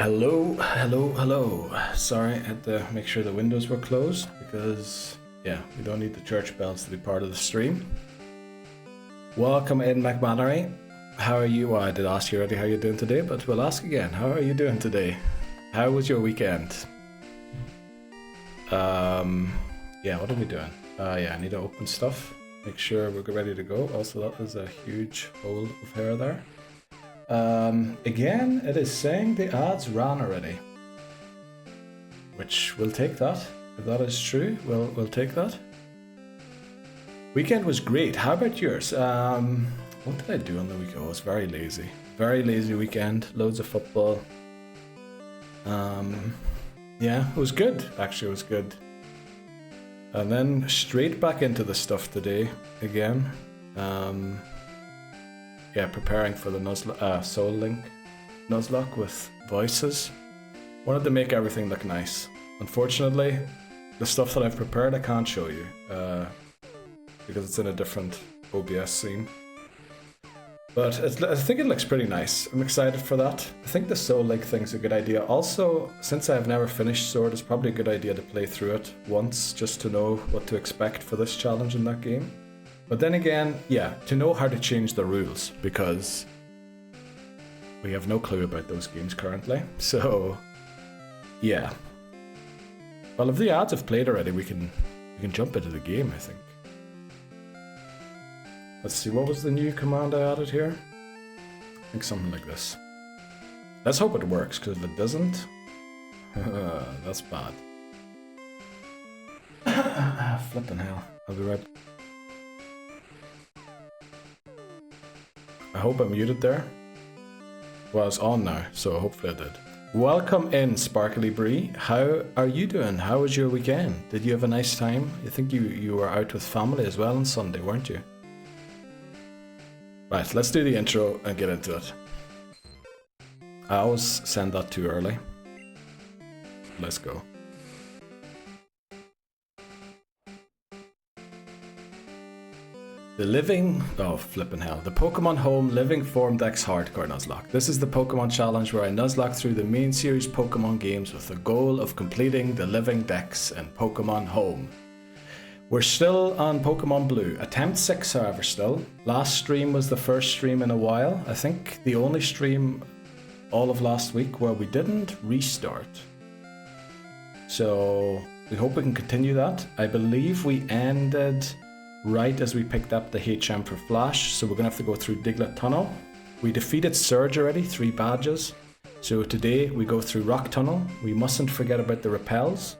Hello, hello, hello. Sorry, I had to make sure the windows were closed because, yeah, we don't need the church bells to be part of the stream. Welcome in, McMannery. How are you? Well, I did ask you already how you're doing today, but we'll ask again. How are you doing today? How was your weekend? Yeah, what are we doing? Yeah, I need to open stuff. Make sure we're ready to go. Also, that is a huge hole of hair there. Again, it is saying the ads ran already. Which we'll take that. If that is true, we'll take that. Weekend was great. How about yours? What did I do on the weekend? Oh, I was very lazy. Very lazy weekend. Loads of football. Yeah, it was good. Actually, it was good. And then straight back into the stuff today again. Yeah, preparing for the Soul Link Nuzlocke with voices. Wanted to make everything look nice. Unfortunately, the stuff that I've prepared I can't show you because it's in a different OBS scene. But I think it looks pretty nice. I'm excited for that. I think the Soul Link thing's a good idea. Also, since I've never finished Sword, it's probably a good idea to play through it once just to know what to expect for this challenge in that game. But then again, yeah, to know how to change the rules, because we have no clue about those games currently. So, yeah. Well, if the ads have played already, we can jump into the game, I think. Let's see, what was the new command I added here? I think something like this. Let's hope it works, because if it doesn't, that's bad. Flippin' hell. I'll be right. I hope I'm muted there. Well, it's on now, so hopefully I did. Welcome in, Sparkly Bree. How are you doing? How was your weekend? Did you have a nice time? I think you were out with family as well on Sunday, weren't you? Right, let's do the intro and get into it. I always send that too early. Let's go. The Pokémon Home Living Form Dex Hardcore Nuzlocke. This is the Pokémon challenge where I nuzlocke through the main series Pokémon games with the goal of completing the Living Dex in Pokémon Home. We're still on Pokémon Blue. Attempt 6, however, still. Last stream was the first stream in a while. I think the only stream all of last week where we didn't restart. So we hope we can continue that. I believe we ended right as we picked up the HM for Flash, so we're going to have to go through Diglett Tunnel. We defeated Surge already, 3 badges. So today we go through Rock Tunnel. We mustn't forget about the repels.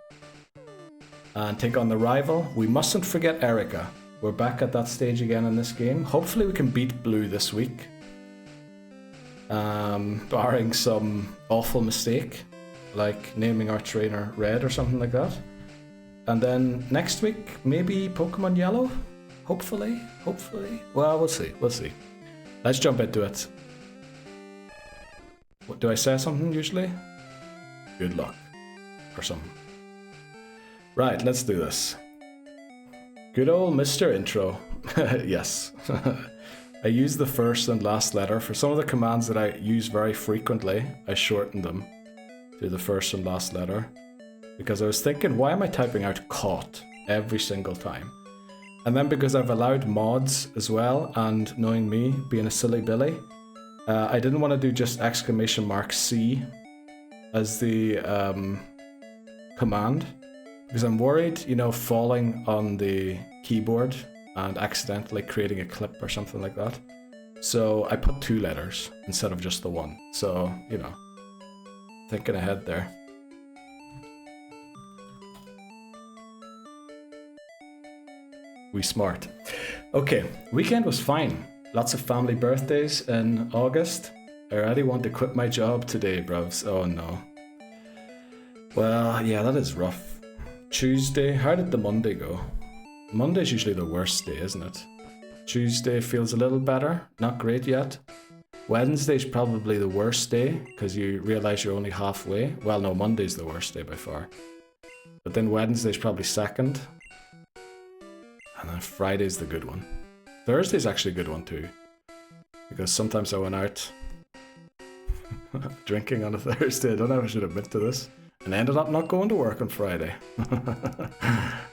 And take on the rival. We mustn't forget Erika. We're back at that stage again in this game. Hopefully we can beat Blue this week. Barring some awful mistake, like naming our trainer Red or something like that. And then next week, maybe Pokemon Yellow? Hopefully. Well, we'll see. Let's jump into it. What, do I say something usually? Good luck. Or something. Right, let's do this. Good old Mr. Intro. Yes. I use the first and last letter. For some of the commands that I use very frequently, I shorten them to the first and last letter. Because I was thinking, why am I typing out caught every single time? And then because I've allowed mods as well, and knowing me, being a silly Billy, I didn't want to do just !C as the command. Because I'm worried, you know, falling on the keyboard and accidentally creating a clip or something like that. So I put 2 letters instead of just the 1. So, you know, thinking ahead there. We smart. Okay, weekend was fine. Lots of family birthdays in August. I already want to quit my job today, bruvs. Oh no. Well, yeah, that is rough. Tuesday, how did the Monday go? Monday's usually the worst day, isn't it? Tuesday feels a little better, not great yet. Wednesday's probably the worst day, because you realise you're only halfway. Well, no, Monday's the worst day by far. But then Wednesday's probably second. And then Friday's the good one. Thursday's actually a good one too. Because sometimes I went out Drinking on a Thursday. I don't know if I should admit to this. And ended up not going to work on Friday.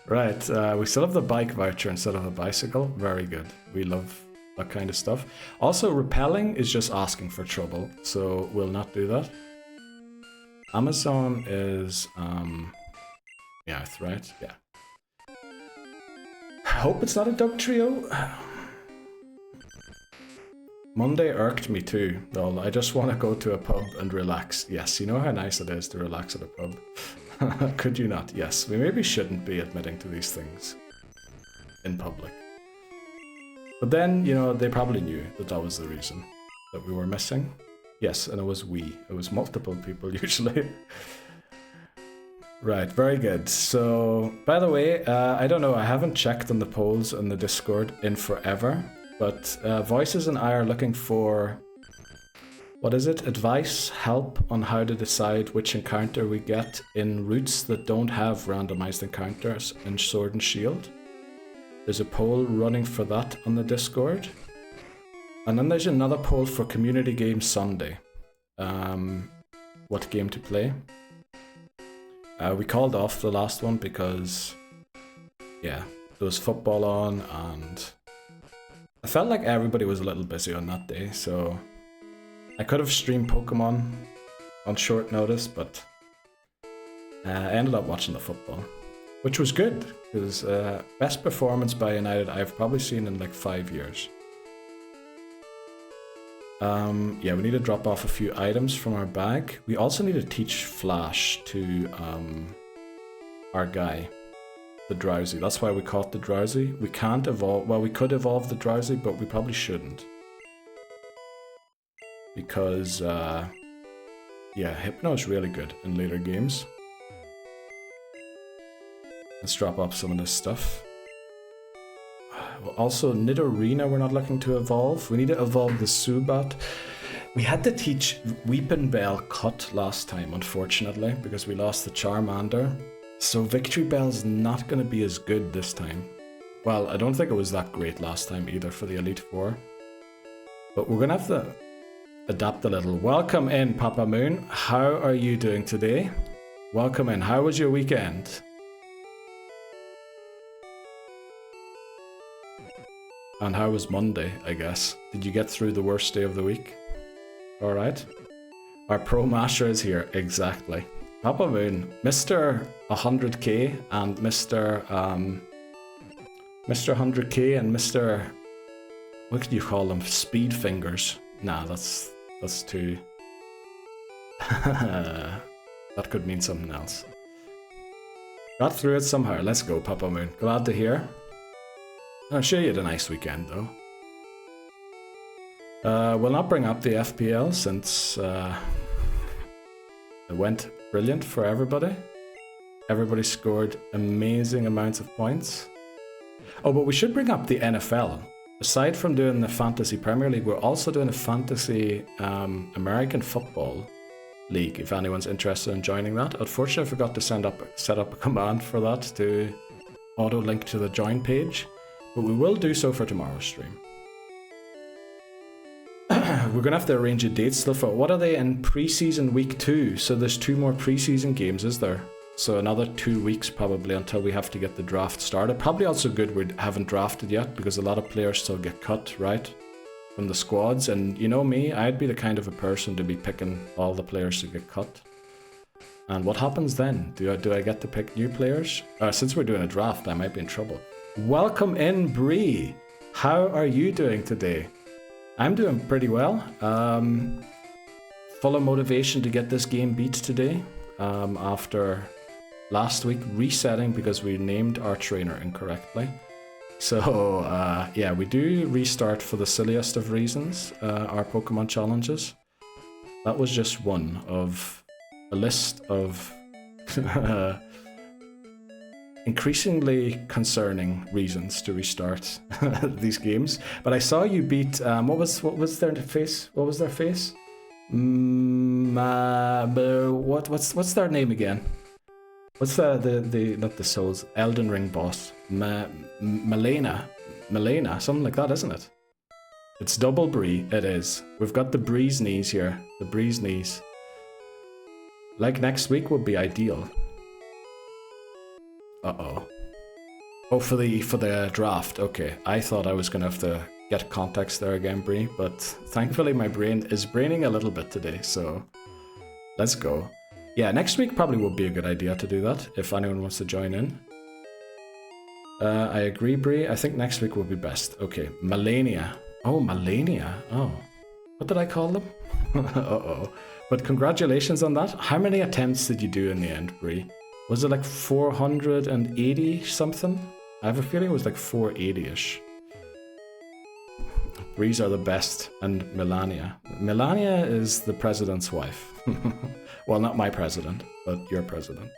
Right, we still have the bike voucher instead of a bicycle. Very good. We love that kind of stuff. Also, repelling is just asking for trouble, so we'll not do that. Amazon is, yeah, that's right, yeah. Hope it's not a dog trio. Monday irked me too, though. I just want to go to a pub and relax. Yes, you know how nice it is to relax at a pub. Could you not? Yes, we maybe shouldn't be admitting to these things in public. But then, you know, they probably knew that that was the reason that we were missing. Yes, and it was we. It was multiple people usually. Right, very good. So, by the way, I don't know, I haven't checked on the polls on the Discord in forever. But Voices and I are looking for, what is it? Advice, help on how to decide which encounter we get in routes that don't have randomized encounters in Sword and Shield. There's a poll running for that on the Discord. And then there's another poll for Community Game Sunday. What game to play. We called off the last one because, yeah, there was football on and I felt like everybody was a little busy on that day, so I could have streamed Pokemon on short notice, but I ended up watching the football, which was good, because best performance by United I've probably seen in like 5 years. Yeah, we need to drop off a few items from our bag. We also need to teach Flash to our guy. The Drowsy. That's why we caught the Drowsy. We can't evolve. Well, we could evolve the Drowsy, but we probably shouldn't. Because, yeah, Hypno is really good in later games. Let's drop off some of this stuff. Also, Nidorina we're not looking to evolve. We need to evolve the Zubat. We had to teach Weeping Bell Cut last time, unfortunately, because we lost the Charmander. So Victory Bell's not going to be as good this time. Well, I don't think it was that great last time either for the Elite Four. But we're going to have to adapt a little. Welcome in, Papa Moon. How are you doing today? Welcome in. How was your weekend? And how was Monday, I guess? Did you get through the worst day of the week? Alright. Our Pro Master is here. Exactly. Papa Moon, Mr. 100k and Mr. 100k and Mr. What could you call them? Speed Fingers. Nah, that's too... That could mean something else. Got through it somehow. Let's go, Papa Moon. Glad to hear. I'm sure you had a nice weekend, though. We'll not bring up the FPL since it went brilliant for everybody. Everybody scored amazing amounts of points. Oh, but we should bring up the NFL. Aside from doing the Fantasy Premier League, we're also doing a Fantasy American Football League, if anyone's interested in joining that. Unfortunately, I forgot to set up a command for that to auto-link to the join page. But we will do so for tomorrow's stream. We're going to have to arrange a date still for... What are they in pre-season week 2? So there's 2 more pre-season games, is there? So another 2 weeks probably until we have to get the draft started. Probably also good we haven't drafted yet because a lot of players still get cut, right? From the squads. And you know me, I'd be the kind of a person to be picking all the players to get cut. And what happens then? Do I get to pick new players? Since we're doing a draft, I might be in trouble. Welcome in, Bree. How are you doing today? I'm doing pretty well. Full of motivation to get this game beat today. After last week resetting because we named our trainer incorrectly. So yeah, we do restart for the silliest of reasons, our Pokemon challenges. That was just one of a list of increasingly concerning reasons to restart these games. But I saw you beat what was their face? What was their face? What's their name again? What's the not the Souls Elden Ring boss? Malena, something like that, isn't it? It's double Bree, it is. We've got the Bree's knees here. The Bree's knees. Like next week would be ideal. Uh-oh. Oh, for the draft, okay. I thought I was gonna have to get context there again, Bree, but thankfully my brain is braining a little bit today, so let's go. Yeah, next week probably would be a good idea to do that, if anyone wants to join in. I agree, Bree. I think next week will be best. Okay, Melania. Oh, Melania. Oh, what did I call them? Uh-oh. But congratulations on that. How many attempts did you do in the end, Bree? Was it like 480 something? I have a feeling it was like 480-ish. Brees are the best, and Melania. Melania is the president's wife. Well, not my president, but your president.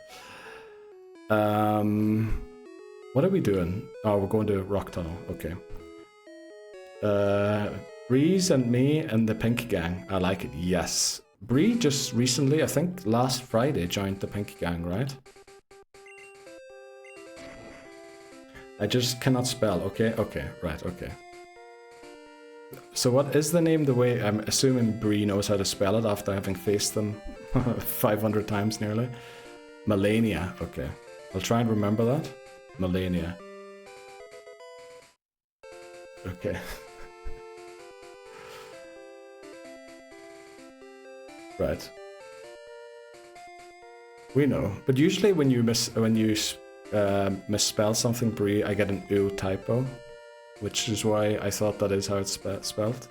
What are we doing? Oh, we're going to Rock Tunnel. Okay. Breeze and me and the Pink Gang. I like it. Yes. Bree just recently, I think last Friday, joined the Pink Gang, right? I just cannot spell. Okay. Okay. Right. Okay. So what is the name the way I'm assuming Bree knows how to spell it after having faced them 500 times nearly? Melania. Okay. I'll try and remember that. Melania. Okay. Right. We know. But usually when you misspell something, Bree, I get an U typo, which is why I thought that is how it's spelled.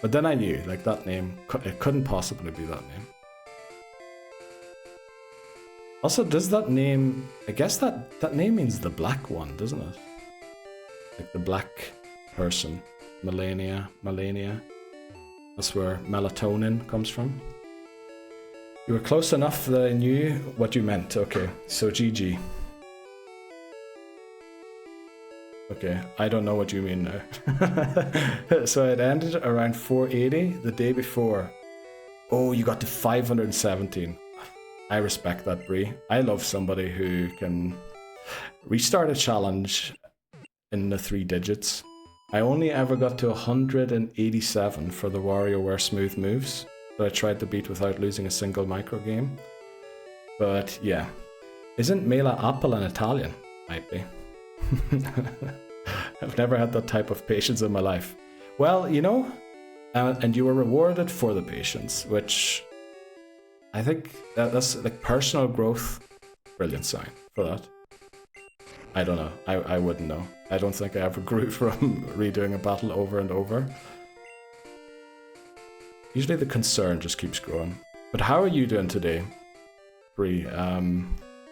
But then I knew, like, that name, it couldn't possibly be that name. Also, does that name, I guess that name means the black one, doesn't it? Like the black person. Melania. That's where melatonin comes from. You were close enough that I knew what you meant. Okay, so GG. Okay, I don't know what you mean now. So it ended around 480 the day before. Oh, you got to 517. I respect that, Bree. I love somebody who can restart a challenge in the 3 digits. I only ever got to 187 for the WarioWare smooth moves that I tried to beat without losing a single micro game. But yeah, isn't Mela Apple an Italian? Might be. I've never had that type of patience in my life. Well, you know, and you were rewarded for the patience, which I think that's like personal growth. Brilliant sign for that. I don't know. I wouldn't know. I don't think I ever grew from redoing a battle over and over. Usually the concern just keeps growing. But how are you doing today, Bree?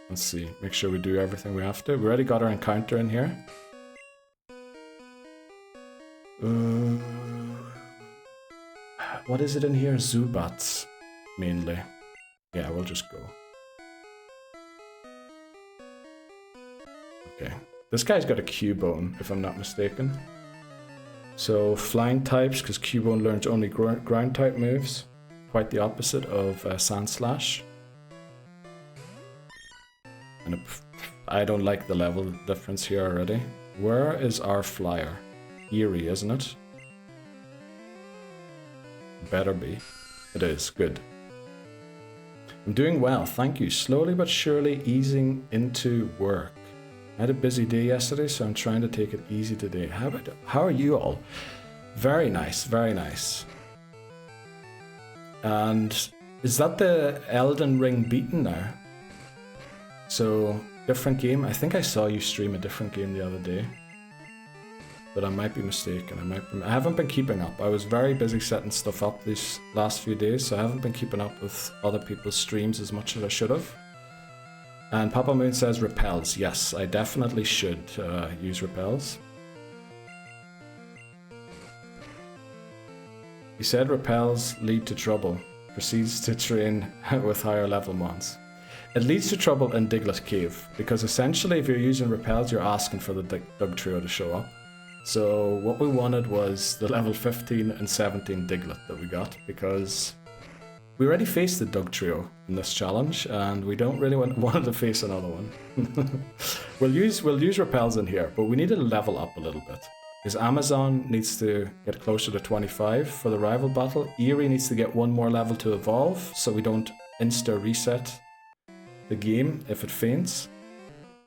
Let's see. Make sure we do everything we have to. We already got our encounter in here. What is it in here? Zubats, mainly. Yeah, we'll just go. Okay. This guy's got a Cubone, if I'm not mistaken. So, flying types, because Cubone learns only ground type moves. Quite the opposite of Sandslash. And I don't like the level difference here already. Where is our flyer? Eerie, isn't it? Better be. It is. Good. I'm doing well, thank you. Slowly but surely easing into work. I had a busy day yesterday, so I'm trying to take it easy today. How are you all? Very nice, very nice. And is that the Elden Ring beaten now? So, different game. I think I saw you stream a different game the other day. But I might be mistaken. I haven't been keeping up. I was very busy setting stuff up these last few days, so I haven't been keeping up with other people's streams as much as I should have. And Papa Moon says repels. Yes, I definitely should use repels. He said repels lead to trouble. Proceeds to train with higher level mons. It leads to trouble in Diglett Cave, because essentially if you're using repels, you're asking for the Dug Trio to show up. So what we wanted was the level 15 and 17 Diglett that we got, because we already faced the Dug Trio in this challenge, and we don't really want to face another one. We'll use repels in here, but we need to level up a little bit. Is Amazon needs to get closer to 25 for the rival battle. Erie needs to get one more level to evolve so we don't insta-reset the game if it faints.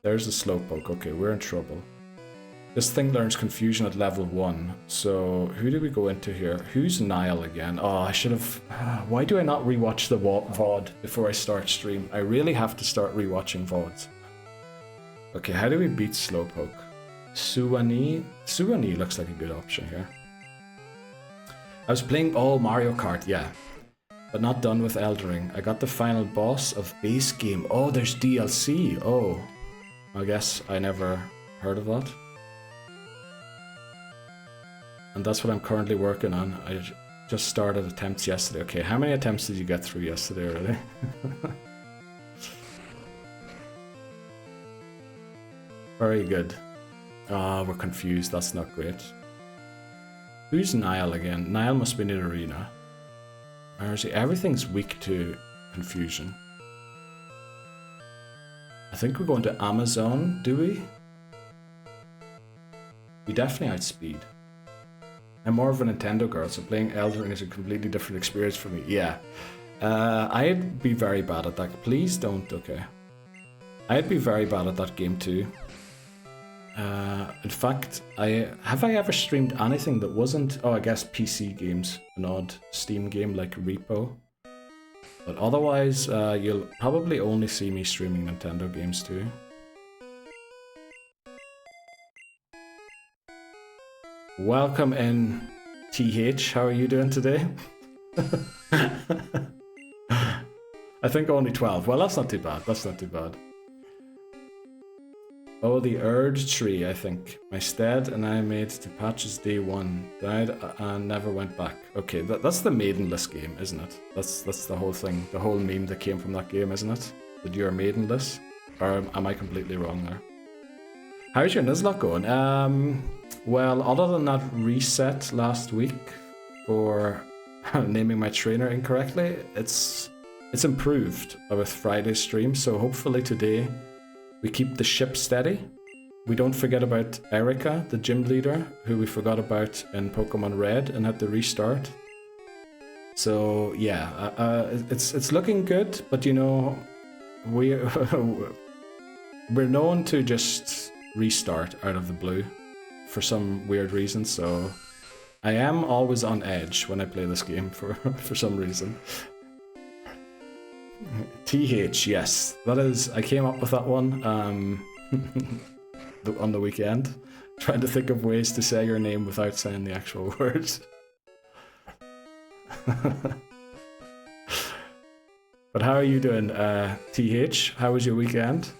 There's the Slowpoke. Okay, we're in trouble. This thing learns confusion at level 1. So who do we go into here? Who's Niall again? Oh, I should have... Why do I not rewatch the VOD before I start stream? I really have to start rewatching VODs. Okay, how do we beat Slowpoke? Suwani? Suwani looks like a good option here. I was playing all Mario Kart, yeah. But not done with Elden Ring. I got the final boss of base game. Oh, there's DLC. Oh. I guess I never heard of that. And that's what I'm currently working on. I just started attempts yesterday. Okay, how many attempts did you get through yesterday already? Very good. Ah, we're confused. That's not great. Who's Niall again? Niall must be in the arena. Or is he? Everything's weak to confusion. I think we're going to Amazon, do we? We definitely outspeed. I'm more of a Nintendo girl, so playing Elden Ring is a completely different experience for me. Yeah. I'd be very bad at that. Please don't, okay. I'd be very bad at that game too. In fact, have I ever streamed anything that wasn't... Oh, I guess PC games. An odd Steam game like Repo. But otherwise, you'll probably only see me streaming Nintendo games too. Welcome in, TH. How are you doing today? I think only 12. Well, that's not too bad. That's not too bad. Oh, the Erd tree, I think. My stead and I made to patches day 1. Died and never went back. Okay, that's the maidenless game, isn't it? That's the whole thing. The whole meme that came from that game, isn't it? That you're maidenless? Or am I completely wrong there? How's your Nuzlocke going? Well, other than that reset last week for naming my trainer incorrectly, it's improved with Friday's stream, so hopefully today we keep the ship steady. We don't forget about Erika, the gym leader, who we forgot about in Pokemon Red and had to restart. So yeah, it's looking good, but you know, we're known to just restart out of the blue for some weird reason, so I am always on edge when I play this game for some reason. TH, yes, that is, I came up with that one on the weekend, trying to think of ways to say your name without saying the actual words. But how are you doing, TH? How was your weekend?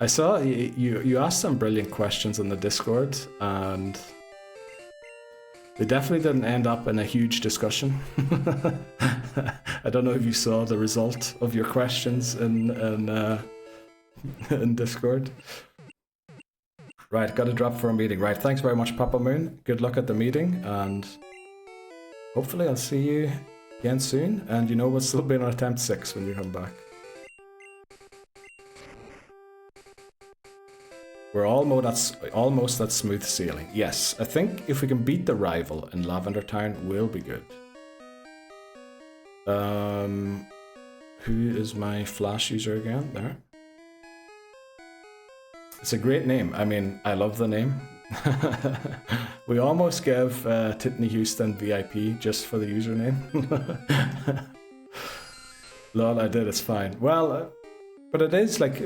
I saw you asked some brilliant questions on the Discord, and they definitely didn't end up in a huge discussion. I don't know if you saw the result of your questions in Discord. Right, got to drop for a meeting. Right, thanks very much, Papa Moon. Good luck at the meeting, and hopefully I'll see you again soon. And you know, we'll still be on attempt 6 when you come back. We're almost at smooth sailing. Yes, I think if we can beat the rival in Lavender Town, we'll be good. Who is my Flash user again? There. It's a great name. I mean, I love the name. We almost gave Titney Houston VIP just for the username. Lol, I did, it's fine. Well, but it is like...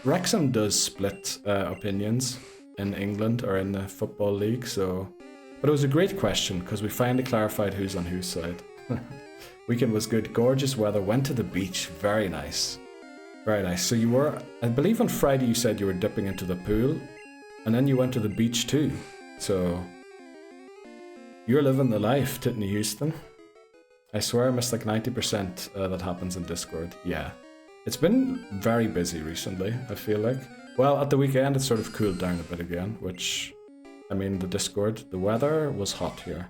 Wrexham does split opinions in England or in the Football League, so... But it was a great question, because we finally clarified who's on whose side. Weekend was good, gorgeous weather, went to the beach, very nice. Very nice. So you were, I believe on Friday you said you were dipping into the pool, and then you went to the beach too. So... You're living the life, Titney Houston. I swear I missed like 90% that happens in Discord, yeah. It's been very busy recently, I feel like. Well, at the weekend it sort of cooled down a bit again, which, I mean, the Discord, the weather was hot here.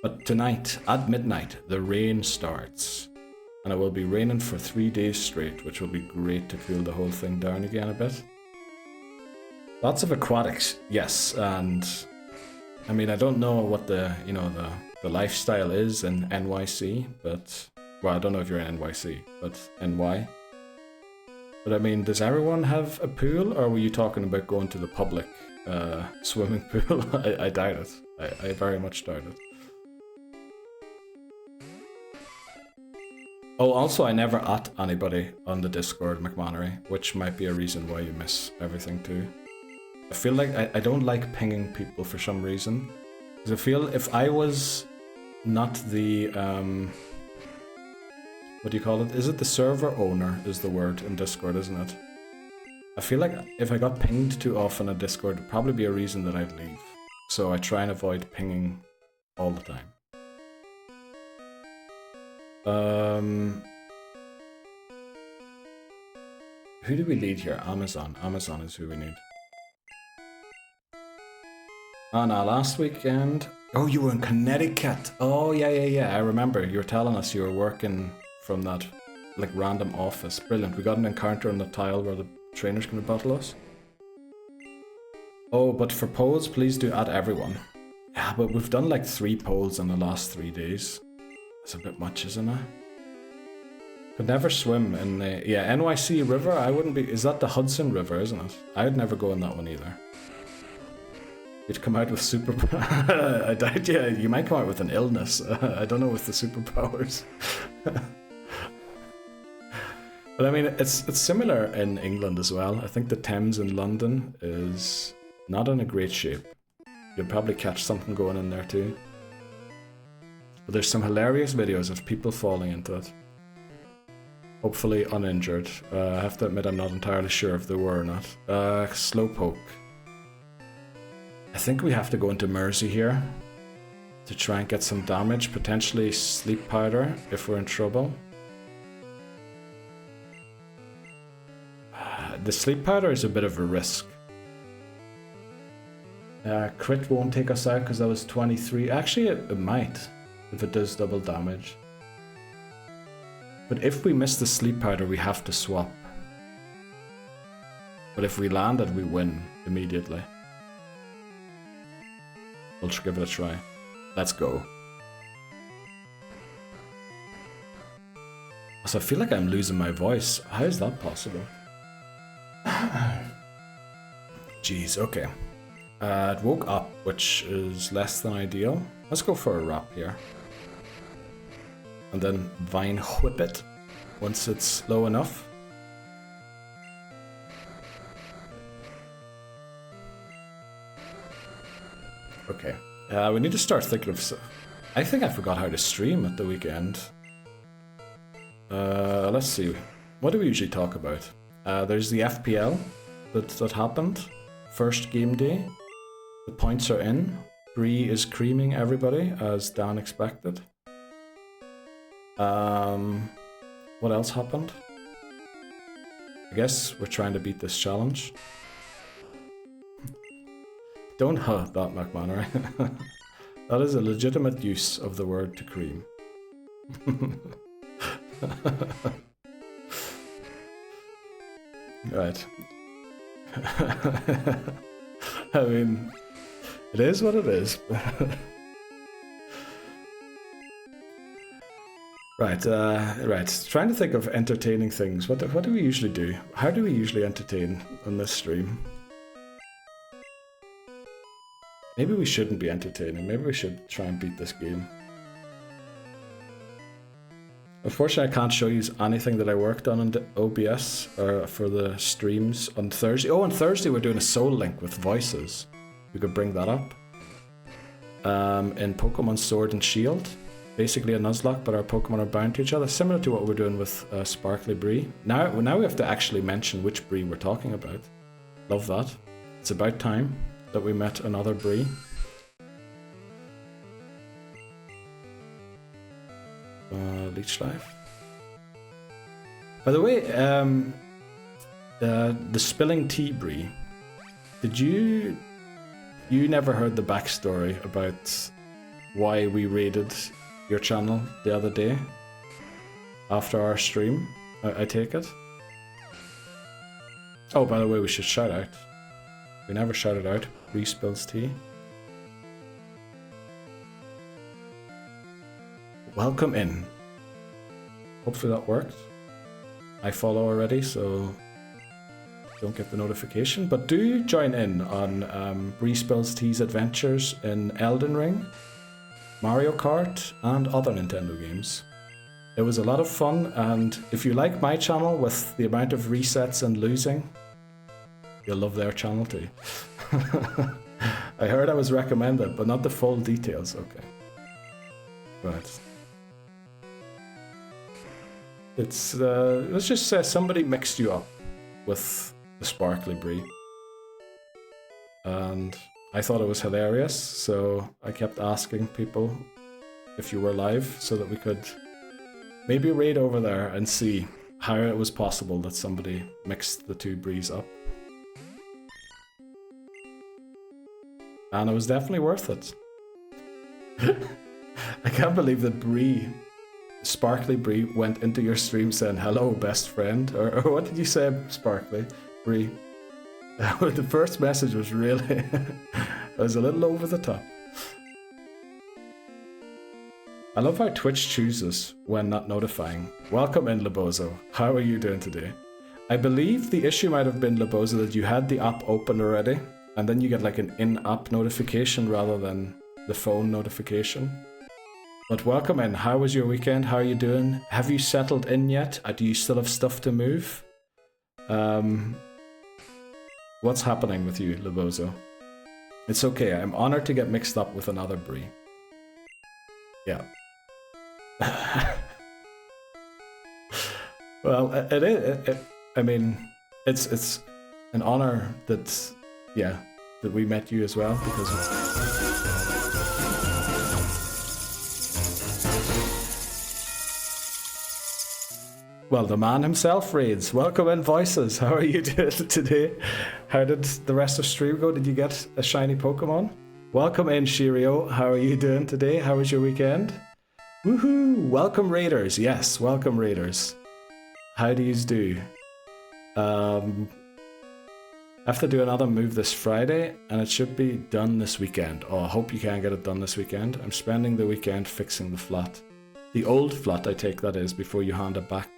But tonight, at midnight, the rain starts. And it will be raining for 3 days straight, which will be great to cool the whole thing down again a bit. Lots of aquatics, yes, and I mean, I don't know what the the lifestyle is in NYC, but well, I don't know if you're in NYC, but NY. But I mean, does everyone have a pool, or were you talking about going to the public swimming pool? I doubt it. I very much doubt it. Oh, also, I never at anybody on the Discord, McManery, which might be a reason why you miss everything too. I feel like I don't like pinging people for some reason. Because I feel if I was not the, what do you call it? Is it the server owner is the word in Discord, isn't it? I feel like if I got pinged too often on Discord, it'd probably be a reason that I'd leave. So I try and avoid pinging all the time. Who do we need here? Amazon. Amazon is who we need. Oh no, last weekend. Oh, you were in Connecticut. Oh yeah. I remember you were telling us you were working from that like random office. Brilliant. We got an encounter on the tile where the trainer's gonna battle us. Oh, but for polls, please do add everyone. Yeah, but we've done like 3 polls in the last 3 days. That's a bit much, isn't it? Could never swim in the NYC River. I wouldn't be. Is that the Hudson River, isn't it? I'd never go in that one either. You'd come out with super. I doubt. Yeah, you might come out with an illness. I don't know with the superpowers. But I mean, it's similar in England as well. I think the Thames in London is not in a great shape. You'll probably catch something going in there too. But there's some hilarious videos of people falling into it. Hopefully uninjured. I have to admit I'm not entirely sure if they were or not. Slowpoke. I think we have to go into Mersey here to try and get some damage. Potentially sleep powder if we're in trouble. The sleep powder is a bit of a risk. Crit won't take us out because that was 23. Actually, it might if it does double damage. But if we miss the sleep powder, we have to swap. But if we land it, we win immediately. We'll give it a try. Let's go. So I feel like I'm losing my voice. How is that possible? Jeez, okay. It woke up, which is less than ideal. Let's go for a wrap here. And then Vine Whip it once it's low enough. Okay. We need to start thinking of stuff. I think I forgot how to stream at the weekend. Let's see. What do we usually talk about? There's the FPL that happened. First game day. The points are in. Bree is creaming everybody, as Dan expected. What else happened? I guess we're trying to beat this challenge. Don't that, McManery. That is a legitimate use of the word to cream. Right. I mean, it is what it is. Right, right. Trying to think of entertaining things. What do we usually do? How do we usually entertain on this stream? Maybe we shouldn't be entertaining. Maybe we should try and beat this game. Unfortunately, I can't show you anything that I worked on in the OBS for the streams on Thursday. Oh, on Thursday we're doing a soul link with voices. We could bring that up. In Pokemon Sword and Shield. Basically a Nuzlocke, but our Pokemon are bound to each other. Similar to what we're doing with Sparkly Bree. Now we have to actually mention which Bree we're talking about. Love that. It's about time that we met another Bree. Leech Life. By the way, the Spilling Tea Bree. Did you never heard the backstory about why we raided your channel the other day after our stream? I take it. Oh, by the way, we should shout out. We never shouted out. Bree spills tea. welcome in. Hopefully that worked. I follow already, so don't get the notification. But do join in on Bree Spills Tea's adventures in Elden Ring, Mario Kart, and other Nintendo games. It was a lot of fun, and if you like my channel with the amount of resets and losing, you'll love their channel too. I heard I was recommended, but not the full details. Okay. Right. It's, let's just say somebody mixed you up with the sparkly Bree. And I thought it was hilarious, so I kept asking people if you were live so that we could maybe raid over there and see how it was possible that somebody mixed the two Brees up. And it was definitely worth it. I can't believe that Bree, Sparkly Bree, went into your stream saying, hello, best friend. Or what did you say, Sparkly Bree? The first message was really, it was a little over the top. I love how Twitch chooses when not notifying. Welcome in, Lebozo. How are you doing today? I believe the issue might have been, Lebozo, that you had the app open already, and then you get like an in-app notification rather than the phone notification. But welcome in. How was your weekend? How are you doing? Have you settled in yet? Do you still have stuff to move? What's happening with you, Lebozo? It's okay. I'm honored to get mixed up with another Bree. Yeah. Well, I mean, it's an honor that, yeah, that we met you as well, because well, the man himself raids. Welcome in, Voices. How are you doing today? How did the rest of stream go? Did you get a shiny Pokemon? Welcome in, Shirio. How are you doing today? How was your weekend? Woohoo! Welcome, Raiders. Yes, welcome, Raiders. How do yous do? I have to do another move this Friday, and it should be done this weekend. Oh, I hope you can get it done this weekend. I'm spending the weekend fixing the flat. The old flat, I take that is, before you hand it back.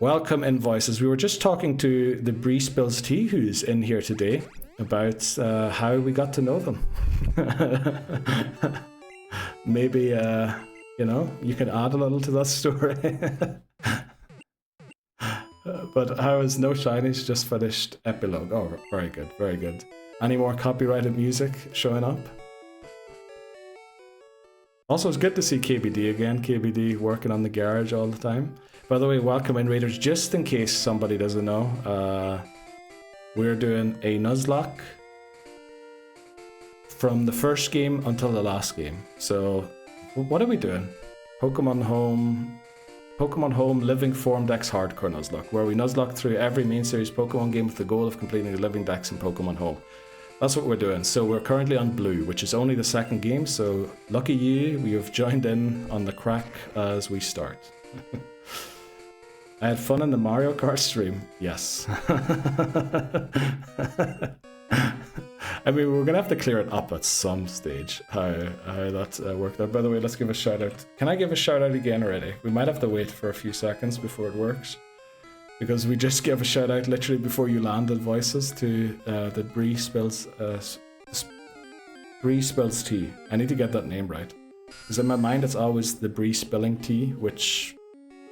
Welcome in, Voices. We were just talking to the Bree Spills Tea, who's in here today, about how we got to know them. Maybe, you know, you can add a little to that story. But how is No Shinies just finished epilogue? Oh, very good, very good. Any more copyrighted music showing up? Also, it's good to see KBD again. KBD working on the garage all the time. By the way, welcome in, Raiders. Just in case somebody doesn't know, we're doing a Nuzlocke from the first game until the last game. So, what are we doing? Pokémon Home Living Form Dex Hardcore Nuzlocke, where we Nuzlocke through every main series Pokemon game with the goal of completing the Living Dex in Pokemon Home. That's what we're doing. So we're currently on Blue, which is only the second game, so lucky you, we have joined in on the crack as we start. I had fun in the Mario Kart stream. Yes. I mean, we're going to have to clear it up at some stage, how that worked out. By the way, let's give a shout out. Can I give a shout out again already? We might have to wait for a few seconds before it works, because we just gave a shout out literally before you landed, Voices, to the Bree Spills Tea. I need to get that name right, because in my mind it's always the Bree Spilling Tea, which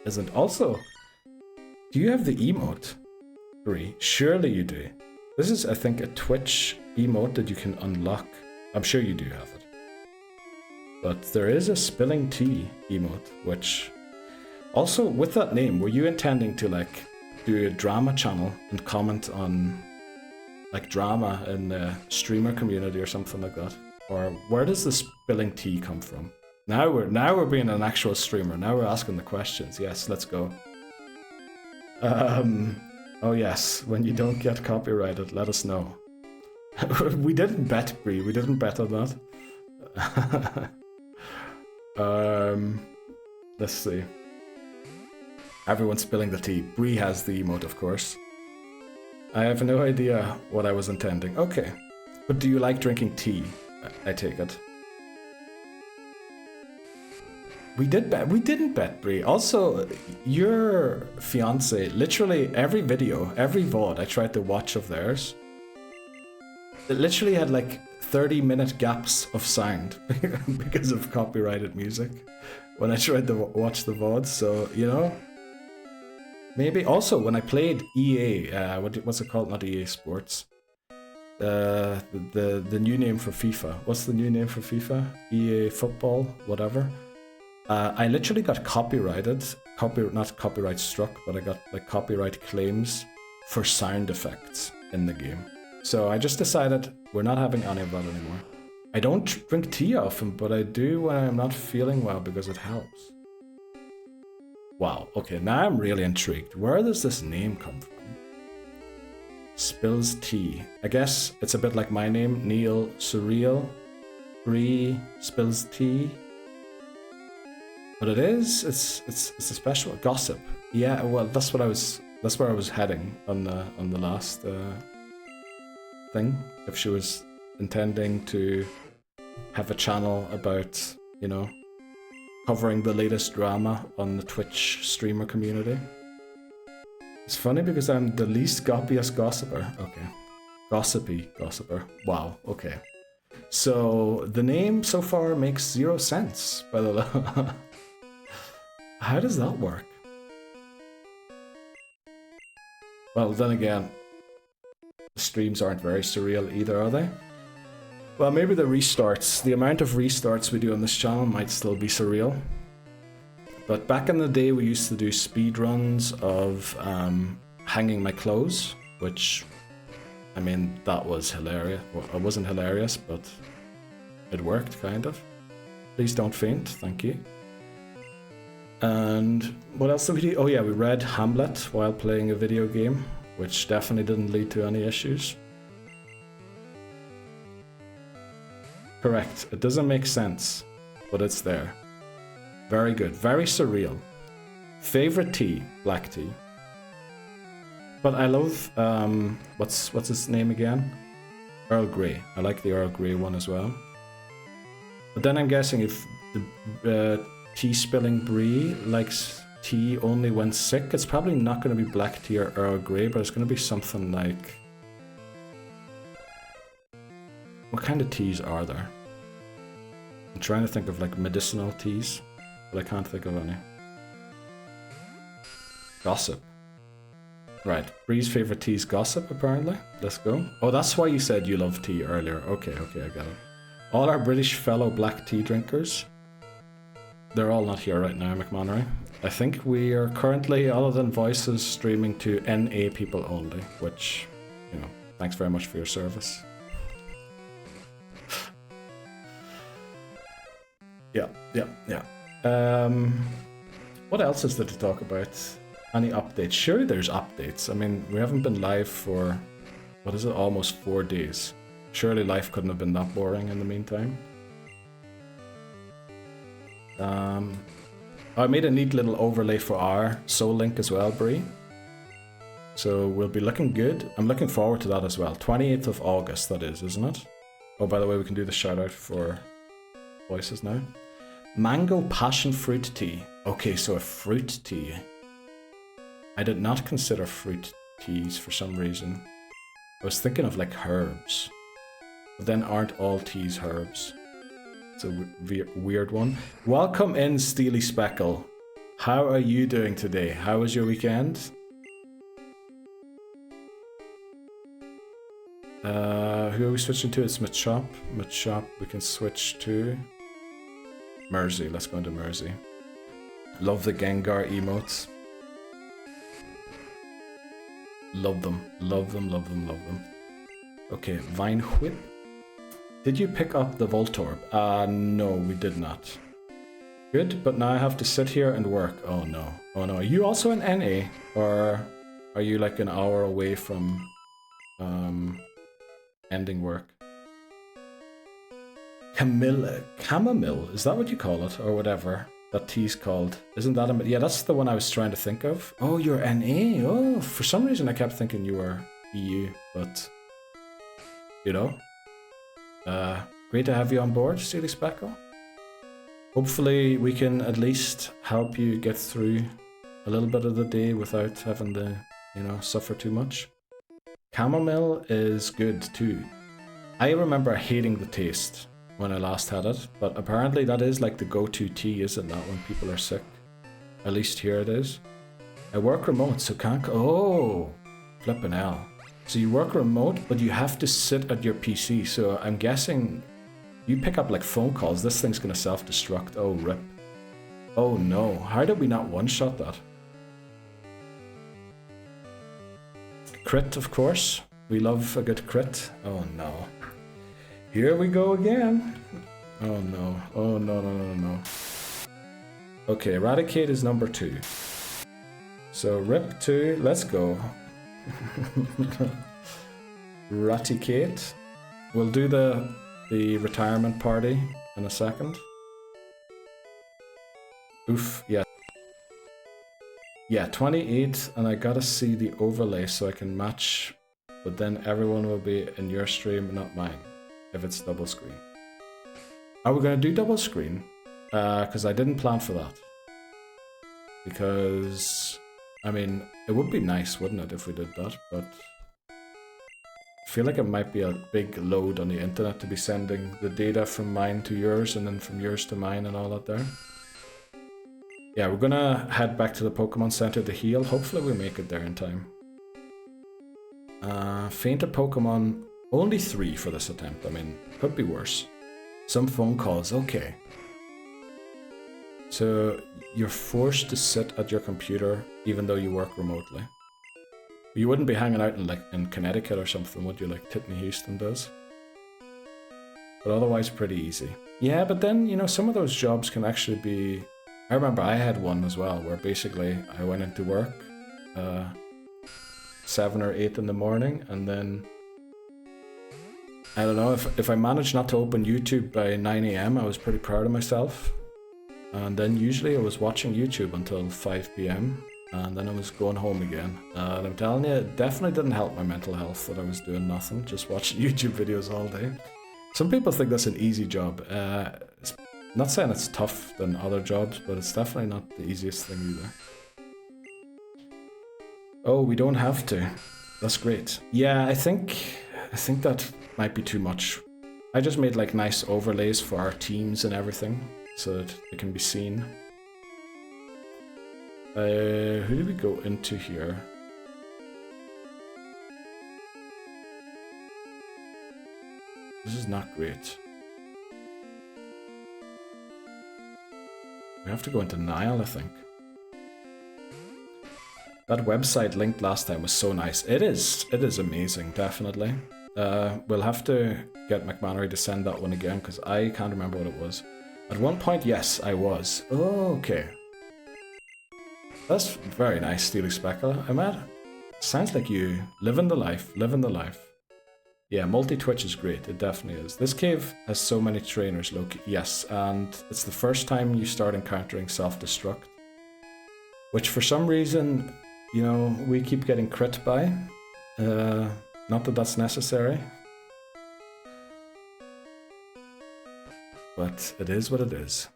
isn't. Also, do you have the emote, Bree? Surely you do. This is, I think, a Twitch emote that you can unlock. I'm sure you do have it. But there is a Spilling Tea emote, which... Also, with that name, were you intending to, like, do a drama channel and comment on, like, drama in the streamer community or something like that? Or where does the Spilling Tea come from? Now we're being an actual streamer. Now we're asking the questions. Yes, let's go. Oh yes, when you don't get copyrighted, let us know. We didn't bet, Bree. We didn't bet on that. Let's see. Everyone's spilling the tea. Bree has the emote, of course. I have no idea what I was intending. Okay. But do you like drinking tea? I take it. We didn't bet, Brie. Also, your fiance, literally every video, every VOD I tried to watch of theirs, it literally had like 30-minute gaps of sound because of copyrighted music when I tried to watch the VODs. So, you know, maybe also when I played EA, what's it called? Not EA Sports. The new name for FIFA. What's the new name for FIFA? EA Football, whatever. I literally got not copyright struck, but I got like copyright claims for sound effects in the game. So I just decided we're not having any of that anymore. I don't drink tea often, but I do when I'm not feeling well because it helps. Wow, okay, now I'm really intrigued. Where does this name come from? Spills tea. I guess it's a bit like my name, Neil Surreal. Bree spills tea. But it's a special gossip. Yeah, well, that's where I was heading on the last thing. If she was intending to have a channel about, you know, covering the latest drama on the Twitch streamer community. It's funny because I'm the least goppiest gossiper. Okay. Gossipy gossiper. Wow, okay. So the name so far makes 0 sense, by the way. How does that work? Well, then again, the streams aren't very surreal either, are they? Well, maybe the restarts, the amount of restarts we do on this channel might still be surreal. But back in the day, we used to do speed runs of hanging my clothes, which, I mean, that was hilarious. Well, it wasn't hilarious, but it worked, kind of. Please don't faint, thank you. And what else did we do? Oh yeah, we read Hamlet while playing a video game, which definitely didn't lead to any issues. Correct, it doesn't make sense, but it's there. Very good, very surreal. Favorite tea, black tea. But I love, what's his name again? Earl Grey. I like the Earl Grey one as well. But then I'm guessing if the tea spilling Brie likes tea only when sick, it's probably not going to be black tea or Earl Grey, but it's going to be something like... What kind of teas are there? I'm trying to think of like medicinal teas, but I can't think of any. Gossip. Right, Brie's favorite tea is gossip, apparently. Let's go. Oh, that's why you said you love tea earlier. Okay, I got it. All our British fellow black tea drinkers. They're all not here right now, McMannery. I think we are currently, other than voices, streaming to NA people only, which, you know, thanks very much for your service. Yeah. What else is there to talk about? Any updates? Surely there's updates. I mean, we haven't been live for, what is it, almost 4 days. Surely life couldn't have been that boring in the meantime. I made a neat little overlay for our Soul Link as well, Brie. So we'll be looking good. I'm looking forward to that as well. 28th of August, that is, isn't it? Oh, by the way, we can do the shout out for voices now. Mango passion fruit tea. Okay, so a fruit tea. I did not consider fruit teas for some reason. I was thinking of like herbs. But then aren't all teas herbs? It's a weird one. Welcome in, Steely Speckle. How are you doing today? How was your weekend? Who are we switching to? It's Machop. Machop, we can switch to Mersey. Let's go into Mersey. Love the Gengar emotes. Love them. Love them, love them, love them. Okay, Vine Whip. Did you pick up the Voltorb? No, we did not. Good, but now I have to sit here and work. Oh no. Oh no. Are you also an NA? Or are you like an hour away from ending work? Chamomile, is that what you call it? Or whatever that tea's called. Isn't that a... Yeah, that's the one I was trying to think of. Oh, you're NA. Oh, for some reason I kept thinking you were EU, but... You know? Great to have you on board, Steely Speckle. hopefully we can at least help you get through a little bit of the day without having to, you know, suffer too much. Chamomile is good too. I remember hating the taste when I last had it, but apparently that is like the go-to tea, isn't that, when people are sick? At least here it is. I work remote, so can't... Oh! Flippin' hell. So you work remote, but you have to sit at your PC, so I'm guessing you pick up like phone calls, this thing's gonna self-destruct. Oh, rip. Oh no, how did we not one-shot that? Crit, of course. We love a good crit. Oh no. Here we go again. Oh no. Oh no, no, no, no. Okay, Eradicate is number 2. So Rip 2, let's go. Raticate. We'll do the retirement party in a second. Oof, yeah. Yeah, 28, and I gotta see the overlay so I can match, but then everyone will be in your stream, not mine, if it's double screen. Are we gonna do double screen? Because I didn't plan for that. Because, I mean, it would be nice, wouldn't it, if we did that, but I feel like it might be a big load on the internet to be sending the data from mine to yours and then from yours to mine and all that there. Yeah, we're gonna head back to the Pokemon Center to heal. Hopefully we make it there in time. Fainted Pokemon, only 3 for this attempt. I mean, could be worse. Some phone calls, okay. So you're forced to sit at your computer even though you work remotely. You wouldn't be hanging out in Connecticut or something, would you, like Titney Houston does? But otherwise pretty easy. Yeah, but then, you know, some of those jobs can actually be... I remember I had one as well, where basically I went into work 7 or 8 in the morning, and then I don't know, if I managed not to open YouTube by 9 AM, I was pretty proud of myself. And then usually I was watching YouTube until 5 PM, and then I was going home again. And I'm telling you, it definitely didn't help my mental health that I was doing nothing, just watching YouTube videos all day. Some people think that's an easy job. It's not saying it's tough than other jobs, but it's definitely not the easiest thing either. Oh, we don't have to. That's great. Yeah, I think that might be too much. I just made like nice overlays for our teams and everything, so that it can be seen. Who did we go into here? This is not great. We have to go into Nile, I think. That website linked last time was so nice. It is amazing, definitely. We'll have to get McMannery to send that one again, because I can't remember what it was. At one point, yes, I was. Oh, okay. That's very nice, Steely Speckler. Sounds like you living the life, living the life. Yeah, multi-twitch is great, it definitely is. This cave has so many trainers, Loki. Yes, and it's the first time you start encountering self-destruct. Which for some reason, you know, we keep getting crit by. Not that that's necessary. But it is what it is.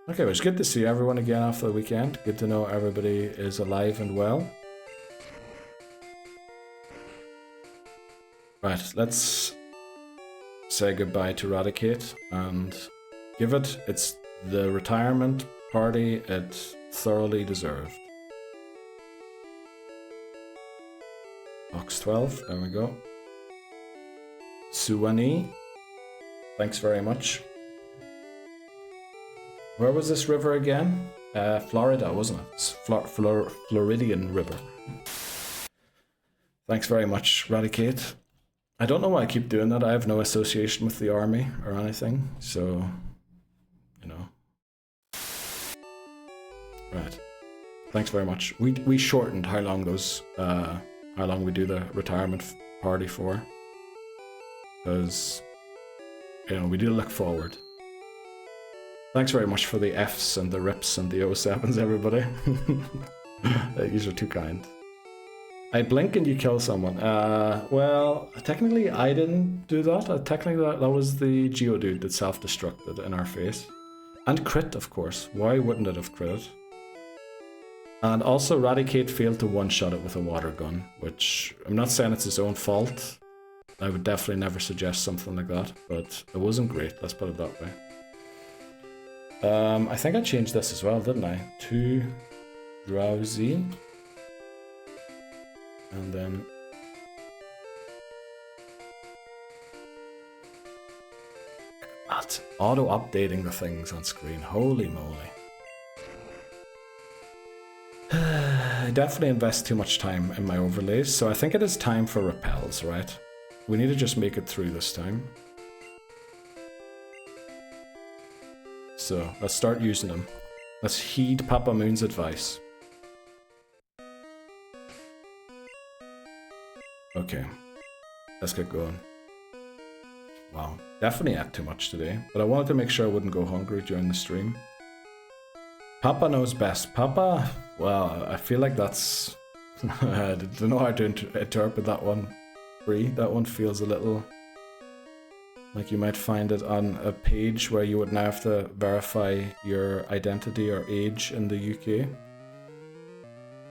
Okay, well, it's good to see everyone again after the weekend. Good to know everybody is alive and well. Right, let's say goodbye to Eradicate and give it its the retirement party it thoroughly deserved. Box 12, there we go. Suwani, thanks very much. Where was this river again? Florida, wasn't it? It's Floridian River. Thanks very much, Eradicate. I don't know why I keep doing that. I have no association with the army or anything, so, you know. Right. Thanks very much. We shortened how long we do the retirement party for, because, you know, we do look forward. Thanks very much for the Fs and the Rips and the 07s, everybody. You are too kind. I blink and you kill someone. Well, technically I didn't do that. Technically that was the Geodude that self-destructed in our face. And crit, of course. Why wouldn't it have crit? And also Raticate failed to one-shot it with a water gun, which I'm not saying it's his own fault. I would definitely never suggest something like that, but it wasn't great, let's put it that way. I think I changed this as well, didn't I? To Drowsy. And then that's auto-updating the things on screen. Holy moly. I definitely invest too much time in my overlays, so I think it is time for repels, right? We need to just make it through this time. So let's start using them. Let's heed Papa Moon's advice. Okay, let's get going. Wow, definitely ate too much today, but I wanted to make sure I wouldn't go hungry during the stream. Papa knows best. Papa, well, I feel like that's... I don't know how to interpret that one. Free. That one feels a little... like you might find it on a page where you would now have to verify your identity or age in the UK.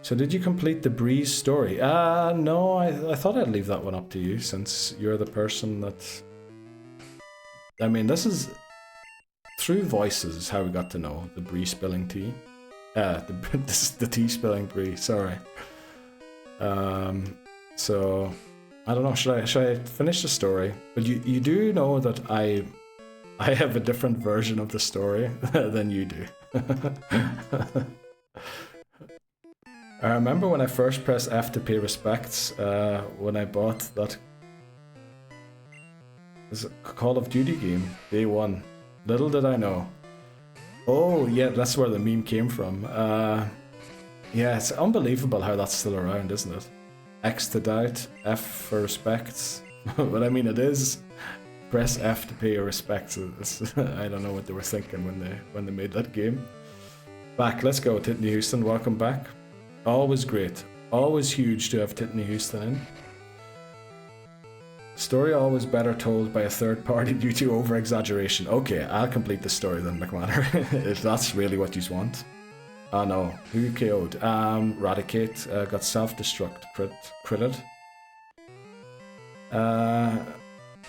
So did you complete the Breeze story? No, I thought I'd leave that one up to you since you're the person that... I mean, this is... through voices is how we got to know the Bree spilling tea. The tea spilling Bree, sorry. So, I don't know, should I finish the story? But you do know that I have a different version of the story than you do. I remember when I first pressed F to pay respects, when I bought that Call of Duty game, day one. Little did I know. Oh, yeah, that's where the meme came from. Yeah, it's unbelievable how that's still around, isn't it? X to doubt, F for respects. But I mean, it is. Press F to pay your respects. I don't know what they were thinking when they made that game. Back, let's go, Titney Houston, welcome back. Always great. Always huge to have Titney Houston in. Story always better told by a third party due to over-exaggeration. Okay, I'll complete the story then, McManner, if that's really what you want. Oh no, who KO'd? Raticate got self-destruct critted.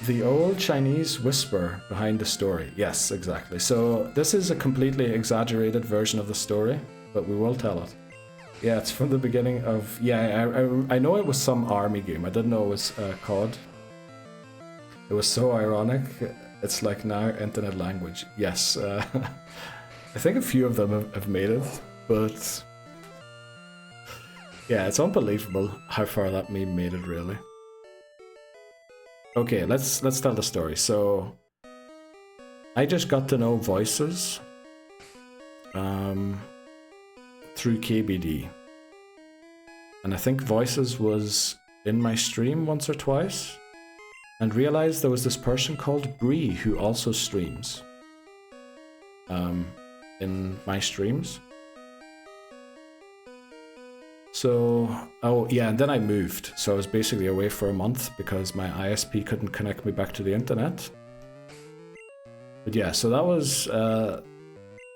The old Chinese whisper behind the story. Yes, exactly. So this is a completely exaggerated version of the story, but we will tell it. Yeah, it's from the beginning of... Yeah, I know it was some army game. I didn't know it was COD. It was so ironic. It's like now internet language. Yes, I think a few of them have made it, but... yeah, it's unbelievable how far that meme made it, really. Okay, let's tell the story. So, I just got to know voices through KBD. And I think voices was in my stream once or twice, and realized there was this person called Bree who also streams in my streams. So, oh yeah, and then I moved. So I was basically away for a month because my ISP couldn't connect me back to the internet. But yeah, so that was the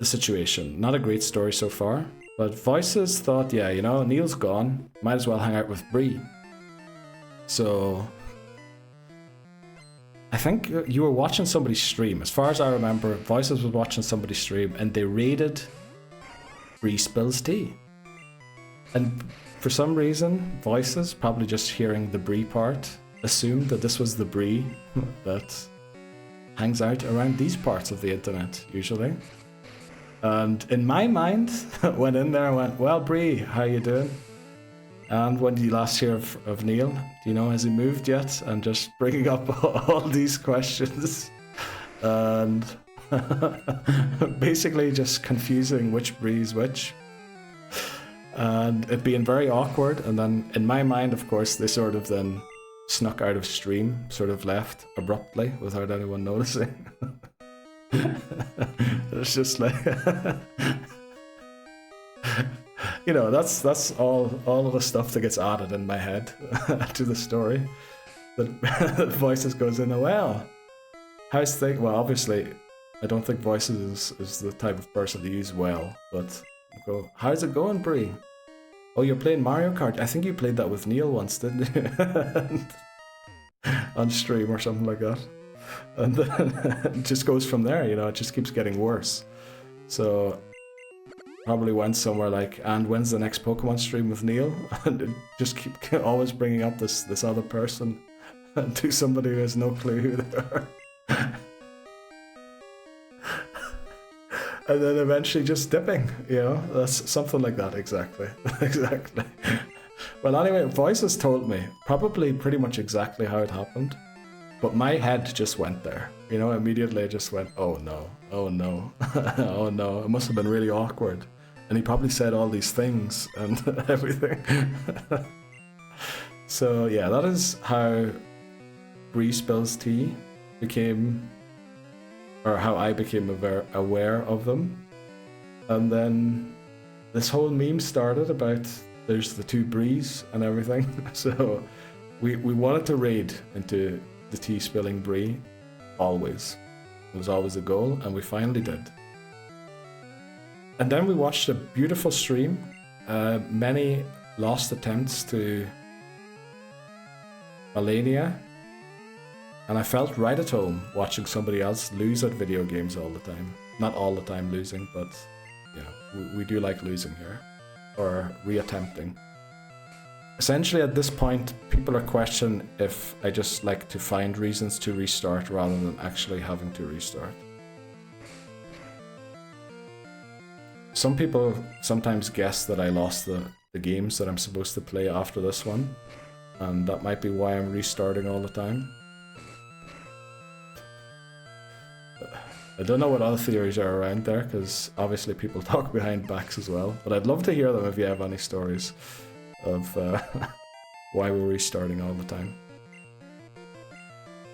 situation. Not a great story so far, but Voices thought, yeah, you know, Neil's gone, might as well hang out with Bree. So, I think you were watching somebody's stream. As far as I remember, Voices was watching somebody's stream and they raided Bree Spills Tea. And for some reason, Voices, probably just hearing the Bree part, assumed that this was the Bree that hangs out around these parts of the internet, usually. And in my mind, went in there and went, well, Bree, how you doing? And when did you last hear of Neil? Do you know, has he moved yet? And just bringing up all these questions. And basically just confusing which Bree is which. And it being very awkward. And then in my mind, of course, they sort of then snuck out of stream, sort of left abruptly without anyone noticing. It's just like... you know, that's all of the stuff that gets added in my head to the story. That Voices goes in. Well, how's thing? Well, obviously, I don't think Voices is the type of person to use well. But go, how's it going, Bree? Oh, you're playing Mario Kart. I think you played that with Neil once, didn't you? On stream or something like that. And then it just goes from there, you know, it just keeps getting worse. So probably went somewhere like, and when's the next Pokemon stream with Neil? And it just keep always bringing up this other person to somebody who has no clue who they are. And then eventually just dipping, you know, that's something like that, exactly. Exactly. Well, anyway, Voices told me probably pretty much exactly how it happened. But my head just went there, you know, immediately I just went, oh no, oh no, oh no, it must have been really awkward. And he probably said all these things and everything. So yeah, that is how Bree Spills Tea became, or how I became aware of them. And then this whole meme started about there's the two Brees and everything. So we wanted to raid into the tea spilling Bree, always. It was always a goal, and we finally did. And then we watched a beautiful stream, many lost attempts to Melania, and I felt right at home watching somebody else lose at video games all the time. Not all the time losing, but yeah, we do like losing here, or reattempting. Essentially, at this point, people are questioning if I just like to find reasons to restart rather than actually having to restart. Some people sometimes guess that I lost the games that I'm supposed to play after this one, and that might be why I'm restarting all the time. I don't know what other theories are around there, because obviously people talk behind backs as well, but I'd love to hear them if you have any stories of why we're restarting all the time.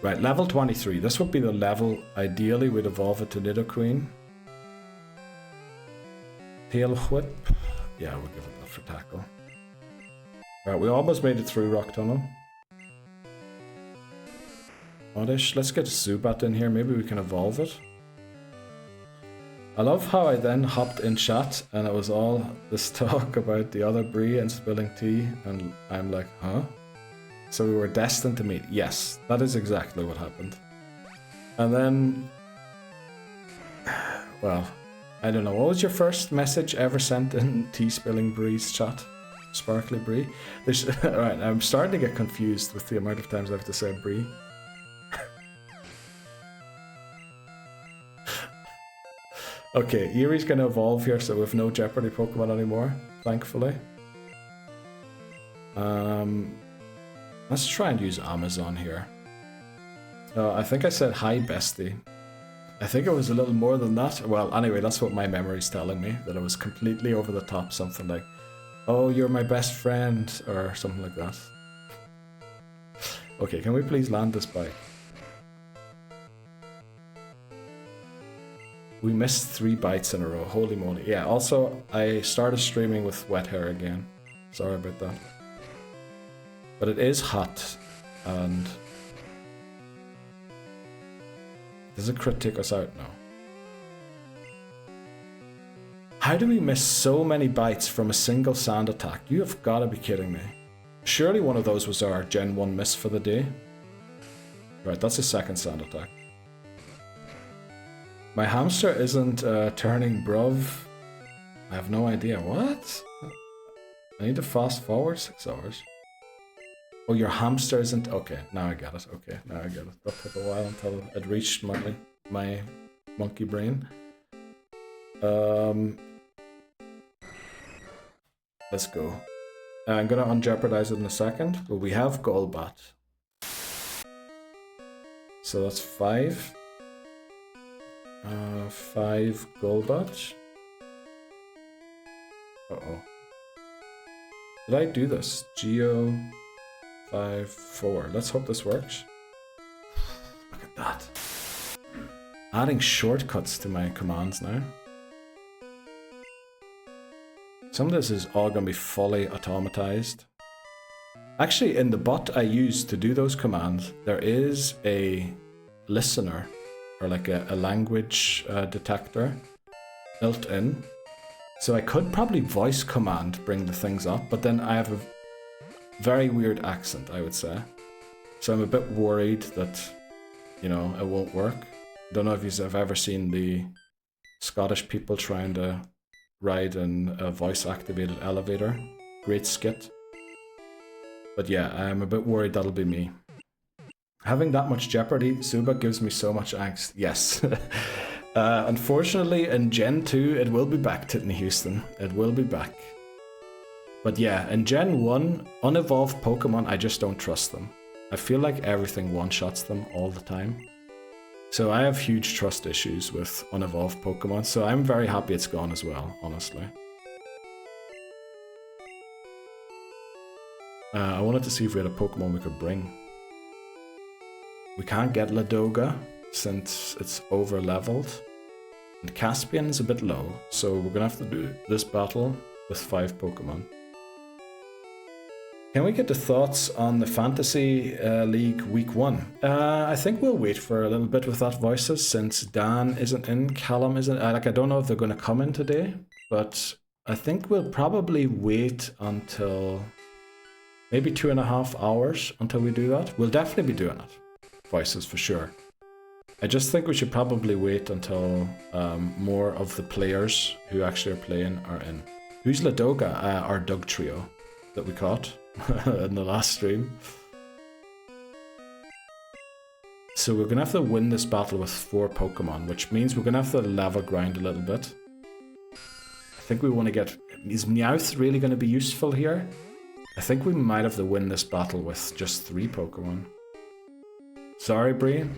Right, level 23. This would be the level, ideally we'd evolve it to Nidoqueen. Tail Whip. Yeah, we'll give it that for tackle. Right, we almost made it through Rock Tunnel. Oddish. Let's get Zubat in here, maybe we can evolve it. I love how I then hopped in chat and it was all this talk about the other Bree and spilling tea, and I'm like, huh? So we were destined to meet. Yes, that is exactly what happened. And then, well, I don't know, what was your first message ever sent in tea spilling Bree's chat? Sparkly Bree? Alright, I'm starting to get confused with the amount of times I have to say Bree. Okay, Erie's gonna evolve here, so we have no Jeopardy Pokemon anymore, thankfully. Let's try and use Amazon here. I think I said hi, bestie. I think it was a little more than that. Well, anyway, that's what my memory's telling me, that it was completely over the top, something like, oh, you're my best friend, or something like that. Okay, can we please land this bike? We missed 3 bites in a row, holy moly. Yeah, also, I started streaming with wet hair again. Sorry about that. But it is hot, and... Does a crit take us out? No. How do we miss so many bites from a single sand attack? You have got to be kidding me. Surely one of those was our Gen 1 miss for the day. Right, that's a second sand attack. My hamster isn't turning bruv. I have no idea. What? I need to fast forward 6 hours. Oh, your hamster isn't... Okay, now I get it. Okay, now I get it. That took a while until it reached my monkey brain. Let's go. I'm gonna unjeopardize it in a second, but we have Golbat. So that's 5. 5 Golbat. Uh-oh. Did I do this? Geo 5, 4. Let's hope this works. Look at that. Adding shortcuts to my commands now. Some of this is all going to be fully automatized. Actually, in the bot I use to do those commands, there is a listener, or like a language detector built in. So I could probably voice command bring the things up, but then I have a very weird accent, I would say. So I'm a bit worried that, you know, it won't work. Don't know if you've ever seen the Scottish people trying to ride in a voice-activated elevator. Great skit. But yeah, I'm a bit worried that'll be me. Having that much Jeopardy, Zuba gives me so much angst. Yes. Unfortunately, in Gen 2, it will be back, Titney Houston. It will be back. But yeah, in Gen 1, unevolved Pokemon, I just don't trust them. I feel like everything one-shots them all the time. So I have huge trust issues with unevolved Pokemon, so I'm very happy it's gone as well, honestly. I wanted to see if we had a Pokemon we could bring. We can't get Ladoga, since it's over-leveled. And Caspian is a bit low, so we're gonna have to do this battle with 5 Pokemon. Can we get the thoughts on the Fantasy League Week 1? I think we'll wait for a little bit with that voices, since Dan isn't in, Callum isn't. I don't know if they're gonna come in today, but I think we'll probably wait until maybe 2.5 hours until we do that. We'll definitely be doing it. Voices for sure. I just think we should probably wait until more of the players who actually are playing are in. Who's Ladoga? Our Doug trio that we caught in the last stream. So we're gonna have to win this battle with 4 Pokemon, which means we're gonna have to level grind a little bit. I think we want to get... Is Meowth really gonna be useful here? I think we might have to win this battle with just 3 Pokemon. Sorry, Bree.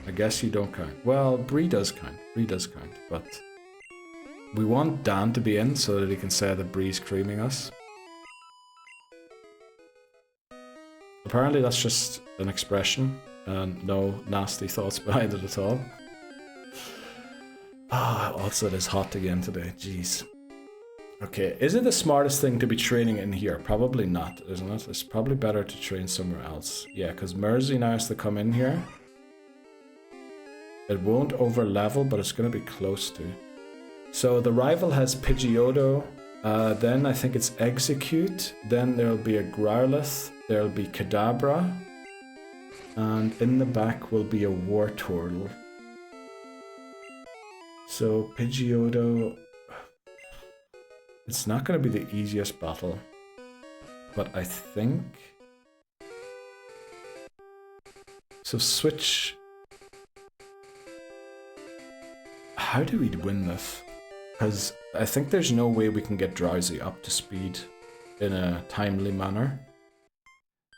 I guess you don't count. Well, Bree does count. Bree does count, but we want Dan to be in so that he can say that Bree's creaming us. Apparently that's just an expression and no nasty thoughts behind it at all. Also it is hot again today, jeez. Okay, is it the smartest thing to be training in here? Probably not, isn't it? It's probably better to train somewhere else. Yeah, because Mersey now has to come in here. It won't over level, but it's going to be close to. So the rival has Pidgeotto, then I think it's Execute, then there'll be a Growlithe, there'll be Kadabra, and in the back will be a Wartortle. So Pidgeotto... It's not going to be the easiest battle, but I think... So switch... How do we win this? Because I think there's no way we can get Drowsy up to speed in a timely manner.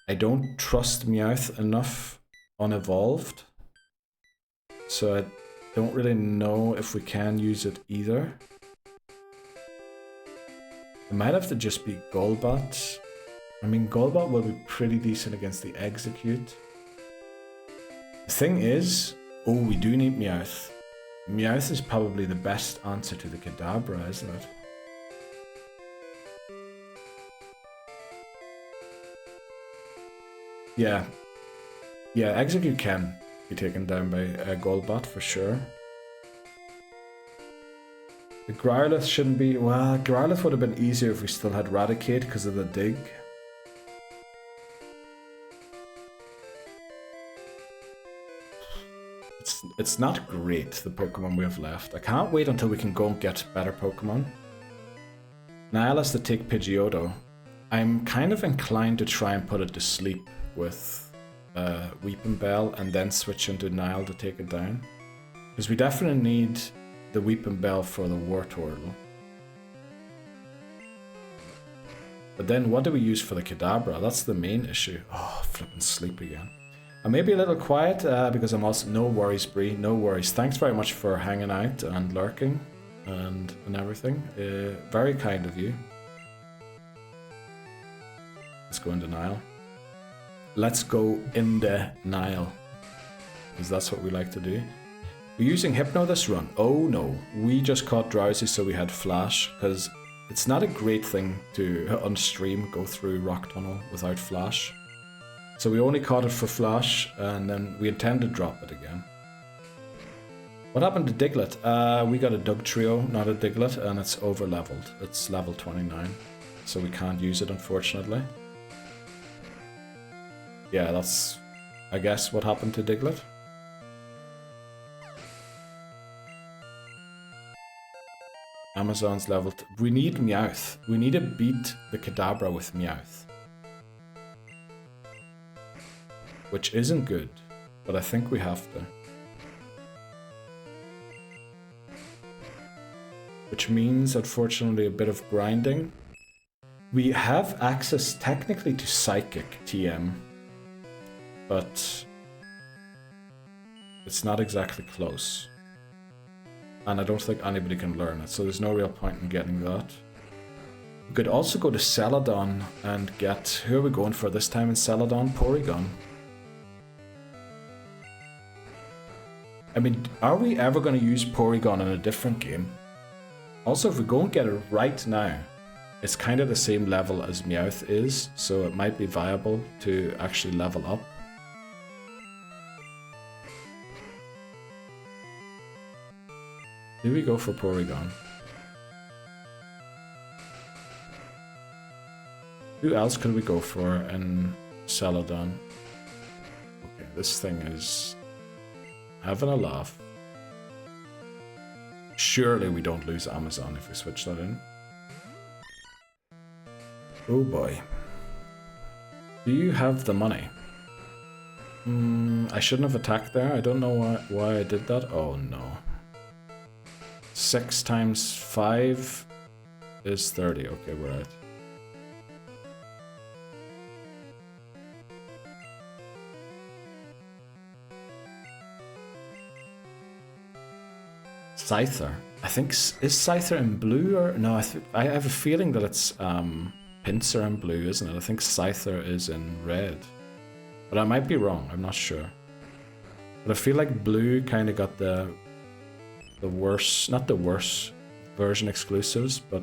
I don't trust Meowth enough unevolved, so I don't really know if we can use it either. It might have to just be Golbat. I mean, Golbat will be pretty decent against the Execute. The thing is, oh, we do need Meowth. Meowth is probably the best answer to the Kadabra, isn't it? Yeah. Yeah, Execute can be taken down by Golbat for sure. The Growlithe shouldn't be... Well, Growlithe would have been easier if we still had Raticate because of the dig. It's not great, the Pokemon we have left. I can't wait until we can go and get better Pokemon. Niall has to take Pidgeotto. I'm kind of inclined to try and put it to sleep with Weeping Bell and then switch into Niall to take it down. Because we definitely need the Weeping Bell for the Wartortle. But then what do we use for the Kadabra? That's the main issue. Oh, flipping sleep again. I may be a little quiet because I'm also... No worries, Bree, no worries. Thanks very much for hanging out and lurking and everything. Very kind of you. Let's go into Nile. Let's go into Nile. Because that's what we like to do. We're using Hypno this run. Oh no, we just caught Drowsy so we had Flash. Because It's not a great thing to, on stream, go through Rock Tunnel without Flash. So we only caught it for Flash, and then we intend to drop it again. What happened to Diglett? We got a Dugtrio, not a Diglett, and it's over-leveled. It's level 29, so we can't use it, unfortunately. Yeah, that's, I guess, what happened to Diglett. Amazon's leveled. We need Meowth. We need to beat the Kadabra with Meowth. Which isn't good, but I think we have to. Which means, unfortunately, a bit of grinding. We have access technically to Psychic TM, but it's not exactly close. And I don't think anybody can learn it, so there's no real point in getting that. We could also go to Celadon and get... Who are we going for this time in Celadon? Porygon. I mean, are we ever going to use Porygon in a different game? Also, if we go and get it right now, it's kind of the same level as Meowth is, so it might be viable to actually level up. Do we go for Porygon? Who else could we go for in Celadon? Okay, this thing is having a laugh. Surely we don't lose Amazon if we switch that in. Oh boy. Do you have the money? I shouldn't have attacked there. I don't know why I did that. Oh no. 6 times 5 is 30. Okay, we're right. Scyther. I think, is Scyther in blue or no? I have a feeling that it's Pinsir in blue, isn't it? I think Scyther is in red, but I might be wrong. I'm not sure. But I feel like blue kind of got the worst, not the worst version exclusives, but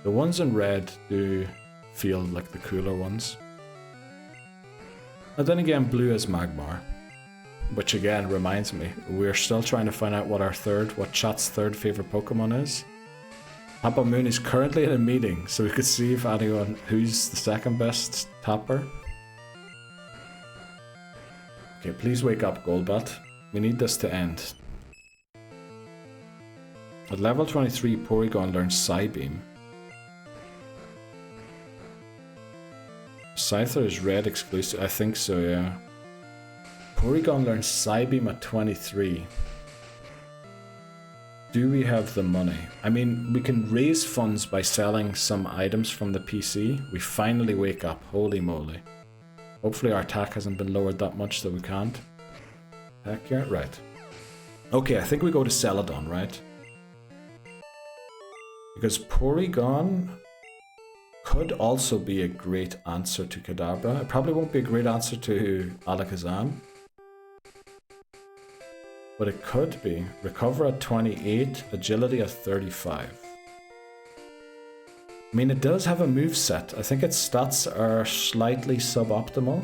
the ones in red do feel like the cooler ones. And then again, blue is Magmar. Which again reminds me, we're still trying to find out what chat's third favorite Pokemon is. Papa Moon is currently in a meeting, so we could see if anyone who's the second best tapper. Okay, please wake up, Golbat. We need this to end. At level 23, Porygon learns Psybeam. Scyther is red exclusive, I think so, yeah. Porygon learns Psybeam at 23. Do we have the money? I mean, we can raise funds by selling some items from the PC. We finally wake up, holy moly. Hopefully our attack hasn't been lowered that much that we can't. Heck yeah, right. Okay, I think we go to Celadon, right? Because Porygon could also be a great answer to Kadabra. It probably won't be a great answer to Alakazam. But it could be. Recover at 28, agility at 35. I mean, it does have a moveset. I think its stats are slightly suboptimal.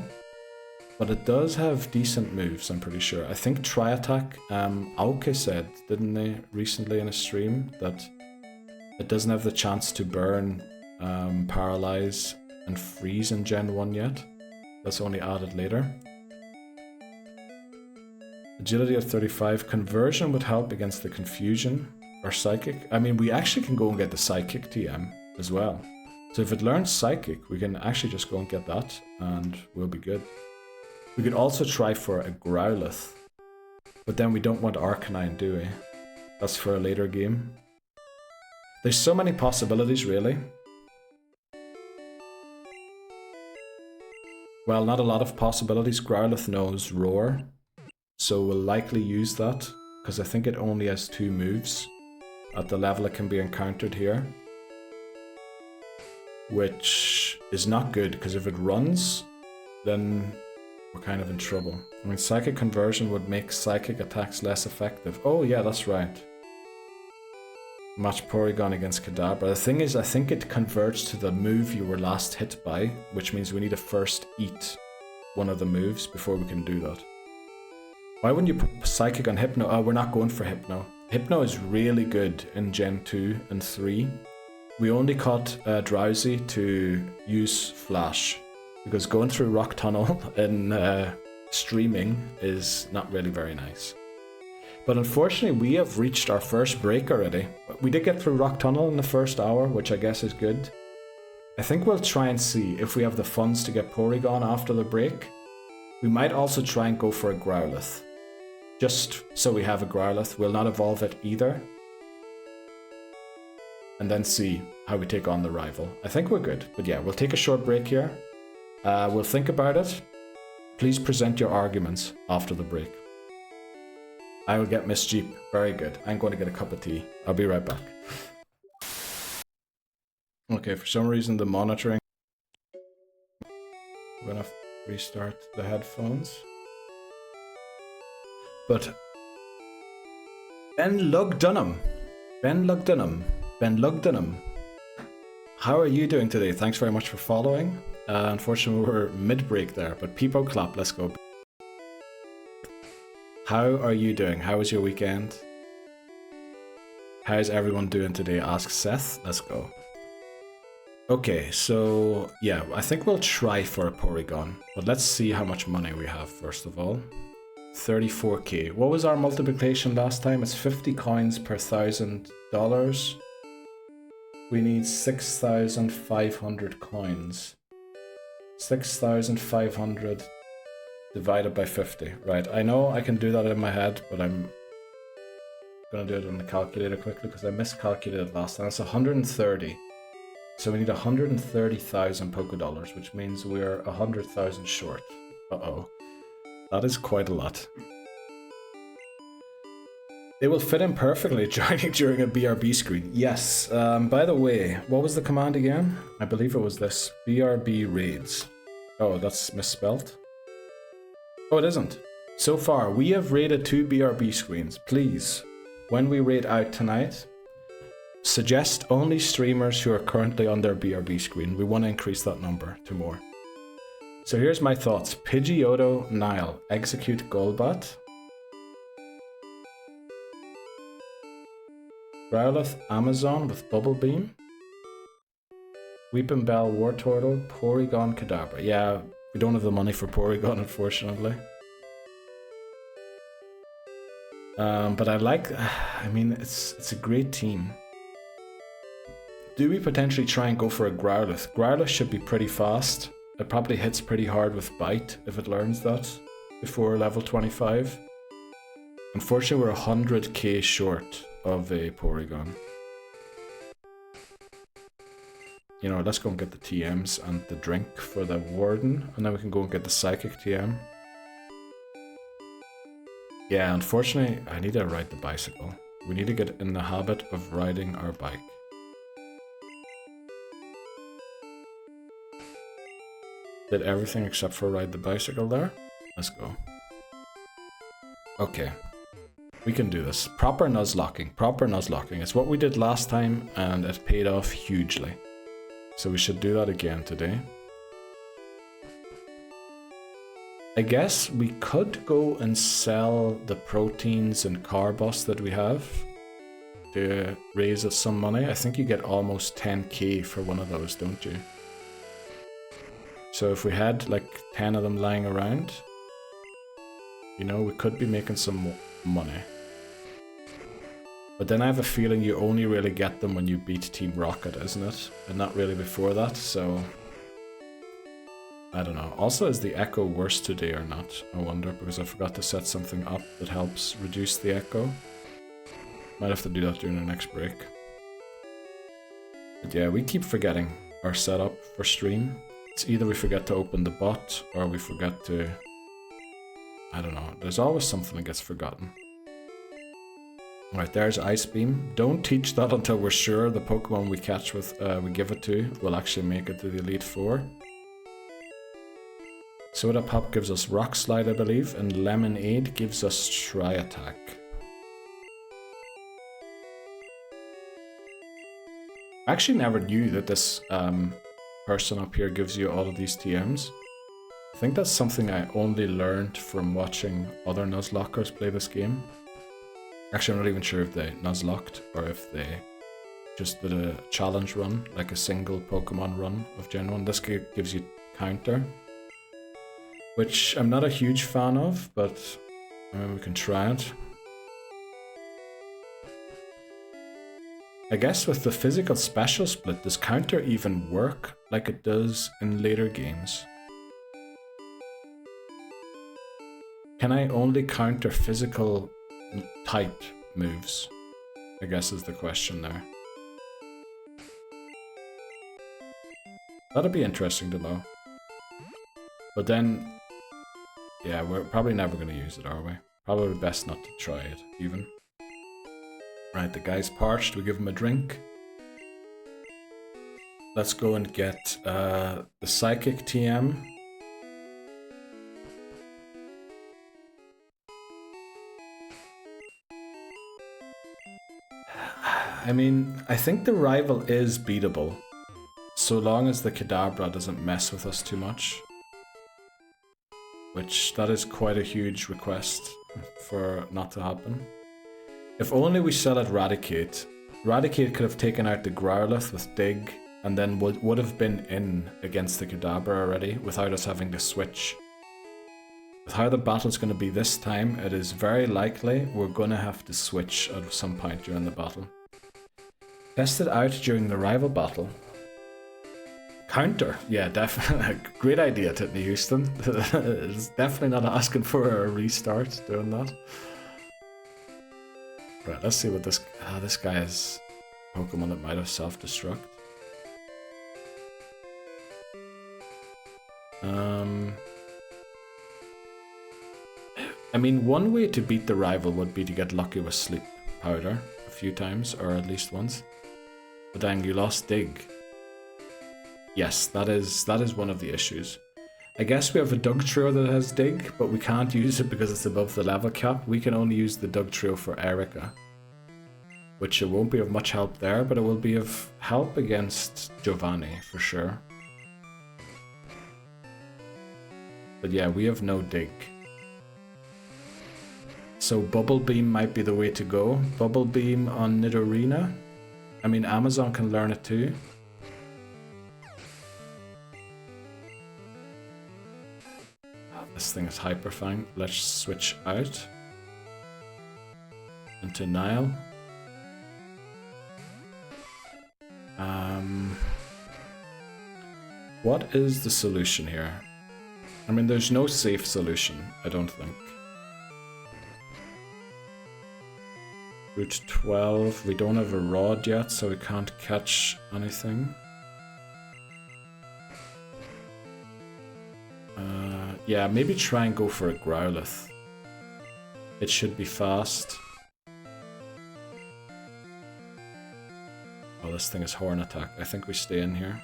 But it does have decent moves, I'm pretty sure. I think Tri-Attack, Aoke said, didn't they, recently in a stream, that it doesn't have the chance to burn, paralyze, and freeze in Gen 1 yet. That's only added later. Agility at 35. Conversion would help against the Confusion or Psychic. I mean, we actually can go and get the Psychic TM as well. So if it learns Psychic, we can actually just go and get that and we'll be good. We could also try for a Growlithe, but then we don't want Arcanine, do we? That's for a later game. There's so many possibilities, really. Well, not a lot of possibilities. Growlithe knows Roar. So we'll likely use that, because I think it only has 2 moves at the level it can be encountered here. Which is not good, because if it runs, then we're kind of in trouble. I mean, Psychic Conversion would make Psychic attacks less effective. Oh yeah, that's right. Match Porygon against Kadabra. The thing is, I think it converts to the move you were last hit by, which means we need to first eat one of the moves before we can do that. Why wouldn't you put Psychic on Hypno? Oh, we're not going for Hypno. Hypno is really good in Gen 2 and 3. We only caught Drowsy to use Flash, because going through Rock Tunnel in streaming is not really very nice. But unfortunately, we have reached our first break already. We did get through Rock Tunnel in the first hour, which I guess is good. I think we'll try and see if we have the funds to get Porygon after the break. We might also try and go for a Growlithe. Just so we have a Growlithe. We'll not evolve it either. And then see how we take on the rival. I think we're good. But yeah, we'll take a short break here. We'll think about it. Please present your arguments after the break. I will get Miss Jeep. Very good. I'm going to get a cup of tea. I'll be right back. Okay, for some reason the monitoring... I'm going to restart the headphones. But... Ben Lugdunham. How are you doing today? Thanks very much for following. Unfortunately, we're mid-break there, but Peepo clap, let's go. How are you doing? How was your weekend? How's everyone doing today? Ask Seth. Let's go. Okay, so yeah, I think we'll try for a Porygon, but let's see how much money we have first of all. 34k. What was our multiplication last time? It's 50 coins per $1,000. We need 6,500 coins. 6,500 divided by 50. Right, I know I can do that in my head, but I'm gonna do it on the calculator quickly because I miscalculated last time. It's 130. So we need 130,000 Pokédollars, which means we're 100,000 short. Uh-oh. That is quite a lot. They will fit in perfectly joining during a BRB screen. Yes. By the way, what was the command again? I believe it was this. BRB raids. Oh, that's misspelled. Oh, it isn't. So far, we have raided 2 BRB screens. Please, when we raid out tonight, suggest only streamers who are currently on their BRB screen. We want to increase that number to more. So here's my thoughts. Pidgeotto, Nile, execute Golbat. Growlithe, Amazon with Bubble Beam. Weeping Bell, Wartortle, Porygon, Kadabra. Yeah, we don't have the money for Porygon, unfortunately. But I like, I mean, it's a great team. Do we potentially try and go for a Growlithe? Growlithe should be pretty fast. It probably hits pretty hard with Bite if it learns that before level 25. Unfortunately, we're 100k short of a Porygon. You know, let's go and get the TMs and the drink for the Warden, and then we can go and get the Psychic TM. Yeah, unfortunately, I need to ride the bicycle. We need to get in the habit of riding our bike. Did everything except for ride the bicycle there. Let's go. Okay. We can do this. Proper nuzlocking. Proper nuzlocking. It's what we did last time and it paid off hugely. So we should do that again today. I guess we could go and sell the proteins and carbos that we have to raise us some money. I think you get almost 10k for one of those, don't you? So if we had like 10 of them lying around, you know, we could be making some money. But then I have a feeling you only really get them when you beat Team Rocket, isn't it? And not really before that, so... I don't know. Also, is the echo worse today or not? I wonder, because I forgot to set something up that helps reduce the echo. Might have to do that during the next break. But yeah, we keep forgetting our setup for stream. It's either we forget to open the bot, or we forget to... I don't know. There's always something that gets forgotten. Right, there's Ice Beam. Don't teach that until we're sure the Pokemon we catch with, we give it to, will actually make it to the Elite Four. Soda Pop gives us Rock Slide, I believe, and Lemonade gives us Tri Attack. I actually never knew that this person up here gives you all of these TMs. I think that's something I only learned from watching other Nuzlockers play this game. Actually, I'm not even sure if they Nuzlocked or if they just did a challenge run, like a single Pokemon run of Gen 1. This gives you counter, which I'm not a huge fan of, but I mean, we can try it. I guess with the physical special split, does counter even work like it does in later games? Can I only counter physical type moves? I guess is the question there. That'd be interesting to know. But then, yeah, we're probably never going to use it, are we? Probably best not to try it, even. Right, the guy's parched, we give him a drink. Let's go and get the Psychic TM. I mean, I think the rival is beatable, so long as the Kadabra doesn't mess with us too much. Which, that is quite a huge request for not to happen. If only we sell Eradicate. Eradicate could have taken out the Growlithe with Dig, and then would have been in against the Kadabra already, without us having to switch. With how the battle's going to be this time, it is very likely we're going to have to switch at some point during the battle. Test it out during the rival battle. Counter, yeah, definitely. Great idea, Titney Houston. It's definitely not asking for a restart doing that. Right, let's see what this guy is. Pokemon that might have self-destruct. I mean, one way to beat the rival would be to get lucky with Sleep Powder a few times, or at least once. But dang, you lost Dig. Yes, that is one of the issues. I guess we have a Dug Trio that has Dig, but we can't use it because it's above the level cap. We can only use the Dug Trio for Erika. Which it won't be of much help there, but it will be of help against Giovanni, for sure. But yeah, we have no Dig. So Bubble Beam might be the way to go. Bubble Beam on Nidorina. I mean, Amazon can learn it too. This thing is hyper fine. Let's switch out into Nile. What is the solution here? I mean, there's no safe solution, I don't think. Route 12, we don't have a rod yet, so we can't catch anything. Yeah, maybe try and go for a Growlithe. It should be fast. Oh, this thing is Horn Attack. I think we stay in here.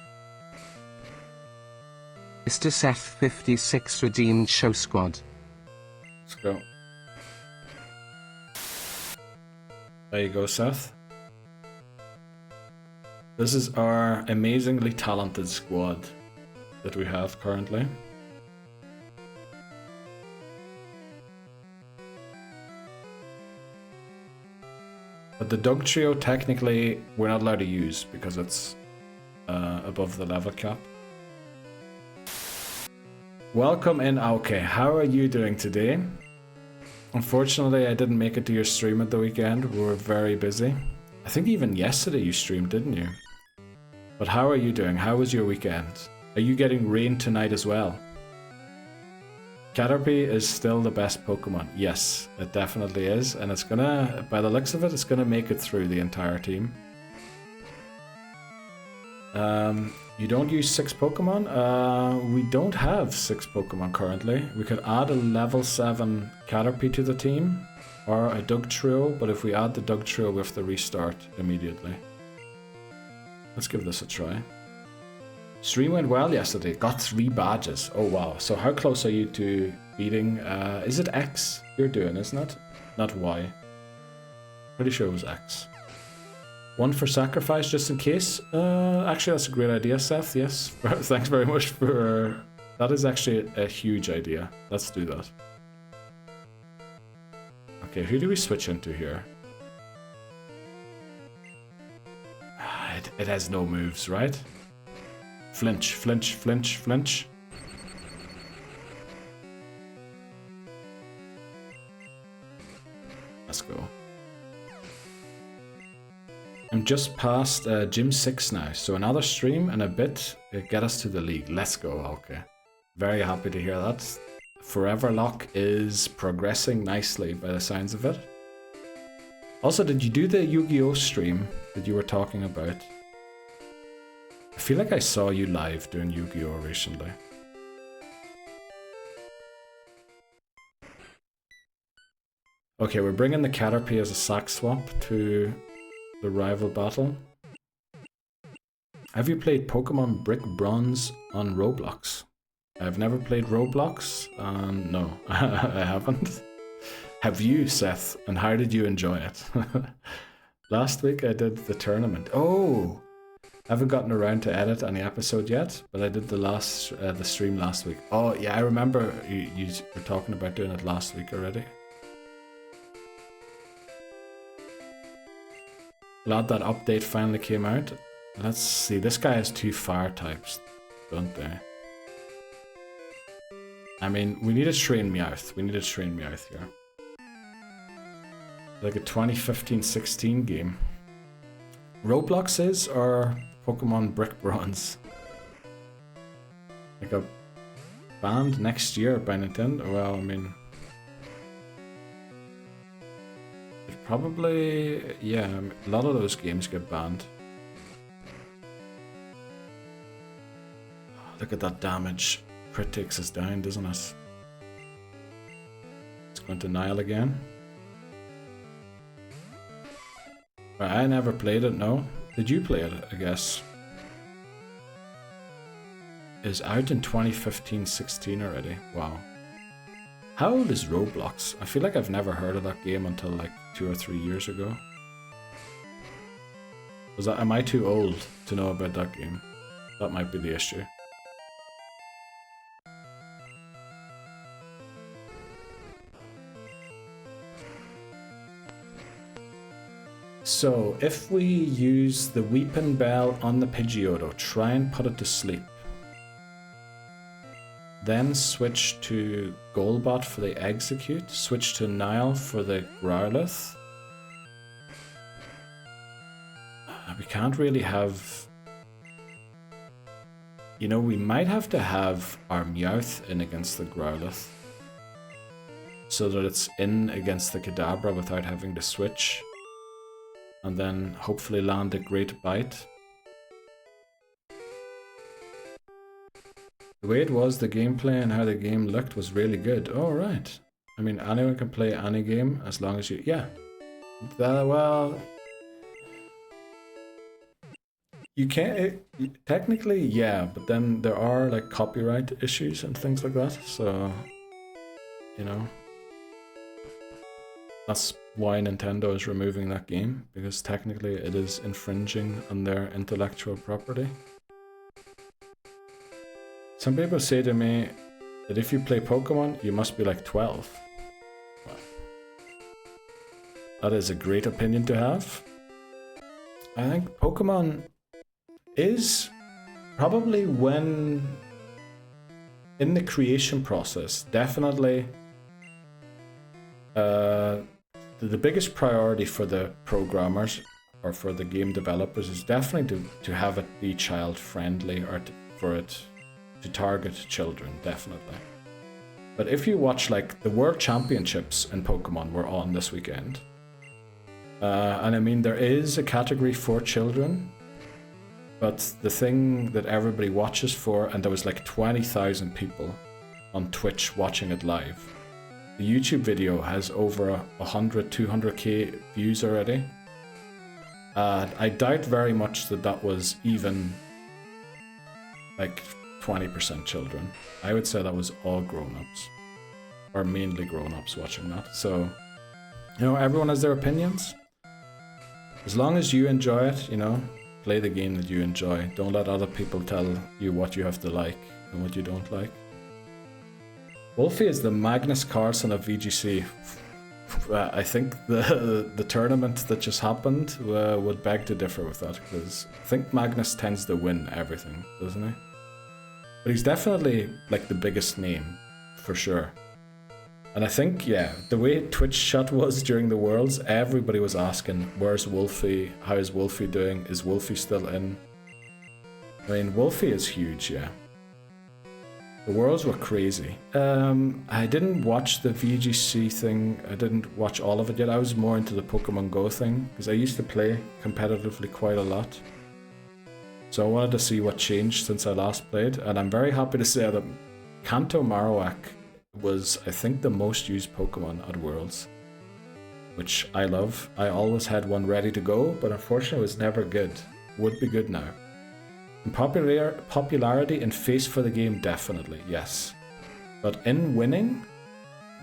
Mr. Seth 56 redeemed Show Squad. Let's go. There you go, Seth. This is our amazingly talented squad that we have currently. But the Dug Trio, technically, we're not allowed to use because it's above the level cap. Welcome in, Aoke. How are you doing today? Unfortunately, I didn't make it to your stream at the weekend. We were very busy. I think even yesterday you streamed, didn't you? But how are you doing? How was your weekend? Are you getting rain tonight as well? Caterpie is still the best Pokemon. Yes, it definitely is. And it's gonna, by the looks of it, it's gonna make it through the entire team. You don't use 6 Pokemon? We don't have 6 Pokemon currently. We could add a level 7 Caterpie to the team, or a Dug Trio, but if we add the Dug Trio, we have to restart immediately. Let's give this a try. Stream went well yesterday. Got 3 badges. Oh wow. So how close are you to beating... is it X you're doing, isn't it? Not Y. Pretty sure it was X. One for sacrifice, just in case. Actually, that's a great idea, Seth. Yes, thanks very much for... That is actually a huge idea. Let's do that. Okay, who do we switch into here? It has no moves, right? Flinch, flinch, flinch, flinch. Let's go. I'm just past Gym 6 now, so another stream and a bit get us to the league. Let's go, okay. Very happy to hear that. Forever Lock is progressing nicely by the signs of it. Also, did you do the Yu-Gi-Oh stream that you were talking about? I feel like I saw you live doing Yu-Gi-Oh recently. Okay, we're bringing the Caterpie as a sack swap to the rival battle. Have you played Pokemon Brick Bronze on Roblox? I've never played Roblox, and no, I haven't. Have you, Seth? And how did you enjoy it? Last week I did the tournament. Oh! I haven't gotten around to edit any episode yet, but I did the stream last week. Oh yeah, I remember you were talking about doing it last week already. Glad that update finally came out. Let's see, this guy has 2 fire types, don't they? I mean, we need a train Meowth. We need a train Meowth here. Like a 2015-16 game. Roblox is, or Pokemon Brick Bronze? Like a banned next year by Nintendo? Well, I mean... Probably, yeah, a lot of those games get banned. Look at that damage. Crit takes us down, doesn't it? It's going to Nile again. I never played it, no. Did you play it, I guess? It's out in 2015-16 already. Wow. How old is Roblox? I feel like I've never heard of that game until like 2 or 3 years ago. Am I too old to know about that game? That might be the issue. So, if we use the Weeping Bell on the Pidgeotto, try and put it to sleep. Then switch to Golbat for the Execute, switch to Nile for the Growlithe. We can't really have... You know, we might have to have our Meowth in against the Growlithe, so that it's in against the Kadabra without having to switch. And then hopefully land a great bite. The way it was, the gameplay and how the game looked was really good. Oh, right. I mean, anyone can play any game as long as you... Yeah. Well... You can't... Technically, yeah, but then there are, like, copyright issues and things like that, so... You know... That's why Nintendo is removing that game, because technically it is infringing on their intellectual property. Some people say to me that if you play Pokemon, you must be like 12. Well, that is a great opinion to have. I think Pokemon is probably when, in the creation process, definitely the biggest priority for the programmers or for the game developers is definitely to have it be child friendly, or for it to target children, definitely. But if you watch, like, the World Championships in Pokemon were on this weekend, and I mean, there is a category for children, but the thing that everybody watches for, and there was like 20,000 people on Twitch watching it live. The YouTube video has over 200k views already. I doubt very much that that was even like 20% children. I would say that was all grown-ups, or mainly grown-ups watching that. So, you know, everyone has their opinions. As long as you enjoy it, you know, play the game that you enjoy. Don't let other people tell you what you have to like and what you don't like. Wolfie is the Magnus Carlsen of VGC. I think the tournament that just happened would beg to differ with that, because I think Magnus tends to win everything, doesn't he? But he's definitely like the biggest name, for sure. And I think, yeah, the way Twitch chat was during the Worlds, everybody was asking, where's Wolfie? How is Wolfie doing? Is Wolfie still in? I mean, Wolfie is huge, yeah. The Worlds were crazy. I didn't watch the VGC thing. I didn't watch all of it yet. I was more into the Pokemon Go thing, because I used to play competitively quite a lot. So I wanted to see what changed since I last played, and I'm very happy to say that Kanto Marowak was, I think, the most used Pokemon at Worlds, which I love. I always had one ready to go, but unfortunately it was never good. Would be good now. In popularity and face for the game, definitely, yes. But in winning,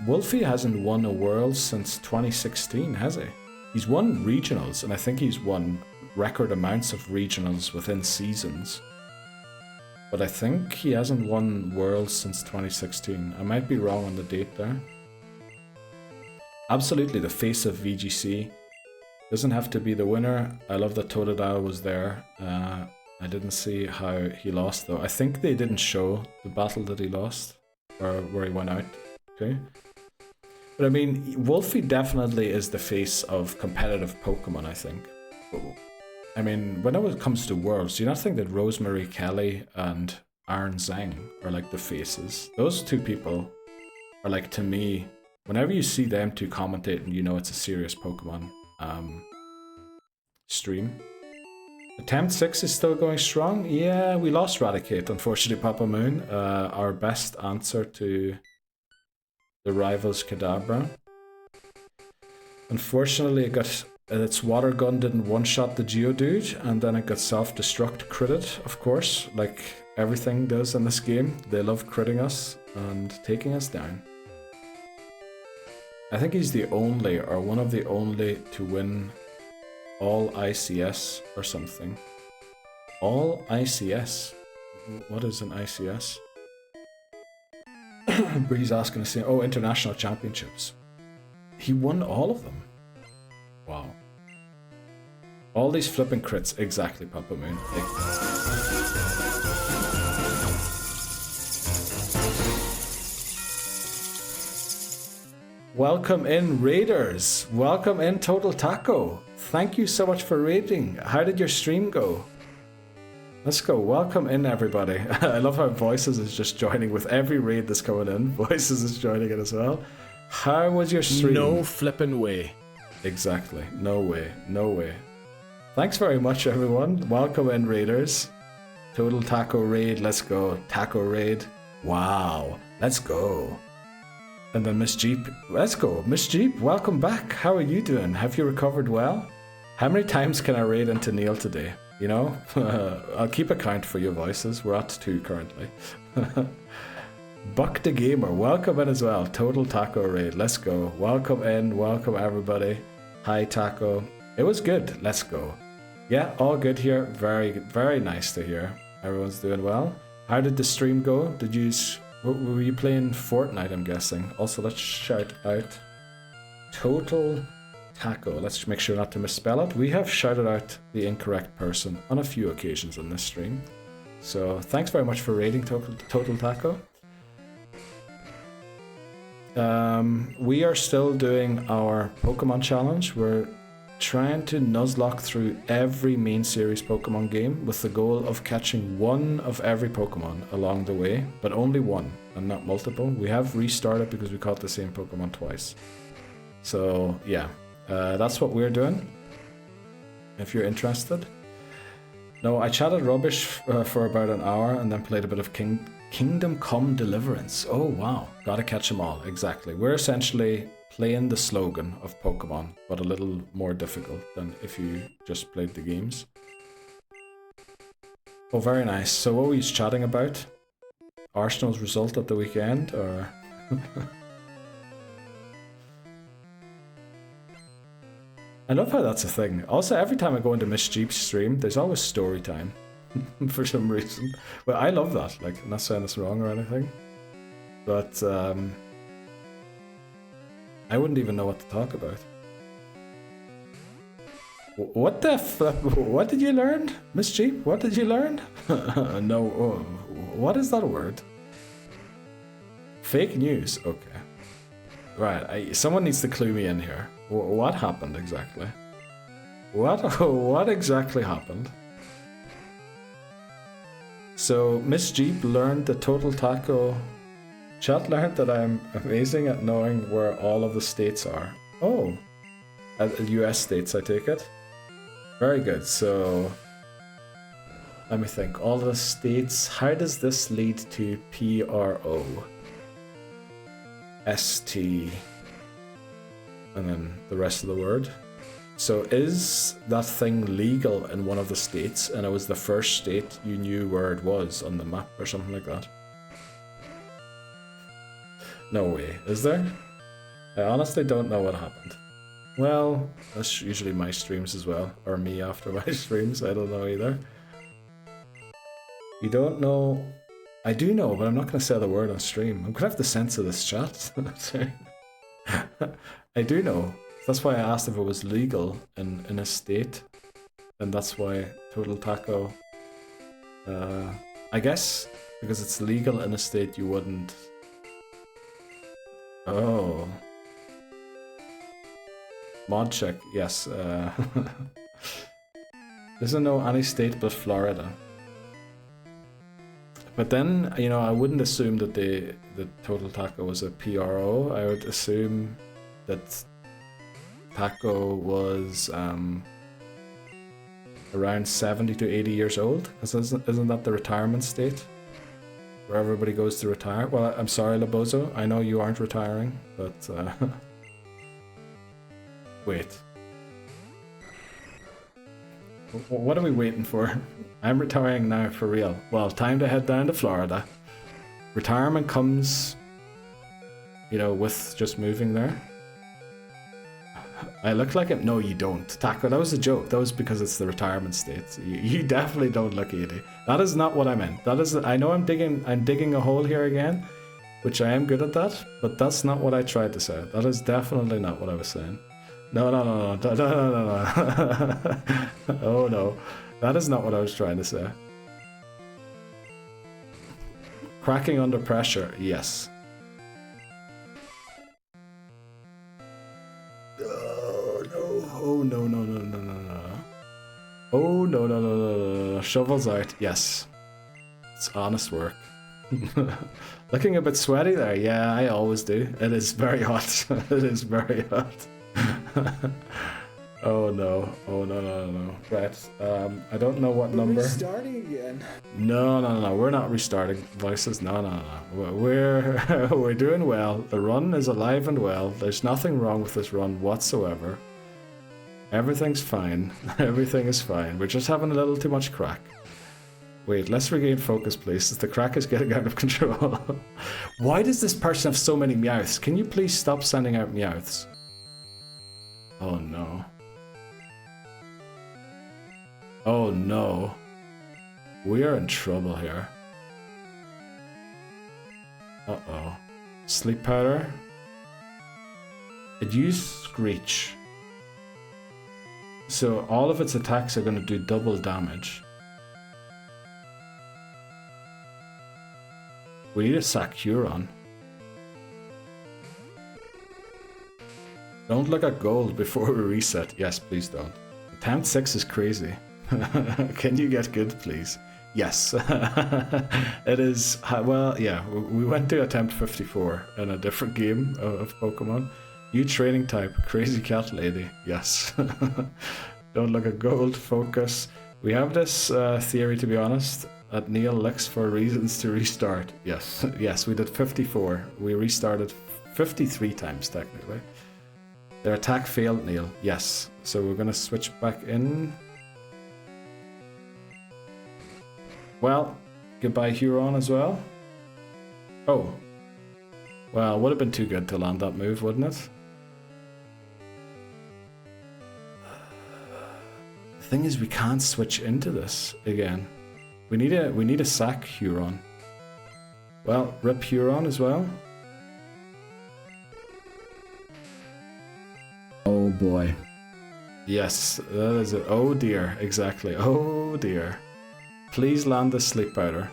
Wolfie hasn't won a Worlds since 2016, has he? He's won regionals, and I think he's won record amounts of regionals within seasons. But I think he hasn't won Worlds since 2016. I might be wrong on the date there. Absolutely the face of VGC. Doesn't have to be the winner. I love that Totodile was there. I didn't see how he lost though. I think they didn't show the battle that he lost, or where he went out to. But I mean, Wolfie definitely is the face of competitive Pokemon, I think. I mean, when it comes to Worlds, do you not think that Rosemary Kelly and Aaron Zhang are like the faces? Those two people are like, to me, whenever you see them two commentating, you know it's a serious Pokemon stream. Attempt 6 is still going strong. Yeah, we lost Raticate, unfortunately, Papa Moon. Our best answer to the rivals Kadabra. Unfortunately, its water gun didn't one-shot the Geodude, and then it got self-destruct critted, of course, like everything does in this game. They love critting us and taking us down. I think he's the only, or one of the only, to win all ICS or something. All ICS? What is an ICS? Bree's asking us, oh, International Championships. He won all of them. Wow. All these flipping crits, exactly, Papa Moon. Welcome in, Raiders. Welcome in, Total Taco. Thank you so much for raiding. How did your stream go? Let's go. Welcome in, everybody. I love how Voices is just joining with every raid that's coming in. Voices is joining it as well. How was your stream? No flippin' way. Exactly. No way. No way. Thanks very much, everyone. Welcome in, Raiders. Total Taco Raid. Let's go. Taco Raid. Wow. Let's go. And then Miss Jeep. Let's go. Miss Jeep, welcome back. How are you doing? Have you recovered well? How many times can I raid into Neil today? You know? I'll keep a count for your Voices. We're at 2 currently. Buck the Gamer, welcome in as well. Total Taco Raid. Let's go. Welcome in. Welcome, everybody. Hi, Taco. It was good. Let's go. Yeah, all good here. Very, very nice to hear. Everyone's doing well. How did the stream go? Did you... Were you playing Fortnite, I'm guessing? Also, let's shout out Total Taco. Let's make sure not to misspell it. We have shouted out the incorrect person on a few occasions on this stream. So, thanks very much for raiding Total Taco. We are still doing our Pokemon challenge. We're trying to Nuzlocke through every main series Pokemon game with the goal of catching one of every Pokemon along the way, but only one and not multiple. We have restarted because we caught the same Pokemon twice. So yeah, that's what we're doing, if you're interested. No, I chatted rubbish for about an hour and then played a bit of Kingdom Come Deliverance. Oh wow, gotta catch them all, exactly. We're essentially playing the slogan of Pokemon, but a little more difficult than if you just played the games. Oh, very nice. So what were you chatting about? Arsenal's result at the weekend, or... I love how that's a thing. Also, every time I go into Miss Jeep's stream, there's always story time. For some reason. But I love that. Like, I'm not saying it's wrong or anything. But, I wouldn't even know what to talk about. What the what did you learn? Miss Jeep, what did you learn? No, what is that word? Fake news, okay. Right, someone needs to clue me in here. What happened exactly? What exactly happened? So, Miss Jeep learned the total taco. Chat learned that I'm amazing at knowing where all of the states are. Oh, US states, I take it. Very good, so let me think. All the states, how does this lead to PRO? ST, and then the rest of the word. So is that thing legal in one of the states and it was the first state you knew where it was on the map or something like that? No way, is there? I honestly don't know what happened. Well, that's usually my streams as well, or me after my streams, I don't know either. You don't know? I do know, but I'm not going to say the word on stream. I'm going to have to censor this chat. I do know. That's why I asked if it was legal in a state, and that's why Total Taco, I guess, because it's legal in a state you wouldn't... Oh. Mod check, yes. Doesn't know any state but Florida. But then, you know, I wouldn't assume that the Total Taco was a PRO. I would assume that Taco was around 70 to 80 years old. Because isn't that the retirement state? Where everybody goes to retire? Well, I'm sorry, Labozo. I know you aren't retiring, but... Wait. What are we waiting for? I'm retiring now for real. Well, time to head down to Florida. Retirement comes, you know, with just moving there. I look like it? No, you don't. Taco, that was a joke. That was because it's the retirement state. You definitely don't look 80. That is not what I meant. That is, I know I'm digging a hole here again, which I am good at that, but that's not what I tried to say. That is definitely not what I was saying. No. Oh no, that is not what I was trying to say. Cracking under pressure, yes. Oh no. Oh no. Shovels out, yes. It's honest work. Looking a bit sweaty there, yeah, I always do. It is very hot. It is very hot. Oh no. Right, I don't know what number. Restarting again. No, we're not restarting voices. No. We're doing well. The run is alive and well. There's nothing wrong with this run whatsoever. Everything's fine. Everything is fine. We're just having a little too much crack. Wait, let's regain focus, please. The crack is getting out of control. Why does this person have so many meowths? Can you please stop sending out meowths? Oh no. Oh no. We are in trouble here. Uh-oh. Sleep powder. It used Screech. So all of its attacks are going to do double damage. We need a sack Huron. Don't look at gold before we reset. Yes, please don't. Attempt 6 is crazy. Can you get good, please? Yes. It is... Well, yeah. We went to attempt 54 in a different game of Pokemon. You training type. Crazy cat lady. Yes. Don't look at gold. Focus. We have this theory, to be honest, that Neil looks for reasons to restart. Yes. Yes, we did 54. We restarted 53 times, technically. Their attack failed, Neil. Yes. So we're going to switch back in. Well, goodbye Huron as well. Oh. Well, would have been too good to land that move, wouldn't it? The thing is, we can't switch into this again. We need a sack Huron. Well, rip Huron as well. Oh boy. Yes, that is it. Oh dear, exactly. Oh dear. Please land the sleep powder.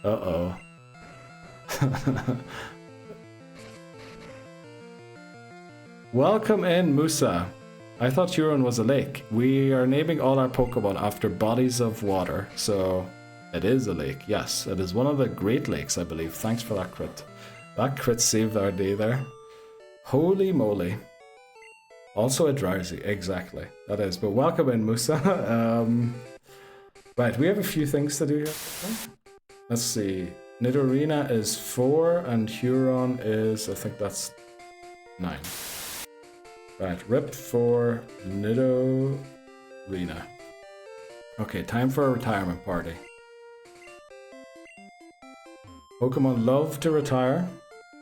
Uh-oh. Welcome in, Musa. I thought Huron was a lake. We are naming all our Pokemon after bodies of water, so it is a lake. Yes, it is one of the Great Lakes, I believe. Thanks for that crit. That crit saved our day there. Holy moly. Also a drowsy, exactly. That is, but welcome in, Musa. Right, we have a few things to do here. Let's see. Nidorina is 4 and Huron is, I think that's 9. Right, rip for Nidorina. Okay, time for a retirement party. Pokemon love to retire,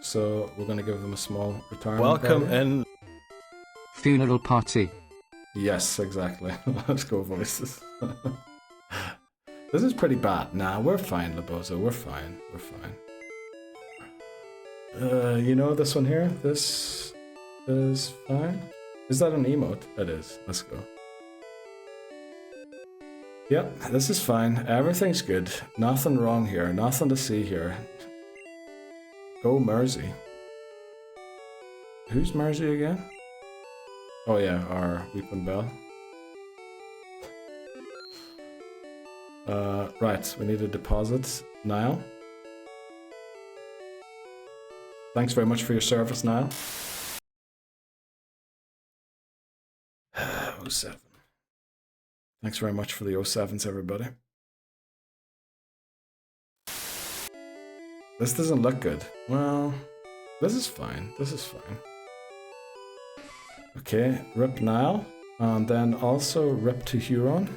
so we're going to give them a small retirement party. In. Funeral party. Yes, exactly. Let's go, voices. This is pretty bad. Nah, we're fine, Labozo. We're fine. We're fine. You know this one here? This is fine. Is that an emote? It is. Let's go. Yep, this is fine. Everything's good. Nothing wrong here. Nothing to see here. Go Mersey. Who's Mersey again? Oh yeah, our Weeping Bell. Right, we need a deposit. Niall. Thanks very much for your service, Niall. 07. Thanks very much for the 07s, everybody. This doesn't look good. Well, this is fine. This is fine. Okay, rip Niall. And then also rip to Huron.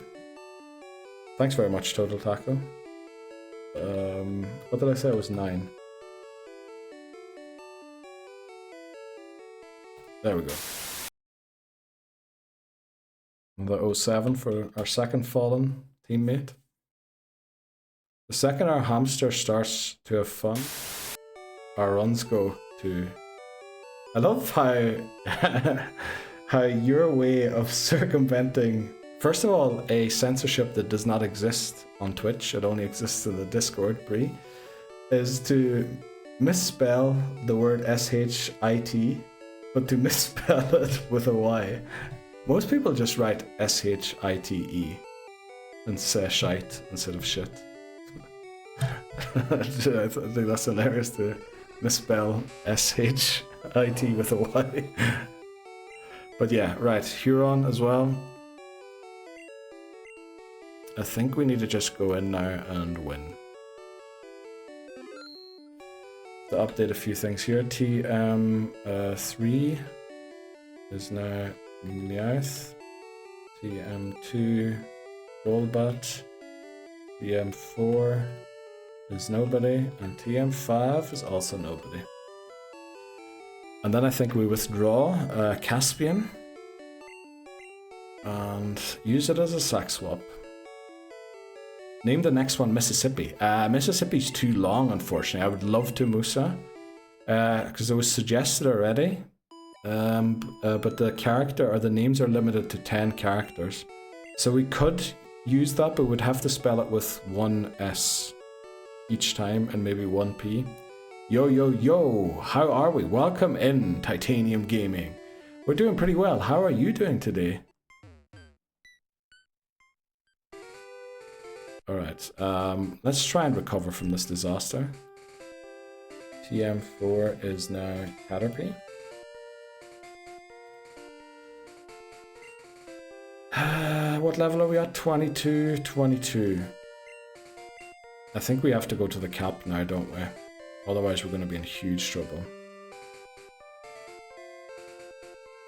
Thanks very much, Total Taco. What did I say? It was 9. There we go. The 07 for our second fallen teammate. The second our hamster starts to have fun, our runs go to... I love how your way of circumventing, first of all, a censorship that does not exist on Twitch, it only exists in the Discord, Bree, is to misspell the word S-H-I-T, but to misspell it with a Y. Most people just write S-H-I-T-E and say shite instead of shit. I think that's hilarious to misspell S-H-I-T with a Y. But yeah, right, Huron as well. I think we need to just go in now and win. To update a few things here, TM3 is now Meowth, TM2 Golbat, TM4 is nobody, and TM5 is also nobody. And then I think we withdraw Caspian and use it as a sack swap. Name the next one Mississippi. Mississippi's too long, unfortunately. I would love to Musa, because it was suggested already. But the character or the names are limited to 10 characters. So we could use that, but we'd have to spell it with one S each time and maybe one P. Yo, yo, yo, how are we? Welcome in, Titanium Gaming. We're doing pretty well. How are you doing today? Alright, let's try and recover from this disaster. TM4 is now Caterpie. What level are we at? 22, 22. I think we have to go to the cap now, don't we? Otherwise we're going to be in huge trouble.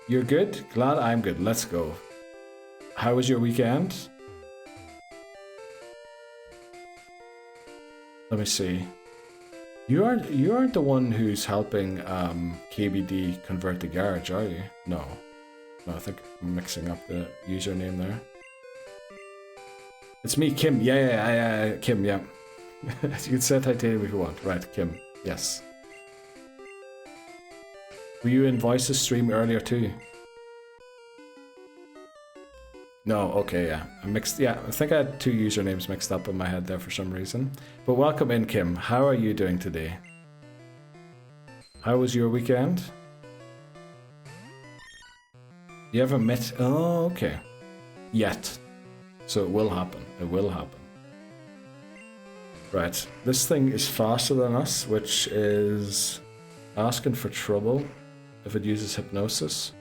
You're good? Glad I'm good. Let's go. How was your weekend? Let me see. You aren't the one who's helping KBD convert the garage, are you? No. No, I think I'm mixing up the username there. It's me, Kim. Yeah, Kim, yeah. You can say titanium if you want. Right, Kim. Yes. Were you in Voice's stream earlier too? No, okay, yeah. I think I had two usernames mixed up in my head there for some reason. But welcome in, Kim. How are you doing today? How was your weekend? You haven't met... Oh, okay. Yet. So it will happen. It will happen. Right. This thing is faster than us, which is asking for trouble if it uses hypnosis.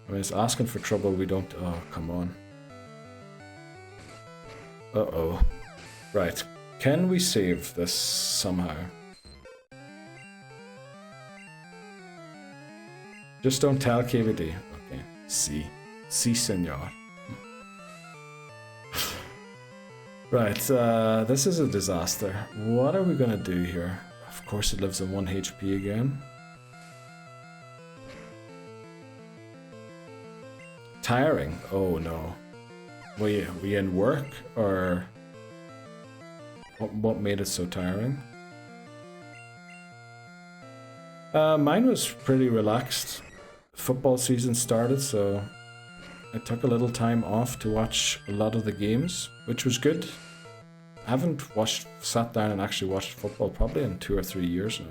I mean, it's asking for trouble, we don't... Oh, come on. Uh-oh. Right. Can we save this somehow? Just don't tell KVD. Okay. Si, senor. Right, this is a disaster. What are we gonna do here? Of course it lives on 1 HP again. Tiring? Oh no. Were you in work, or what made it so tiring? Mine was pretty relaxed. Football season started, so I took a little time off to watch a lot of the games, which was good. I haven't sat down and actually watched football probably in 2 or 3 years now.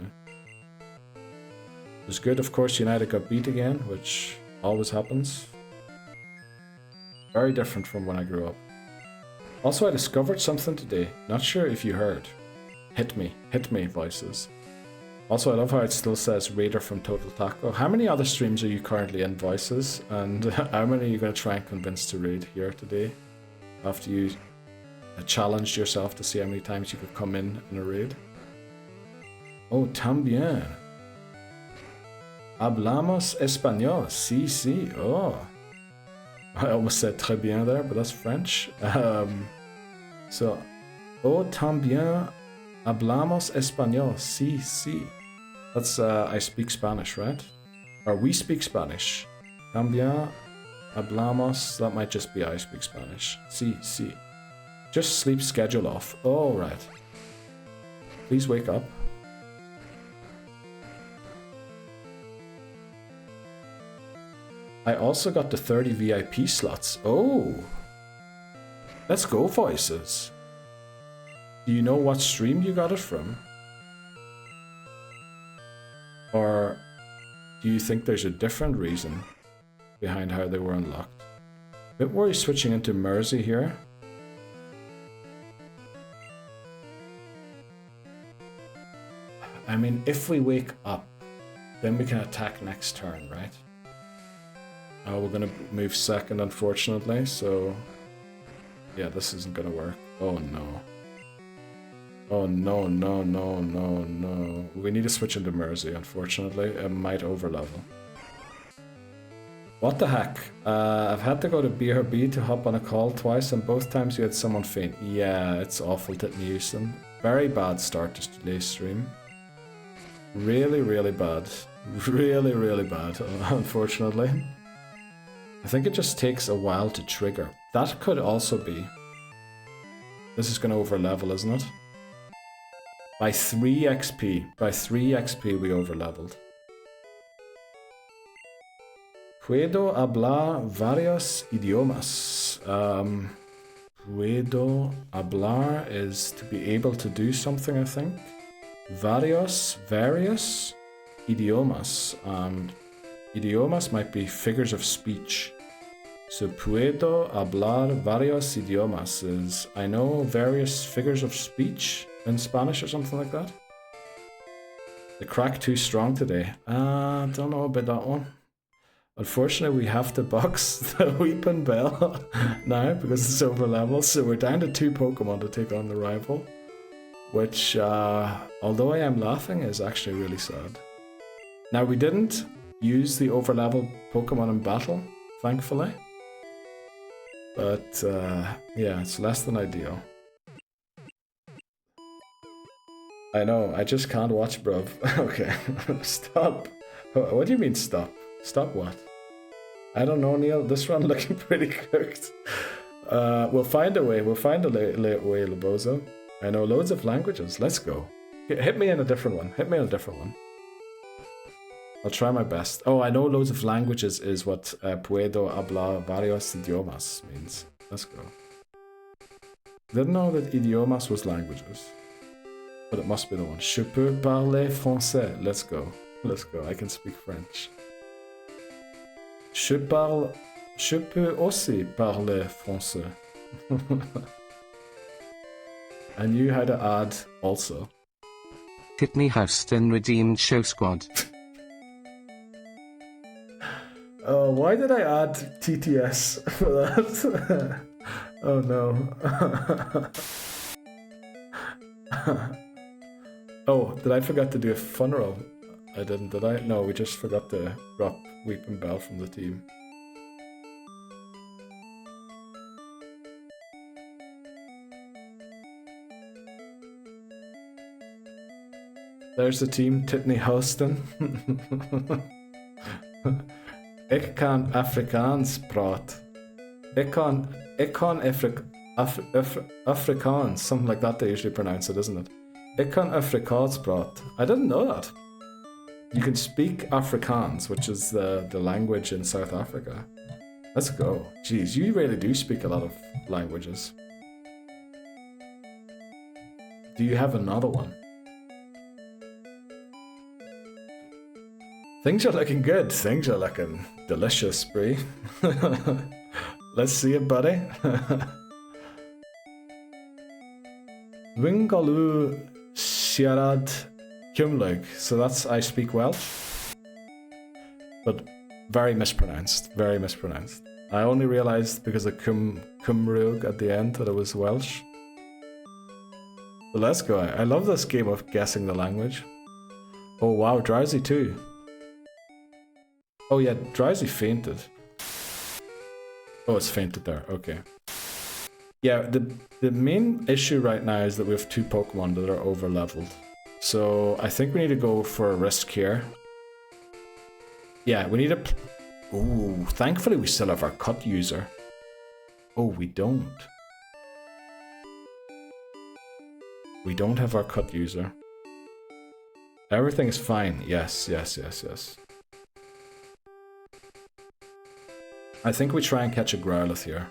It was good. Of course, United got beat again, which always happens. Very different from when I grew up. Also, I discovered something today. Not sure if you heard. Hit me, voices. Also, I love how it still says Raider from Total Taco. How many other streams are you currently in, voices? And how many are you going to try and convince to raid here today? After you challenged yourself to see how many times you could come in a raid? Oh, también. Hablamos español. Sí. Oh. I almost said très bien there, but that's French. So, oh, también hablamos español. Sí. That's, I speak Spanish, right? Or we speak Spanish. También hablamos, that might just be I speak Spanish. Sí. Just sleep schedule off. Oh, right. Please wake up. I also got the 30 VIP slots. Oh! Let's go, voices. Do you know what stream you got it from? Or do you think there's a different reason behind how they were unlocked? Bit worry switching into Mersey here. I mean, if we wake up, then we can attack next turn, right? Oh, we're gonna move second, unfortunately, so... Yeah, this isn't gonna work. Oh no. Oh no. We need to switch into Mersey, unfortunately. It might overlevel. What the heck? I've had to go to BRB to hop on a call twice, and both times you had someone faint. Yeah, it's awful to Houston. Very bad start to today's stream. Really bad. Really bad, unfortunately. I think it just takes a while to trigger. That could also be... This is going to overlevel, isn't it? By 3 XP. By 3 XP we overleveled. Puedo hablar varios idiomas. Puedo hablar is to be able to do something, I think. Varios idiomas. Idiomas might be figures of speech. So puedo hablar varios idiomas is I know various figures of speech in Spanish or something like that. The crack too strong today. Don't know about that one. Unfortunately, we have to box the Weeping Bell now because it's over level. So we're down to 2 Pokemon to take on the rival, which, although I am laughing, is actually really sad. Now, we didn't use the overlevel Pokemon in battle, thankfully. But, yeah, it's less than ideal. I know, I just can't watch, bruv. Okay, stop. What do you mean stop? Stop what? I don't know, Neil. This one looking pretty cooked. We'll find a way. We'll find a way, Lobozo. I know loads of languages. Let's go. Hit me in a different one. Hit me in a different one. I'll try my best. Oh, I know loads of languages is what puedo hablar varios idiomas means. Let's go. Didn't know that idiomas was languages. But it must be the one. Je peux parler français. Let's go. Let's go. I can speak French. Je peux aussi parler français. I knew how to add also. Pitney Houston redeemed Show Squad. Oh, why did I add TTS for that? Oh no. Oh, did I forget to do a fun roll? I didn't, did I? No, we just forgot to drop Weeping Bell from the team. There's the team, Pitney Houston. Ik kan Afrikaans praat. Ik kan Afrikaans, something like that they usually pronounce it, isn't it? Ik kan Afrikaans praat. I didn't know that. You can speak Afrikaans, which is the language in South Africa. Let's go. Jeez, you really do speak a lot of languages. Do you have another one? Things are looking good. Things are looking delicious, Bree. Let's see it, buddy. Wingalu Siarad Cumlug. So that's I speak Welsh. But very mispronounced. Very mispronounced. I only realized because of Cymrug at the end that it was Welsh. But let's go. I love this game of guessing the language. Oh wow, Drowsy too. Oh yeah, Drowsy fainted. Oh, it's fainted there, okay. Yeah, the main issue right now is that we have two Pokemon that are over leveled. So I think we need to go for a risk here. Yeah, we need to... Ooh, thankfully we still have our cut user. Oh, we don't. We don't have our cut user. Everything is fine. Yes, yes, yes, yes. I think we try and catch a Growlithe here.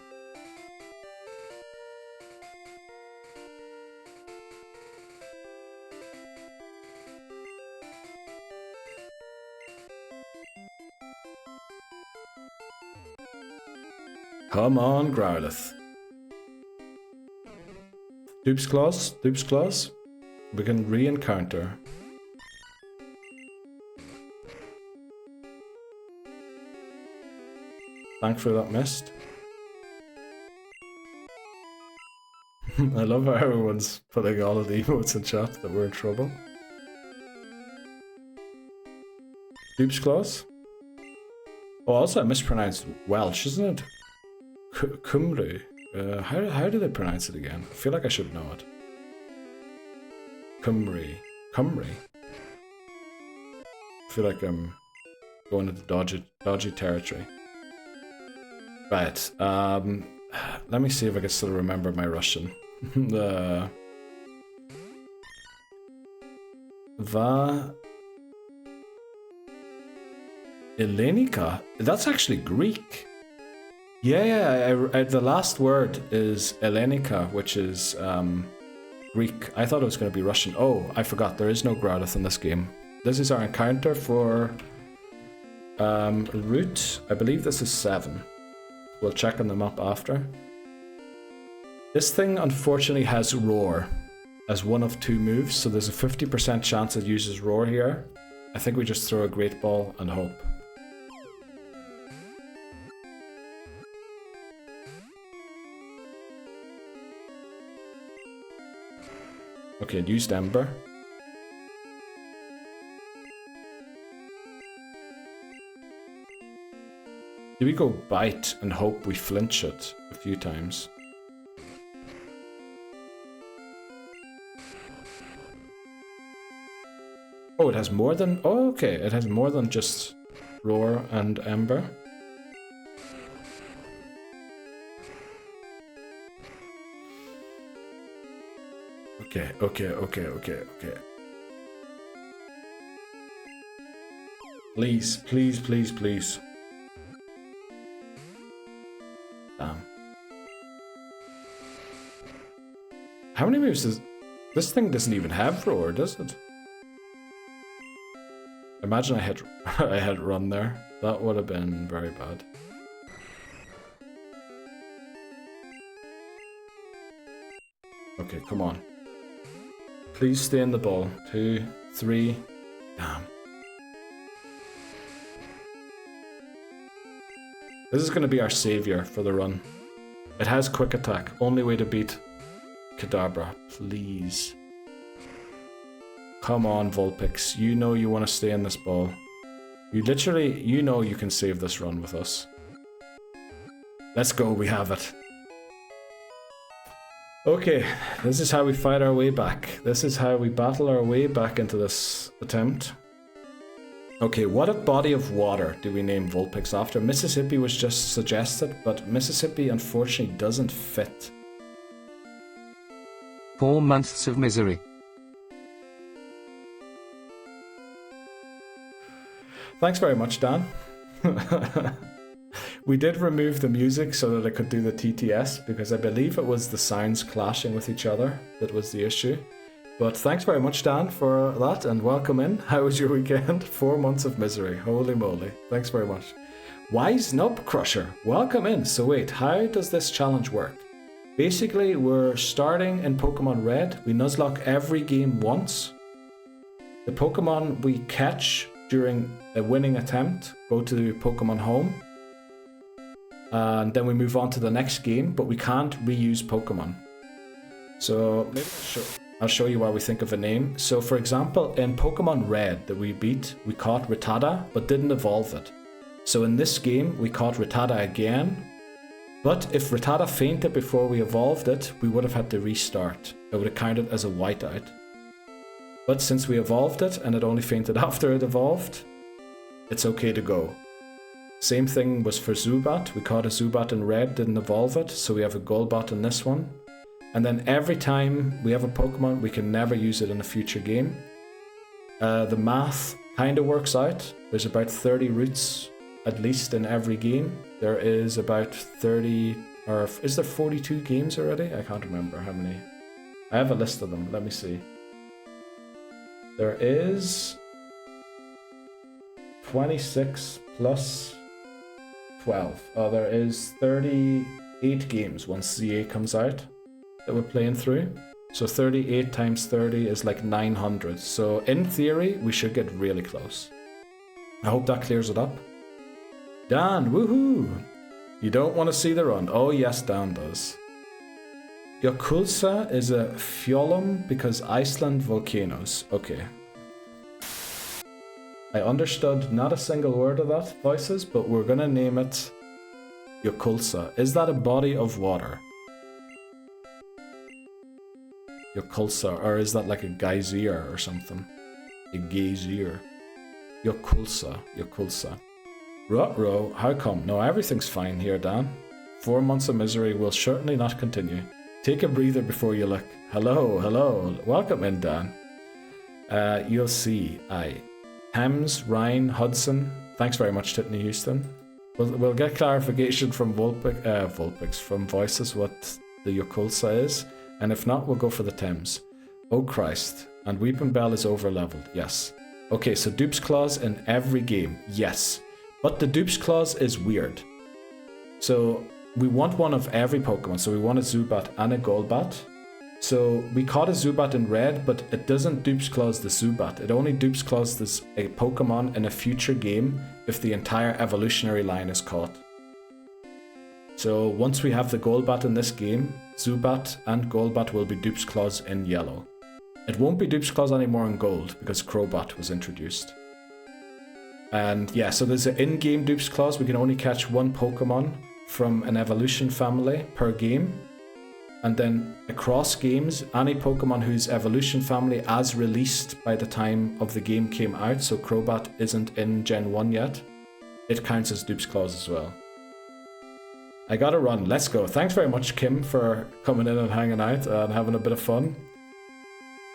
Come on, Growlithe. Dupes Claws, Dupes Claws. We can re-encounter. Thankfully that missed. I love how everyone's putting all of the emotes in chat that we're in trouble. Dupes Claws. Oh, also I mispronounced Welsh, isn't it? Cymru. How do they pronounce it again? I feel like I should know it. Cymru. Cymru. I feel like I'm going into dodgy territory. Right. Let me see if I can still remember my Russian. Elenika? That's actually Greek. Yeah, the last word is Elenika, which is Greek. I thought it was going to be Russian. Oh, I forgot. There is no Growlithe in this game. This is our encounter for route. I believe this is 7. We'll check on them up after. This thing unfortunately has Roar as one of 2 moves, so there's a 50% chance it uses Roar here. I think we just throw a Great Ball and hope. Okay, it used Ember. Do we go Bite and hope we flinch it a few times? Oh, it has more than... Oh, okay. It has more than just Roar and Ember. Okay. Please, please, please, please. Damn. How many moves does... This thing doesn't even have Roar, does it? Imagine I had Run there. That would have been very bad. Okay, come on. Please stay in the ball. 2, 3. Damn. This is going to be our savior for the run. It has quick attack. Only way to beat Kadabra. Please. Come on, Vulpix. You know you want to stay in this ball. You literally, you know you can save this run with us. Let's go, we have it. Okay, this is how we fight our way back. This is how we battle our way back into this attempt. Okay, what body of water do we name Vulpix after? Mississippi was just suggested, but Mississippi unfortunately doesn't fit. 4 months of misery. Thanks very much, Dan. We did remove the music so that I could do the TTS, because I believe it was the sounds clashing with each other that was the issue. But thanks very much, Dan, for that, and welcome in. How was your weekend? 4 months of misery. Holy moly. Thanks very much. Wise Nub Crusher, welcome in. So wait, how does this challenge work? Basically, we're starting in Pokemon Red. We Nuzlocke every game once. The Pokemon we catch during a winning attempt go to Pokémon Home. And then we move on to the next game, but we can't reuse Pokemon. So maybe I'll show you why we think of a name. So for example, in Pokemon Red that we beat, we caught Rattata, but didn't evolve it. So in this game, we caught Rattata again. But if Rattata fainted before we evolved it, we would have had to restart. It would have counted as a whiteout. But since we evolved it, and it only fainted after it evolved, it's okay to go. Same thing was for Zubat. We caught a Zubat in Red, didn't evolve it, so we have a Golbat in this one. And then every time we have a Pokemon, we can never use it in a future game. The math kind of works out. There's about 30 routes, at least in every game. There is about 30, or is there 42 games already? I can't remember how many. I have a list of them, let me see. There is 26 plus 12. Oh, there is 38 games once ZA comes out that we're playing through. So 38 times 30 is like 900. So in theory, we should get really close. I hope that clears it up. Dan, woohoo! You don't want to see the run. Oh yes, Dan does. Yakulsa is a Fjolum because Iceland volcanoes. Okay. I understood not a single word of that, Voices, but we're gonna name it Yakulsa. Is that a body of water? Yakulsa, or is that like a geyser or something? A geyser. Yakulsa, Yakulsa. Ruh-roh, how come? No, everything's fine here, Dan. 4 months of misery will certainly not continue. Take a breather before you look. Hello, hello. Welcome in, Dan. You'll see. Thames, Rhine, Hudson. Thanks very much, Tiffany Houston. We'll get clarification from Vulpix, from Voices what the Yakulsa is. And if not, we'll go for the Thames. Oh Christ. And Weeping Bell is over-leveled. Yes. Okay, so Dupes Clause in every game. Yes. But the Dupes Clause is weird. So we want one of every Pokemon. So we want a Zubat and a Golbat. So we caught a Zubat in Red, but it doesn't Dupes Clause the Zubat. It only Dupes Clauses a Pokemon in a future game if the entire evolutionary line is caught. So once we have the Golbat in this game, Zubat and Golbat will be Dupes Clause in yellow. It won't be Dupes Clause anymore in gold because Crobat was introduced. And yeah, so there's an in-game Dupes Clause. We can only catch one Pokemon from an evolution family per game. And then across games, any Pokemon whose evolution family as released by the time of the game came out, so Crobat isn't in Gen 1 yet, it counts as dupes clause as well. I gotta run, let's go. Thanks very much, Kim, for coming in and hanging out and having a bit of fun.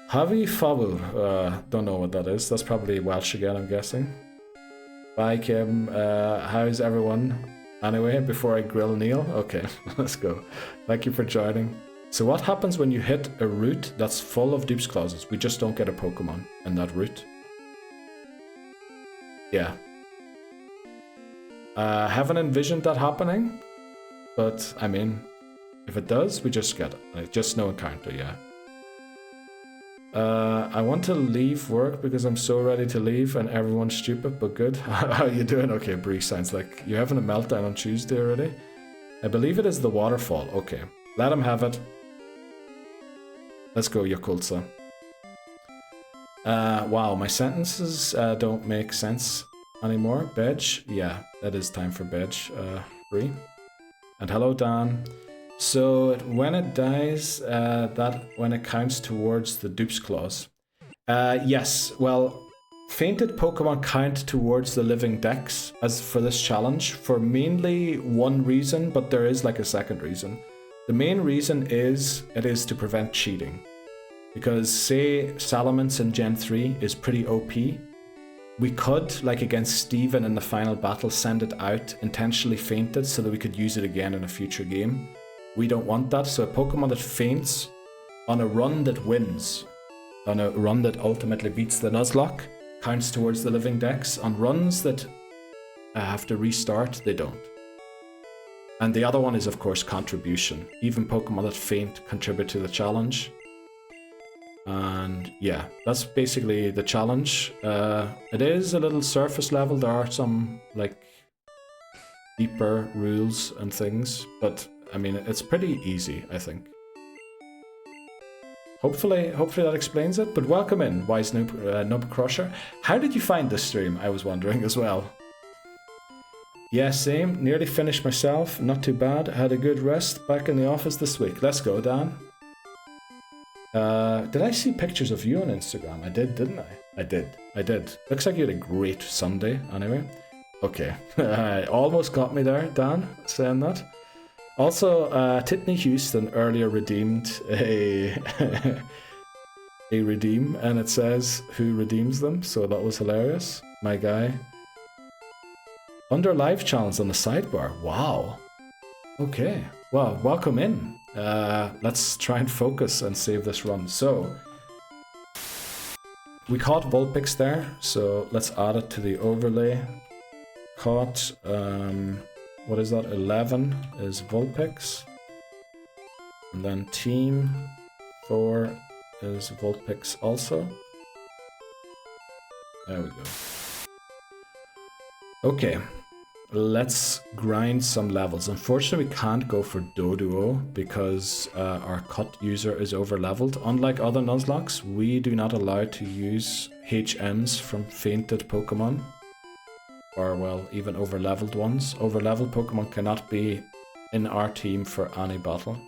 Havi Fabul, don't know what that is. That's probably Welsh again, I'm guessing. Bye, Kim. How's everyone? Anyway, before I grill Neil, okay, let's go. Thank you for joining. So what happens when you hit a route that's full of dupes clauses? We just don't get a Pokemon in that route. Yeah. Haven't envisioned that happening, but I mean, if it does, we just get it. Like, just no encounter, yeah. I want to leave work because I'm so ready to leave and everyone's stupid, but good. How are you doing? Okay, Bree, sounds like you're having a meltdown on Tuesday already. I believe it is the waterfall. Okay, let him have it. Let's go, Yakultsa. Wow, my sentences don't make sense anymore. Bedge? Yeah, that is time for Bedge, Bree. And hello, Dan. So when it dies, when it counts towards the dupes clause. Yes, well, fainted Pokemon count towards the living dex as for this challenge for mainly one reason, but there is like a second reason. The main reason is it is to prevent cheating. Because say Salamence in Gen 3 is pretty OP, we could, like against Steven in the final battle, send it out intentionally fainted so that we could use it again in a future game. We don't want that, so a Pokemon that faints on a run that wins, on a run that ultimately beats the Nuzlocke, counts towards the living dex. On runs that have to restart, they don't. And the other one is, of course, contribution. Even Pokemon that faint contribute to the challenge. And yeah, that's basically the challenge. It is a little surface level. There are some like deeper rules and things, but I mean, it's pretty easy, I think. Hopefully that explains it. But welcome in, Wise Nub Crusher. How did you find this stream? I was wondering as well. Yeah, same. Nearly finished myself. Not too bad. Had a good rest. Back in the office this week. Let's go, Dan. Did I see pictures of you on Instagram? I did, didn't I? I did. Looks like you had a great Sunday, anyway. Okay. Almost got me there, Dan, saying that. Also, Titney Houston earlier redeemed a redeem, and it says who redeems them, so that was hilarious. My guy. Under live challenge on the sidebar. Wow. Okay. Well, welcome in. Let's try and focus and save this run. So, we caught Vulpix there, so let's add it to the overlay. Caught, what is that? 11 is Vulpix. And then team 4 is Vulpix also. There we go. Okay, let's grind some levels. Unfortunately, we can't go for Doduo because our cut user is over leveled. Unlike other Nuzlockes, we do not allow to use HMs from fainted Pokemon. Or, well, even over-leveled ones. Over-leveled Pokemon cannot be in our team for any battle.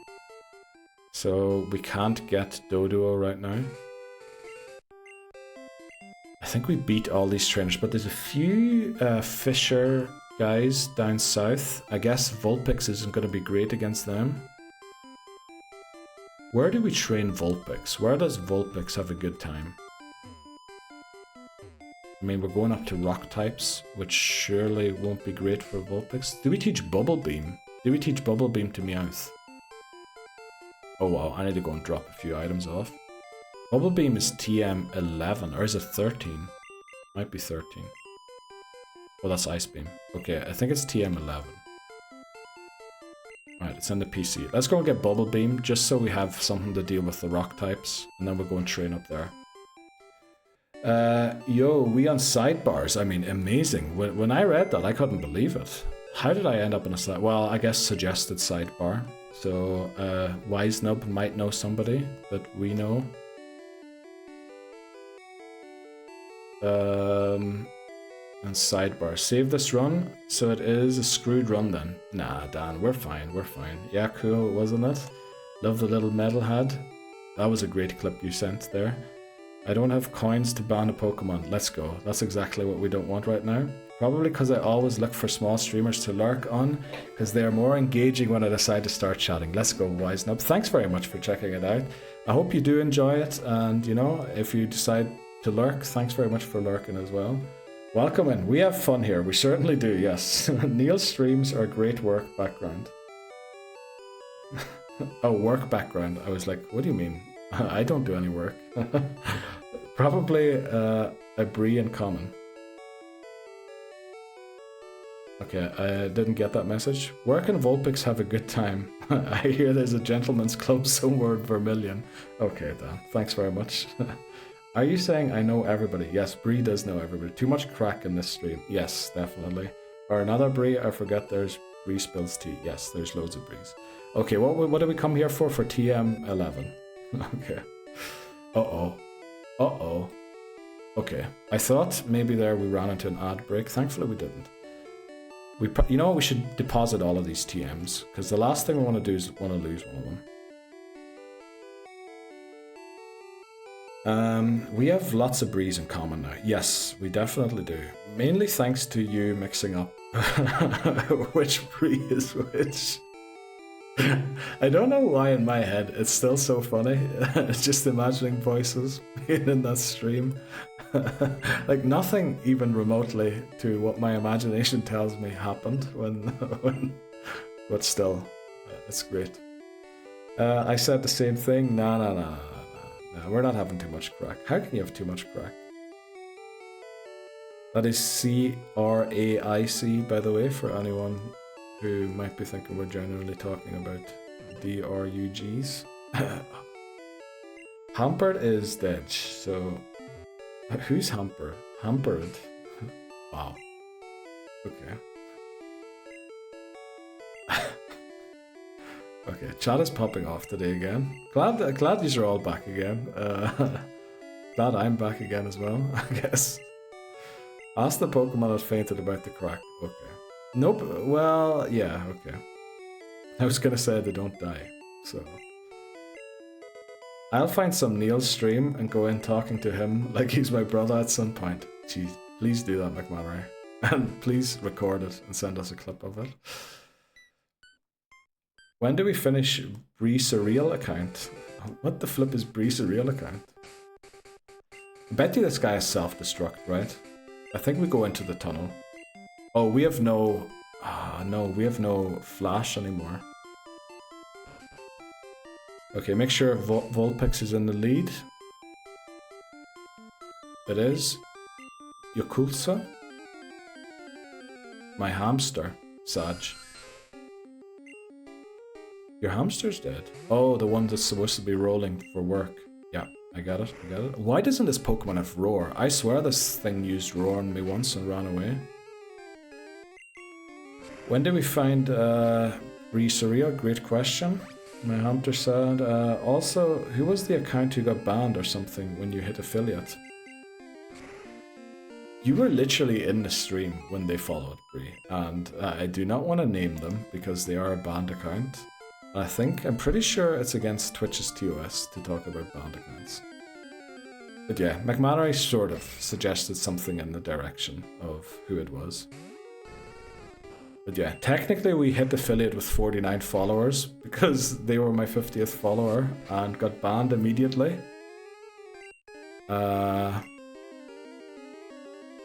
So we can't get Doduo right now. I think we beat all these trainers, but there's a few Fisher guys down south. I guess Vulpix isn't going to be great against them. Where do we train Vulpix? Where does Vulpix have a good time? I mean, we're going up to rock types, which surely won't be great for Vulpix. Do we teach Bubble Beam? Do we teach Bubble Beam to Meowth? Oh wow, I need to go and drop a few items off. Bubble Beam is TM 11, or is it 13? Might be 13. Oh, that's Ice Beam. Okay, I think it's TM 11. Alright, it's in the PC. Let's go and get Bubble Beam, just so we have something to deal with the rock types, and then we'll go and train up there. Yo, we on sidebars. I mean, amazing. When I read that, I couldn't believe it. How did I end up in a side? Well, I guess suggested sidebar. So, Wise Nub might know somebody that we know. And sidebar. Save this run. So it is a screwed run then. Nah, Dan, we're fine. We're fine. Yeah, cool, wasn't it? Love the little metal head. That was a great clip you sent there. I don't have coins to ban a Pokemon. Let's go. That's exactly what we don't want right now. Probably because I always look for small streamers to lurk on, because they are more engaging when I decide to start chatting. Let's go, Wisenub. Thanks very much for checking it out. I hope you do enjoy it, and you know, if you decide to lurk, thanks very much for lurking as well. Welcome in. We have fun here. We certainly do, yes. Neil's streams are great work background. Oh, work background. I was like, what do you mean? I don't do any work. Probably a brie in common. Okay, I didn't get that message. Where can Vulpix have a good time? I hear there's a gentleman's club somewhere in Vermilion. Okay, Dan. Thanks very much. Are you saying I know everybody? Yes, Bree does know everybody. Too much crack in this stream. Yes, definitely. Or another Bree, I forget there's Bree spills tea. Yes, there's loads of Brees. Okay, what did we come here for TM11? Okay. Uh-oh. Uh-oh. Okay. I thought maybe there we ran into an ad break. Thankfully we didn't. You know what, we should deposit all of these TMs, because the last thing we want to do is want to lose one of them. We have lots of Brees in common now. Yes, we definitely do. Mainly thanks to you mixing up which Bree is which. I don't know why in my head it's still so funny. Just imagining voices being in that stream. Like nothing even remotely to what my imagination tells me happened when but still, it's great. I said the same thing. No, we're not having too much crack. How can you have too much crack? That is CRAIC, by the way, for anyone who might be thinking we're generally talking about DRUGs. Hampered is dead, so who's hampered? Hampered? Wow. Okay. Okay, chat is popping off today again. Glad these are all back again. Glad I'm back again as well, I guess. Ask the Pokemon that fainted about the crack. Okay. Nope. Well, yeah, okay. I was gonna say they don't die, so. I'll find some Neil's stream and go in talking to him like he's my brother at some point. Jeez, please do that, McManary. And please record it and send us a clip of it. When do we finish Bree Surreal account? What the flip is Bree Surreal account? I bet you this guy is self-destruct, right? I think we go into the tunnel. Oh, we have no... no, we have no flash anymore. Okay, make sure Vulpix is in the lead. It is. Yakulsa. My hamster. Saj. Your hamster's dead. Oh, the one that's supposed to be rolling for work. Yeah, I got it. Why doesn't this Pokemon have Roar? I swear this thing used Roar on me once and ran away. When did we find Bree Surreal? Great question. My hamster said. Also, who was the account who got banned or something when you hit affiliate? You were literally in the stream when they followed Bree, and I do not want to name them because they are a banned account. I'm pretty sure it's against Twitch's TOS to talk about banned accounts. But yeah, McManary sort of suggested something in the direction of who it was. But yeah, technically we hit affiliate with 49 followers because they were my 50th follower and got banned immediately.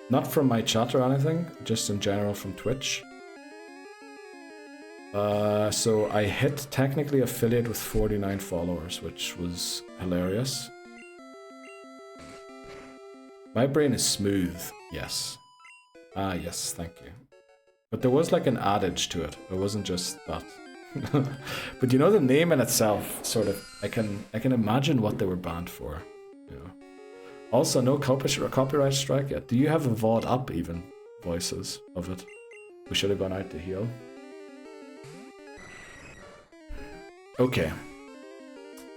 Not from my chat or anything, just in general from Twitch. So I hit technically affiliate with 49 followers, which was hilarious. My brain is smooth, yes. Ah, yes, thank you. But there was like an adage to it. It wasn't just that. But you know, the name in itself, sort of, I can imagine what they were banned for. You know. Also, no copyright strike yet. Do you have a VOD up even? Voices of it. We should have gone out to heal. Okay.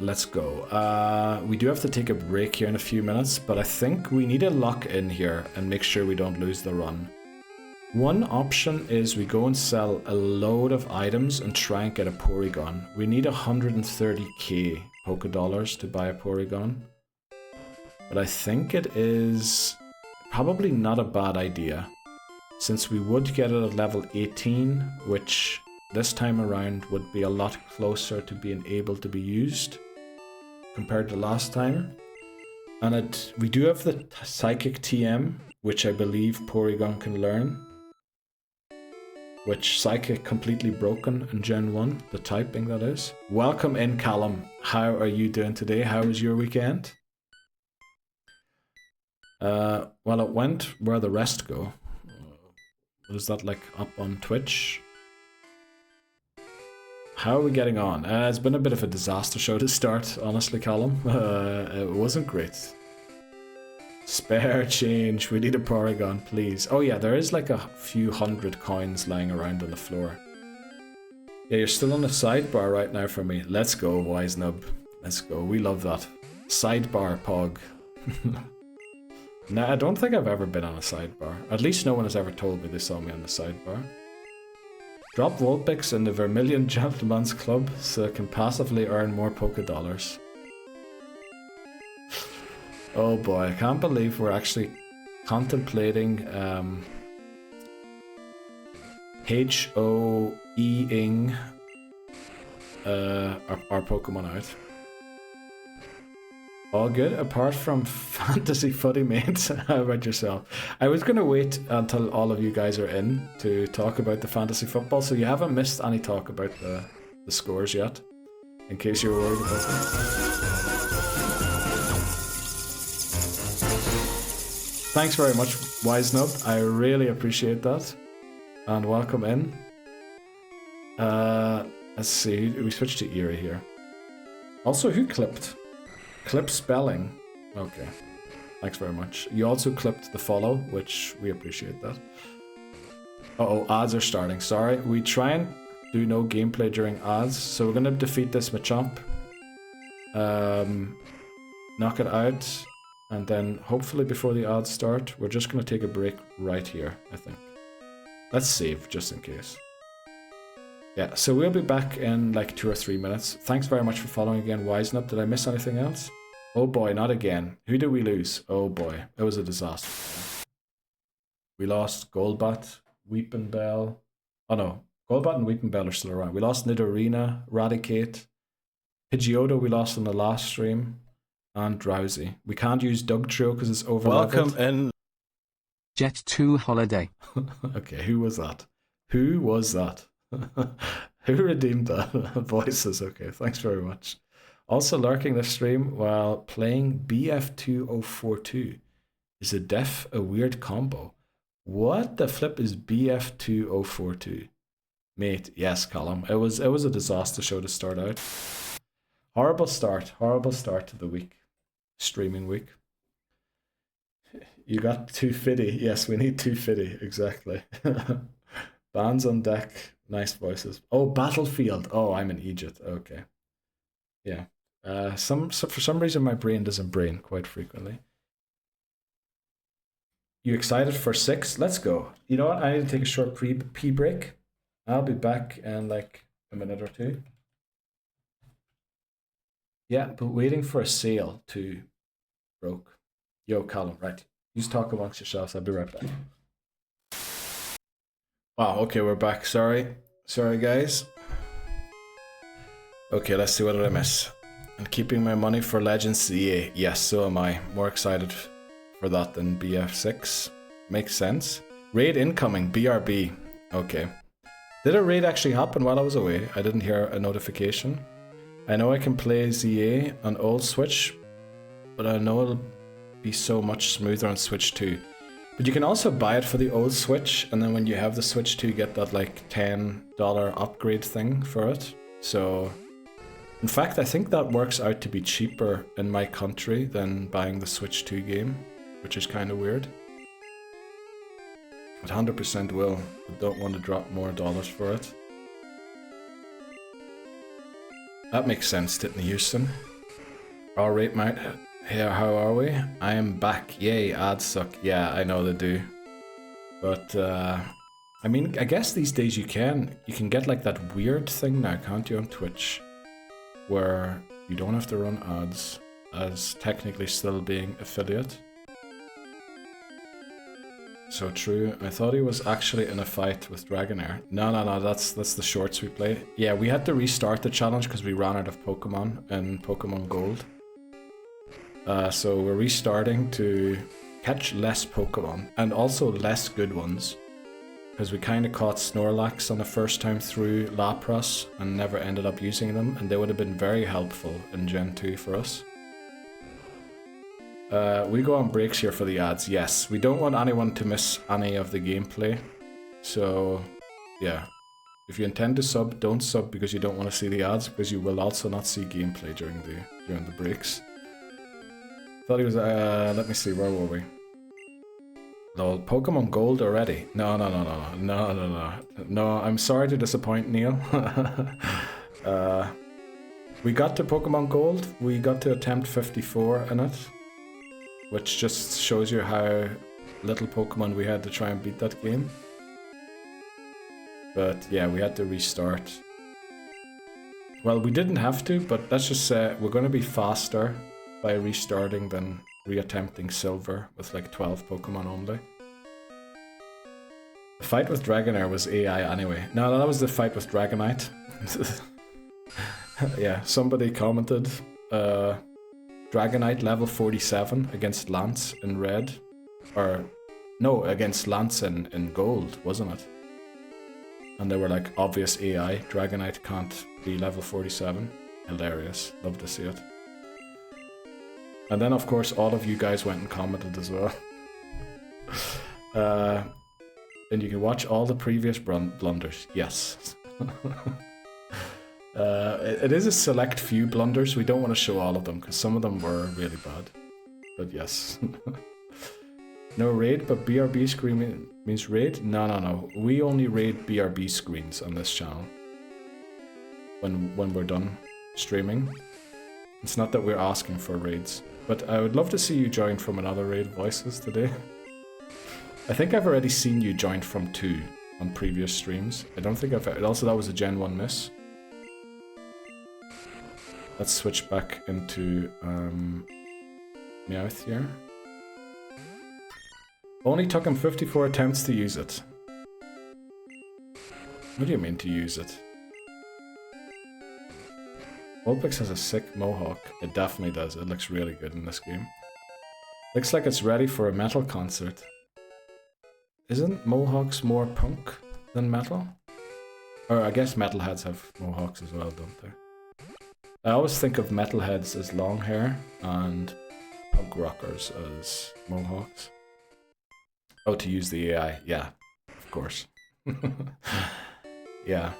Let's go. We do have to take a break here in a few minutes, but I think we need to lock in here and make sure we don't lose the run. One option is we go and sell a load of items and try and get a Porygon. We need 130k Poké Dollars to buy a Porygon. But I think it is probably not a bad idea, since we would get it at level 18, which this time around would be a lot closer to being able to be used compared to last time. And we do have the Psychic TM, which I believe Porygon can learn. Which Psychic completely broken in Gen 1, the typing that is. Welcome in, Callum. How are you doing today? How was your weekend? Well, it went where the rest go. What is that, like, up on Twitch? How are we getting on? It's been a bit of a disaster show to start, honestly, Callum. It wasn't great. Spare change. We need a Porygon, please. Oh yeah, there is like a few hundred coins lying around on the floor. Yeah, you're still on the sidebar right now for me. Let's go, Wise Nub. Let's go. We love that. Sidebar Pog. Nah, I don't think I've ever been on a sidebar. At least no one has ever told me they saw me on the sidebar. Drop Vulpix in the Vermilion Gentleman's Club so it can passively earn more Poké Dollars. Oh boy, I can't believe we're actually contemplating HOE-ing our Pokemon out. All good, apart from Fantasy Footy Mates. How about yourself? I was going to wait until all of you guys are in to talk about the fantasy football, so you haven't missed any talk about the scores yet, in case you were worried about them. Thanks very much, Wise Nub. I really appreciate that. And welcome in. Let's see, we switched to Eerie here. Also, who clipped? Clip spelling. Okay. Thanks very much. You also clipped the follow, which we appreciate that. Uh-oh, ads are starting. Sorry. We try and do no gameplay during ads, so we're going to defeat this Machamp. Knock it out. And then, hopefully before the ads start, we're just going to take a break right here, I think. Let's save, just in case. Yeah, so we'll be back in like 2 or 3 minutes. Thanks very much for following again, Wisen Up. Did I miss anything else? Oh boy, not again. Who did we lose? Oh boy, it was a disaster. We lost Golbat, Weepinbell. Oh no, Golbat and Weepinbell are still around. We lost Nidorina, Raticate, Pidgeotto we lost in the last stream, and Drowsy. We can't use Dugtrio because it's over. Welcome in. Jet 2 Holiday. Okay, who was that? Who was that? Who redeemed that? Voices, okay, thanks very much. Also lurking this stream while playing BF2042. Is a def a weird combo? What the flip is BF2042? Mate, yes, Colin. It was a disaster show to start out. Horrible start to the week. Streaming week. You got 250. Yes, we need 250, exactly. Bands on deck. Nice voices. Oh, Battlefield. Oh, I'm in Egypt. Okay. Yeah. For some reason my brain doesn't brain quite frequently. You excited for 6? Let's go. You know what? I need to take a short pee break. I'll be back in like a minute or two. Yeah, but waiting for a sale to broke. Yo, Callum, right. You just talk amongst yourselves. I'll be right back. Wow, okay, we're back. Sorry, guys. Okay, let's see, what did I miss? And keeping my money for Legends CA. Yes, so am I. More excited for that than BF6. Makes sense. Raid incoming, BRB. Okay. Did a raid actually happen while I was away? I didn't hear a notification. I know I can play ZA on old Switch, but I know it'll be so much smoother on Switch 2. But you can also buy it for the old Switch, and then when you have the Switch 2, get that like $10 upgrade thing for it. So, in fact, I think that works out to be cheaper in my country than buying the Switch 2 game, which is kind of weird. But 100% will. I don't want to drop more dollars for it. That makes sense, didn't Houston? Alright, mate. Hey, how are we? I am back. Yay, ads suck. Yeah, I know they do. But I mean, I guess these days you can get like that weird thing now, can't you, on Twitch, where you don't have to run ads as technically still being affiliate. So true. I thought he was actually in a fight with Dragonair. No, that's the shorts we played. Yeah, we had to restart the challenge because we ran out of Pokemon in Pokemon Gold. So we're restarting to catch less Pokemon and also less good ones. Because we kind of caught Snorlax on the first time through Lapras and never ended up using them, and they would have been very helpful in Gen 2 for us. We go on breaks here for the ads, yes. We don't want anyone to miss any of the gameplay. So, yeah. If you intend to sub, don't sub because you don't want to see the ads, because you will also not see gameplay during the breaks. Thought he was, let me see, where were we? Lol, Pokemon Gold already? No, I'm sorry to disappoint, Neil. We got to Pokemon Gold, we got to attempt 54 in it, which just shows you how little Pokemon we had to try and beat that game. But yeah, we had to restart. Well, we didn't have to, but let's just say we're going to be faster by restarting than reattempting Silver with like 12 Pokemon only. The fight with Dragonair was AI anyway. No, that was the fight with Dragonite. Yeah, somebody commented, Dragonite level 47 against Lance in red. Or, no, against Lance in gold, wasn't it? And they were like, obvious AI, Dragonite can't be level 47. Hilarious, love to see it. And then, of course, all of you guys went and commented as well. And you can watch all the previous blunders. Yes. It is a select few blunders. We don't want to show all of them because some of them were really bad. But yes. No raid, but BRB screen means raid? No. We only raid BRB screens on this channel. When we're done streaming. It's not that we're asking for raids. But I would love to see you join from another raid voices today. I think I've already seen you join from 2 on previous streams. I don't think I've... Also, that was a Gen 1 miss. Let's switch back into Meowth here. Only took him 54 attempts to use it. What do you mean to use it? Vulpix has a sick mohawk. It definitely does. It looks really good in this game. Looks like it's ready for a metal concert. Isn't mohawks more punk than metal? Or I guess metalheads have mohawks as well, don't they? I always think of metalheads as long hair and punk rockers as mohawks. Oh, to use the AI. Yeah, of course. Yeah.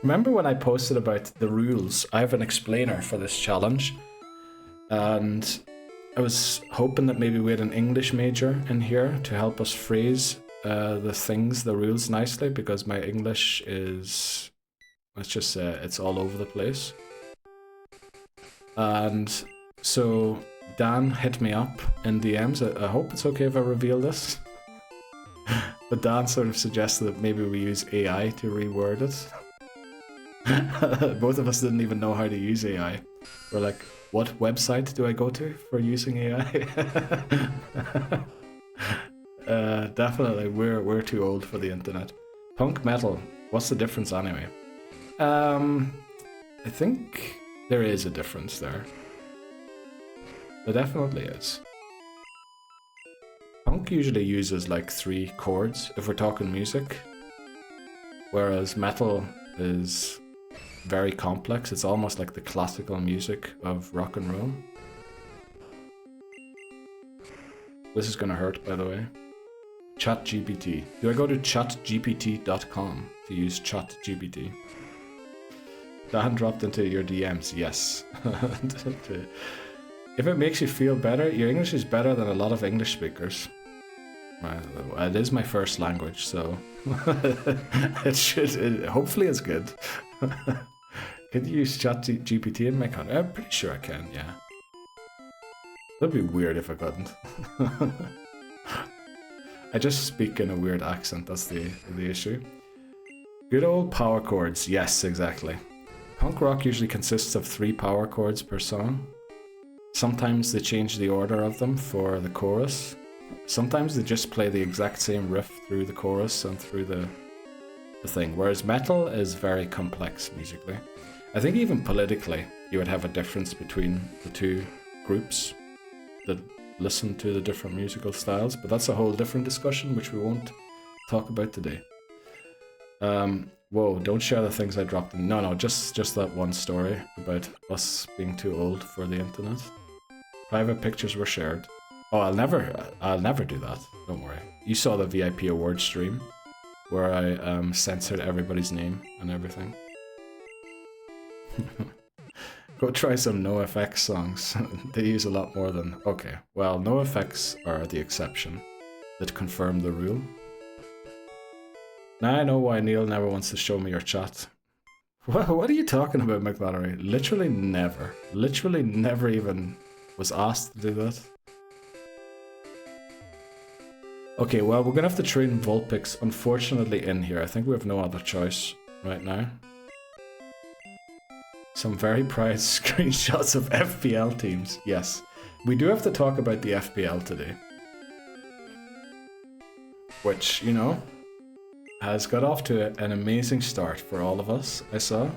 Remember when I posted about the rules? I have an explainer for this challenge. And I was hoping that maybe we had an English major in here to help us phrase the rules nicely, because my English is, let's just say, it's all over the place. And so Dan hit me up in DMs. I hope it's okay if I reveal this. But Dan sort of suggested that maybe we use AI to reword it. Both of us didn't even know how to use AI. We're like, what website do I go to for using AI? Definitely, we're too old for the internet. Punk metal, what's the difference anyway? I think there is a difference there. There definitely is. Punk usually uses like 3 chords if we're talking music, whereas metal is very complex. It's almost like the classical music of rock and roll. This is gonna hurt, by the way. ChatGPT. Do I go to chatgpt.com to use ChatGPT? Dan dropped into your DMs, yes. If it makes you feel better, your English is better than a lot of English speakers. It is my first language, so hopefully it's good. Can you use ChatGPT in my country? I'm pretty sure I can, yeah. That'd be weird if I couldn't. I just speak in a weird accent, that's the issue. Good old power chords, yes, exactly. Punk rock usually consists of 3 power chords per song. Sometimes they change the order of them for the chorus. Sometimes they just play the exact same riff through the chorus and through the thing, whereas metal is very complex musically. I think even politically, you would have a difference between the two groups that listen to the different musical styles, but that's a whole different discussion which we won't talk about today. Whoa, don't share the things I dropped in. No, just that one story about us being too old for the internet. Private pictures were shared. Oh, I'll never do that. Don't worry. You saw the VIP award stream where I censored everybody's name and everything. Go try some NoFX songs. They use a lot more than... Okay, well, NoFX are the exception that confirm the rule. Now I know why Neil never wants to show me your chat. What are you talking about, McValerie? Literally never. Literally never even was asked to do that. Okay, well, we're gonna have to train Vulpix, unfortunately, in here. I think we have no other choice right now. Some very prized screenshots of FPL teams. Yes, we do have to talk about the FPL today. Which, you know, has got off to an amazing start for all of us, I saw.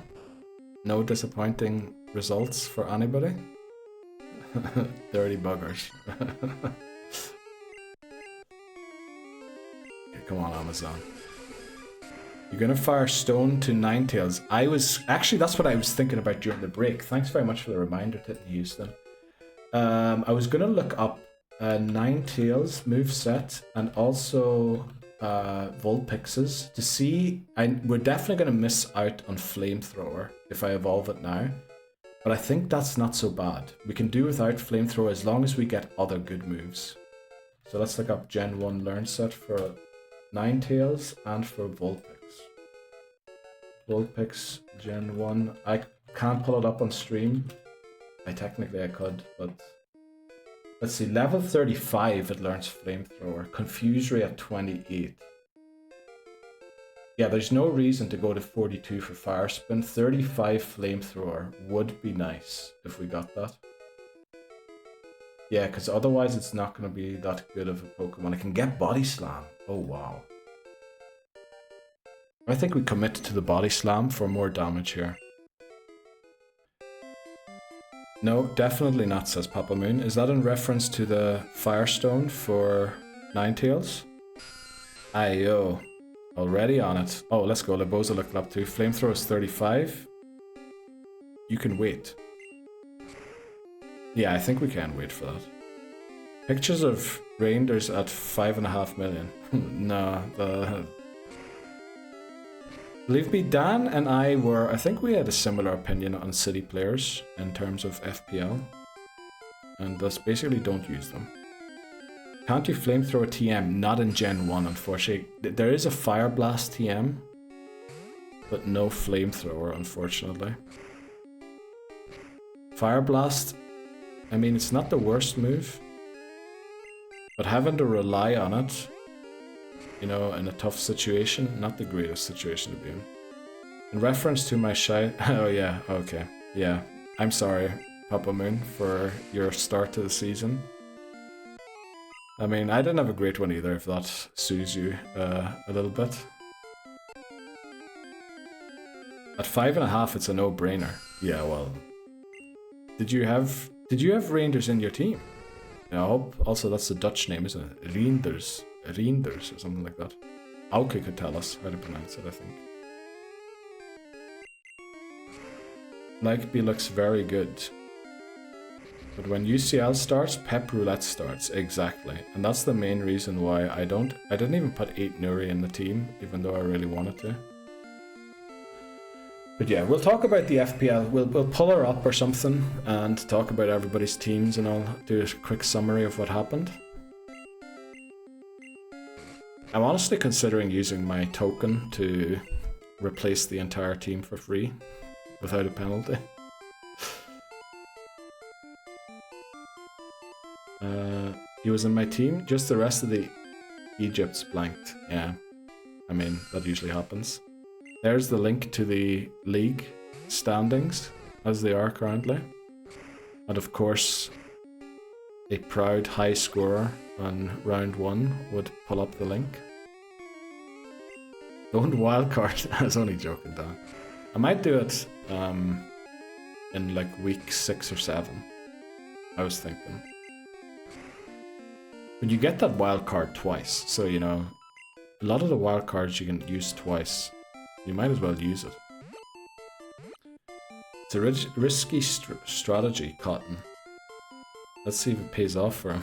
No disappointing results for anybody. Dirty buggers. Okay, come on, Amazon. You're gonna fire stone to Ninetales. Actually, that's what I was thinking about during the break. Thanks very much for the reminder, Titten Houston. I was gonna look up Ninetales moveset and also Vulpix's to see. We're definitely gonna miss out on Flamethrower if I evolve it now, but I think that's not so bad. We can do without Flamethrower as long as we get other good moves. So let's look up Gen 1 learn set for Ninetales and for Vulpix. Vulpix Gen 1. I can't pull it up on stream. Technically I could, but let's see. Level 35 it learns Flamethrower. Confusory at 28. Yeah, there's no reason to go to 42 for Fire Spin. 35 Flamethrower would be nice if we got that. Yeah, because otherwise it's not going to be that good of a Pokemon. I can get Body Slam. Oh, wow. I think we commit to the Body Slam for more damage here. No, definitely not, says Papa Moon. Is that in reference to the Firestone for Ninetales? Ayo. Already on it. Oh, let's go. Laboza looked it up too. Flamethrower is 35. You can wait. Yeah, I think we can wait for that. Pictures of Rangers at 5.5 million. No, believe me, Dan and I I think we had a similar opinion on city players in terms of FPL. And thus basically don't use them. Can't you Flamethrower TM? Not in Gen 1, unfortunately. There is a Fire Blast TM, but no Flamethrower, unfortunately. Fire Blast, I mean, it's not the worst move, but having to rely on it, you know, in a tough situation, not the greatest situation to be in. In reference to my shy... Oh yeah, okay. Yeah, I'm sorry, Papa Moon, for your start to the season. I mean, I didn't have a great one either, if that soothes you a little bit. At 5.5, it's a no-brainer. Yeah, well... Did you have Rangers in your team? Yeah, I hope also that's the Dutch name, isn't it? Reinders or something like that. Auke could tell us how to pronounce it, I think. Nike looks very good. But when UCL starts, Pep Roulette starts, exactly. And that's the main reason why I didn't even put 8 Nuri in the team, even though I really wanted to. But yeah, we'll talk about the FPL. We'll pull her up or something and talk about everybody's teams, and I'll do a quick summary of what happened. I'm honestly considering using my token to replace the entire team for free without a penalty. He was in my team, just the rest of the Egypt's blanked. Yeah, I mean, that usually happens. There's the link to the league standings, as they are currently. And of course, a proud high scorer on round 1 would pull up the link. Don't wildcard. I was only joking, Dan. I might do it in like week 6 or 7. I was thinking. But you get that wildcard twice, so you know, a lot of the wildcards you can use twice. You might as well use it. It's a risky strategy, Cotton. Let's see if it pays off for him.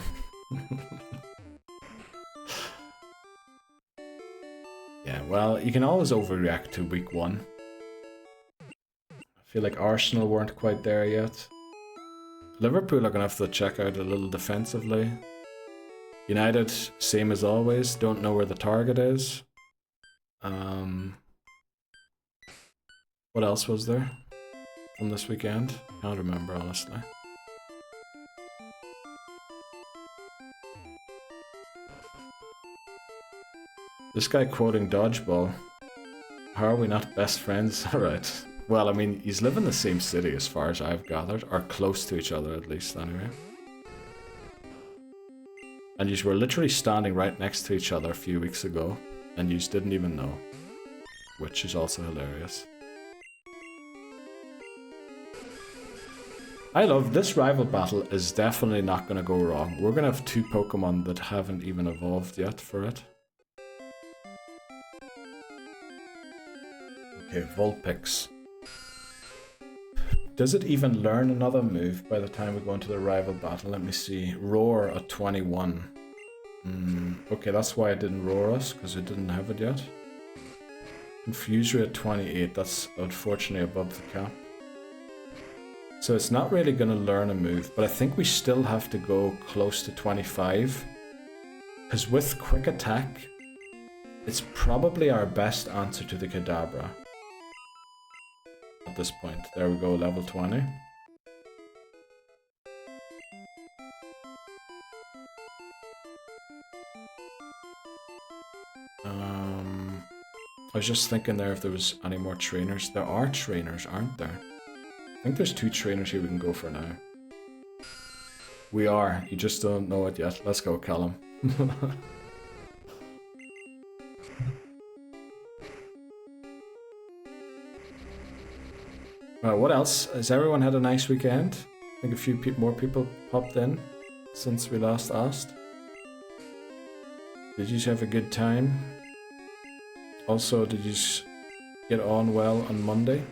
Yeah, well, you can always overreact to week 1. I feel like Arsenal weren't quite there yet. Liverpool are going to have to check out a little defensively. United, same as always, don't know where the target is. What else was there from this weekend? Can't remember, honestly. This guy quoting dodgeball. How are we not best friends? Alright. Well, I mean, he's live in the same city as far as I've gathered, or close to each other at least, anyway. And you were literally standing right next to each other a few weeks ago, and you didn't even know. Which is also hilarious. I love this rival battle is definitely not going to go wrong. We're going to have 2 Pokemon that haven't even evolved yet for it. Okay, Vulpix. Does it even learn another move by the time we go into the rival battle? Let me see. Roar at 21. Okay, that's why it didn't roar us, because it didn't have it yet. Confuser at 28. That's unfortunately above the cap. So it's not really going to learn a move, but I think we still have to go close to 25. Because with Quick Attack, it's probably our best answer to the Kadabra. At this point. There we go, level 20. I was just thinking there if there was any more trainers. There are trainers, aren't there? I think there's 2 trainers here we can go for now. We are. You just don't know it yet. Let's go, Callum. What else? Has everyone had a nice weekend? I think a few more people popped in since we last asked. Did you have a good time? Also, did you get on well on Monday?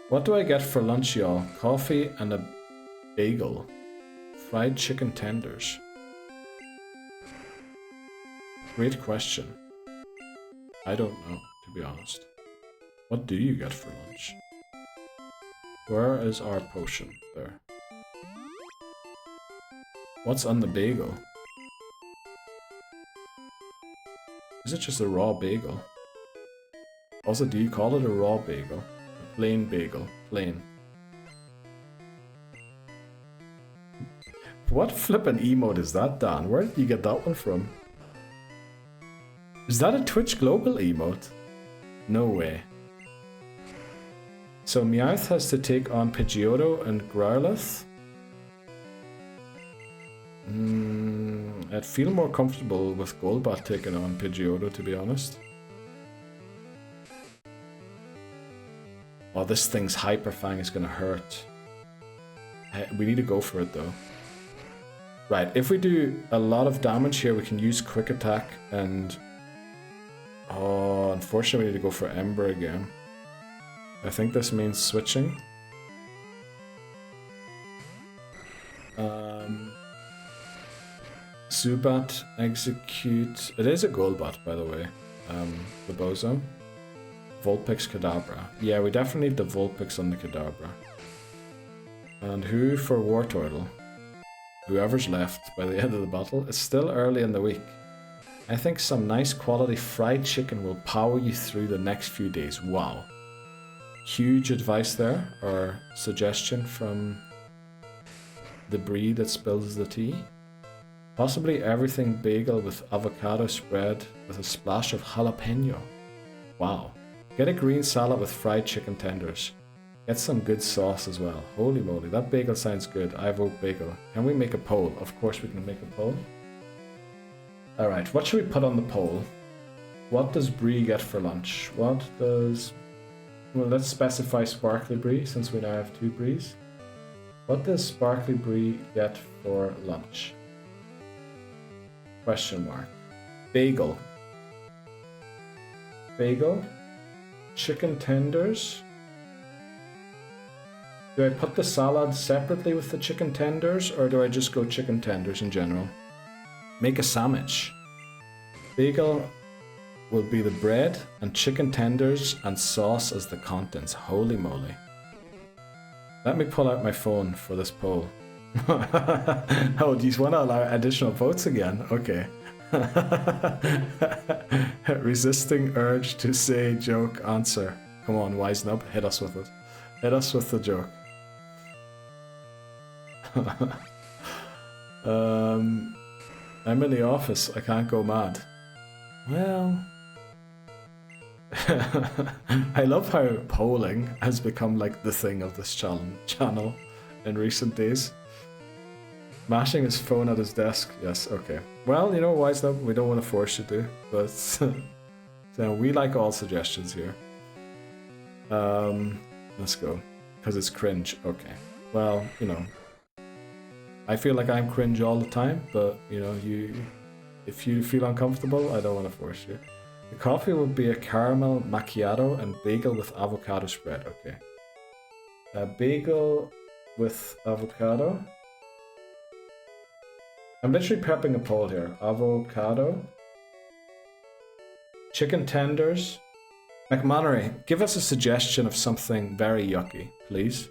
What do I get for lunch, y'all? Coffee and a bagel. Fried chicken tenders. Great question. I don't know, to be honest. What do you get for lunch? Where is our potion? There. What's on the bagel? Is it just a raw bagel? Also, do you call it a raw bagel? A plain bagel. Plain. What flippin' emote is that, Dan? Where did you get that one from? Is that a Twitch Global emote? No way. So Meowth has to take on Pidgeotto and Growlithe. I'd feel more comfortable with Golbat taking on Pidgeotto, to be honest. Oh, this thing's Hyper Fang is gonna hurt. We need to go for it though. Right, if we do a lot of damage here, we can use Quick Attack and... Oh, unfortunately we need to go for Ember again. I think this means switching. Zubat, Execute. It is a Golbat, by the way. The Bozo. Vulpix, Kadabra. Yeah, we definitely need the Vulpix on the Kadabra. And who for Wartortle? Whoever's left by the end of the battle. It's still early in the week. I think some nice quality fried chicken will power you through the next few days. Wow. Huge advice there, or suggestion from the breed that spills the tea. Possibly everything bagel with avocado spread with a splash of jalapeno. Wow. Get a green salad with fried chicken tenders. Get some good sauce as well. Holy moly, that bagel sounds good. I vote bagel. Can we make a poll? Of course we can make a poll. Alright, what should we put on the poll? What does Brie get for lunch? What does... Well, let's specify Sparkly Brie since we now have 2 Bries. What does Sparkly Brie get for lunch? Question mark. Bagel. Bagel. Chicken tenders. Do I put the salad separately with the chicken tenders, or do I just go chicken tenders in general? Make a sandwich. Bagel will be the bread, and chicken tenders and sauce as the contents. Holy moly. Let me pull out my phone for this poll. Oh, do you want to allow additional votes again? Okay. Resisting urge to say joke answer. Come on, wisen up. Hit us with it. Hit us with the joke. I'm in the office. I can't go mad. Well... I love how polling has become like the thing of this channel in recent days. Mashing his phone at his desk. Yes, okay. Well, you know, wise up. We don't want to force you to, but so we like all suggestions here. Let's go. Because it's cringe. Okay. Well, you know, I feel like I'm cringe all the time, but you know, if you feel uncomfortable, I don't want to force you. The coffee would be a caramel macchiato and bagel with avocado spread. Okay. A bagel with avocado. I'm literally prepping a poll here. Avocado. Chicken tenders. McMannery, give us a suggestion of something very yucky, please.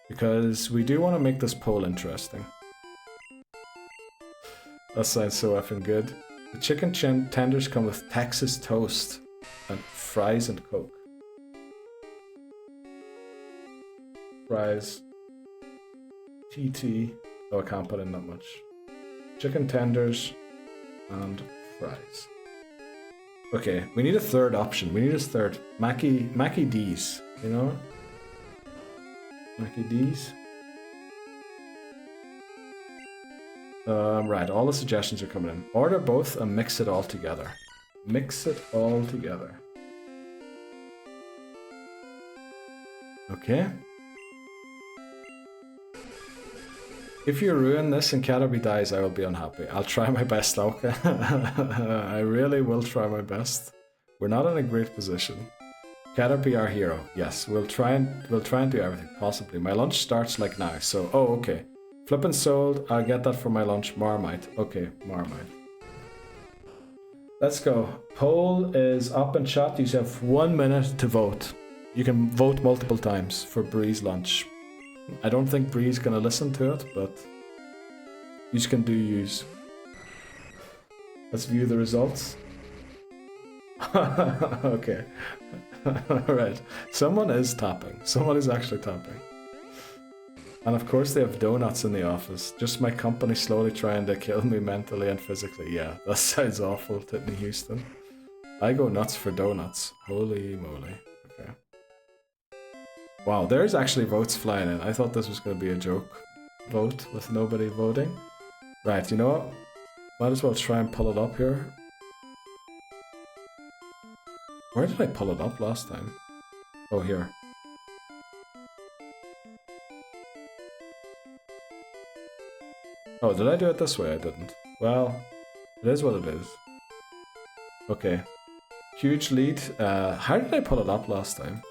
Because we do want to make this poll interesting. That sounds so effing good. The chicken tenders come with Texas toast and fries and Coke. Fries. TT. Oh, I can't put in that much. Chicken tenders and fries. Okay, we need a third option. We need a third. Mackie D's, you know? Mackie D's. Right, all the suggestions are coming in. Order both and mix it all together. Mix it all together. Okay. If you ruin this and Caterpie dies, I will be unhappy. I'll try my best, okay? I really will try my best. We're not in a great position. Caterpie, our hero. Yes, we'll try and do everything possibly. My lunch starts like now, so okay. Flippin' sold. I'll get that for my lunch. Marmite. Okay, Marmite. Let's go. Poll is up in chat. You have 1 minute to vote. You can vote multiple times for Bree's lunch. I don't think Bree's gonna listen to it, but you can do use. Let's view the results. Okay. Alright. Someone is tapping. Someone is actually tapping. And of course they have donuts in the office. Just my company slowly trying to kill me mentally and physically. Yeah, that sounds awful, Titney Houston. I go nuts for donuts. Holy moly. Okay. Wow, there's actually votes flying in. I thought this was going to be a joke vote with nobody voting. Right, you know what? Might as well try and pull it up here. Where did I pull it up last time? Oh, here. Oh, did I do it this way? I didn't. Well, it is what it is. Okay. Huge lead. How did I pull it up last time?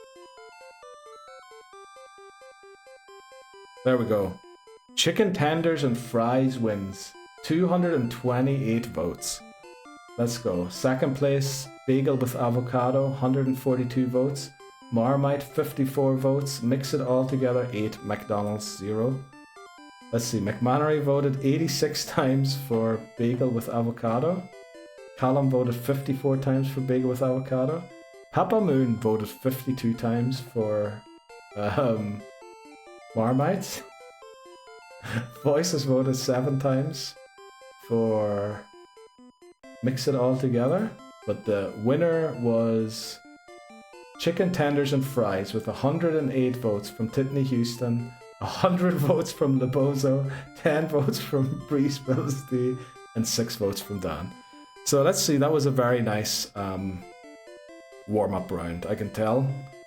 There we go. Chicken tenders and fries wins. 228 votes. Let's go. Second place, bagel with avocado, 142 votes. Marmite, 54 votes. Mix it all together, 8. McDonald's, 0. Let's see, McMannery voted 86 times for bagel with avocado. Callum voted 54 times for bagel with avocado. Papa Moon voted 52 times for Marmite. Voices voted 7 times for Mix It All Together, but the winner was Chicken Tenders and Fries with 108 votes from Titney Houston, 100 votes from Lebozo, 10 votes from Bree Spilsty, and 6 votes from Dan. So let's see, that was a very nice warm-up round, I can tell.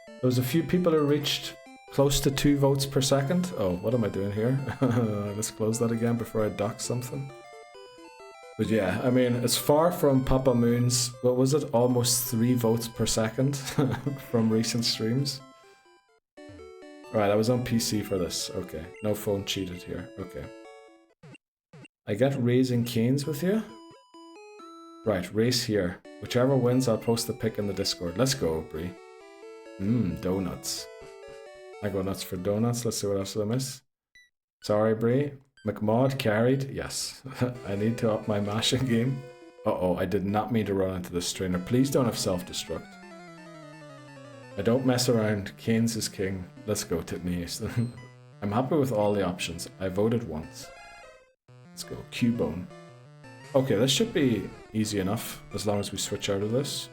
There was a few people who reached close to 2 votes per second. Oh, what am I doing here? Let's close that again before I dock something. But yeah, I mean, it's far from Papa Moon's, what was it, almost 3 votes per second from recent streams. Right, I was on PC for this. Okay, no phone cheated here. Okay. I get Raising Canes with you. Right, race here. Whichever wins, I'll post the pic in the Discord. Let's go, Bree. Donuts. I go nuts for donuts. Let's see what else I miss. Sorry, Bree. McMaud carried. Yes. I need to up my mashing game. Uh-oh, I did not mean to run into this trainer. Please don't have self-destruct. I don't mess around. Canes is king. Let's go, Titney Houston. I'm happy with all the options. I voted once. Let's go. Cubone. Okay, this should be easy enough as long as we switch out of this.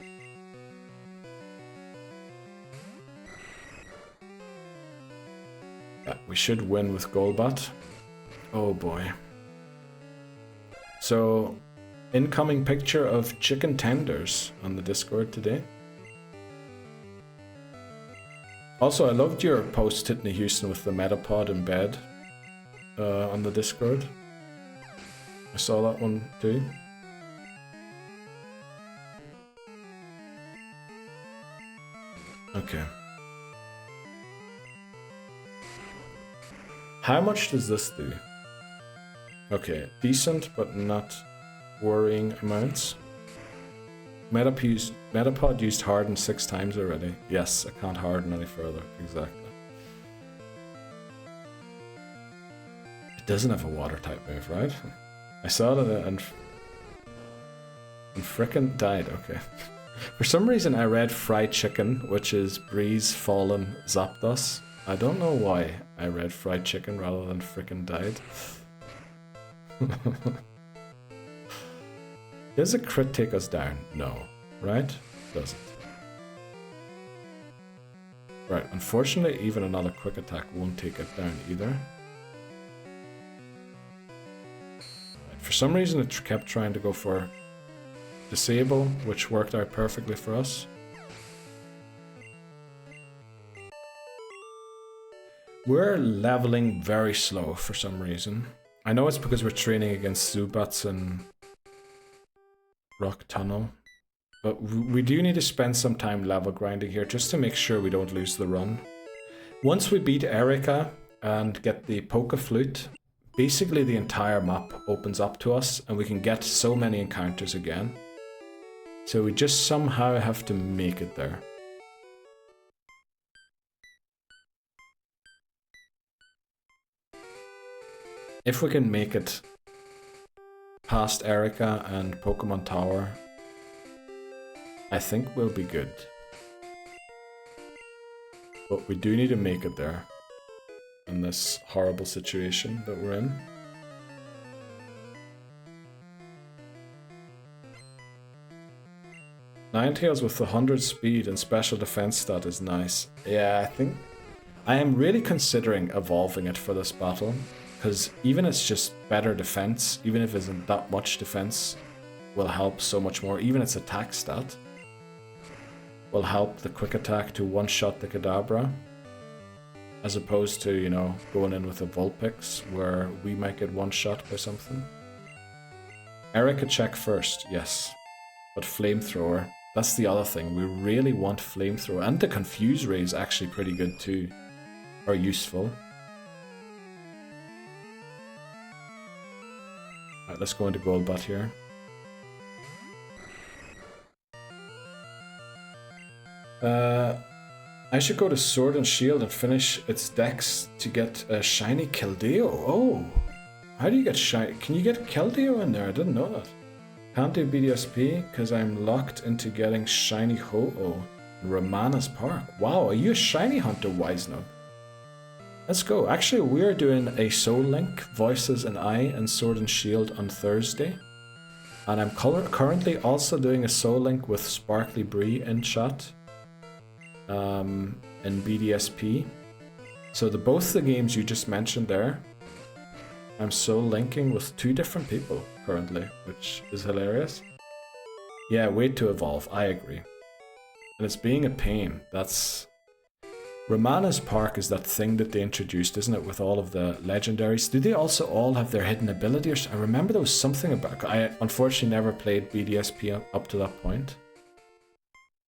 Yeah, we should win with Golbat. Oh boy. So, incoming picture of chicken tenders on the Discord today. Also, I loved your post, Titney Houston, with the Metapod in bed on the Discord. I saw that one too. Okay. How much does this do? Okay, decent but not worrying amounts. Metapod used harden 6 times already. Yes, I can't harden any further. Exactly. It doesn't have a water type move, right? I saw it and frickin' died. Okay. For some reason I read fried chicken, which is Breeze Fallen Zapdos. I don't know why I read fried chicken rather than frickin' died. Does a crit take us down? No. Right? Doesn't. Right, unfortunately even another quick attack won't take it down either. Right, for some reason it kept trying to go for disable, which worked out perfectly for us. We're leveling very slow for some reason. I know it's because we're training against Zubats and Rock Tunnel, but we do need to spend some time level grinding here just to make sure we don't lose the run. Once we beat Erika and get the Poke Flute, basically the entire map opens up to us and we can get so many encounters again. So we just somehow have to make it there. If we can make it past Erika and Pokémon Tower, I think we'll be good. But we do need to make it there in this horrible situation that we're in. Ninetales with the 100 speed and special defense stat is nice. Yeah, I think I am really considering evolving it for this battle. Because even it's just better defense, even if it isn't that much defense, will help so much more. Even its attack stat will help the quick attack to one-shot the Kadabra. As opposed to, you know, going in with a Vulpix where we might get one-shot by something. Erika check first, yes. But Flamethrower, that's the other thing. We really want Flamethrower. And the Confuse Ray is actually pretty good too. Or useful. Alright, let's go into Golbat here. I should go to Sword and Shield and finish its dex to get a shiny Keldeo. Oh! How do you get shiny? Can you get Keldeo in there? I didn't know that. Can't do BDSP because I'm locked into getting shiny Ho-Oh in Romana's Park. Wow, are you a shiny hunter, Wisenug? Let's go. Actually, we're doing a Soul Link, Voices and I, and Sword and Shield on Thursday. And I'm currently also doing a Soul Link with Sparkly Bree in chat. In BDSP. So both the games you just mentioned there, I'm Soul Linking with 2 different people currently, which is hilarious. Yeah, wait to evolve, I agree. And it's being a pain. That's... Romana's Park is that thing that they introduced, isn't it, with all of the legendaries? Do they also all have their hidden ability? Or I remember there was something about... I unfortunately never played BDSP up to that point.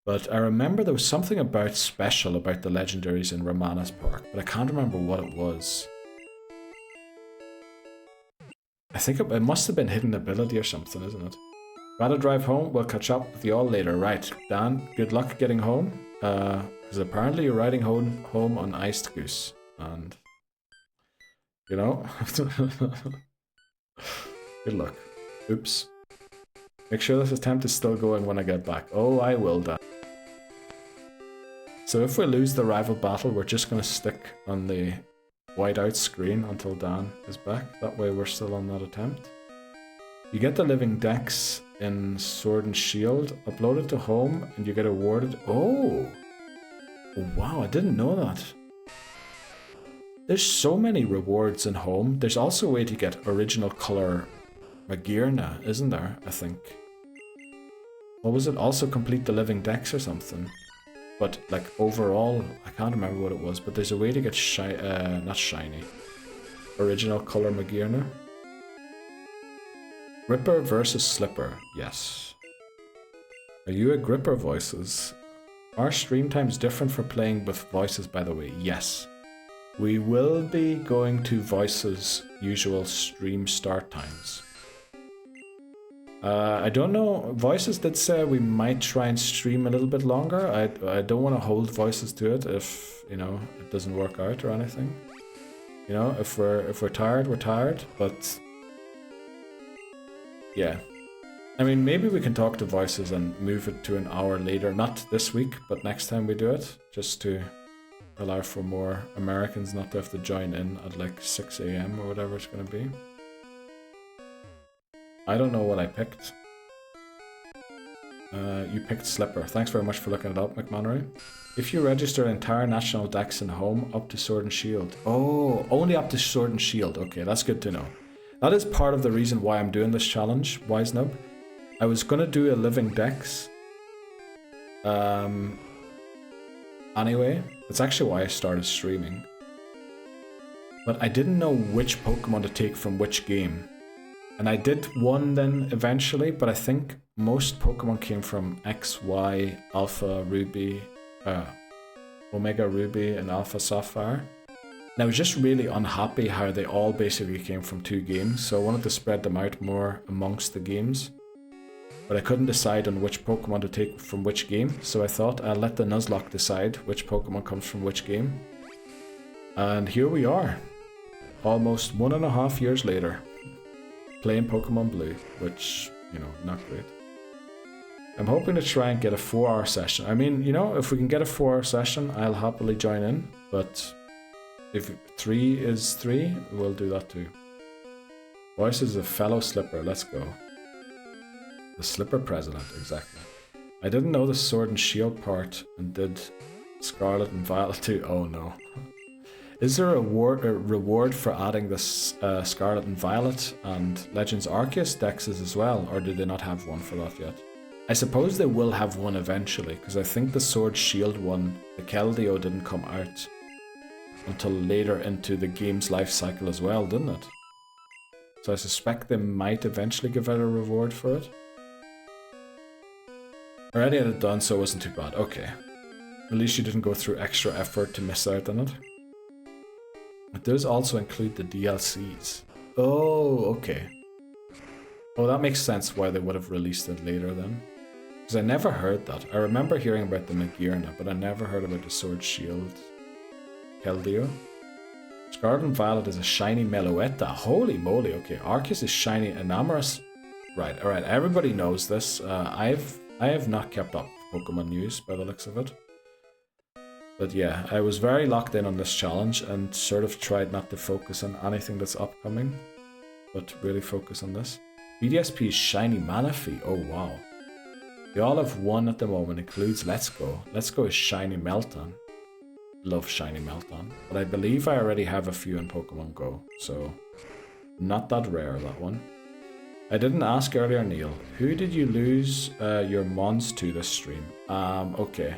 But I remember there was something special about the legendaries in Romana's Park, but I can't remember what it was. I think it must have been hidden ability or something, isn't it? Rather drive home? We'll catch up with you all later. Right, Dan, good luck getting home. Because apparently you're riding home on Iced Goose. And, you know, good luck. Oops. Make sure this attempt is still going when I get back. Oh, I will, Dan. So if we lose the rival battle, we're just going to stick on the white-out screen until Dan is back. That way we're still on that attempt. You get the living dex in Sword and Shield, upload it to home, and you get awarded... Oh! Wow, I didn't know that. There's so many rewards in home. There's also a way to get original color Magirna, isn't there? I think. What was it? Also complete the living dex or something. But like overall, I can't remember what it was, but there's a way to get not shiny. Original color Magirna. Gripper versus Slipper, yes. Are you a Gripper, Voices? Are stream times different for playing with Voices, by the way? Yes. We will be going to Voices' usual stream start times. I don't know, Voices did say we might try and stream a little bit longer. I don't want to hold Voices to it if, you know, it doesn't work out or anything. You know, if we're tired, we're tired, but... Yeah. I mean, maybe we can talk to Voices and move it to an hour later. Not this week, but next time we do it. Just to allow for more Americans not to have to join in at like 6 AM or whatever it's going to be. I don't know what I picked. You picked Slipper. Thanks very much for looking it up, McMannery. If you register entire national dex in home, up to Sword and Shield. Oh, only up to Sword and Shield. Okay, that's good to know. That is part of the reason why I'm doing this challenge, Wisenub. I was gonna do a living dex. Anyway, that's actually why I started streaming. But I didn't know which Pokemon to take from which game. And I did one then eventually, but I think most Pokemon came from X, Y, Alpha Ruby, Omega Ruby, and Alpha Sapphire. And I was just really unhappy how they all basically came from 2 games, so I wanted to spread them out more amongst the games. But I couldn't decide on which Pokemon to take from which game, so I thought I'll let the Nuzlocke decide which Pokemon comes from which game. And here we are, almost 1.5 years later. Playing Pokemon Blue, which, you know, not great. I'm hoping to try and get a 4-hour session. I mean, you know, if we can get a 4-hour session, I'll happily join in, but if 3 is 3, we'll do that too. Voice is a fellow Slipper, let's go. The Slipper President, exactly. I didn't know the Sword and Shield part and did Scarlet and Violet too. Oh no. Is there a reward for adding this Scarlet and Violet and Legends Arceus dexes as well, or do they not have one for that yet? I suppose they will have one eventually, because I think the Sword Shield one, the Keldeo, didn't come out until later into the game's life cycle as well, didn't it? So I suspect they might eventually give out a reward for it. Already had it done, so it wasn't too bad. Okay. At least you didn't go through extra effort to miss out on it. It does also include the DLCs. Oh, okay. Oh, that makes sense why they would have released it later then. Because I never heard that. I remember hearing about the Magirna, but I never heard about the Sword Shield Keldeo. Scarlet and Violet is a shiny Meloetta. Holy moly, okay. Arceus is shiny Enamorous. Right, alright, everybody knows this. I have not kept up Pokemon news by the looks of it. But yeah, I was very locked in on this challenge and sort of tried not to focus on anything that's upcoming, but really focus on this. BDSP is Shiny Manaphy. Oh wow. They all have one at the moment, includes Let's Go. Let's Go is Shiny Melton. Love Shiny Melton. But I believe I already have a few in Pokemon Go, so not that rare, that one. I didn't ask earlier, Neil. Who did you lose your Mons to this stream? Okay.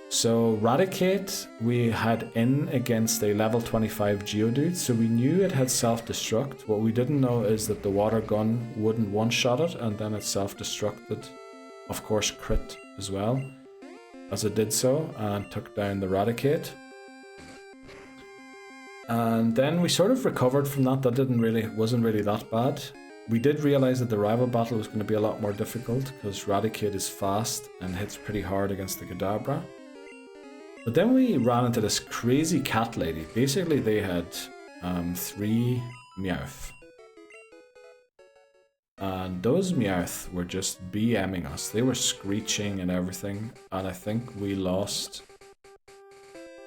So Raticate, we had in against a level 25 Geodude, so we knew it had self-destruct. What we didn't know is that the water gun wouldn't one-shot it, and then it self-destructed. Of course, crit as well, as it did so, and took down the Raticate. And then we sort of recovered from that. That wasn't really that bad. We did realize that the rival battle was going to be a lot more difficult because Raticate is fast and hits pretty hard against the Kadabra. But then we ran into this crazy cat lady. Basically, they had 3 Meowth. And those Meowth were just BMing us. They were screeching and everything. And I think we lost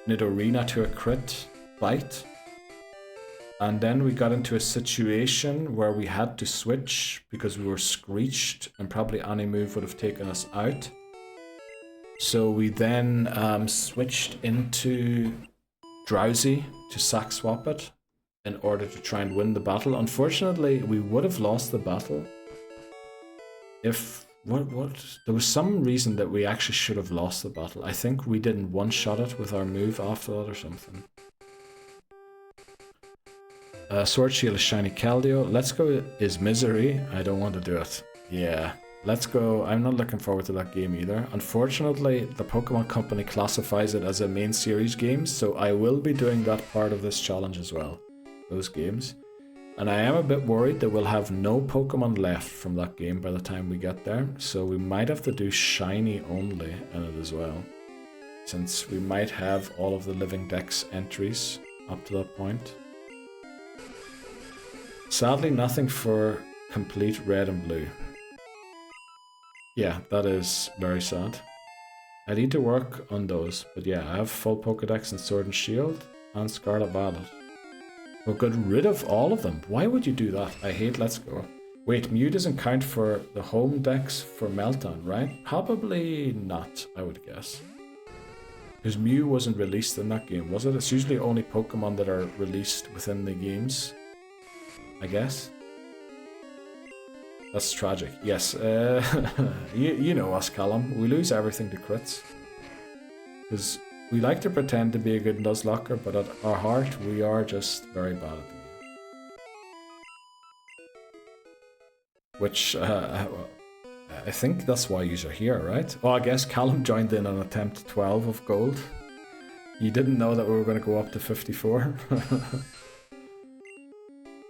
Nidorina to a crit bite. And then we got into a situation where we had to switch because we were screeched and probably any move would have taken us out. So we then switched into Drowsy to sack swap it in order to try and win the battle. Unfortunately, we would have lost the battle if... There was some reason that we actually should have lost the battle. I think we didn't one-shot it with our move after that or something. Sword Shield is Shiny Keldeo. Let's Go is Misery. I don't want to do it. Yeah. Let's Go. I'm not looking forward to that game either. Unfortunately, the Pokemon Company classifies it as a main series game, so I will be doing that part of this challenge as well. Those games. And I am a bit worried that we'll have no Pokemon left from that game by the time we get there, so we might have to do Shiny only in it as well, since we might have all of the Living Dex entries up to that point. Sadly, nothing for complete Red and Blue. Yeah, that is very sad. I need to work on those, but yeah, I have full Pokedex in Sword and Shield and Scarlet Violet. We'll get rid of all of them. Why would you do that? I hate Let's Go. Wait, Mew doesn't count for the home decks for Meltdown, right? Probably not, I would guess. Because Mew wasn't released in that game, was it? It's usually only Pokemon that are released within the games, I guess. That's tragic. Yes, you know us, Callum. We lose everything to crits. Because we like to pretend to be a good Nuzlocker, but at our heart, we are just very bad at the game. Which, I think that's why you're here, right? Well, I guess Callum joined in on attempt 12 of gold. You didn't know that we were going to go up to 54.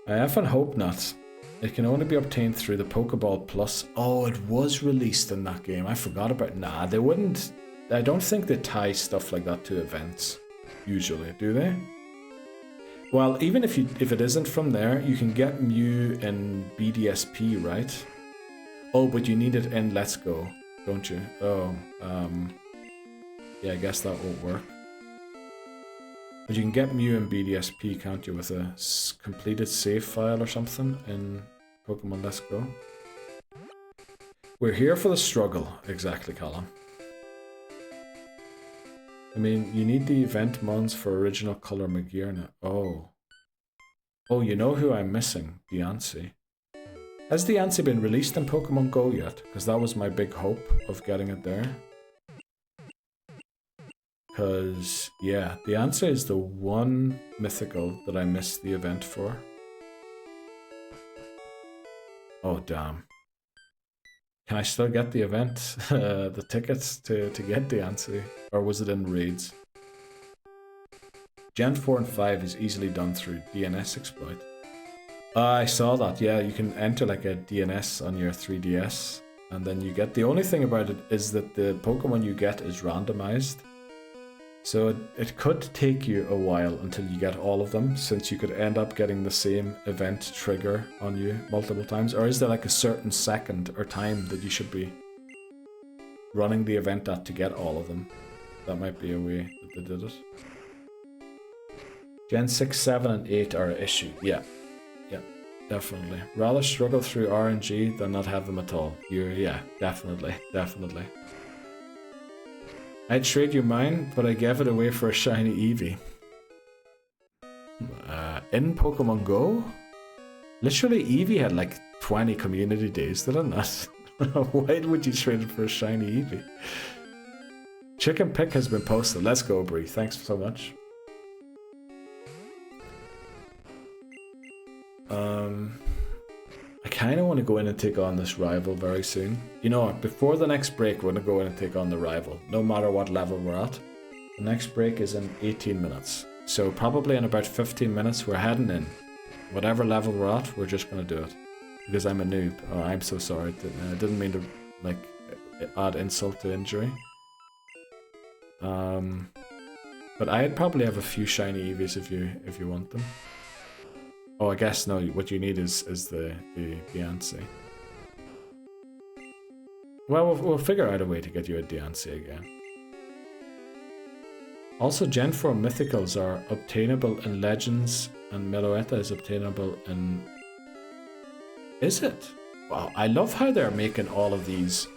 I often hope not. It can only be obtained through the Pokeball Plus. Oh, it was released in that game. I forgot about it. Nah, they wouldn't... I don't think they tie stuff like that to events, usually, do they? Well, even if it isn't from there, you can get Mew in BDSP, right? Oh, but you need it in Let's Go, don't you? Oh, yeah, I guess that won't work. But you can get Mew in BDSP, can't you, with a completed save file or something in Pokemon Let's Go? We're here for the struggle, exactly, Callum. I mean, you need the event mons for original color Magearna. Oh. Oh, you know who I'm missing? Diancie. Has Diancie been released in Pokemon Go yet? Because that was my big hope of getting it there. Because, yeah, Diancie is the one mythical that I missed the event for. Oh, damn. Can I still get the event? The tickets to get Diancie? Or was it in raids? Gen 4 and 5 is easily done through DNS exploit. I saw that, yeah, you can enter like a DNS on your 3DS. And then you get... The only thing about it is that the Pokemon you get is randomized. So it could take you a while until you get all of them, since you could end up getting the same event trigger on you multiple times. Or is there like a certain second or time that you should be running the event at to get all of them? That might be a way that they did it. Gen 6, 7, and 8 are an issue. Yeah. Yeah, definitely. Rather struggle through RNG than not have them at all. Yeah, definitely. Definitely. I'd trade you mine, but I gave it away for a shiny Eevee. In Pokemon Go? Literally, Eevee had like 20 community days, did it not? Why would you trade it for a shiny Eevee? Chicken Pick has been posted. Let's go, Bree. Thanks so much. I kind of want to go in and take on this rival very soon. You know, before the next break, we're going to go in and take on the rival, no matter what level we're at. The next break is in 18 minutes. So probably in about 15 minutes, we're heading in. Whatever level we're at, we're just going to do it. Because I'm a noob. Oh, I'm so sorry. I didn't mean to, like, add insult to injury. But I'd probably have a few shiny Eevees if you want them. Oh, I guess no. What you need is the Diancie. Well, we'll figure out a way to get you a Diancie again. Also, Gen 4 Mythicals are obtainable in Legends, and Meloetta is obtainable in... Is it? Wow, I love how they're making all of these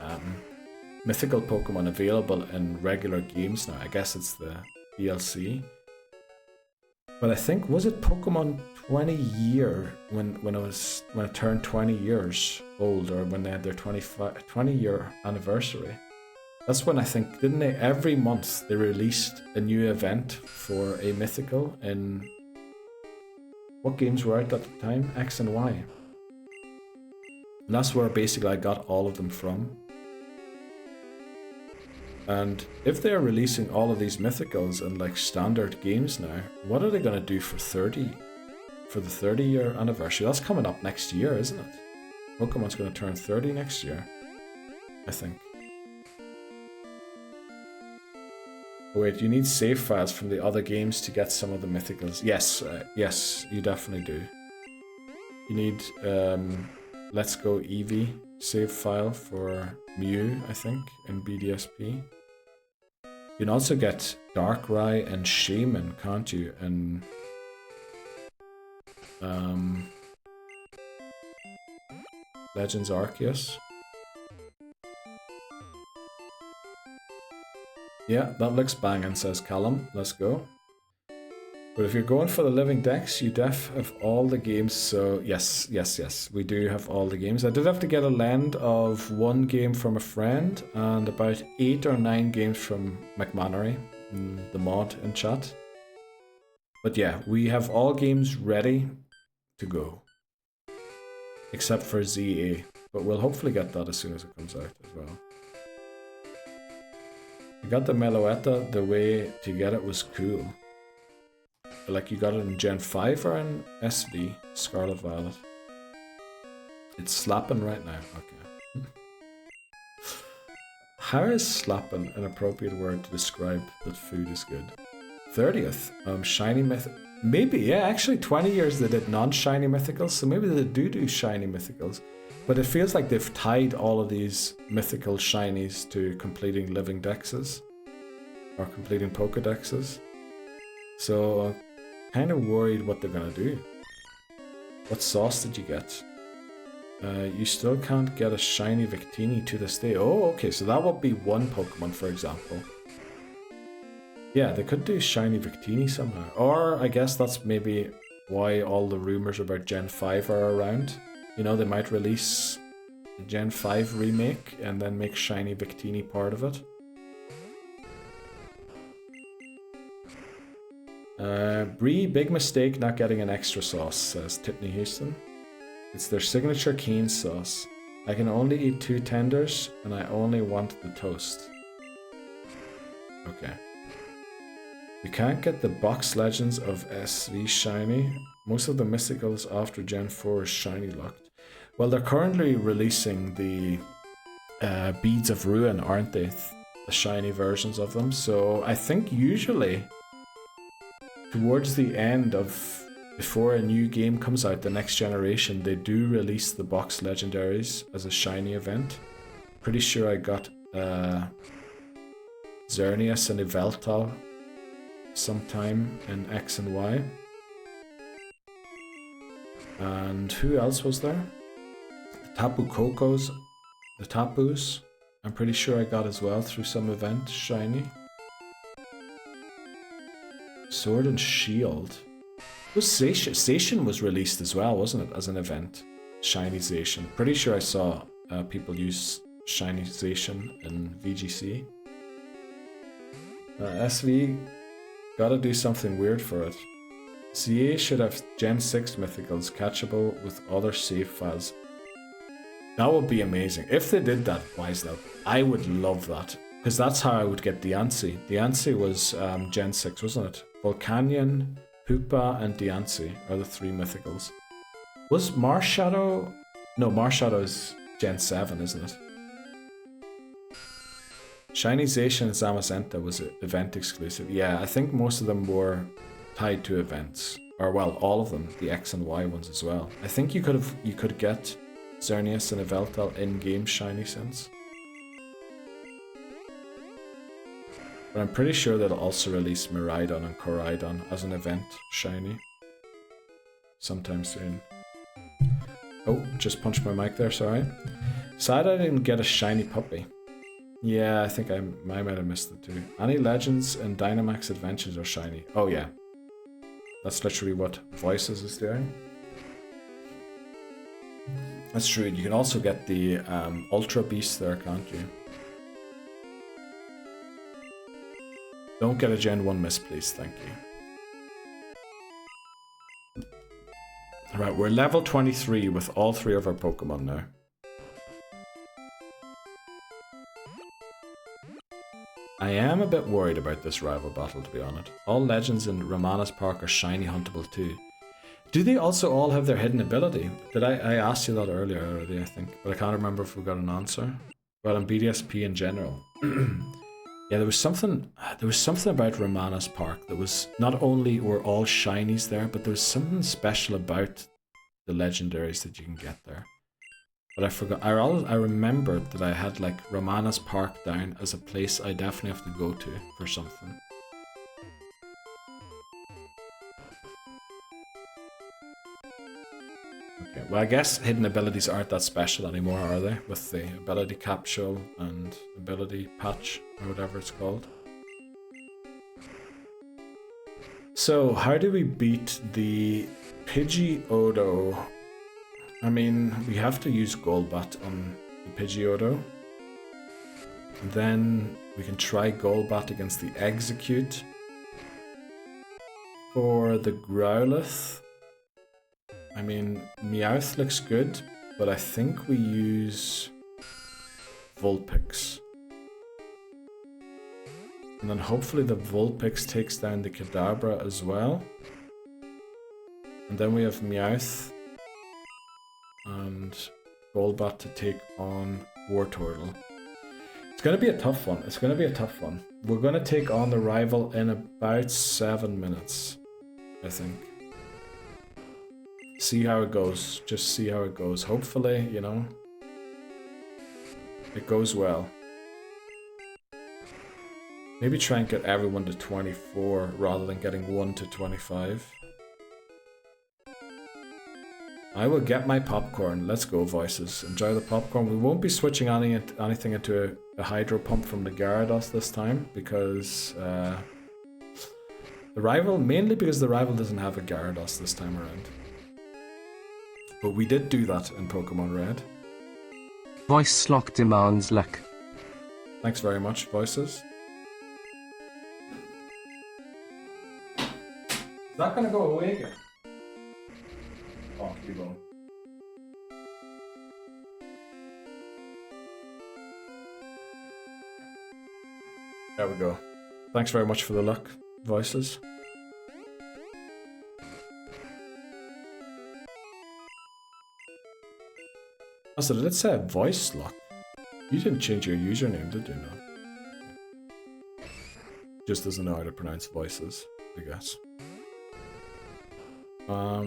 mythical Pokemon available in regular games now. I guess it's the DLC. But I think, was it Pokemon 20 year when it turned 20 years old, or when they had their 20-year anniversary? That's when I think, didn't they, every month they released a new event for a mythical in... What games were out at the time? X and Y. And that's where basically I got all of them from. And if they're releasing all of these mythicals in like standard games now, what are they going to do for the 30-year anniversary? That's coming up next year, isn't it? Pokemon's going to turn 30 next year, I think. Oh, wait, you need save files from the other games to get some of the mythicals. Yes, yes, you definitely do. You need Let's Go Eevee save file for Mew, I think, in BDSP. You can also get Darkrai and Shaman, can't you? And Legends Arceus. Yeah, that looks banging, says Callum. Let's go. But if you're going for the Living Dex, you have all the games. So yes, we do have all the games. I did have to get a lend of 1 game from a friend and about 8 or 9 games from McMannery, the mod in chat. But yeah, we have all games ready to go. Except for ZA. But we'll hopefully get that as soon as it comes out as well. I got the Meloetta, the way to get it was cool. Like, you got it in Gen 5 or in SV, Scarlet Violet? It's slapping right now, okay. How is slapping an appropriate word to describe that food is good? 30th, shiny myth. Maybe, yeah, actually 20 years they did non-shiny mythicals, so maybe they do shiny mythicals. But it feels like they've tied all of these mythical shinies to completing living dexes. Or completing Pokedexes. So, I'm kind of worried what they're going to do. What sauce did you get? You still can't get a shiny Victini to this day. Oh, okay, so that would be one Pokemon, for example. Yeah, they could do shiny Victini somehow. Or, I guess that's maybe why all the rumors about Gen 5 are around. You know, they might release a Gen 5 remake and then make shiny Victini part of it. Brie, big mistake not getting an extra sauce, says Tiffany Houston. It's their signature Keen sauce. I can only eat 2 tenders, and I only want the toast. Okay. You can't get the box legends of SV shiny. Most of the mysticals after Gen 4 is shiny locked. Well, they're currently releasing the Beads of Ruin, aren't they? The shiny versions of them. So I think usually towards the end of, before a new game comes out, the next generation, they do release the box legendaries as a shiny event. Pretty sure I got Xerneas and Yveltal sometime in X and Y. And who else was there? The Tapu Kokos, the Tapus, I'm pretty sure I got as well through some event, shiny. Sword and Shield. Was Zacian was released as well, wasn't it, as an event? Shiny Zacian. Pretty sure I saw people use shiny Zacian in VGC. SV, gotta do something weird for it. CA should have Gen 6 mythicals catchable with other save files. That would be amazing. If they did that, Wiselow, I would love that. Because that's how I would get Diancie. Diancie was Gen 6, wasn't it? Volcanion, Hoopa, and Diancie are the 3 mythicals. Was Marshadow... No, Marshadow is Gen 7, isn't it? Shiny Zacian and Zamazenta was event exclusive. Yeah, I think most of them were tied to events. Or, well, all of them. The X and Y ones as well. I think you could get Xerneas and Yveltal in-game shiny sense. But I'm pretty sure they'll also release Miraidon and Koraidon as an event shiny. Sometime soon. Oh, just punched my mic there, sorry. Sad I didn't get a shiny puppy. Yeah, I think I might have missed it too. Any legends and Dynamax Adventures are shiny. Oh yeah. That's literally what Voices is doing. That's true. You can also get the Ultra Beast there, can't you? Don't get a Gen 1 miss, please. Thank you. Alright, we're level 23 with all 3 of our Pokemon now. I am a bit worried about this rival battle, to be honest. All legends in Ramana's Park are shiny huntable too. Do they also all have their hidden ability? Did I asked you that earlier already, I think, but I can't remember if we got an answer. Well, in BDSP in general. Yeah, there was something about Ramana's Park that was not only were all shinies there, but there was something special about the legendaries that you can get there. But I forgot. I remembered that I had like Ramana's Park down as a place I definitely have to go to for something. Okay, well I guess hidden abilities aren't that special anymore, are they? With the ability capsule and ability patch, or whatever it's called. So, how do we beat the Pidgeotto? I mean, we have to use Golbat on the Pidgeotto. And then we can try Golbat against the Execute. For the Growlithe, I mean, Meowth looks good, but I think we use Vulpix. And then hopefully the Vulpix takes down the Kadabra as well. And then we have Meowth and Golbat to take on Wartortle. It's going to be a tough one. It's going to be a tough one. We're going to take on the rival in about 7 minutes, I think. See how it goes. Just see how it goes. Hopefully, you know, it goes well. Maybe try and get everyone to 24 rather than getting 1 to 25. I will get my popcorn. Let's go, Voices. Enjoy the popcorn. We won't be switching anything into a Hydro Pump from the Gyarados this time because the rival, mainly because the rival doesn't have a Gyarados this time around. But we did do that in Pokemon Red. Voice lock demands luck. Thanks very much, Voices. Is that gonna go away again? Oh, keep going. There we go. Thanks very much for the luck, Voices. Also, did it say voice lock? You didn't change your username, did you? No. Just doesn't know how to pronounce Voices, I guess.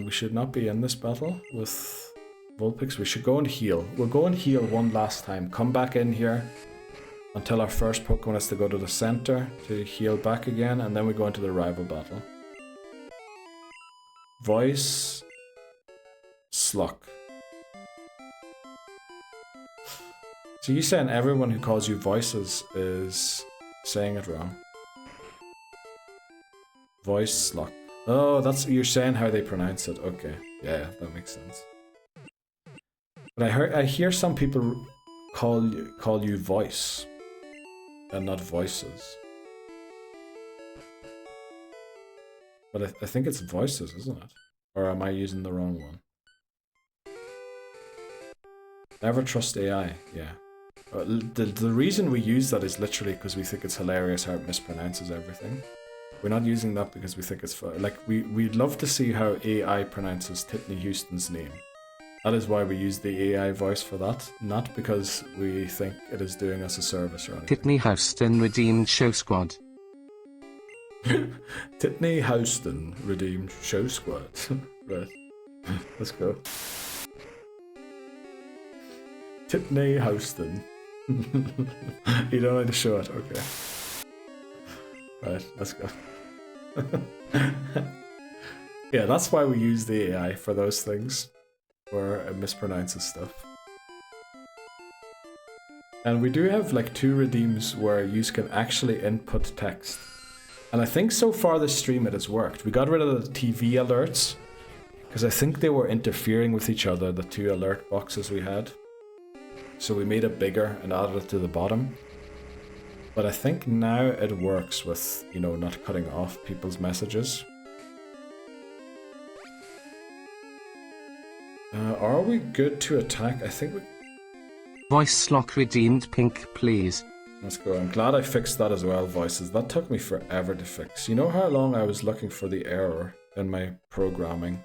We should not be in this battle with Vulpix. We should go and heal. We'll go and heal one last time. Come back in here. until our first Pokemon has to go to the center to heal back again, and then we go into the rival battle. Voice Sluck. So you saying everyone who calls you Voices is saying it wrong? Voice Sluck. Oh, that's, you're saying how they pronounce it. Okay, yeah, that makes sense. But I hear some people call you Voice and not Voices. But I think it's Voices, isn't it? Or am I using the wrong one? Never trust AI, yeah. The reason we use that is literally because we think it's hilarious how it mispronounces everything. We're not using that because we think it's fun. Like, we'd love to see how AI pronounces Titney Houston's name. That is why we use the AI voice for that, not because we think it is doing us a service or anything. Titney Houston redeemed Show Squad. Titney Houston redeemed Show Squad. Right. Let's go. Titney Houston. You don't need to show it, okay. Right, let's go. Yeah, that's why we use the AI for those things, where it mispronounces stuff. And we do have like 2 redeems where you can actually input text. And I think so far this stream it has worked. We got rid of the TV alerts, because I think they were interfering with each other, the 2 alert boxes we had. So we made it bigger and added it to the bottom. But I think now it works with, you know, not cutting off people's messages. Are we good to attack? I think we... Voice Slock redeemed Pink, please. Let's go. I'm glad I fixed that as well, Voices. That took me forever to fix. You know how long I was looking for the error in my programming?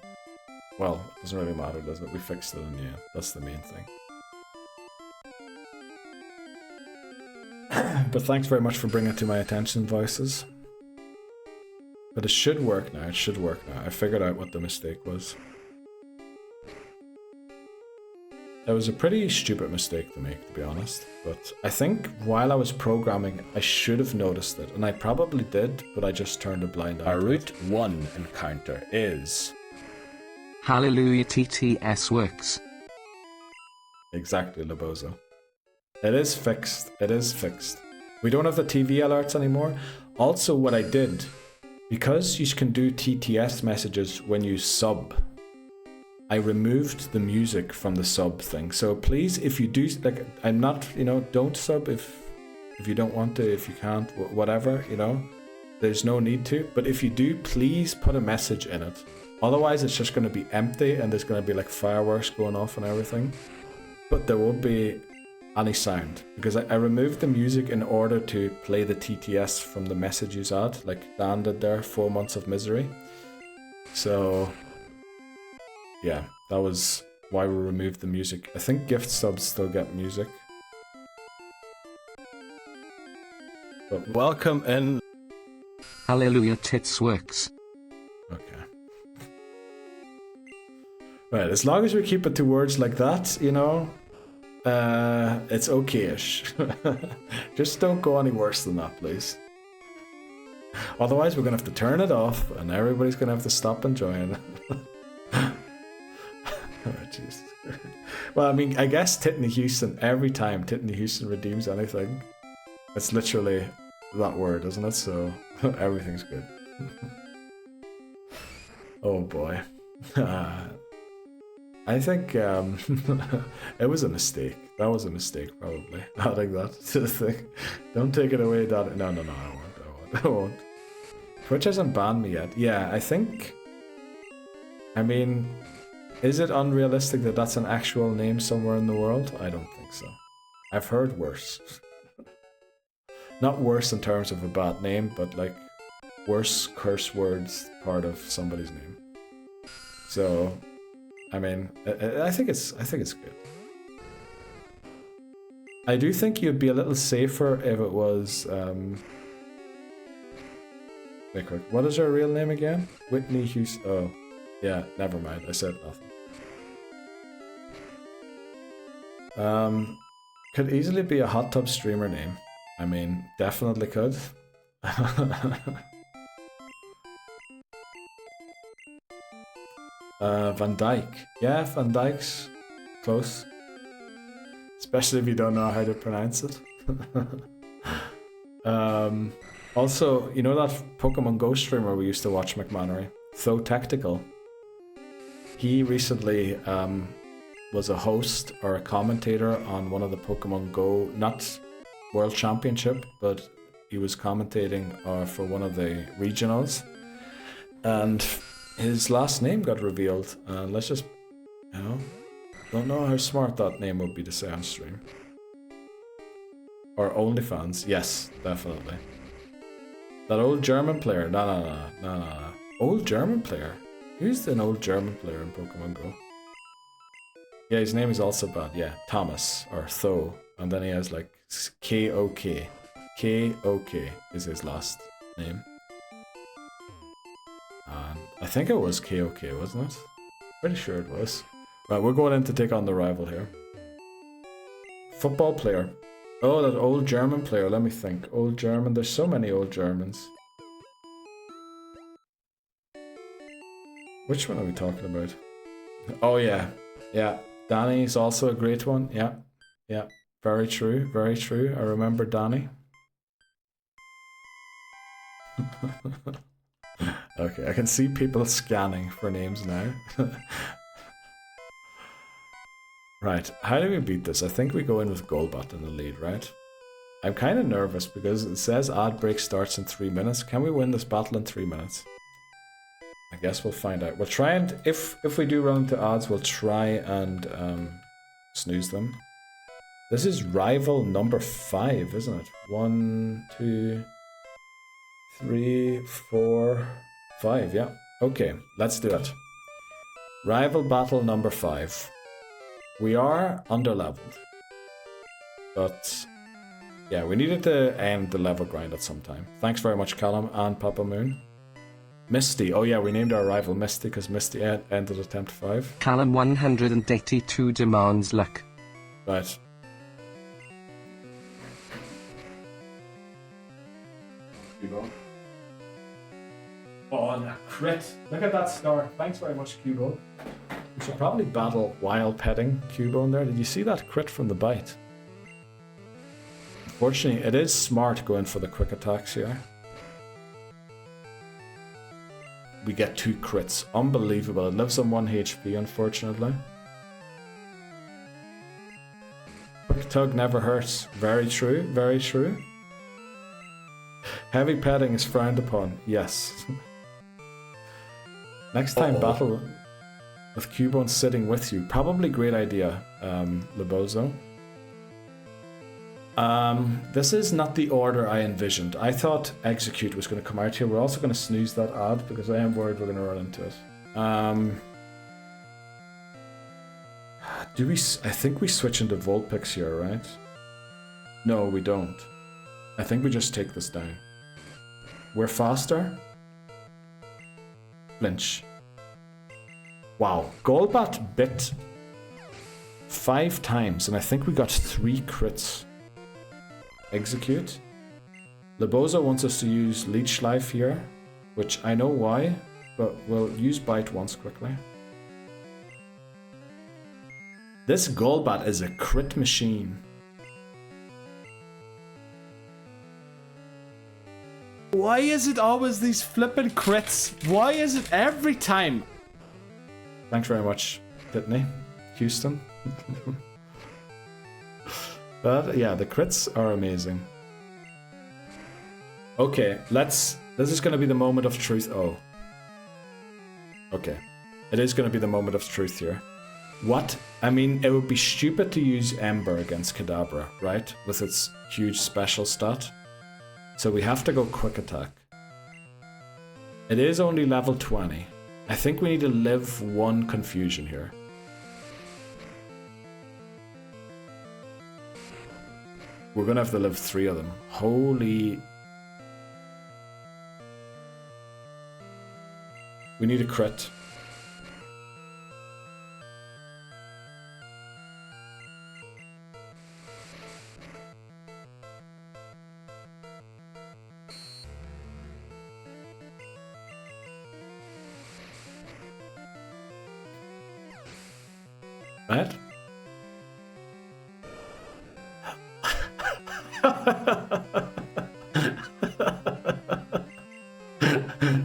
Well, it doesn't really matter, does it? We fixed it in the end. That's the main thing. But thanks very much for bringing it to my attention, Voices. But it should work now, it should work now. I figured out what the mistake was. It was a pretty stupid mistake to make, to be honest. But I think while I was programming, I should have noticed it. And I probably did, but I just turned a blind eye. Our Route 1 encounter is... Hallelujah, TTS works. Exactly, Lobozo. It is fixed. It is fixed. We don't have the TV alerts anymore. Also, what I did, because you can do TTS messages when you sub, I removed the music from the sub thing. So please, if you do, like, I'm not, you know, don't sub if you don't want to, if you can't, whatever, you know. There's no need to. But if you do, please put a message in it. Otherwise, it's just going to be empty and there's going to be like fireworks going off and everything. But there won't be any sound, because I removed the music in order to play the TTS from the message you had, like Dan did there, 4 months of misery. So yeah, that was why we removed the music. I think gift subs still get music. But welcome in. Hallelujah, tits works. Okay. Right, as long as we keep it to words like that, you know, it's okay-ish. Just don't go any worse than that, please. Otherwise, we're gonna have to turn it off, and everybody's gonna have to stop enjoying it. Oh, Jesus. Well, I mean, I guess Titney Houston, every time Titney Houston redeems anything, it's literally that word, isn't it? So, everything's good. Oh boy. I think it was a mistake. That was a mistake, probably. Adding that to the thing. Don't take it away, Dad. No, I won't. Twitch hasn't banned me yet. Yeah, I think... I mean, is it unrealistic that that's an actual name somewhere in the world? I don't think so. I've heard worse. Not worse in terms of a bad name, but like worse curse words part of somebody's name. So... I mean, I think it's good. I do think you'd be a little safer if it was wait, quick. What is her real name again? Whitney Houston. Oh, yeah. Never mind. I said nothing. Could easily be a hot tub streamer name. I mean, definitely could. Van Dyke. Yeah, Van Dyke's close. Especially if you don't know how to pronounce it. Also, you know that Pokemon Go streamer we used to watch, McMannery? So Tactical. He recently was a host or a commentator on one of the Pokemon Go, not World Championship, but he was commentating for one of the regionals. And his last name got revealed. Let's just, you know, don't know how smart that name would be to say on stream. Or OnlyFans, yes, definitely. That old German player, no. Old German player? Who's an old German player in Pokemon Go? Yeah, his name is also bad, yeah, Thomas, or Tho. And then he has like K-O-K. K-O-K is his last name. And I think it was K-O-K, wasn't it? Pretty sure it was. Right, we're going in to take on the rival here. Football player. Oh, that old German player, let me think. Old German, there's so many old Germans. Which one are we talking about? Oh yeah, yeah. Danny's also a great one, yeah. Yeah, very true, very true. I remember Danny. Okay, I can see people scanning for names now. Right, how do we beat this? I think we go in with Golbat in the lead, right? I'm kind of nervous because it says ad break starts in 3 minutes. Can we win this battle in 3 minutes? I guess we'll find out. We'll try and, if we do run into odds, we'll try and snooze them. This is rival number 5, isn't it? 1, 2, 3, 4, 5, yeah. Okay, let's do it. Rival battle number 5. We are underleveled. But yeah, we needed to end the level grind at some time. Thanks very much, Callum and Papa Moon. Misty. Oh yeah, we named our rival Misty because Misty ended attempt 5. Callum 182 demands luck. Right. Cubo. Oh, and a crit. Look at that star. Thanks very much, Cubo. We should probably battle while petting Cubo in there. Did you see that crit from the bite? Unfortunately, it is smart going for the quick attacks here. We get 2 crits. Unbelievable. It lives on 1 HP, unfortunately. Quick tug never hurts. Very true, very true. Heavy petting is frowned upon. Yes. Next time battle with Cubone sitting with you. Probably great idea, Lebozo. This is not the order I envisioned. I thought Execute was going to come out here. We're also going to snooze that ad because I am worried we're going to run into it. I think we switch into Vulpix here, right? No, we don't. I think we just take this down. We're faster. Flinch. Wow, Golbat bit 5 times and I think we got 3 crits. Execute. Lebozo wants us to use Leech Life here, which I know why, but we'll use Bite once quickly. This Golbat is a crit machine. Why is it always these flippin' crits? Why is it every time? Thanks very much, Pitney. Houston. But yeah, the crits are amazing. Okay, this is gonna be the moment of truth. Oh. Okay. It is gonna be the moment of truth here. What? I mean, it would be stupid to use Ember against Kadabra, right? With its huge special stat. So we have to go quick attack. It is only level 20. I think we need to live 1 confusion here. We're gonna have to live 3 of them. Holy... We need a crit. Right?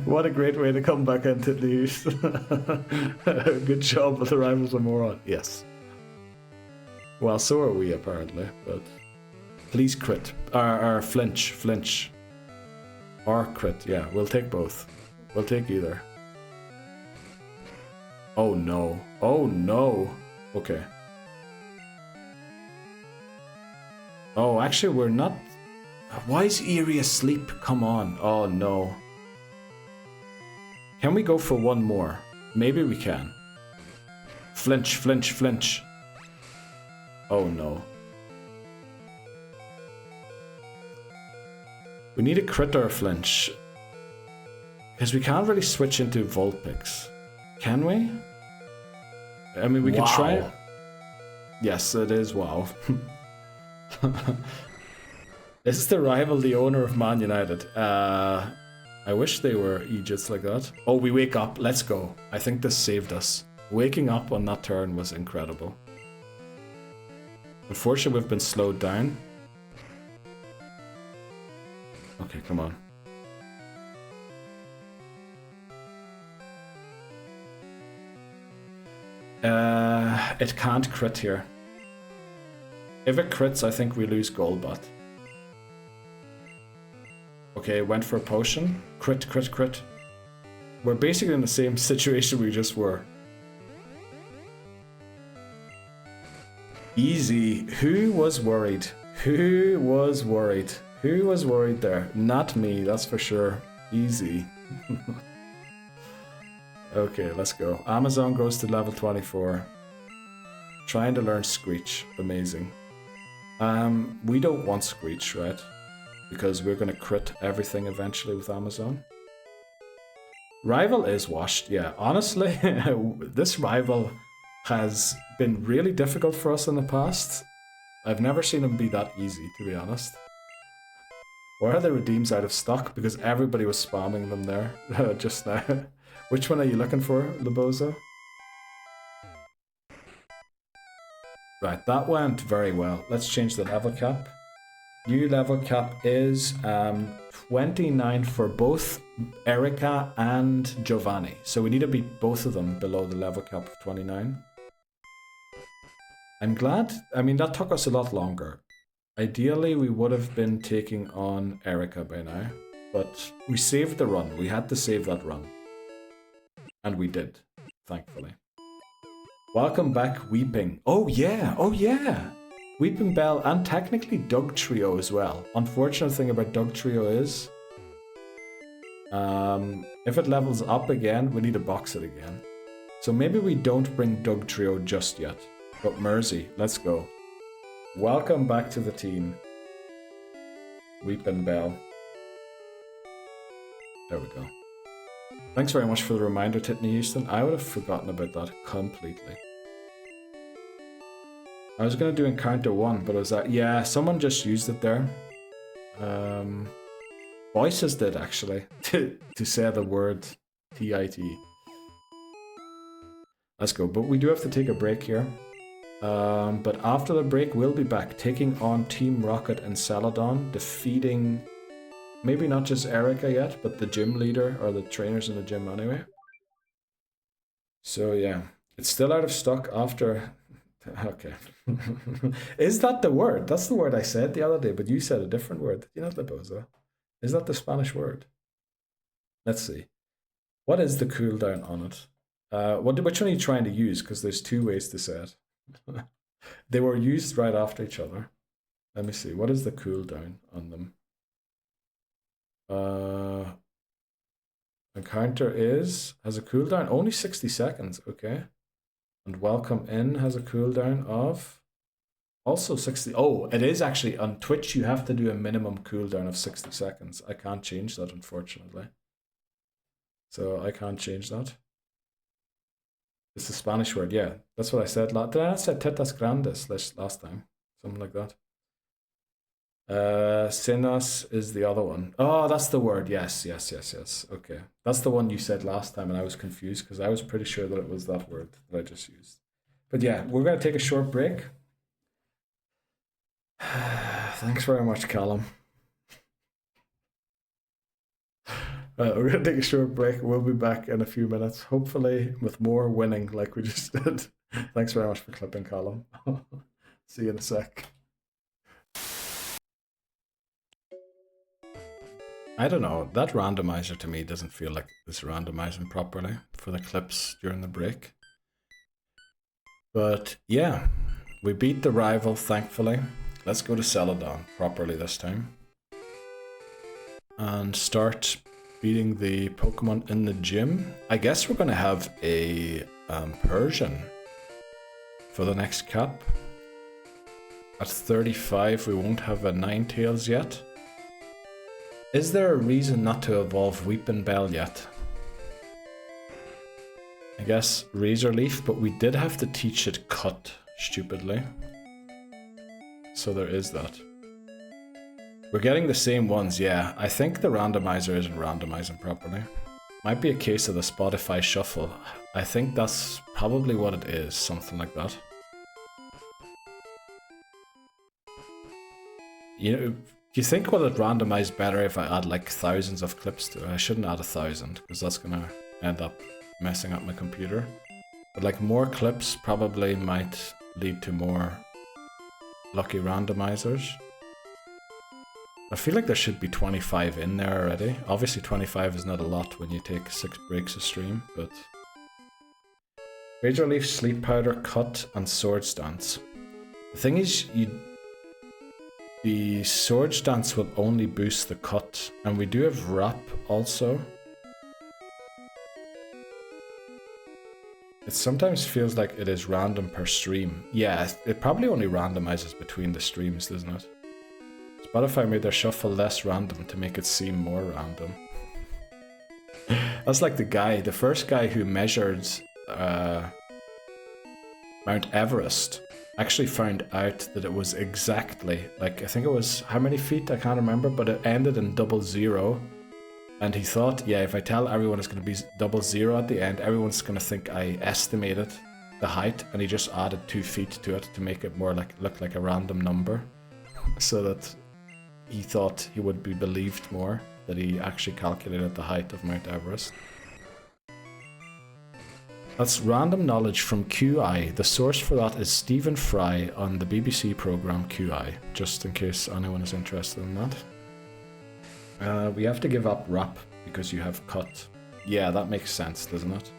What a great way to come back into the news. Good job with the rivals of moron. Yes. Well, so are we apparently, but please crit. Or flinch. Flinch. Or crit, yeah. We'll take both. We'll take either. Oh no. Oh no. Okay. Oh, actually we're not... Why is Eerie asleep? Come on. Oh no. Can we go for one more? Maybe we can. Flinch, flinch, flinch. Oh no. We need a crit or a flinch. Because we can't really switch into Vulpix. Can we? I mean, we can try it. Yes, it is wow. Is the rival the owner of Man United? I wish they were Aegis like that. Oh, we wake up. Let's go. I think this saved us. Waking up on that turn was incredible. Unfortunately, we've been slowed down. Okay, come on. It can't crit here. If it crits, I think we lose Golbat. Okay, went for a potion. Crit, crit, crit. We're basically in the same situation we just were. Easy. Who was worried? Who was worried? Who was worried there? Not me, that's for sure. Easy. Okay, let's go. Amazon grows to level 24. Trying to learn Screech. Amazing. We don't want Screech, right? Because we're going to crit everything eventually with Amazon. Rival is washed, yeah. Honestly, this rival has been really difficult for us in the past. I've never seen him be that easy, to be honest. Or are the redeems out of stock? Because everybody was spamming them there just now. Which one are you looking for, Lebozo? Right, that went very well. Let's change the level cap. New level cap is 29 for both Erika and Giovanni. So we need to beat both of them below the level cap of 29. I'm glad. I mean, that took us a lot longer. Ideally, we would have been taking on Erika by now. But we saved the run. We had to save that run. And we did, thankfully. Welcome back, Weeping. Oh yeah, oh yeah! Weeping Bell and technically Doug Trio as well. Unfortunate thing about Doug Trio is... if it levels up again, we need to box it again. So maybe we don't bring Doug Trio just yet. But Mersey, let's go. Welcome back to the team. Weeping Bell. There we go. Thanks very much for the reminder, Titney Houston. I would have forgotten about that completely. I was going to do Encounter 1, but it was that... Yeah, someone just used it there. Voices did, actually, to say the word T-I-T. Let's go, but we do have to take a break here. But after the break, we'll be back, taking on Team Rocket and Celadon, defeating... Maybe not just Erika yet, but the gym leader, or the trainers in the gym anyway. So yeah, it's still out of stock after... Okay. Is that the word? That's the word I said the other day, but you said a different word. You know, Lebozo. Is that the Spanish word? Let's see. What is the cooldown on it? Which one are you trying to use? Because there's two ways to say it. They were used right after each other. Let me see. What is the cooldown on them? Encounter has a cooldown only 60 seconds, okay. And Welcome In has a cooldown of also 60. Oh, it is actually on Twitch. You have to do a minimum cooldown of 60 seconds. I can't change that, unfortunately. So I can't change that. It's a Spanish word, yeah. That's what I said. Did I not say tetas grandes last time? Something like that. Cenas is the other one. Oh, that's the word. Yes. Okay. That's the one you said last time, and I was confused because I was pretty sure that it was that word that I just used. But yeah, we're going to take a short break. Thanks very much, Callum. We're going to take a short break. We'll be back in a few minutes, hopefully with more winning like we just did. Thanks very much for clipping, Callum. See you in a sec. I don't know, that randomizer to me doesn't feel like it's randomizing properly for the clips during the break. But yeah, we beat the rival, thankfully. Let's go to Celadon properly this time. And start beating the Pokemon in the gym. I guess we're going to have a Persian for the next cap. At 35, we won't have a Ninetales yet. Is there a reason not to evolve Weeping Bell yet? I guess Razor Leaf, but we did have to teach it Cut, stupidly. So there is that. We're getting the same ones, yeah. I think the randomizer isn't randomizing properly. Might be a case of the Spotify shuffle. I think that's probably what it is, something like that. You know, do you think will it randomize better if I add like thousands of clips to it? I shouldn't add 1,000 because that's gonna end up messing up my computer. But like more clips probably might lead to more lucky randomizers. I feel like there should be 25 in there already. Obviously 25 is not a lot when you take 6 breaks a stream, but... Razor Leaf, Sleep Powder, Cut, and Swords Dance. The thing is, the Swords Dance will only boost the Cut, and we do have Wrap also. It sometimes feels like it is random per stream. Yeah, it probably only randomizes between the streams, doesn't it? Spotify made their shuffle less random to make it seem more random. That's like the first guy who measured Mount Everest actually found out that it was exactly, like, I think it was, how many feet? I can't remember, but it ended in 00. And he thought, yeah, if I tell everyone it's going to be 00 at the end, everyone's going to think I estimated the height, and he just added 2 feet to it to make it more like look like a random number, so that he thought he would be believed more that he actually calculated the height of Mount Everest. That's random knowledge from QI. The source for that is Stephen Fry on the BBC programme QI, just in case anyone is interested in that. We have to give up Wrap because you have Cut. Yeah, that makes sense, doesn't it?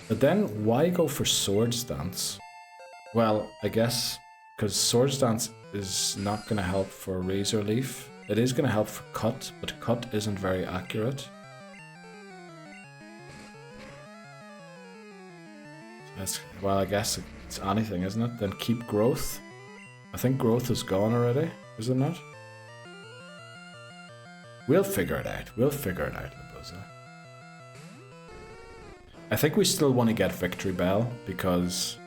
But then, why go for Swords Dance? Well, I guess because Swords Dance is not going to help for Razor Leaf. It is going to help for Cut, but Cut isn't very accurate. Well, I guess it's anything, isn't it? Then keep Growth. I think Growth is gone already, is it not? We'll figure it out. We'll figure it out, Labuza. I think we still want to get Victory Bell, because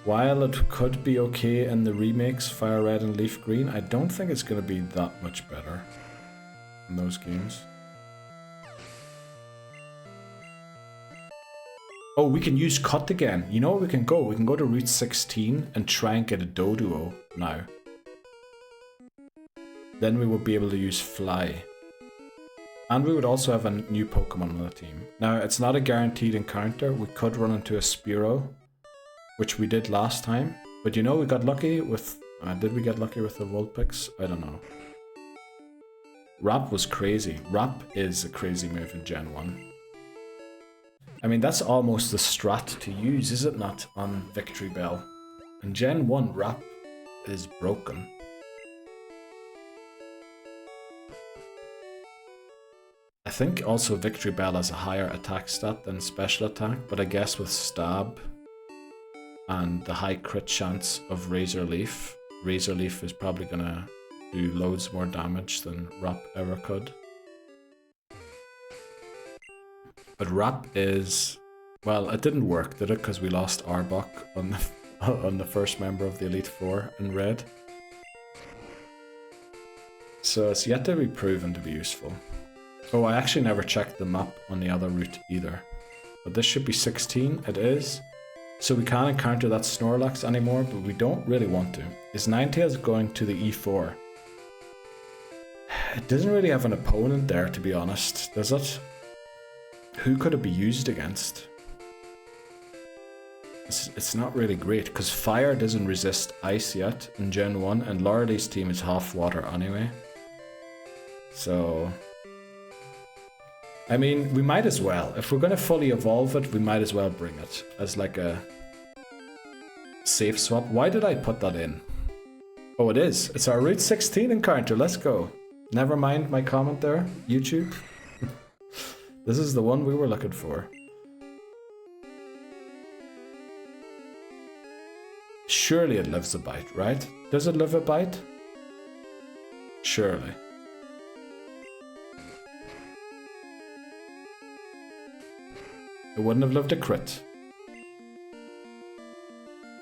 while it could be okay in the remakes, Fire Red and Leaf Green, I don't think it's going to be that much better in those games. Oh, we can use Cut again. You know where we can go? We can go to Route 16 and try and get a Doduo now. Then we would be able to use Fly. And we would also have a new Pokemon on the team. Now, it's not a guaranteed encounter. We could run into a Spearow, which we did last time. But you know, we got lucky with... did we get lucky with the Vulpix? I don't know. Wrap was crazy. Wrap is a crazy move in Gen 1. I mean, that's almost the strat to use, is it not, on Victory Bell? In Gen 1, Wrap is broken. I think also Victory Bell has a higher attack stat than special attack, but I guess with Stab and the high crit chance of Razor Leaf is probably gonna do loads more damage than Wrap ever could. But Wrap is... well, it didn't work, did it? Because we lost Arbok on the first member of the Elite Four in Red. So it's yet to be proven to be useful. Oh, I actually never checked the map on the other route either. But this should be 16, it is. So we can't encounter that Snorlax anymore, but we don't really want to. Is Ninetales going to the E4? It doesn't really have an opponent there, to be honest, does it? Who could it be used against? It's not really great, because Fire doesn't resist Ice yet in Gen 1, and Loreley's team is half water anyway. So... I mean, we might as well. If we're going to fully evolve it, we might as well bring it as like a safe swap. Why did I put that in? Oh, it is. It's our Route 16 encounter. Let's go. Never mind my comment there, YouTube. This is the one we were looking for. Surely it lives a bite, right? Does it live a bite? Surely. It wouldn't have lived a crit.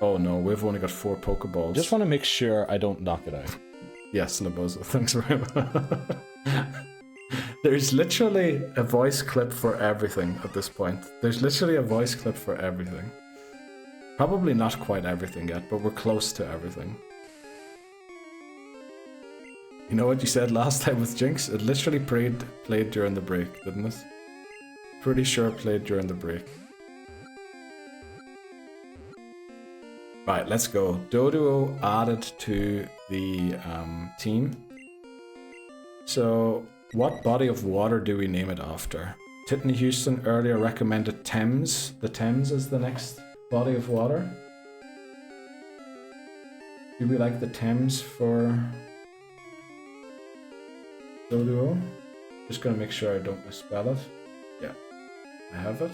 Oh no, we've only got 4 Pokeballs. Just want to make sure I don't knock it out. Yes, Labozo, thanks very much. There's literally a voice clip for everything at this point. There's literally a voice clip for everything. Probably not quite everything yet, but we're close to everything. You know what you said last time with Jinx? It literally played during the break, didn't it? Pretty sure played during the break. Right, let's go. Doduo added to the team. So, what body of water do we name it after? Titney Houston earlier recommended Thames. The Thames is the next body of water. Do we like the Thames for Doduo? Just gonna make sure I don't misspell it. Yeah. I have it.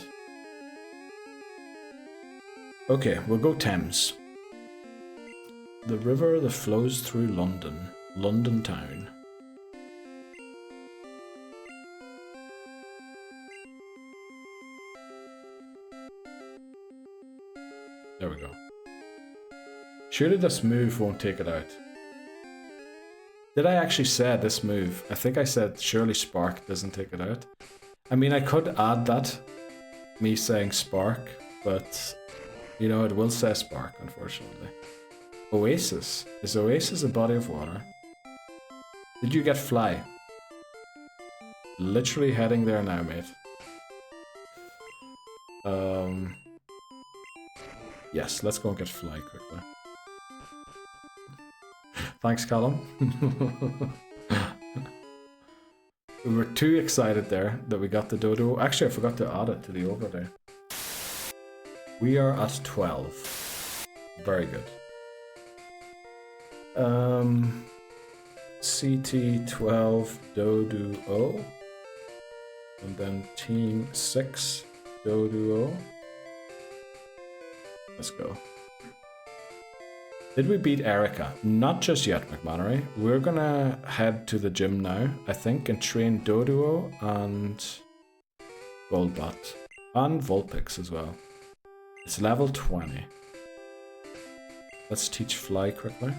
Okay, we'll go Thames. The river that flows through London. London town. There we go. Surely this move won't take it out. Did I actually say this move? I think I said surely Spark doesn't take it out. I mean, I could add that, me saying Spark, but, you know, it will say Spark, unfortunately. Oasis. Is Oasis a body of water? Did you get Fly? Literally heading there now, mate. Yes, let's go and get Fly quickly. Thanks, Callum. We were too excited there that we got the Dodo. Actually, I forgot to add it to the overlay. We are at 12. Very good. CT12 Doduo. And then Team 6 Doduo. Let's go. Did we beat Erika? Not just yet, McMannery. We're gonna head to the gym now, I think, and train Doduo and Golbat. And Vulpix as well. It's level 20. Let's teach Fly quickly.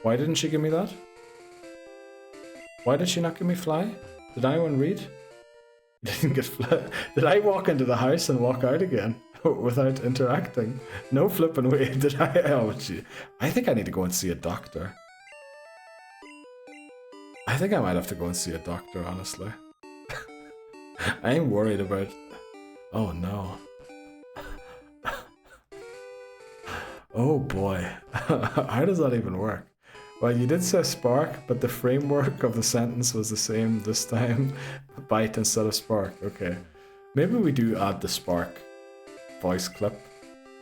Why didn't she give me that? Why did she not give me Fly? Did anyone read? Didn't get Fly. Did I walk into the house and walk out again? Without interacting. No flipping way did I. Oh, gee. I think I need to go and see a doctor. I think I might have to go and see a doctor, honestly. I am worried about... Oh no. Oh boy. How does that even work? Well, you did say Spark, but the framework of the sentence was the same this time. Bite instead of Spark. Okay. Maybe we do add the Spark voice clip,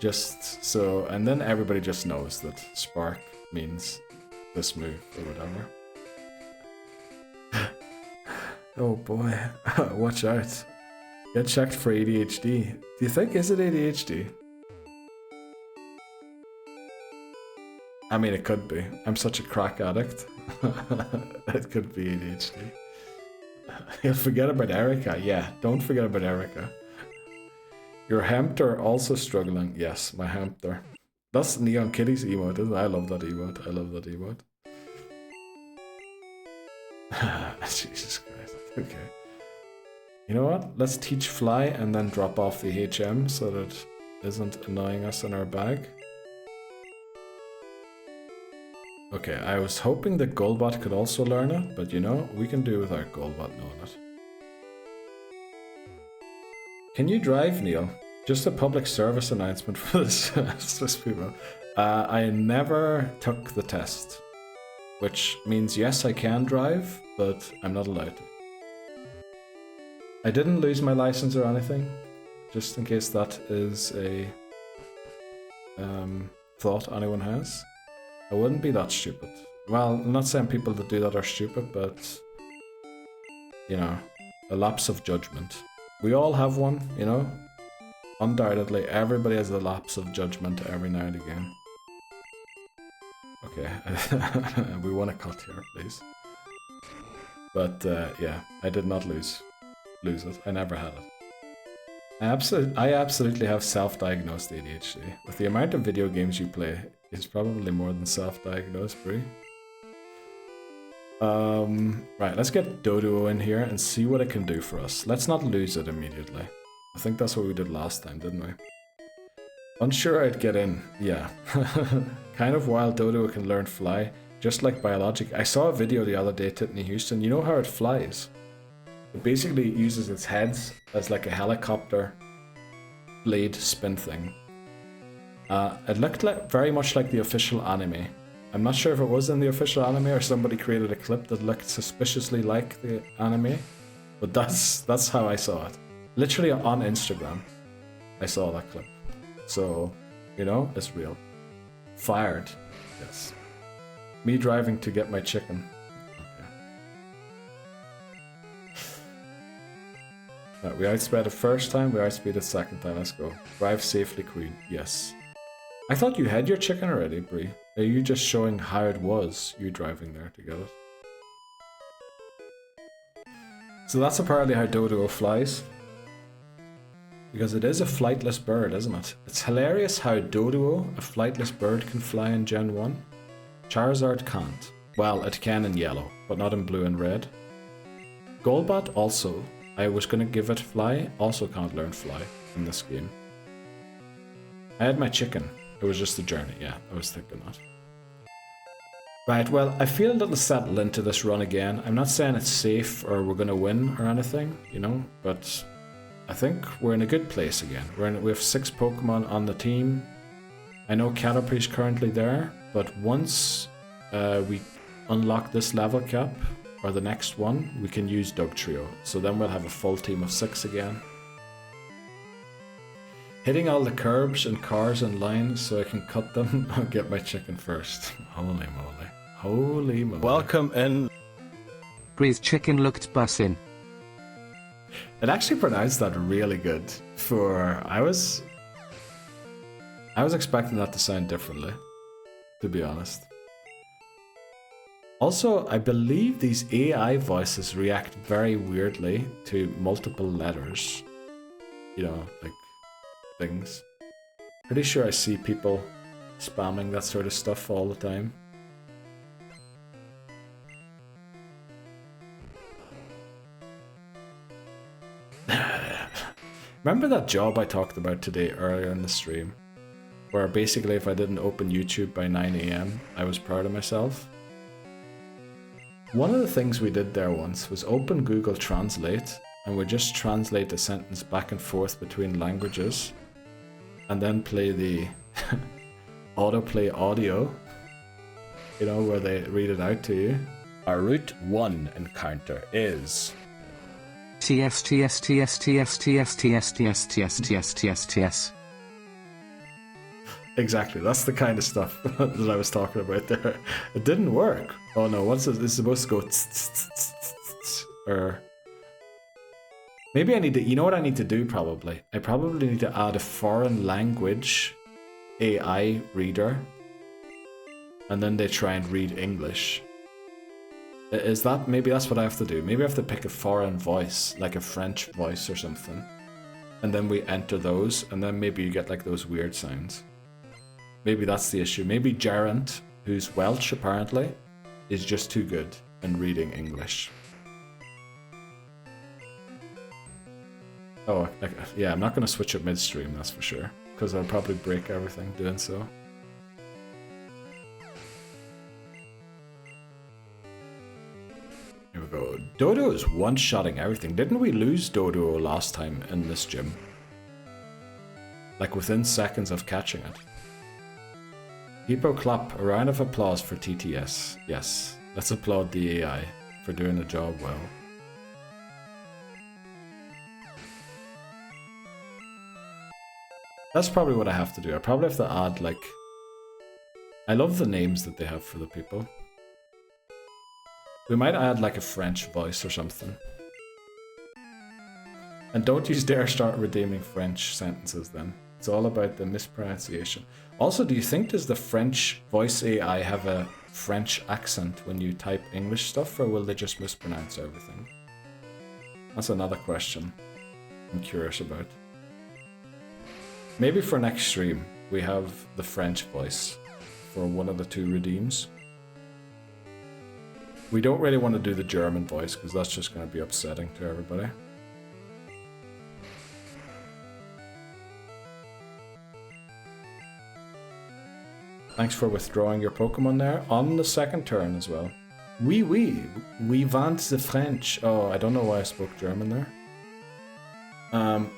just so, and then everybody just knows that Spark means this move or whatever. Oh boy, watch out. Get checked for ADHD. Do you think, is it ADHD? I mean, it could be. I'm such a crack addict. It could be ADHD. You'll forget about Erika. Yeah, don't forget about Erika. Your hamster also struggling. Yes, my hamster. That's Neon Kitty's emote, isn't it? I love that emote. I love that emote. Jesus Christ. Okay. You know what? Let's teach fly and then drop off the HM so that it isn't annoying us in our bag. Okay, I was hoping that Golbat could also learn it, but you know, we can do without Golbat knowing it. Can you drive, Neil? Just a public service announcement for this Swiss people. I never took the test, which means yes, I can drive, but I'm not allowed to. I didn't lose my license or anything, just in case that is a thought anyone has. I wouldn't be that stupid. Well, I'm not saying people that do that are stupid, but you know, a lapse of judgment. We all have one, you know? Undoubtedly, everybody has a lapse of judgment every now and again. Okay, we want to cut here, please. But yeah, I did not lose it. I never had it. I absolutely have self-diagnosed ADHD. With the amount of video games you play, it's probably more than self-diagnosed, Brie. Right, let's get Doduo in here and see what it can do for us. Let's not lose it immediately. I think that's what we did last time, didn't we? Unsure I'd get in. Yeah. Kind of while Doduo can learn fly, just like biologic. I saw a video the other day, Titney Houston. You know how it flies? It basically uses its heads as like a helicopter blade spin thing. It looked like very much like the official anime. I'm not sure if it was in the official anime or somebody created a clip that looked suspiciously like the anime, but that's how I saw it. Literally on Instagram, I saw that clip. So, you know, it's real. Fired. Yes. Me driving to get my chicken. Okay. Right, we outsped it first time, we outsped it second time. Let's go. Drive safely, Queen. Yes. I thought you had your chicken already, Brie. Are you just showing how it was, you driving there to get it? So that's apparently how Doduo flies. Because it is a flightless bird, isn't it? It's hilarious how Doduo, a flightless bird, can fly in Gen 1. Charizard can't. Well, it can in yellow, but not in blue and red. Golbat also, I was gonna give it fly, also can't learn fly in this game. I had my chicken. It was just a journey, yeah, I was thinking that. Right, well, I feel a little settled into this run again. I'm not saying it's safe or we're gonna win or anything, you know, but I think we're in a good place again. We have 6 Pokemon on the team. I know Caterpie's currently there, but once we unlock this level cap, or the next one, we can use Dugtrio. So then we'll have a full team of 6 again. Hitting all the curbs and cars and lines so I can cut them. I'll get my chicken first. Holy moly. Holy moly. Welcome in. Bree's chicken looked bussin'. It actually pronounced that really good for... I was expecting that to sound differently, to be honest. Also, I believe these AI voices react very weirdly to multiple letters. You know, like things. Pretty sure I see people spamming that sort of stuff all the time. Remember that job I talked about today earlier in the stream? Where basically if I didn't open YouTube by 9 AM, I was proud of myself? One of the things we did there once was open Google Translate and we just translate a sentence back and forth between languages and then play the autoplay audio, you know, where they read it out to you. Our Route 1 encounter is... TS. Exactly, that's the kind of stuff that I was talking about there. It didn't work. Oh no, what's it? It's supposed to go or maybe I need to, you know what I need to do probably? I probably need to add a foreign language AI reader and then they try and read English. Is that, maybe that's what I have to do. Maybe I have to pick a foreign voice, like a French voice or something. And then we enter those, and then maybe you get like those weird sounds. Maybe that's the issue. Maybe Gerant, who's Welsh apparently, is just too good in reading English. Oh, yeah, I'm not going to switch it midstream, that's for sure. Because I'll probably break everything doing so. Here we go. Dodo is one-shotting everything. Didn't we lose Dodo last time in this gym? Like within seconds of catching it. People clap. A round of applause for TTS. Yes, let's applaud the AI for doing the job well. That's probably what I have to do. I probably have to add, like... I love the names that they have for the people. We might add, like, a French voice or something. And don't use dare start redeeming French sentences, then. It's all about the mispronunciation. Also, do you think does the French voice AI have a French accent when you type English stuff, or will they just mispronounce everything? That's another question I'm curious about. Maybe for next stream, we have the French voice for one of the two redeems. We don't really want to do the German voice, because that's just going to be upsetting to everybody. Thanks for withdrawing your Pokemon there on the second turn as well. Oui, vant the French. Oh, I don't know why I spoke German there.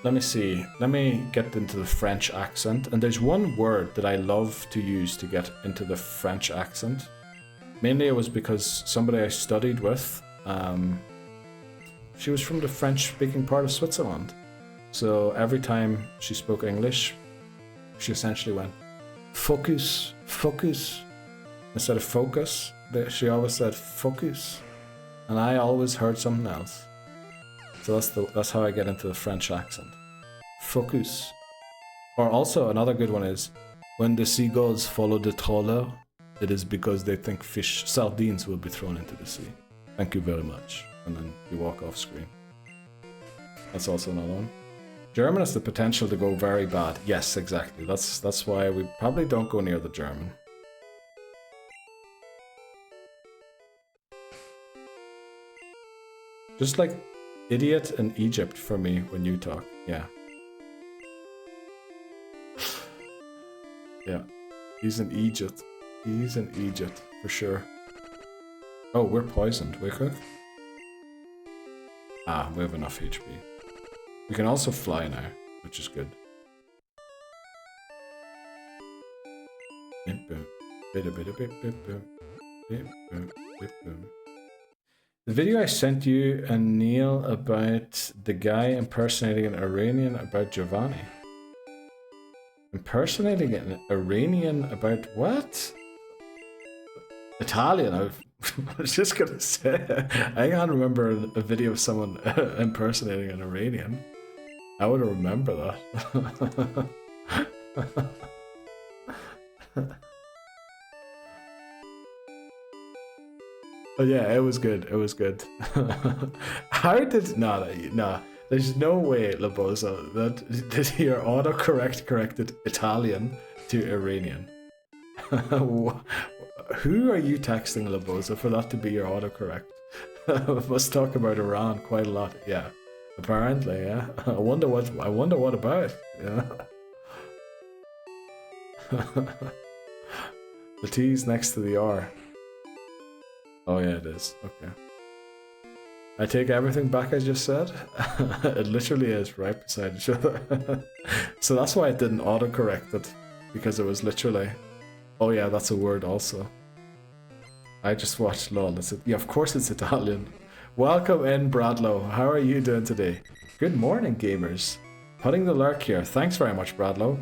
Let me see. Let me get into the French accent. And there's one word that I love to use to get into the French accent. Mainly it was because somebody I studied with, she was from the French-speaking part of Switzerland. So every time she spoke English, she essentially went, focus, focus. Instead of focus, she always said focus. And I always heard something else. So that's how I get into the French accent. Focus. Or also another good one is, when the seagulls follow the trawler, it is because they think sardines will be thrown into the sea. Thank you very much. And then you walk off screen. That's also another one. German has the potential to go very bad. Yes, exactly. That's why we probably don't go near the German. Just like idiot in Egypt for me when you talk. Yeah. Yeah. He's in Egypt. He's in Egypt for sure. Oh, we're poisoned. We could. Ah, we have enough HP. We can also fly now, which is good. The video I sent you and Neil about the guy impersonating an Iranian about Giovanni. Impersonating an Iranian about what? Italian. I was just gonna say. I can't remember a video of someone impersonating an Iranian. I would remember that. But yeah, it was good. It was good. How did no? There's no way, Labozo, that your autocorrect corrected Italian to Iranian. Who are you texting, Labozo, for that to be your autocorrect? We must talk about Iran quite a lot. Yeah, apparently. Yeah. I wonder what about. Yeah. The T's next to the R. Oh yeah, it is. Okay. I take everything back I just said. It literally is right beside each other. So that's why it didn't autocorrect it, because it was literally, oh yeah, that's a word also. I just watched LOL. Yeah, of course it's Italian. Welcome in, Bradlow. How are you doing today? Good morning, gamers. Putting the lurk here. Thanks very much, Bradlow.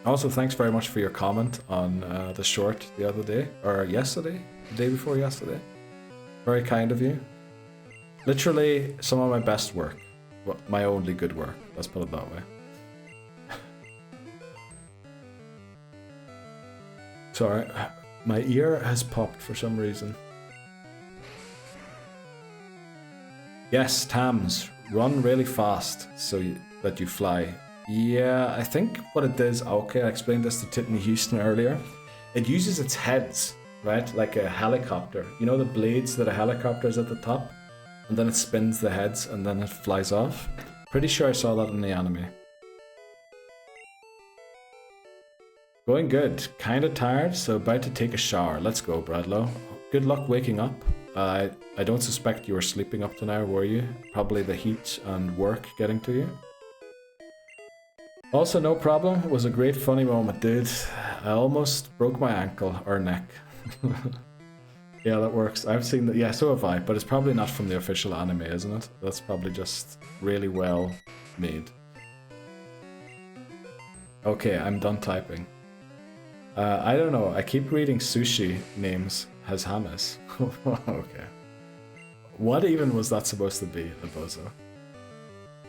Also, thanks very much for your comment on the short the other day, or yesterday, the day before yesterday. Very kind of you. Literally some of my best work. Well, my only good work, let's put it that way. Sorry, my ear has popped for some reason. Yes, Tams, run really fast so that you fly. Yeah, I think what it does, okay, I explained this to Tiffany Houston earlier. It uses its heads, right, like a helicopter. You know the blades that a helicopter is at the top? And then it spins the heads and then it flies off. Pretty sure I saw that in the anime. Going good. Kinda tired, so about to take a shower. Let's go, Bradlow. Good luck waking up. I don't suspect you were sleeping up to now, were you? Probably the heat and work getting to you. Also, no problem. It was a great funny moment, dude. I almost broke my ankle or neck. Yeah, that works. I've seen that. Yeah, so have I. But it's probably not from the official anime, isn't it? That's probably just really well made. Okay, I'm done typing. I don't know. I keep reading sushi names as Hamas. Okay. What even was that supposed to be, Libozo?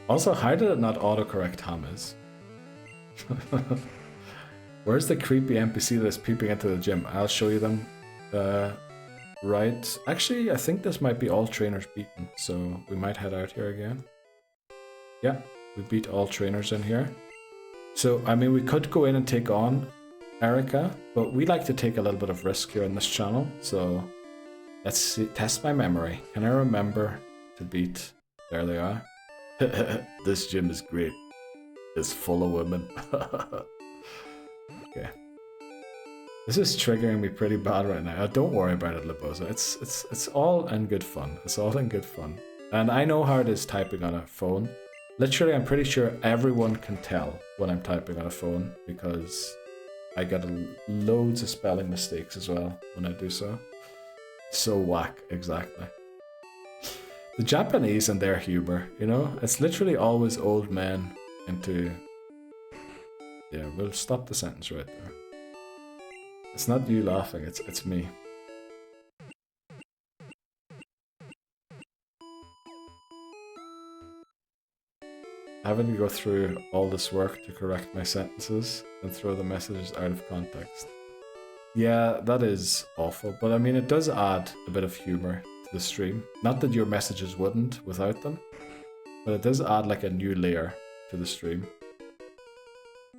Also, how did it not autocorrect Hamas? Where's the creepy NPC that's peeping into the gym? I'll show you them. Right. Actually, I think this might be all trainers beaten, so we might head out here again. Yeah, we beat all trainers in here. So, I mean, we could go in and take on Erika, but we like to take a little bit of risk here on this channel, so let's see, test my memory. Can I remember to beat? There they are. This gym is great. It's full of women. Okay. This is triggering me pretty bad right now. Don't worry about it, Liboza. It's all in good fun. It's all in good fun. And I know how it is typing on a phone. Literally, I'm pretty sure everyone can tell when I'm typing on a phone because I get loads of spelling mistakes as well when I do so. So whack, exactly. The Japanese and their humor, you know? It's literally always old men into... Yeah, we'll stop the sentence right there. It's not you laughing, it's me. Having to go through all this work to correct my sentences and throw the messages out of context. Yeah, that is awful, but I mean it does add a bit of humor to the stream. Not that your messages wouldn't without them, but it does add like a new layer to the stream.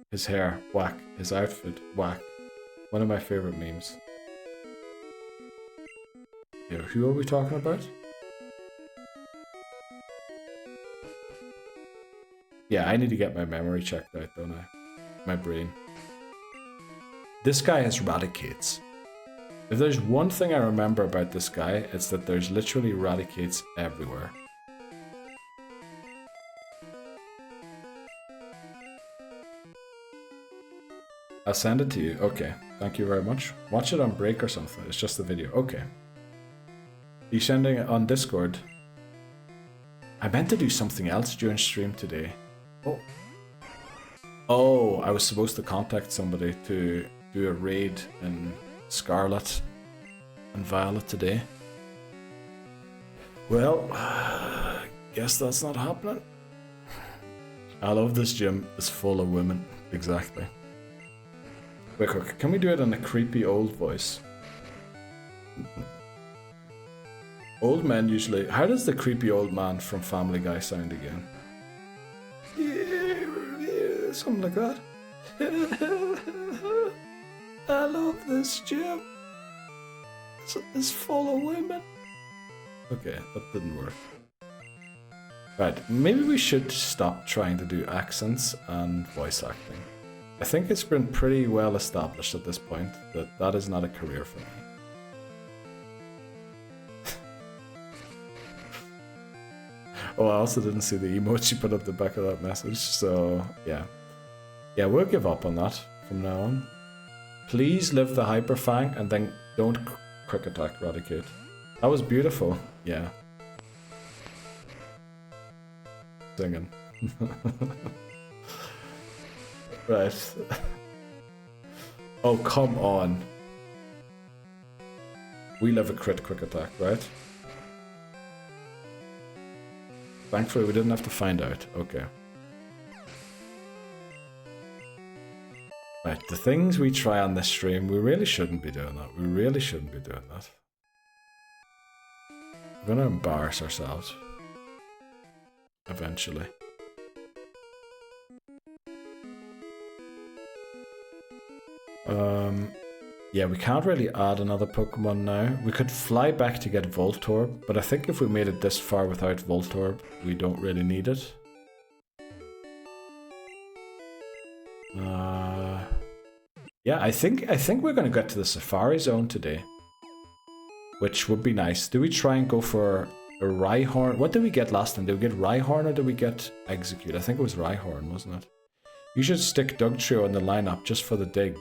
His hair, whack. His outfit, whack. One of my favorite memes. Yeah, who are we talking about? Yeah, I need to get my memory checked out, don't I? My brain. This guy has radicates. If there's one thing I remember about this guy, it's that there's literally radicates everywhere. I'll send it to you. Okay, thank you very much. Watch it on break or something. It's just the video. Okay. You sending it on Discord? I meant to do something else during stream today. Oh. Oh, I was supposed to contact somebody to do a raid in Scarlet and Violet today. Well, guess that's not happening. I love this gym. It's full of women. Exactly. Wait, quick, can we do it in a creepy old voice? Old men usually... How does the creepy old man from Family Guy sound again? Yeah, something like that. I love this gym. It's full of women. Okay, that didn't work. Right, maybe we should stop trying to do accents and voice acting. I think it's been pretty well established at this point that that is not a career for me. Oh, I also didn't see the emoji put up the back of that message, so yeah. Yeah, we'll give up on that from now on. Please live the Hyper Fang and then don't quick attack Radicate. That was beautiful, yeah. Singing. Right. Oh, come on. We live a crit quick attack, right? Thankfully, we didn't have to find out. Okay. Right, the things we try on this stream, we really shouldn't be doing that. We really shouldn't be doing that. We're gonna embarrass ourselves. Eventually. Yeah, we can't really add another Pokemon now. We could fly back to get Voltorb, but I think if we made it this far without Voltorb, we don't really need it. Yeah, I think we're gonna get to the Safari Zone today, which would be nice. Do we try and go for a Rhyhorn? What did we get last time? Did we get Rhyhorn or did we get Execute? I think it was Rhyhorn, wasn't it? You should stick Dugtrio in the lineup just for the dig.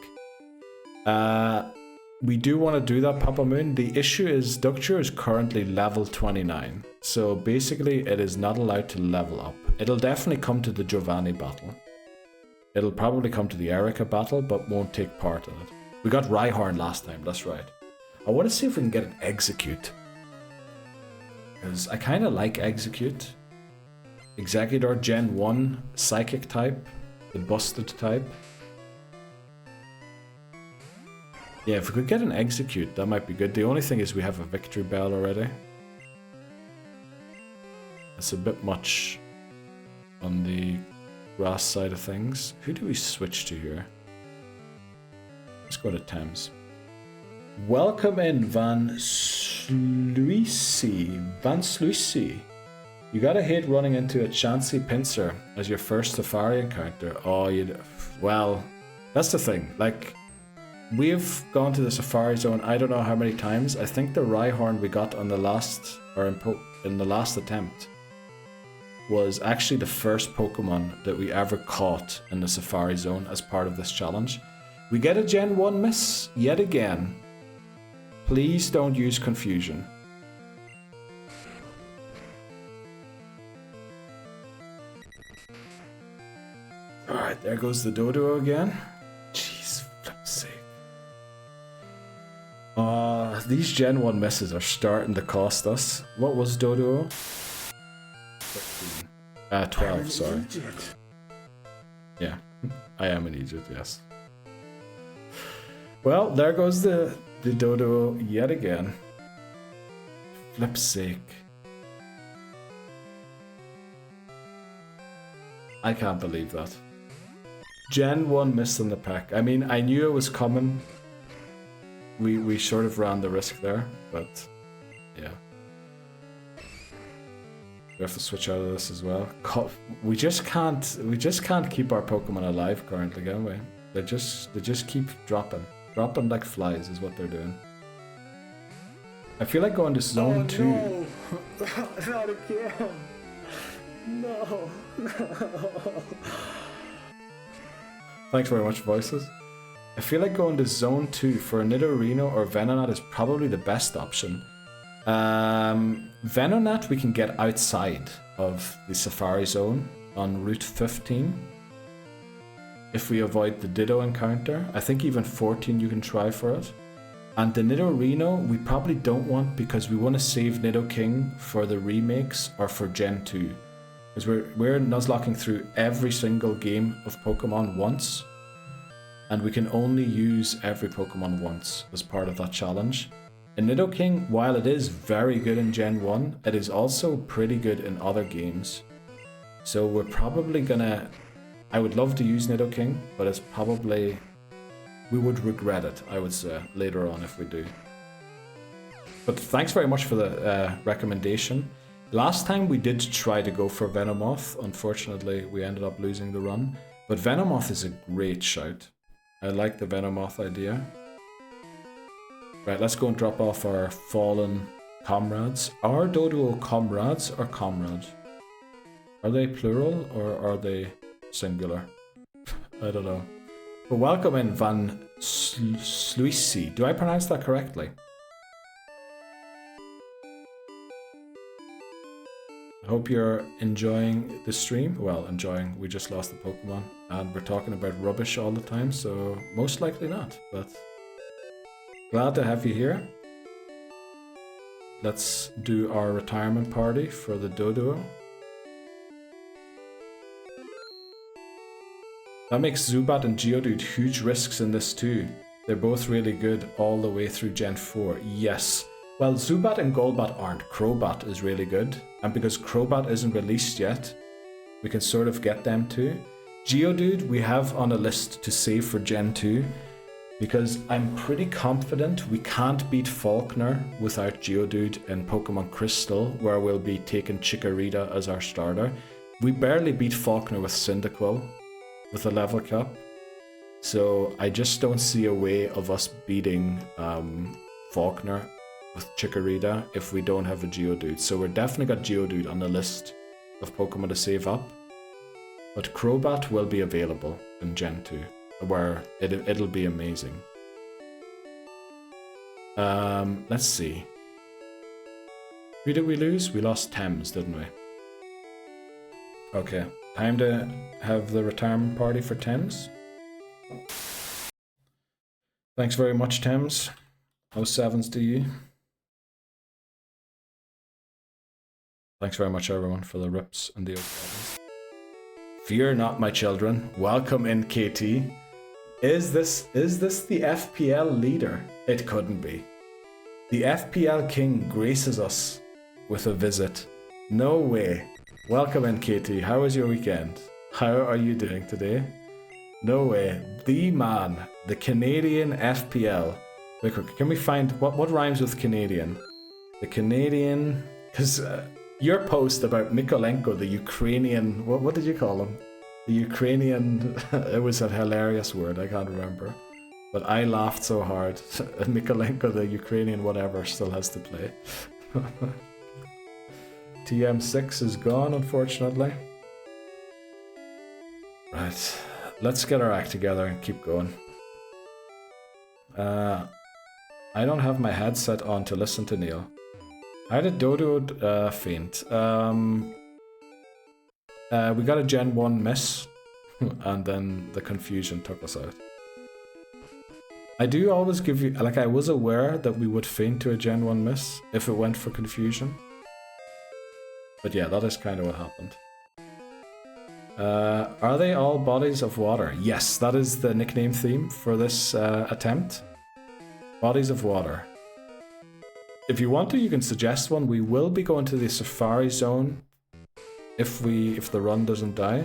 We do want to do that, Papa Moon. The issue is Dugtrio is currently level 29, so basically it is not allowed to level up. It'll definitely come to the Giovanni battle. It'll probably come to the Erika battle, but won't take part in it. We got Rhyhorn last time, that's right. I want to see if we can get an Execute, because I kind of like Execute. Executor Gen 1 Psychic type, the busted type. Yeah, if we could get an Execute, that might be good. The only thing is we have a Victory Bell already. That's a bit much on the grass side of things. Who do we switch to here? Let's go to Thames. Welcome in, Van Sluisy. Van Sluisy. You gotta hate running into a Chansey Pinsir as your first Safari encounter. Oh, well, that's the thing. Like, we've gone to the Safari Zone I don't know how many times. I think the Rhyhorn we got on the last, or in the last attempt, was actually the first Pokemon that we ever caught in the Safari Zone as part of this challenge. We get a Gen 1 miss yet again. Please don't use confusion. Alright, there goes the Dodo again. Jeez, flip's sake. These Gen 1 misses are starting to cost us. What was Dodo? 13. 12, sorry. Egypt. Yeah, I am in Egypt, yes. Well, there goes the Dodo yet again. Flip's sake. I can't believe that. Gen 1 missed in the pack. I mean, I knew it was coming. We sort of ran the risk there, but yeah. We have to switch out of this as well. We just can't keep our Pokemon alive currently, can we? They just keep dropping. Dropping like flies is what they're doing. I feel like going to Zone 2. No. Not again. No. Thanks very much, Voices. I feel like going to Zone 2 for a Nidorino or Venonat is probably the best option. Venonat we can get outside of the Safari Zone on Route 15. If we avoid the Ditto encounter. I think even 14 you can try for it. And the Nidorino we probably don't want because we want to save Nidoking for the remakes or for Gen 2. Because we're Nuzlocking through every single game of Pokemon once. And we can only use every Pokemon once as part of that challenge. And Nidoking, while it is very good in Gen 1, it is also pretty good in other games. So we're probably gonna... I would love to use Nidoking, but it's probably... we would regret it, I would say, later on if we do. But thanks very much for the recommendation. Last time we did try to go for Venomoth. Unfortunately, we ended up losing the run. But Venomoth is a great shout. I like the Venomoth idea. Right, let's go and drop off our fallen comrades. Are Doduo comrades or comrade? Are they plural or are they singular? I don't know. But welcome in, Van Sluisy. Do I pronounce that correctly? I hope you're enjoying the stream. Well, enjoying. We just lost the Pokemon. And we're talking about rubbish all the time, so most likely not. But glad to have you here. Let's do our retirement party for the Dodo. That makes Zubat and Geodude huge risks in this too. They're both really good all the way through Gen 4. Yes. Well, Zubat and Golbat aren't. Crobat is really good. And because Crobat isn't released yet, we can sort of get them too. Geodude we have on a list to save for Gen 2. Because I'm pretty confident we can't beat Falkner without Geodude in Pokemon Crystal, where we'll be taking Chikorita as our starter. We barely beat Falkner with Cyndaquil with a level cap. So I just don't see a way of us beating Faulkner with Chikorita if we don't have a Geodude. So we're definitely got Geodude on the list of Pokemon to save up. But Crobat will be available in Gen 2, where it'll be amazing. Let's see. Who did we lose? We lost Thames, didn't we? Okay, time to have the retirement party for Thames. Thanks very much, Thames. 07s to you. Thanks very much, everyone, for the rips and the 07s. Fear not, my children. Welcome in, KT. Is this the FPL leader? It couldn't be. The FPL king graces us with a visit. No way. Welcome in, KT. How was your weekend? How are you doing today? No way. The man, the Canadian FPL. Wait, quick, can we find what rhymes with Canadian? The Canadian, because your post about Mikolenko, the Ukrainian, what did you call him? The Ukrainian, it was a hilarious word, I can't remember. But I laughed so hard. Mikolenko, the Ukrainian whatever, still has to play. TM6 is gone, unfortunately. Right, let's get our act together and keep going. I don't have my headset on to listen to Neil. How did Dodo faint? We got a Gen 1 miss, and then the confusion took us out. I do always give you, like, I was aware that we would faint to a Gen 1 miss if it went for confusion. But yeah, that is kind of what happened. Are they all bodies of water? Yes, that is the nickname theme for this attempt. Bodies of water. If you want to, you can suggest one. We will be going to the Safari Zone if the run doesn't die.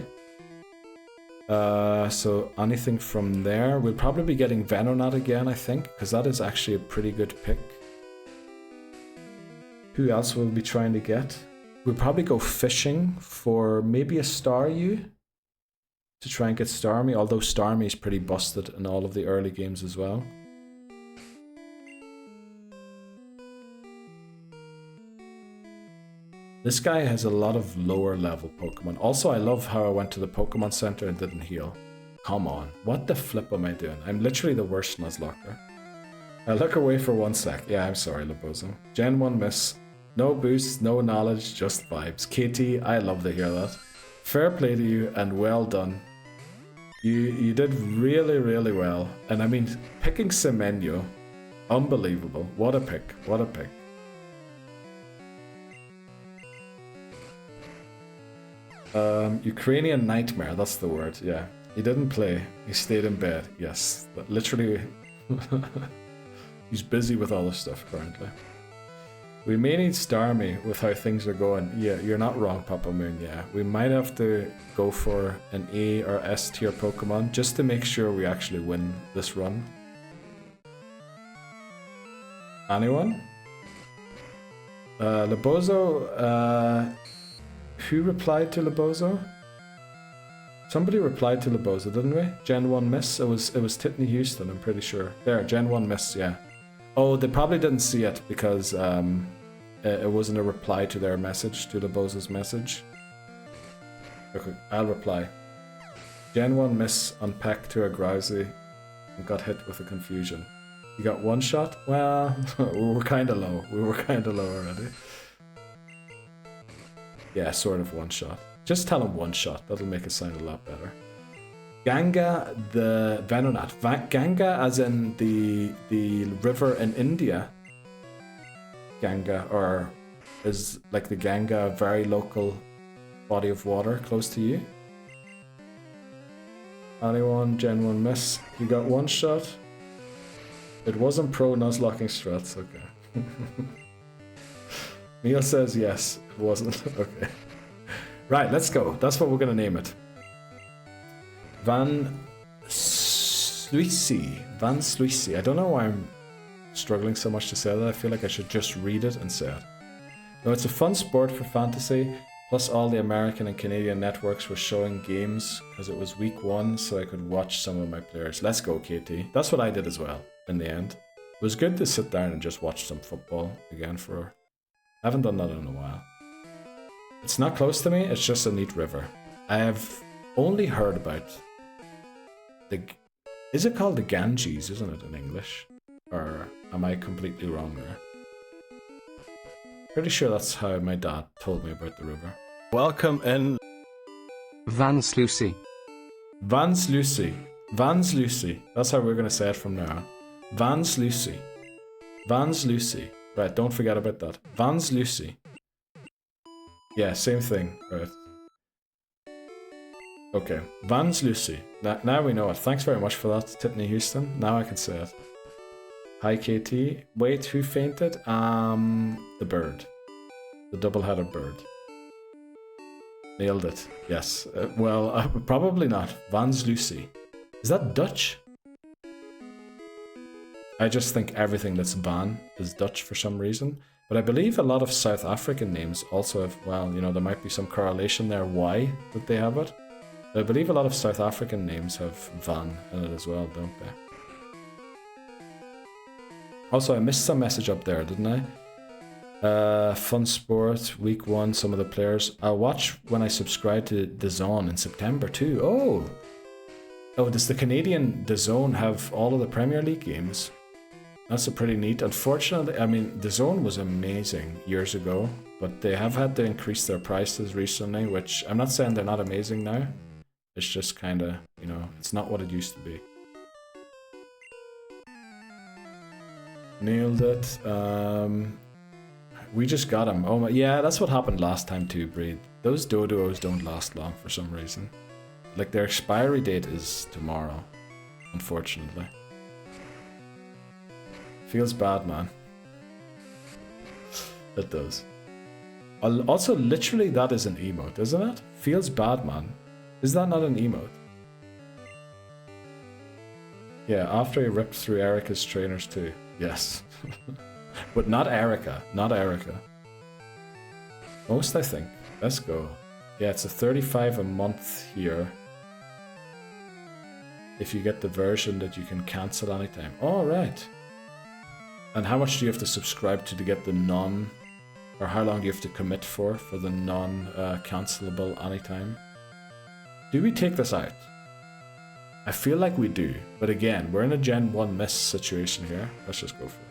So anything from there, we'll probably be getting Venonat again, I think, because that is actually a pretty good pick. Who else will we be trying to get? We'll probably go fishing for maybe a Staryu to try and get Starmie, although Starmie is pretty busted in all of the early games as well. This guy has a lot of lower level Pokemon. Also, I love how I went to the Pokemon Center and didn't heal. Come on, what the flip am I doing? I'm literally the worst Nuzlocker. I look away for 1 sec. Yeah, I'm sorry, Labozo. Gen 1 miss. No boost, no knowledge, just vibes. KT, I love to hear that. Fair play to you and well done. You did really, really well. And I mean, picking Semenyo, unbelievable. What a pick, what a pick. Ukrainian nightmare, that's the word, yeah. He didn't play, he stayed in bed, yes. But literally, he's busy with other stuff currently. We may need Starmie with how things are going. Yeah, you're not wrong, Papa Moon, yeah. We might have to go for an A or S tier Pokemon just to make sure we actually win this run. Anyone? Labozo, who replied to Labozo? Somebody replied to Labozo, didn't we? Gen 1 miss? It was Titney Houston, I'm pretty sure. There, Gen 1 miss, yeah. Oh, they probably didn't see it because it wasn't a reply to their message, to Labozo's message. Okay, I'll reply. Gen 1 miss on Peck to a Grousey and got hit with a confusion. You got one shot? Well, we were kind of low. We were kind of low already. Yeah, sort of one shot. Just tell him one shot. That'll make it sound a lot better. Ganga the Venonat. Ganga as in the river in India. Ganga, or is like the Ganga a very local body of water close to you? Anyone? Gen 1 miss. You got one shot? It wasn't pro Nuzlocking strats, okay. Neil says yes, it wasn't. Okay. Right, let's go. That's what we're going to name it. Van Sluisi. Van Sluisi. I don't know why I'm struggling so much to say that. I feel like I should just read it and say it. No, it's a fun sport for fantasy. Plus all the American and Canadian networks were showing games because it was week 1, so I could watch some of my players. Let's go, KT. That's what I did as well, in the end. It was good to sit down and just watch some football again for... I haven't done that in a while. It's not close to me, it's just a neat river. I have only heard about the... Is it called the Ganges, isn't it, in English? Or am I completely wrong there? Pretty sure that's how my dad told me about the river. Welcome in... Vans Lucy. Vans Lucy. Vans Lucy. That's how we're going to say it from now on. Vans Lucy. Vans Lucy. Right, don't forget about that. Vans Lucy. Yeah, same thing. Right. Okay. Vans Lucy. Now we know it. Thanks very much for that, Tiffany Houston. Now I can say it. Hi, KT. Wait, who fainted? The bird. The double-headed bird. Nailed it. Yes. Probably not. Vans Lucy. Is that Dutch? I just think everything that's Van is Dutch for some reason. But I believe a lot of South African names also have, well, you know, there might be some correlation there why that they have it. But I believe a lot of South African names have Van in it as well, don't they? Also, I missed some message up there, didn't I? Fun Sport, week 1, some of the players. I'll watch when I subscribe to DAZN in September too. Oh, does the Canadian DAZN have all of the Premier League games? That's a pretty neat. Unfortunately, I mean, DAZN was amazing years ago, but they have had to increase their prices recently, which I'm not saying they're not amazing now. It's just kind of, you know, it's not what it used to be. Nailed it. We just got him. Oh my, yeah, that's what happened last time too, Breed. Those dodos don't last long for some reason. Like, their expiry date is tomorrow, unfortunately. Feels bad, man. It does. Also, literally, that is an emote, isn't it? Feels bad, man. Is that not an emote? Yeah, after he ripped through Erika's trainers too. Yes. But not Erika. Not Erika. Most, I think. Let's go. Yeah, it's a 35 a month here. If you get the version that you can cancel anytime. All right. And how much do you have to subscribe to get the non... Or how long do you have to commit for the non-cancelable anytime? Do we take this out? I feel like we do. But again, we're in a Gen 1 miss situation here. Let's just go for it.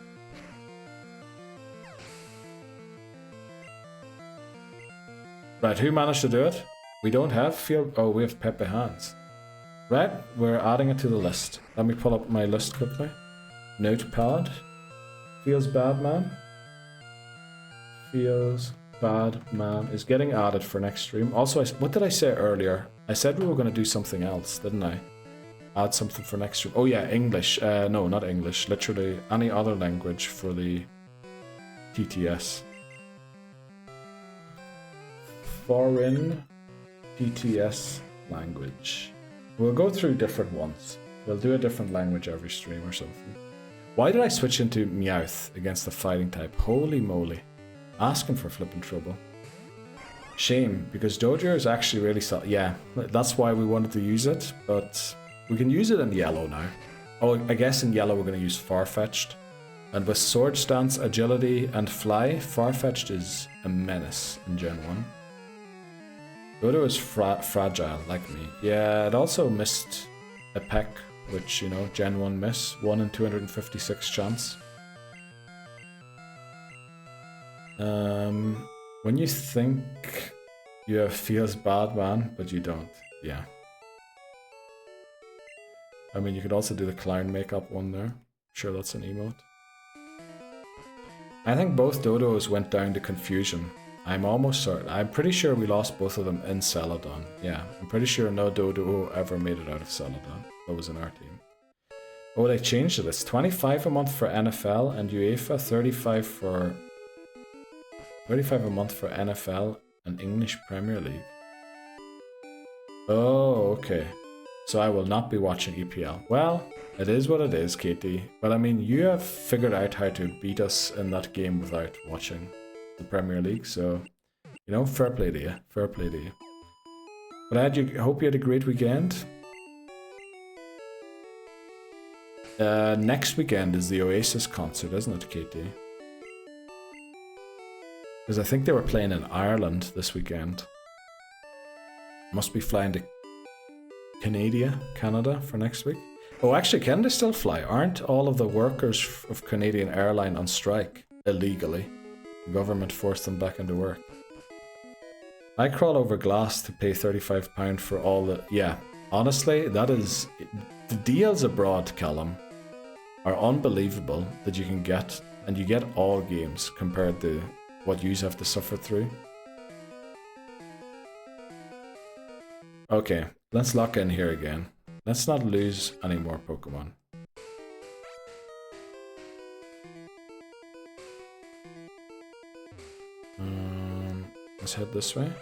Right, who managed to do it? We don't have field... Oh, we have Pepe Hands. Right, we're adding it to the list. Let me pull up my list quickly. Notepad. Feels bad, man. Feels bad, man is getting added for next stream. Also, what did I say earlier? I said we were going to do something else, didn't I? Add something for next stream. Oh yeah, English. No, not English. Literally any other language for the TTS. Foreign TTS language. We'll go through different ones. We'll do a different language every stream or something. Why did I switch into Meowth against the fighting type? Holy moly. Asking for flipping trouble. Shame, because Dojo is actually really solid. Yeah, that's why we wanted to use it, but we can use it in yellow now. Oh, I guess in yellow we're going to use Farfetch'd. And with Sword Stance, Agility, and Fly, Farfetch'd is a menace in Gen 1. Dodo is fragile, like me. Yeah, it also missed a peck, which, you know, Gen 1 miss. 1 in 256 chance. When you think you have feels bad, man, but you don't. Yeah. I mean, you could also do the clown makeup one there. Sure, that's an emote. I think both Dodos went down to confusion. I'm almost certain. I'm pretty sure we lost both of them in Celadon. Yeah, I'm pretty sure no Dodo ever made it out of Celadon. That was in our team. Oh, they changed it. It's 25 a month for NFL and UEFA, 35 a month for NFL and English Premier League. Oh, okay. So I will not be watching EPL. Well, it is what it is, Katie. But I mean, you have figured out how to beat us in that game without watching the Premier League, so You know, fair play to you. Fair play to you. But I hope you had a great weekend. Next weekend is the Oasis concert, isn't it, Katie? Because I think they were playing in Ireland this weekend. Must be flying to Canada for next week. Oh, actually, can they still fly? Aren't all of the workers of Canadian Airline on strike illegally? The government forced them back into work. I crawl over glass to pay £35 for all the... Yeah, honestly, that is... The deals abroad, Callum, are unbelievable that you can get. And you get all games compared to what you have to suffer through. Okay, let's lock in here again. Let's not lose any more Pokemon. Let's head this way.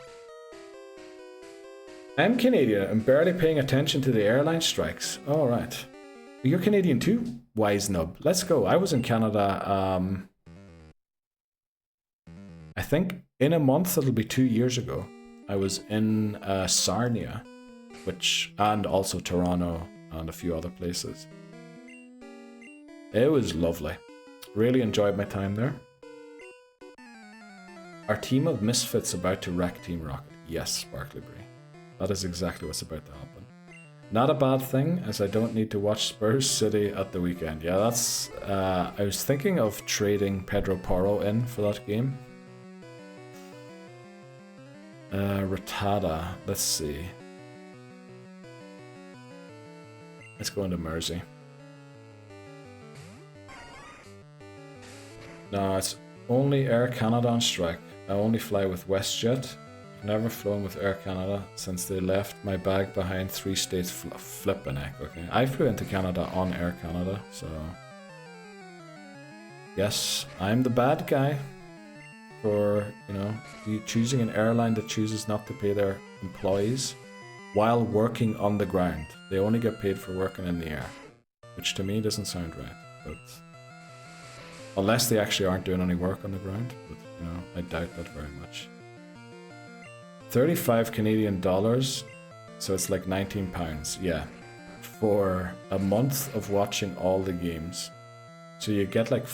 I'm Canadian. I'm barely paying attention to the airline strikes. All right. You're Canadian too, wise nub. Let's go. I was in Canada, I think in a month, it'll be 2 years ago. I was in Sarnia, and also Toronto and a few other places. It was lovely. Really enjoyed my time there. Our team of misfits about to wreck Team Rocket. Yes, Sparklyberry. That is exactly what's about to happen. Not a bad thing, as I don't need to watch Spurs City at the weekend. Yeah, that's... I was thinking of trading Pedro Porro in for that game. Rattata. Let's see. Let's go into Mersey. No, it's only Air Canada on strike. I only fly with WestJet. I've never flown with Air Canada since they left my bag behind 3 states flipping heck, okay. I flew into Canada on Air Canada, so... Yes, I'm the bad guy for, you know, choosing an airline that chooses not to pay their employees while working on the ground. They only get paid for working in the air, which to me doesn't sound right, but... Unless they actually aren't doing any work on the ground, but, you know, I doubt that very much. 35 Canadian dollars, so it's like £19, yeah, for a month of watching all the games. So you get like,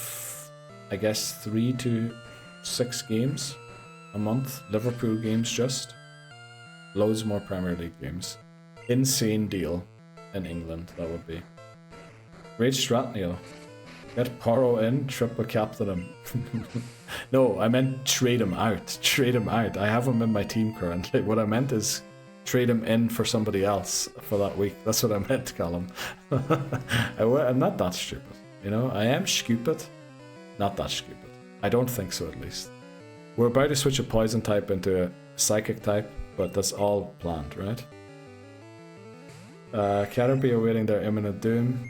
I guess 3 to 6 games a month, Liverpool games just. Loads more Premier League games. Insane deal in England, that would be. Great strat, Neil. Get Porro in, triple captain him. No, I meant trade him out. Trade him out. I have him in my team currently. What I meant is trade him in for somebody else for that week. That's what I meant, Callum. I'm not that stupid. You know, I am stupid. Not that stupid. I don't think so, at least. We're about to switch a poison type into a psychic type, but that's all planned, right? Caterpie awaiting their imminent doom.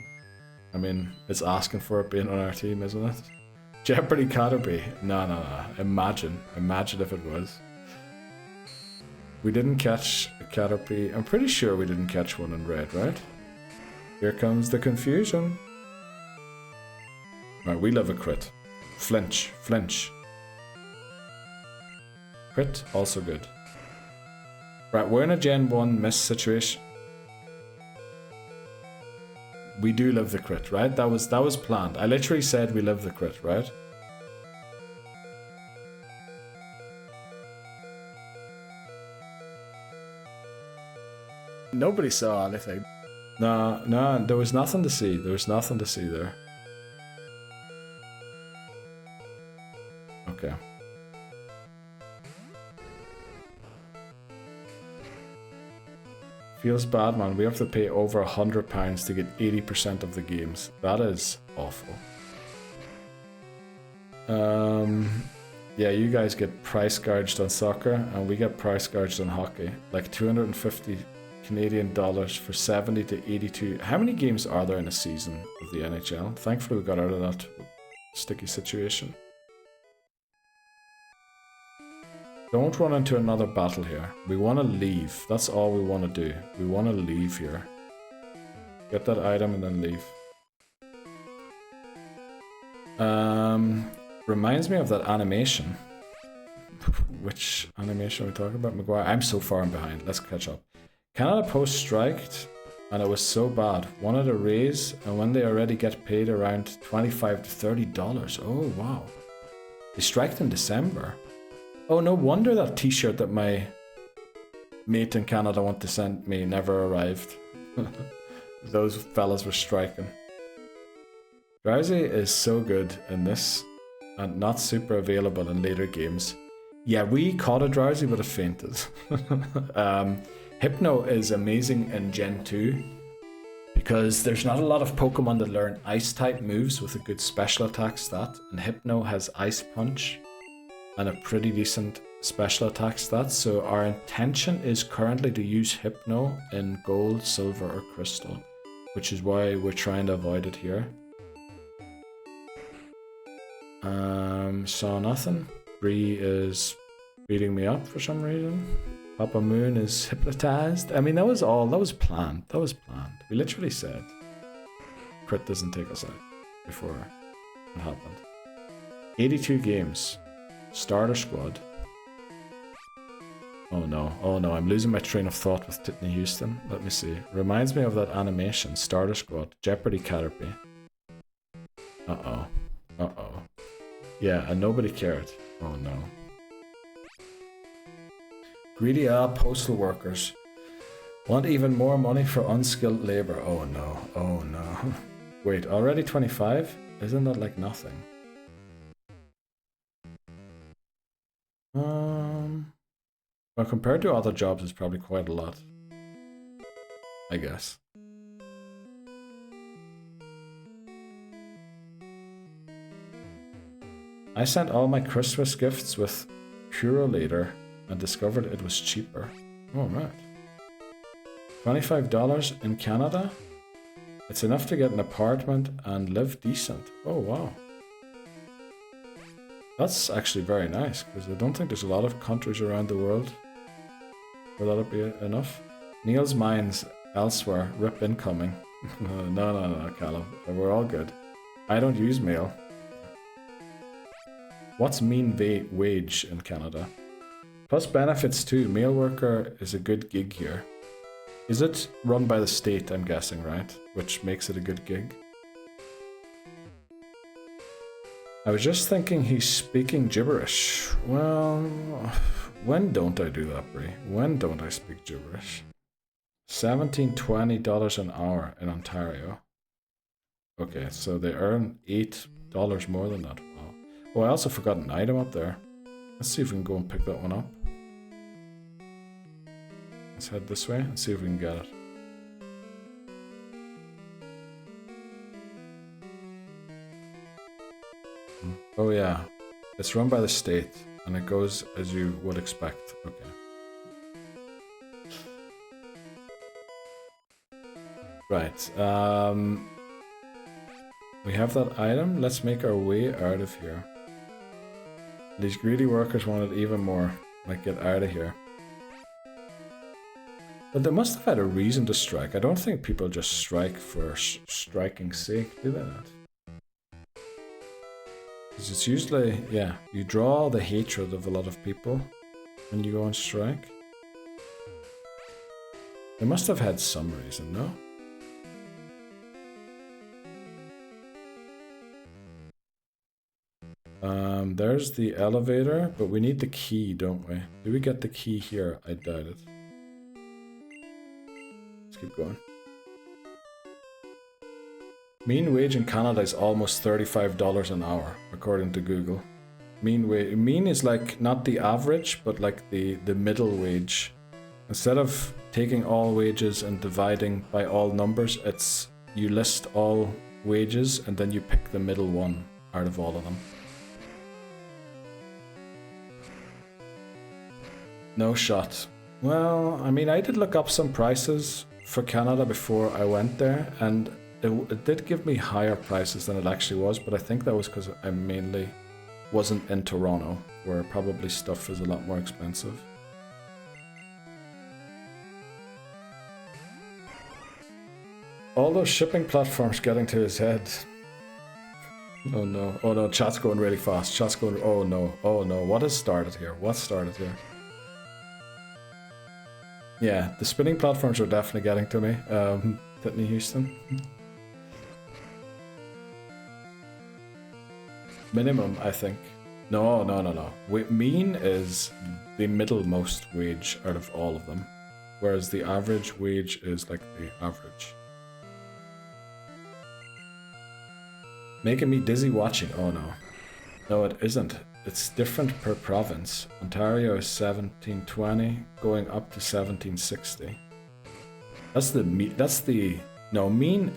I mean, it's asking for it being on our team, isn't it? Jeopardy Caterpie. No. Imagine if it was. We didn't catch a Caterpie. I'm pretty sure we didn't catch one in red, right? Here comes the confusion. Right, we love a crit. Flinch. Crit, also good. Right, we're in a Gen 1 miss situation. We do live the crit, right? That was planned. I literally said we live the crit, right? Nobody saw anything. No, there was nothing to see. There was nothing to see there. Okay. Feels bad, man. We have to pay over £100 to get 80% of the games. That is awful. Yeah, you guys get price gouged on soccer, and we get price gouged on hockey. Like 250 Canadian dollars for 70 to 82. How many games are there in a season of the NHL? Thankfully, we got out of that sticky situation. Don't run into another battle here. We want to leave. That's all we want to do. We want to leave here. Get that item and then leave. Reminds me of that animation. Which animation are we talking about? Maguire. I'm so far behind. Let's catch up. Canada Post striked, and it was so bad. Wanted a raise, and when they already get paid around $25 to $30. Oh wow. They striked in December. Oh, no wonder that t-shirt that my mate in Canada wanted to send me never arrived. Those fellas were striking. Drowsy is so good in this, and not super available in later games. Yeah, we caught a Drowsy, but it fainted. Hypno is amazing in Gen 2, because there's not a lot of Pokemon that learn Ice-type moves with a good special attack stat, and Hypno has Ice Punch and a pretty decent special attack stat, so our intention is currently to use Hypno in Gold, Silver, or Crystal, which is why we're trying to avoid it here. Saw nothing. Bree is beating me up for some reason. Papa Moon is hypnotized. I mean, that was planned. That was planned. We literally said Crit doesn't take us out before it happened. 82 games. Starter squad. Oh no, I'm losing my train of thought with Titney Houston. Let me see. Reminds me of that animation, Starter Squad, Jeopardy Caterpie. Uh-oh. Yeah, and nobody cared. Oh no. Greedy postal workers want even more money for unskilled labor. Oh no. Wait, already 25? Isn't that like nothing? Well, compared to other jobs, it's probably quite a lot, I guess. I sent all my Christmas gifts with Purolator and discovered it was cheaper. Oh, right. $25 in Canada? It's enough to get an apartment and live decent. Oh, wow. That's actually very nice, because I don't think there's a lot of countries around the world where that'll be enough. Neil's Mines elsewhere. Rip incoming. No, Callum. We're all good. I don't use mail. What's mean wage in Canada? Plus benefits too. Mail worker is a good gig here. Is it run by the state, I'm guessing, right? Which makes it a good gig. I was just thinking he's speaking gibberish. Well, when don't I do that, Brie? When don't I speak gibberish? $17, $20 an hour in Ontario. Okay, so they earn $8 more than that. Wow. Oh, I also forgot an item up there. Let's see if we can go and pick that one up. Let's head this way and see if we can get it. Oh yeah, it's run by the state, and it goes as you would expect. Okay. Right, we have that item. Let's make our way out of here. These greedy workers wanted even more. Like, get out of here. But they must have had a reason to strike. I don't think people just strike for striking's sake, do they not? Because it's usually, yeah, you draw the hatred of a lot of people when you go on strike. They must have had some reason, no? There's the elevator, but we need the key, don't we? Do we get the key here? I doubt it. Let's keep going. Mean wage in Canada is almost $35 an hour, according to Google. Mean is like not the average, but like the middle wage. Instead of taking all wages and dividing by all numbers, it's you list all wages and then you pick the middle one out of all of them. No shot. Well, I mean, I did look up some prices for Canada before I went there, and it did give me higher prices than it actually was, but I think that was because I mainly wasn't in Toronto, where probably stuff is a lot more expensive. All those shipping platforms getting to his head. Oh no. Oh no, chat's going really fast. Chat's going... Oh no. Oh no. What has started here? What started here? Yeah, the spinning platforms are definitely getting to me. Whitney Houston. Minimum, I think. No. Mean is the middlemost wage out of all of them. Whereas the average wage is like the average. Making me dizzy watching. Oh no. No, it isn't. It's different per province. Ontario is 1720, going up to 1760. No, mean.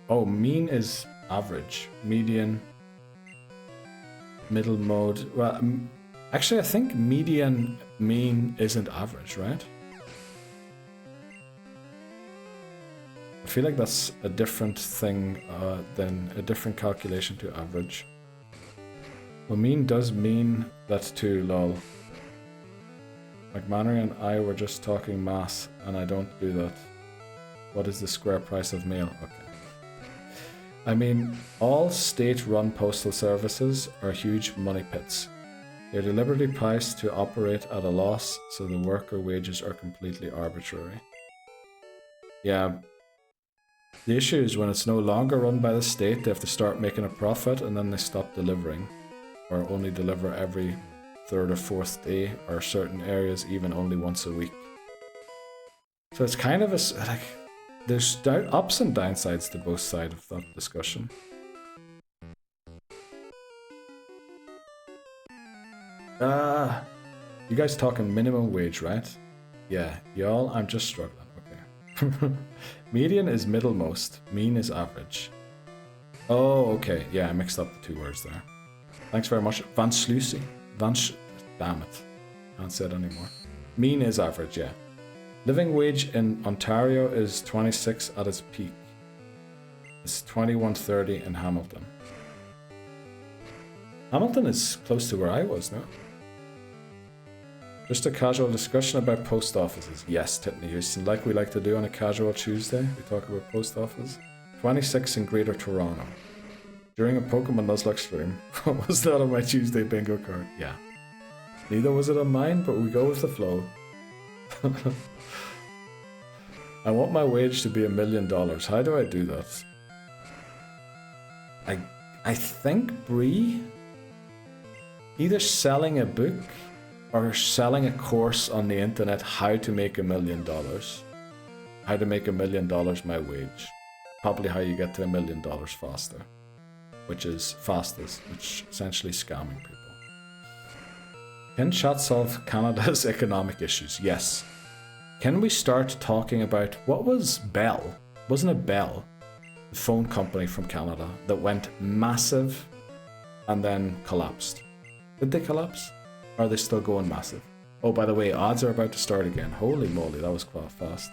Oh, mean is average. Median. Middle mode. Well, actually, I think median mean isn't average, right? I feel like that's a different thing than a different calculation to average. Well, mean does mean that too, lol. McMannery and I were just talking math, and I don't do that. What is the square price of mail? Okay. I mean, all state-run postal services are huge money pits. They're deliberately priced to operate at a loss, so the worker wages are completely arbitrary. Yeah. The issue is when it's no longer run by the state, they have to start making a profit, and then they stop delivering. Or only deliver every third or fourth day, or certain areas even only once a week. So it's kind of like, there's ups and downsides to both sides of that discussion. You guys talking minimum wage, right? Yeah, y'all, I'm just struggling, okay. Median is middlemost, mean is average. Oh, okay, yeah, I mixed up the two words there. Thanks very much. Van Sluisy. Damn it. Can't say it anymore. Mean is average, yeah. Living wage in Ontario is 26 at its peak. It's 21.30 in Hamilton. Hamilton is close to where I was, no? Just a casual discussion about post offices. Yes, Tiffany Houston, like we like to do on a casual Tuesday. We talk about post office. 26 in Greater Toronto. During a Pokemon Nuzlocke stream. Was that on my Tuesday bingo card? Yeah. Neither was it on mine, but we go with the flow. I want my wage to be $1 million. How do I do that? I think Bree either selling a book or selling a course on the internet how to make $1 million. How to make $1 million my wage. Probably how you get to $1 million faster. Which is fastest, which essentially scamming people. Can chat solve Canada's economic issues? Yes. Can we start talking about what was Bell? Wasn't it Bell? The phone company from Canada that went massive and then collapsed. Did they collapse? Or are they still going massive? Oh, by the way, odds are about to start again. Holy moly, that was quite fast.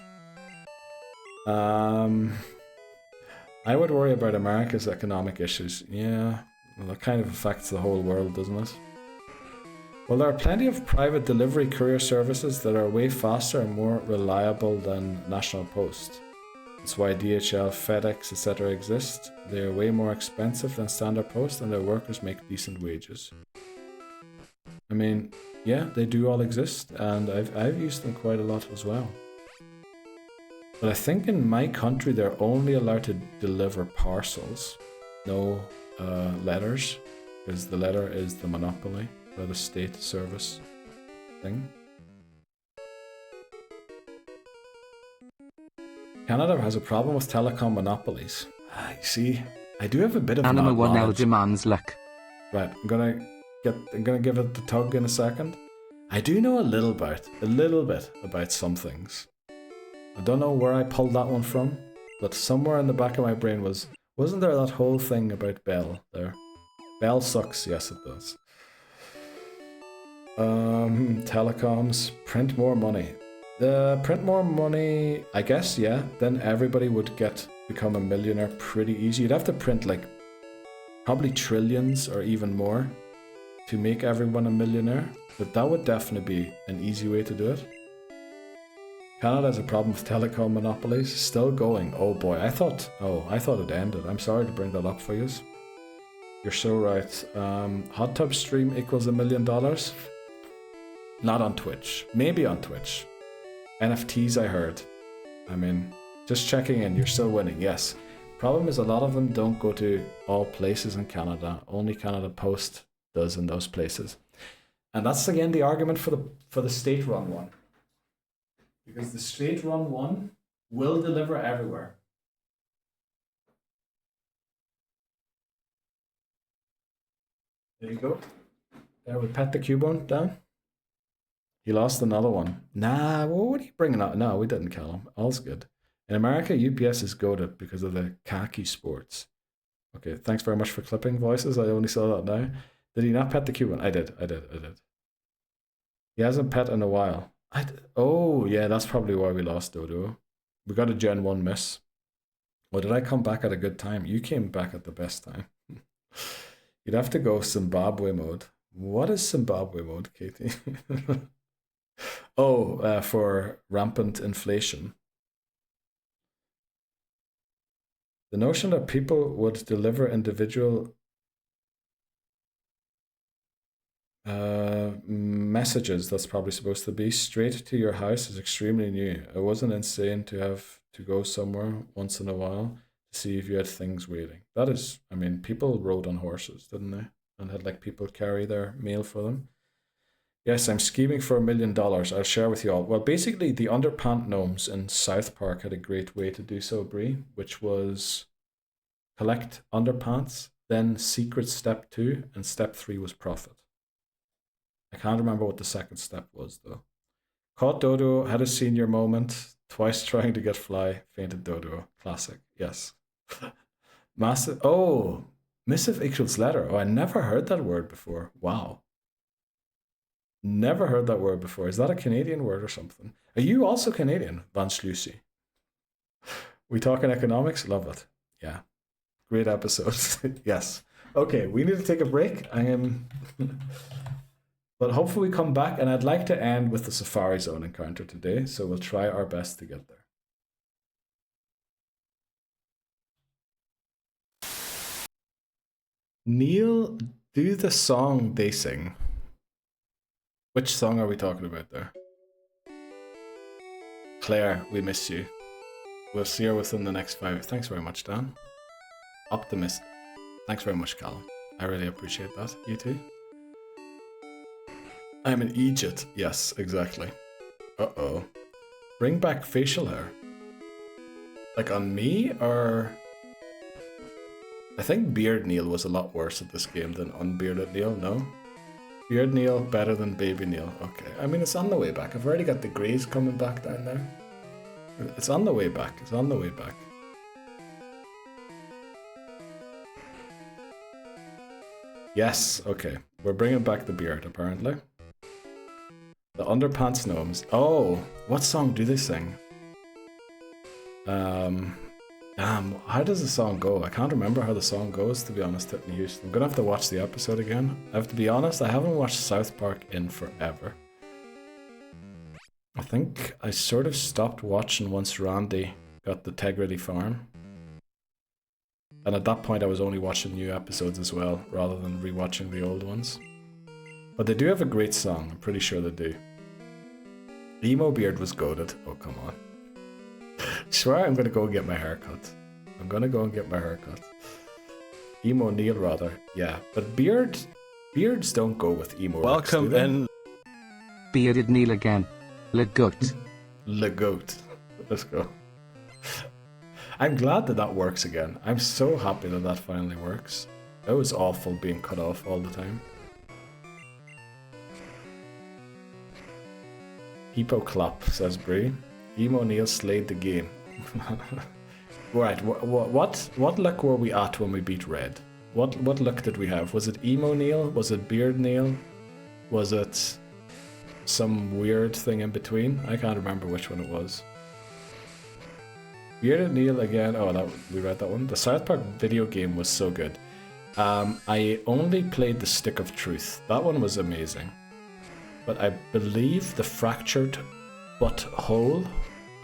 I would worry about America's economic issues. Yeah, well, that kind of affects the whole world, doesn't it? Well, there are plenty of private delivery courier services that are way faster and more reliable than National Post. That's why DHL, FedEx, etc. exist. They are way more expensive than Standard Post and their workers make decent wages. I mean, yeah, they do all exist and I've used them quite a lot as well. But I think in my country they're only allowed to deliver parcels, no letters, because the letter is the monopoly by the state service thing. Canada has a problem with telecom monopolies. You see, I do have a bit of Anima one L knowledge. demands luck. Right, I'm gonna give it the tug in a second. I do know a little bit about some things. I don't know where I pulled that one from, but somewhere in the back of my brain wasn't there that whole thing about Bell there? Bell sucks, yes it does. Telecoms, print more money. Print more money, I guess, yeah. Then everybody would become a millionaire pretty easy. You'd have to print like probably trillions or even more to make everyone a millionaire, but that would definitely be an easy way to do it. Canada has a problem with telecom monopolies. Still going. Oh boy, I thought it ended. I'm sorry to bring that up for you. You're so right. Hot tub stream equals $1 million. Not on Twitch. Maybe on Twitch. NFTs, I heard. I mean, just checking in. You're still winning. Yes. Problem is, a lot of them don't go to all places in Canada. Only Canada Post does in those places. And that's again the argument for the state-run one. Because the state-run one will deliver everywhere. There you go. There we pet the Cubone down. He lost another one. Nah, well, what are you bringing up? No, we didn't kill him. All's good. In America, UPS is goated because of the khaki sports. Okay, thanks very much for clipping voices. I only saw that now. Did he not pet the Cubone? I did. He hasn't pet in a while. Oh, yeah, that's probably why we lost Dodo. We got a Gen 1 miss. Or did I come back at a good time? You came back at the best time. You'd have to go Zimbabwe mode. What is Zimbabwe mode, Katie? Oh, for rampant inflation. The notion that people would deliver individual messages, that's probably supposed to be, straight to your house is extremely new. It wasn't insane to have to go somewhere once in a while to see if you had things waiting. That is, I mean, people rode on horses, didn't they? And had like people carry their mail for them. Yes, I'm scheming for $1 million. I'll share with you all. Well, basically, the underpant gnomes in South Park had a great way to do so, Bree, which was collect underpants, then secret step 2, and step 3 was profit. I can't remember what the second step was, though. Caught Dodo, had a senior moment, twice trying to get fly, fainted Dodo. Classic, yes. Massive, oh, missive equals letter. Oh, I never heard that word before. Wow. Never heard that word before. Is that a Canadian word or something? Are you also Canadian, Van Sluicy? We talking economics? Love it. Yeah. Great episodes. Yes. Okay, we need to take a break. I am... But hopefully we come back, and I'd like to end with the Safari Zone encounter today, so we'll try our best to get there. Neil, do the song they sing. Which song are we talking about there? Claire, we miss you. We'll see her within the next 5. Thanks very much, Dan. Optimist. Thanks very much, Callum. I really appreciate that. You too? I'm in Egypt. Yes, exactly. Uh-oh. Bring back facial hair. Like on me, or... I think Beard Neil was a lot worse at this game than unbearded Neil, no? Beard Neil better than Baby Neil. Okay, I mean, it's on the way back. I've already got the greys coming back down there. It's on the way back. It's on the way back. Yes, okay. We're bringing back the beard, apparently. The Underpants Gnomes. Oh, what song do they sing? Damn, how does the song go? I can't remember how the song goes, to be honest, Whitney Houston. I'm gonna have to watch the episode again. I have to be honest, I haven't watched South Park in forever. I think I sort of stopped watching once Randy got the Tegrity Farm. And at that point I was only watching new episodes as well, rather than rewatching the old ones. But they do have a great song, I'm pretty sure they do. Emo Beard was goated. Oh, come on. Swear I'm gonna go and get my hair cut. I'm gonna go and get my hair cut. Emo Neil, rather. Yeah, but beards don't go with emo. Welcome Rex, in. Bearded Neil again. Le goat. Le goat. Let's go. I'm glad that that works again. I'm so happy that that finally works. It was awful being cut off all the time. Hippo clap, says Bree. Emo Neil slayed the game. Right, what luck were we at when we beat Red? What luck did we have? Was it Emo Neil? Was it Beard Neil? Was it some weird thing in between? I can't remember which one it was. Bearded Neil again. Oh, we read that one. The South Park video game was so good. I only played the Stick of Truth. That one was amazing. But I believe the Fractured Butthole.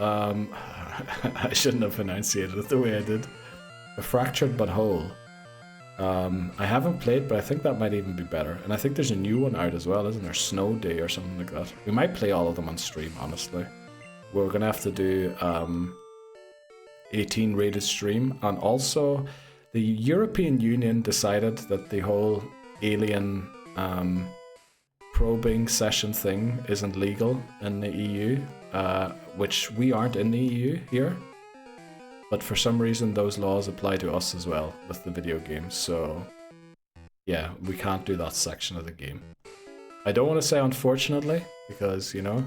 I shouldn't have enunciated it the way I did. The Fractured Butthole. I haven't played, but I think that might even be better. And I think there's a new one out as well, isn't there? Snow Day or something like that. We might play all of them on stream, honestly. We're gonna have to do 18 rated stream, and also the European Union decided that the whole alien probing session thing isn't legal in the EU, which we aren't in the EU here. But for some reason, those laws apply to us as well with the video games. So, yeah, we can't do that section of the game. I don't want to say unfortunately, because, you know,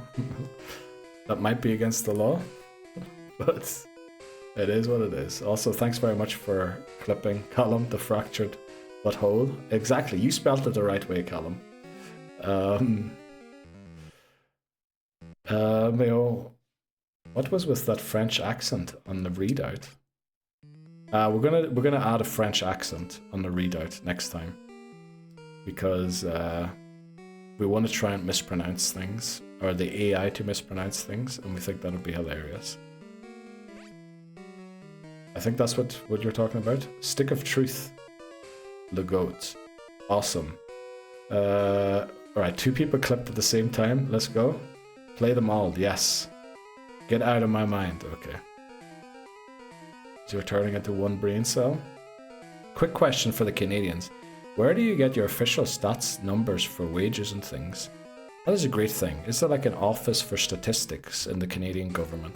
that might be against the law. But it is what it is. Also, thanks very much for clipping Callum, the fractured butthole. Exactly, you spelled it the right way, Callum. What was with that French accent on the readout? We're gonna add a French accent on the readout next time, because we want to try and mispronounce things, or the AI to mispronounce things, and we think that would be hilarious. I think that's what you're talking about. Stick of Truth. Le Goat. Awesome. Alright, 2 people clipped at the same time. Let's go. Play them all. Yes. Get out of my mind. Okay. So you're turning into one brain cell? Quick question for the Canadians. Where do you get your official stats numbers for wages and things? That is a great thing. Is there like an office for statistics in the Canadian government?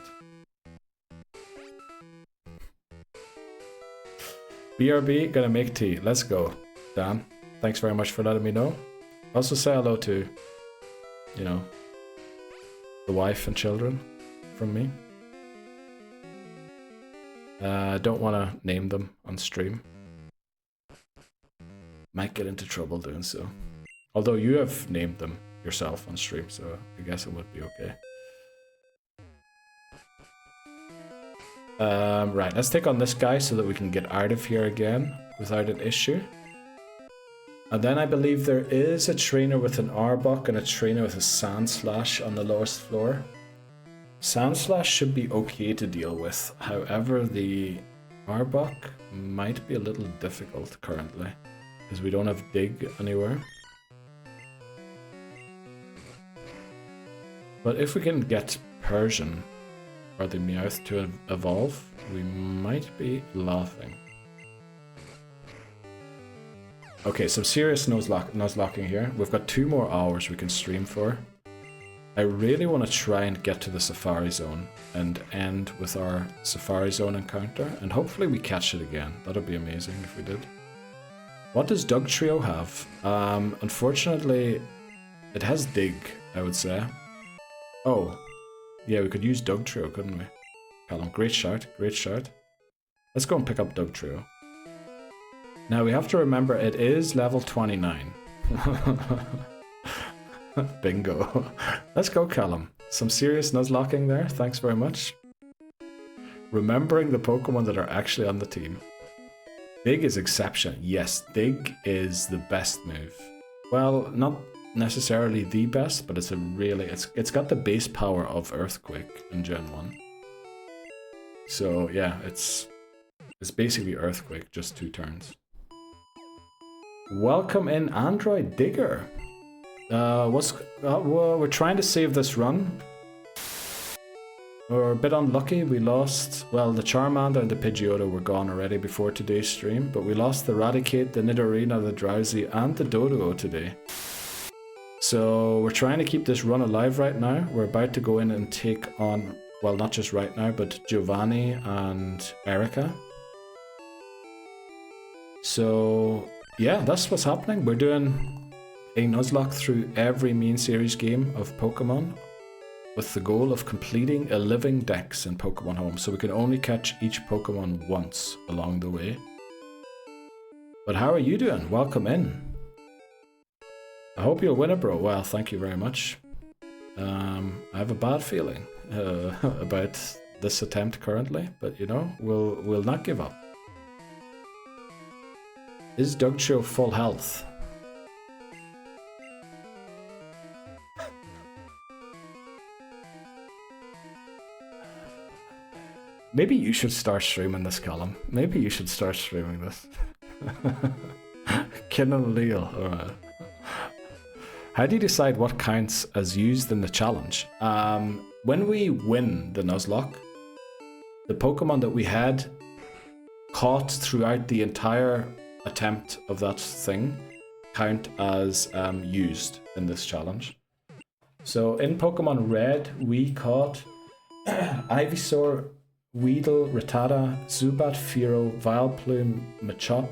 BRB, gonna make tea. Let's go. Dan, thanks very much for letting me know. Also say hello to, you know, the wife and children from me. Don't want to name them on stream. Might get into trouble doing so. Although you have named them yourself on stream, so I guess it would be okay. Right, let's take on this guy so that we can get out of here again without an issue. And then I believe there is a trainer with an Arbok and a trainer with a Sandslash on the lowest floor. Sandslash should be okay to deal with. However, the Arbok might be a little difficult currently, because we don't have Dig anywhere. But if we can get Persian or the Meowth to evolve, we might be laughing. Okay, some serious nuzlocking here. We've got 2 more hours we can stream for. I really want to try and get to the Safari Zone and end with our Safari Zone encounter, and hopefully we catch it again. That'd be amazing if we did. What does Doug Trio have? Unfortunately, it has Dig, I would say. Oh, yeah, we could use Doug Trio, couldn't we? Callum, great shout, great shout. Let's go and pick up Doug Trio. Now we have to remember it is level 29. Bingo. Let's go, Callum. Some serious nuzlocking there, thanks very much. Remembering the Pokemon that are actually on the team. Dig is exception. Yes, Dig is the best move. Well, not necessarily the best, but it's a really, it's got the base power of Earthquake in Gen 1. So yeah, it's basically Earthquake, just 2 turns. Welcome in, Android Digger. We're trying to save this run. We're a bit unlucky. We lost, well, the Charmander and the Pidgeotto were gone already before today's stream, but we lost the Raticate, the Nidorina, the Drowsy, and the Doduo today. So we're trying to keep this run alive right now. We're about to go in and take on, well, not just right now, but Giovanni and Erika. So yeah, that's what's happening. We're doing a Nuzlocke through every main series game of Pokemon with the goal of completing a living dex in Pokémon Home, so we can only catch each Pokemon once along the way. But how are you doing? Welcome in. I hope you'll win it, bro. Well, thank you very much. I have a bad feeling about this attempt currently, but you know, we'll not give up. Is Dugtrio full health? Maybe you should start streaming this, Callum. Maybe you should start streaming this. Kinnan Leal, alright. How do you decide what counts as used in the challenge? When we win the Nuzlocke, the Pokemon that we had caught throughout the entire attempt of that thing count as used in this challenge. So in Pokemon Red, we caught Ivysaur, Weedle, Rattata, Zubat, Fearow, Vileplume, Machop,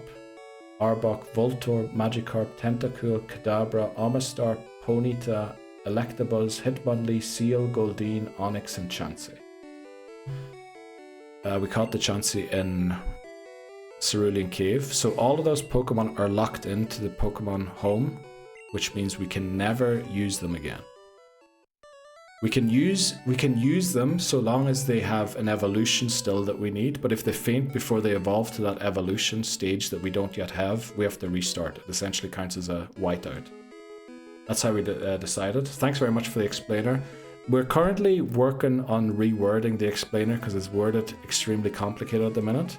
Arbok, Voltorb, Magikarp, Tentacool, Kadabra, Omastar, Ponyta, Electabuzz, Hitmonlee, Seal, Goldeen, Onix, and Chansey. We caught the Chansey in Cerulean Cave, so all of those Pokemon are locked into the Pokémon Home, which means we can never use them again. We can use them so long as they have an evolution still that we need, but if they faint before they evolve to that evolution stage that we don't yet have, we have to restart. It essentially counts as a whiteout. That's how we decided. Thanks very much for the explainer. We're currently working on rewording the explainer because it's worded extremely complicated at the minute.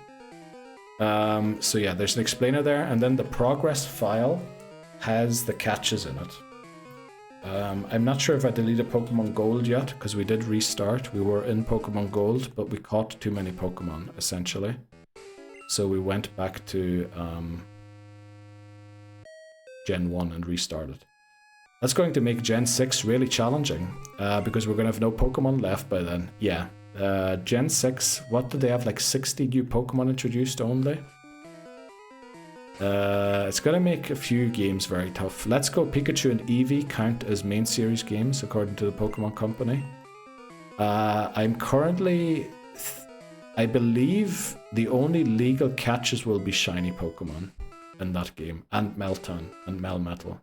So yeah, there's an explainer there, and then the progress file has the catches in it. I'm not sure if I deleted Pokemon Gold yet, because we did restart. We were in Pokemon Gold, but we caught too many Pokemon, essentially. So we went back to Gen 1 and restarted. That's going to make Gen 6 really challenging, because we're going to have no Pokemon left by then. Yeah, Gen 6, what did they have, like 60 new Pokemon introduced only? It's gonna make a few games very tough. Let's Go Pikachu and Eevee count as main series games according to the Pokemon Company. I'm currently, I believe the only legal catches will be shiny Pokemon in that game, and Meltan and Melmetal.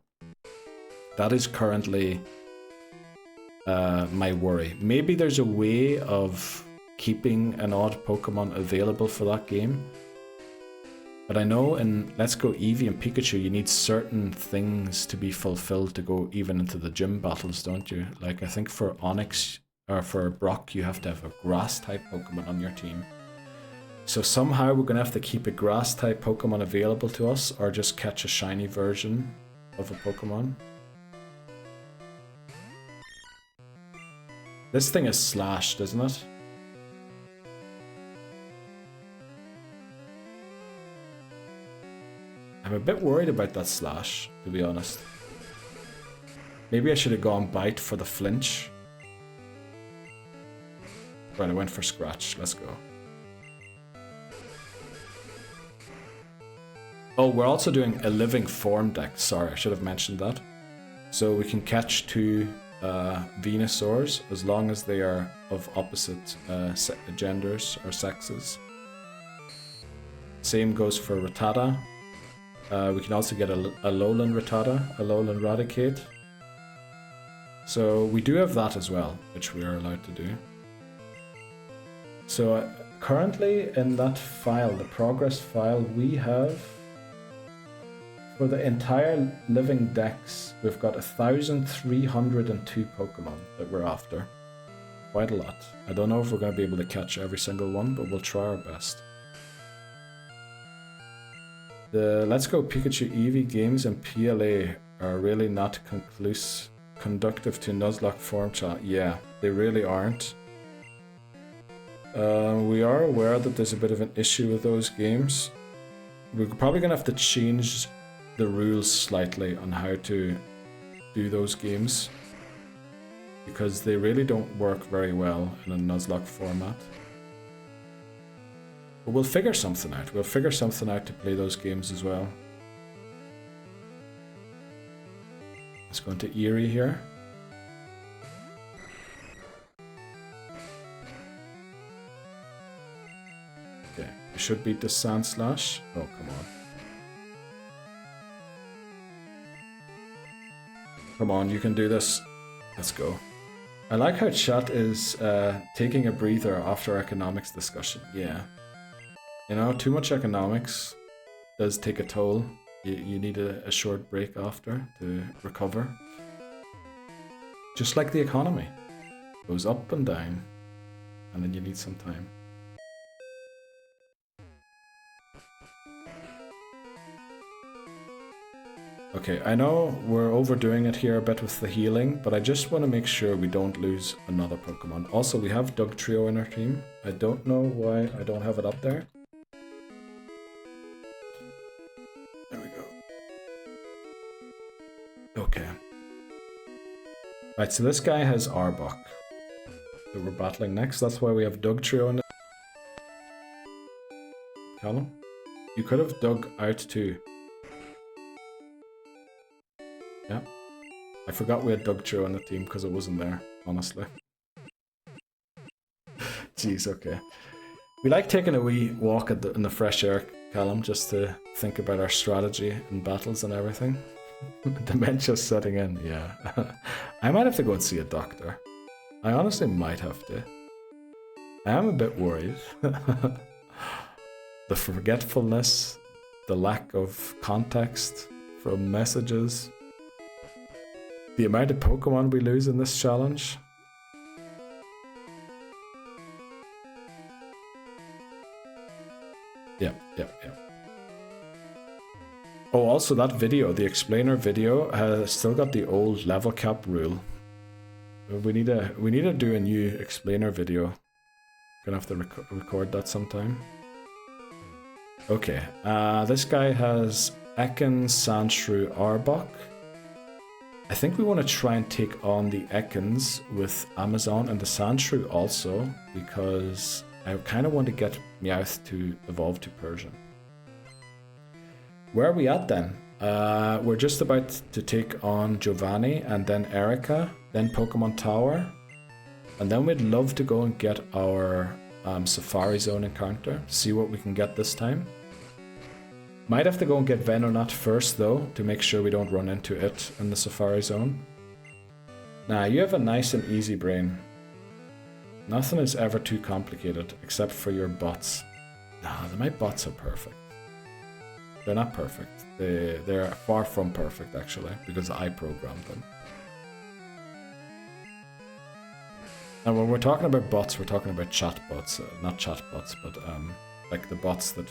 That is currently my worry. Maybe there's a way of keeping an odd Pokemon available for that game. But I know in Let's Go Eevee and Pikachu, you need certain things to be fulfilled to go even into the gym battles, don't you? Like, I think for Onix, or for Brock, you have to have a grass-type Pokemon on your team. So somehow we're going to have to keep a grass-type Pokemon available to us, or just catch a shiny version of a Pokemon. This thing is slashed, isn't it? I'm a bit worried about that slash, to be honest. Maybe I should have gone bite for the flinch. Right, I went for scratch. Let's go. Oh, we're also doing a living form deck. Sorry, I should have mentioned that. So we can catch two Venusaurs as long as they are of opposite genders or sexes. Same goes for Rattata. We can also get a Alolan Rattata, Alolan Raticate. So we do have that as well, which we are allowed to do. So currently in that file, the progress file, we have, for the entire living dex, we've got 1,302 Pokemon that we're after. Quite a lot. I don't know if we're going to be able to catch every single one, but we'll try our best. The Let's Go Pikachu Eevee games and PLA are really not conductive to Nuzlocke form chat. Yeah, they really aren't. We are aware that there's a bit of an issue with those games. We're probably going to have to change the rules slightly on how to do those games, because they really don't work very well in a Nuzlocke format. But we'll figure something out. We'll figure something out to play those games as well. Let's go into Eerie here. Okay, we should beat the Sand Slash. Oh, come on. Come on, you can do this. Let's go. I like how chat is taking a breather after economics discussion. Yeah. You know, too much economics does take a toll. You need a short break after to recover. Just like the economy. It goes up and down, and then you need some time. Okay, I know we're overdoing it here a bit with the healing, but I just want to make sure we don't lose another Pokemon. Also, we have Dugtrio in our team. I don't know why I don't have it up there. There we go. Okay. Right, so this guy has Arbok that we're battling next. That's why we have Dugtrio in the... Callum? You could have dug out too. Yeah. I forgot we had Dugtrio on the team because it wasn't there, honestly. Jeez, okay. We like taking a wee walk in the fresh air, Callum, just to think about our strategy and battles and everything. Dementia's setting in, yeah. I might have to go and see a doctor. I honestly might have to. I am a bit worried. The forgetfulness, the lack of context from messages, the amount of Pokemon we lose in this challenge. Yep. Oh, also that video, the explainer video, has still got the old level cap rule. We need to do a new explainer video. Gonna have to record that sometime. Okay, this guy has Ekans, Sandshrew, Arbok. I think we want to try and take on the Ekans with Amazon and the Sandshrew also, because I kind of want to get Meowth to evolve to Persian. Where are we at then? We're just about to take on Giovanni and then Erika, then Pokémon Tower, and then we'd love to go and get our Safari Zone encounter, see what we can get this time. Might have to go and get Venonat first though, to make sure we don't run into it in the Safari Zone. Nah, you have a nice and easy brain. Nothing is ever too complicated, except for your bots. Nah, my bots are perfect. They're not perfect. They're far from perfect, actually, because I programmed them. And when we're talking about bots, we're talking about chatbots. Not chatbots, but like the bots that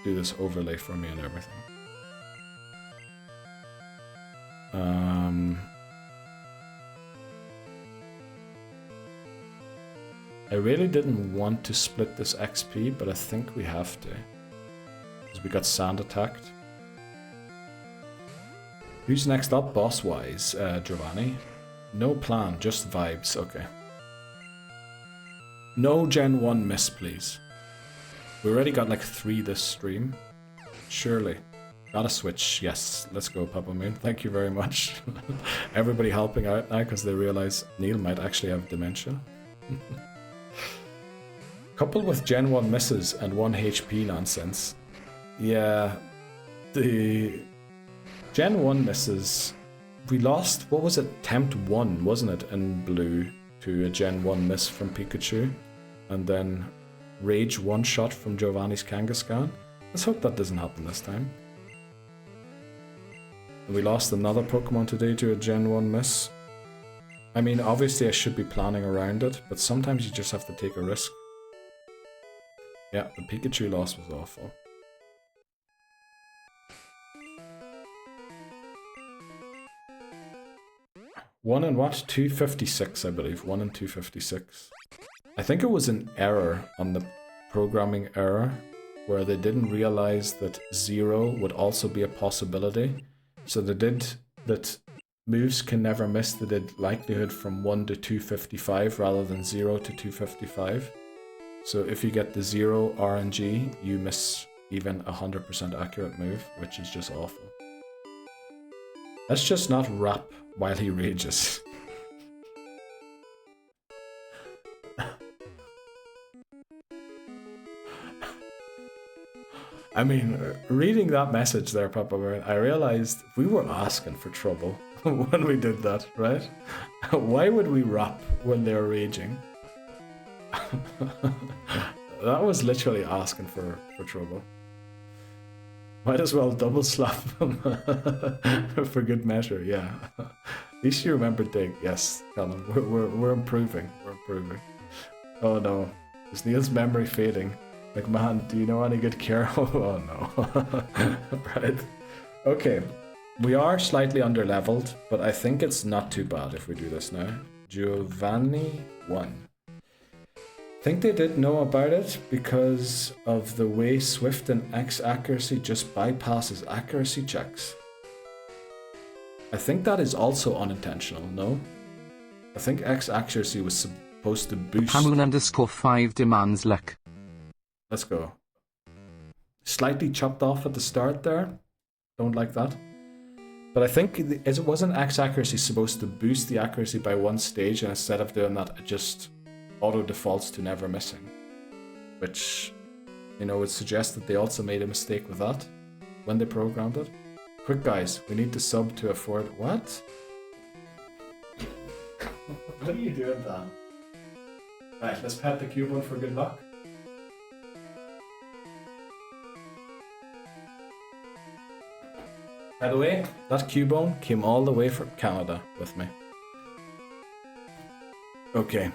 do this overlay for me and everything. I really didn't want to split this XP, but I think we have to. Because we got sand attacked. Who's next up boss-wise? Giovanni? No plan, just vibes, okay. No Gen 1 miss, please. We already got like 3 this stream. Surely. Gotta switch, yes. Let's go, Papa Moon. Thank you very much. Everybody helping out now because they realize Neil might actually have dementia. Coupled with Gen 1 misses and 1 HP nonsense. Yeah, the Gen 1 misses, we lost, what was it, Tempt 1, wasn't it, in blue to a Gen 1 miss from Pikachu, and then Rage 1-shot from Giovanni's Kangaskhan. Let's hope that doesn't happen this time. And we lost another Pokemon today to a Gen 1 miss. I mean, obviously I should be planning around it, but sometimes you just have to take a risk. Yeah, the Pikachu loss was awful. One in what? 256, I believe. 1 in 256. I think it was an error on the programming error where they didn't realize that 0 would also be a possibility. So they did that moves can never miss. They did likelihood from 1 to 255 rather than 0 to 255. So if you get the 0 RNG, you miss even a 100% accurate move, which is just awful. Let's just not rap while he rages. I mean, reading that message there, Papa Bear, I realized we were asking for trouble when we did that, right? Why would we rap when they're raging? That was literally asking for trouble. Might as well double slap them for good measure, yeah. At least you remembered Dig. Yes, Callum, we're improving. We're improving. Oh no, is Neil's memory fading? Like, man, do you know any good care? Oh no. Right. Okay. We are slightly under-leveled, but I think it's not too bad if we do this now. Giovanni 1. I think they did know about it because of the way Swift and X accuracy just bypasses accuracy checks. I think that is also unintentional, no? I think X accuracy was supposed to boost... Hamoon_5 demands luck. Let's go. Slightly chopped off at the start there. Don't like that. But I think it wasn't X accuracy supposed to boost the accuracy by one stage, and instead of doing that, it just auto defaults to never missing. Which, you know, would suggest that they also made a mistake with that when they programmed it. Quick guys, we need to sub to afford... What? What are you doing, Dan? Right, let's pet the cube one for good luck. By the way, that Cubone came all the way from Canada with me. Okay,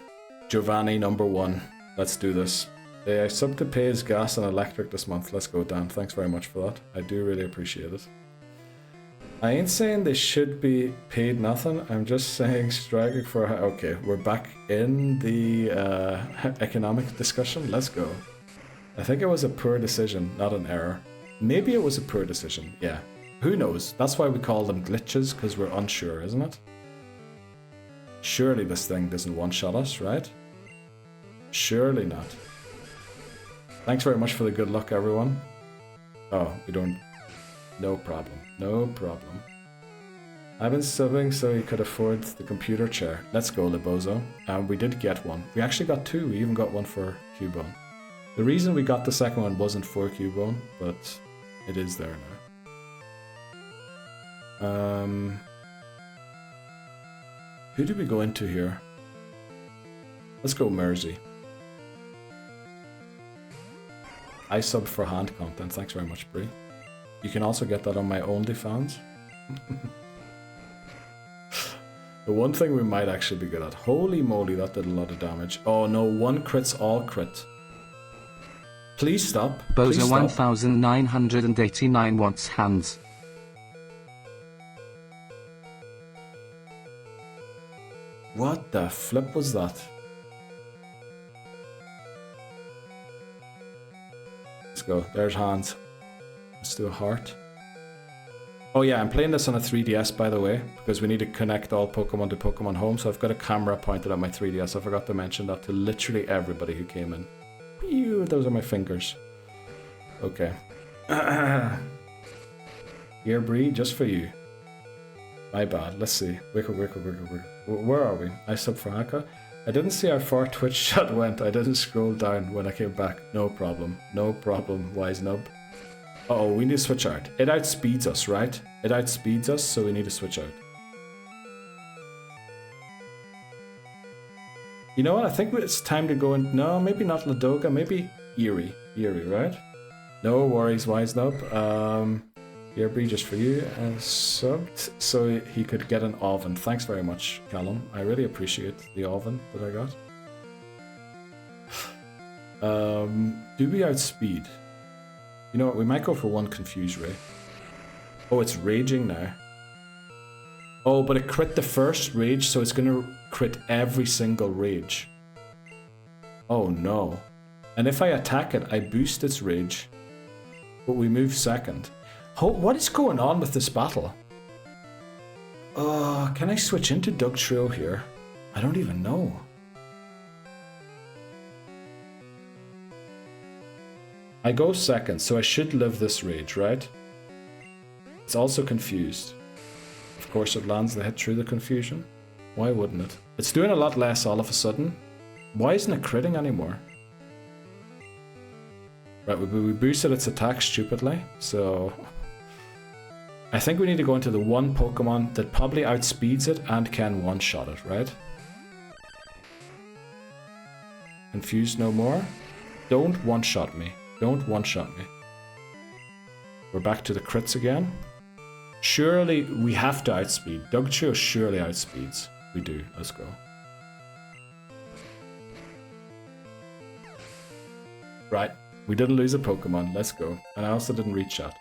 Giovanni number 1. Let's do this. I sub to pay his gas and electric this month. Let's go, Dan. Thanks very much for that. I do really appreciate it. I ain't saying they should be paid nothing. I'm just saying striking for... Okay, we're back in the economic discussion. Let's go. I think it was a poor decision, not an error. Maybe it was a poor decision, yeah. Who knows? That's why we call them glitches, because we're unsure, isn't it? Surely this thing doesn't one-shot us, right? Surely not. Thanks very much for the good luck, everyone. Oh, we don't... No problem. No problem. I've been subbing so he could afford the computer chair. Let's go, Libozo. And we did get one. We actually got 2. We even got one for Cubone. The reason we got the second one wasn't for Cubone, but it is there now. Who do we go into here? Let's go Mersey. I sub for hand content. Thanks very much, Brie. You can also get that on my OnlyFans. The one thing we might actually be good at. Holy moly, that did a lot of damage. Oh no, 1 crit's all crit. Please stop. Bozo 1989 wants hands. What the flip was that? Let's go. There's hands. Let's do a heart. Oh yeah, I'm playing this on a 3DS, by the way, because we need to connect all Pokemon to Pokemon Home, so I've got a camera pointed at my 3DS. I forgot to mention that to literally everybody who came in. Pew, those are my fingers. Okay. Here, Bree, just for you. My bad. Let's see. Wiggle. Where are we? I sub for Haka. I didn't see how far Twitch chat went. I didn't scroll down when I came back. No problem. No problem, wise nub. Uh-oh, we need to switch out. It outspeeds us, right? It outspeeds us, so we need to switch out. You know what? I think it's time to go in... No, maybe not Ladoga. Maybe Erie. Erie, right? No worries, wise nub. Yearbree, just for you, subbed so he could get an oven. Thanks very much, Callum. I really appreciate the oven that I got. Do we outspeed? You know what, we might go for 1 Confuse Ray. Oh, it's raging now. Oh, but it crit the first rage, so it's gonna crit every single rage. Oh no. And if I attack it, I boost its rage. But we move second. Oh, what is going on with this battle? Can I switch into Dugtrio here? I don't even know. I go second, so I should live this rage, right? It's also confused. Of course it lands the hit through the confusion. Why wouldn't it? It's doing a lot less all of a sudden. Why isn't it critting anymore? Right, we boosted its attack stupidly, so... I think we need to go into the one Pokemon that probably outspeeds it and can one-shot it, right? Confused no more. Don't one-shot me. Don't one-shot me. We're back to the crits again. Surely we have to outspeed. Dugtrio surely outspeeds. We do. Let's go. Right. We didn't lose a Pokemon. Let's go. And I also didn't reach out.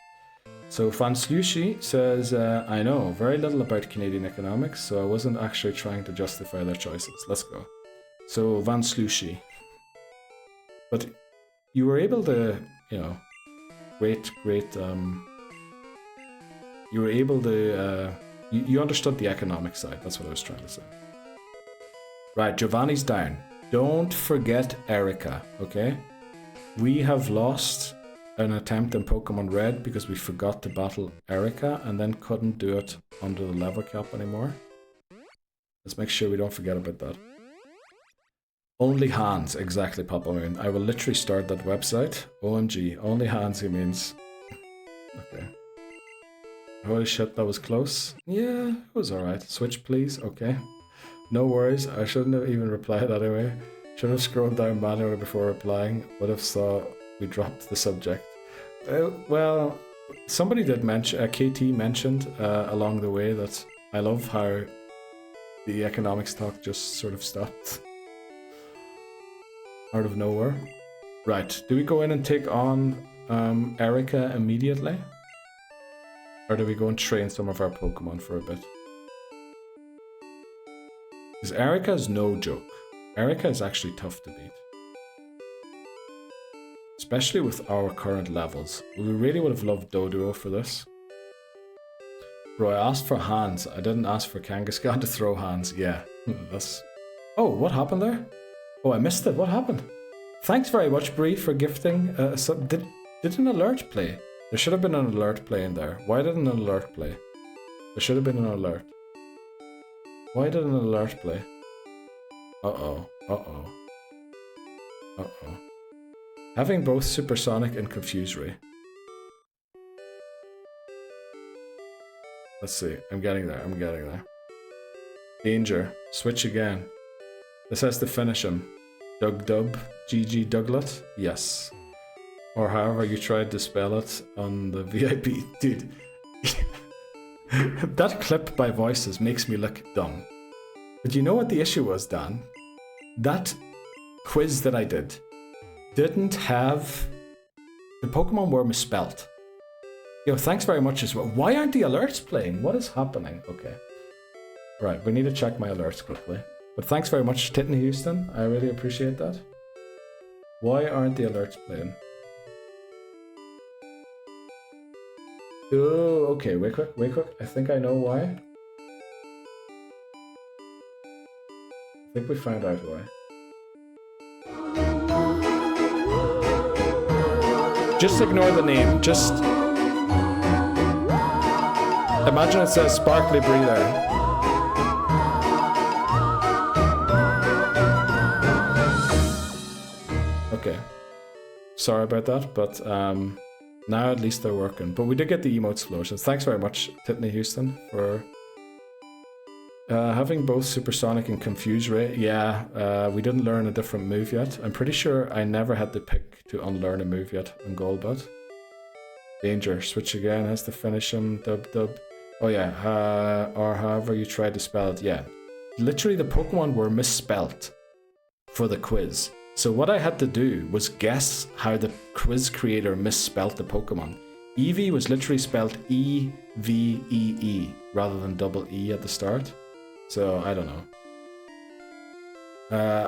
So Van Slushi says, I know very little about Canadian economics, so I wasn't actually trying to justify their choices. Let's go. So Van Slushi. But you were able to, you know, you were able to, you understood the economic side. That's what I was trying to say. Right, Giovanni's down. Don't forget Erika, okay? We have lost an attempt in Pokemon Red because we forgot to battle Erika and then couldn't do it under the level cap anymore. Let's make sure we don't forget about that. Only hands, exactly, Papa Moon. I will literally start that website. OMG, only hands, he means. Okay. Holy shit, that was close. Yeah, it was alright. Switch, please. Okay. No worries. I shouldn't have even replied anyway. Should have scrolled down manually before replying. Would have saw we dropped the subject. Well, somebody did mention, KT mentioned along the way that I love how the economics talk just sort of stopped. Out of nowhere. Right, do we go in and take on Erika immediately? Or do we go and train some of our Pokemon for a bit? Because Erika is no joke. Erika is actually tough to beat. Especially with our current levels. We really would have loved Doduo for this. Bro, I asked for hands. I didn't ask for Kangaskhan to throw hands. Yeah, that's... Oh, what happened there? Oh, I missed it. What happened? Thanks very much, Bree, for gifting. Did an alert play? There should have been an alert play in there. Why didn't an alert play? There should have been an alert. Why didn't an alert play? Uh-oh. Uh-oh. Uh-oh. Having both Supersonic and Confuse Ray. Let's see. I'm getting there. I'm getting there. Danger. Switch again. This has to finish him. Dug Dub. GG Douglas. Yes. Or however you tried to spell it on the VIP. Dude. That clip by Voices makes me look dumb. But you know what the issue was, Dan? That quiz that I didn't have... The Pokemon were misspelt. Yo, thanks very much as well. Why aren't the alerts playing? What is happening? Okay. Right, we need to check my alerts quickly. But thanks very much, Titney Houston. I really appreciate that. Why aren't the alerts playing? Oh, okay, wait quick. I think I know why. I think we found out why. Just ignore the name. Just imagine it says Sparkly Bree there. Okay. Sorry about that, but now at least they're working. But we did get the emote explosions. Thanks very much, Titney Houston, for having both Supersonic and Confuse Ray. Yeah, we didn't learn a different move yet. I'm pretty sure I never had to pick to unlearn a move yet on Golbat. Danger. Switch again. Has to finish him. Dub Dub. Oh yeah, or however you tried to spell it. Yeah. Literally the Pokemon were misspelt for the quiz. So what I had to do was guess how the quiz creator misspelt the Pokemon. Eevee was literally spelled E-V-E-E rather than double E at the start. So I don't know.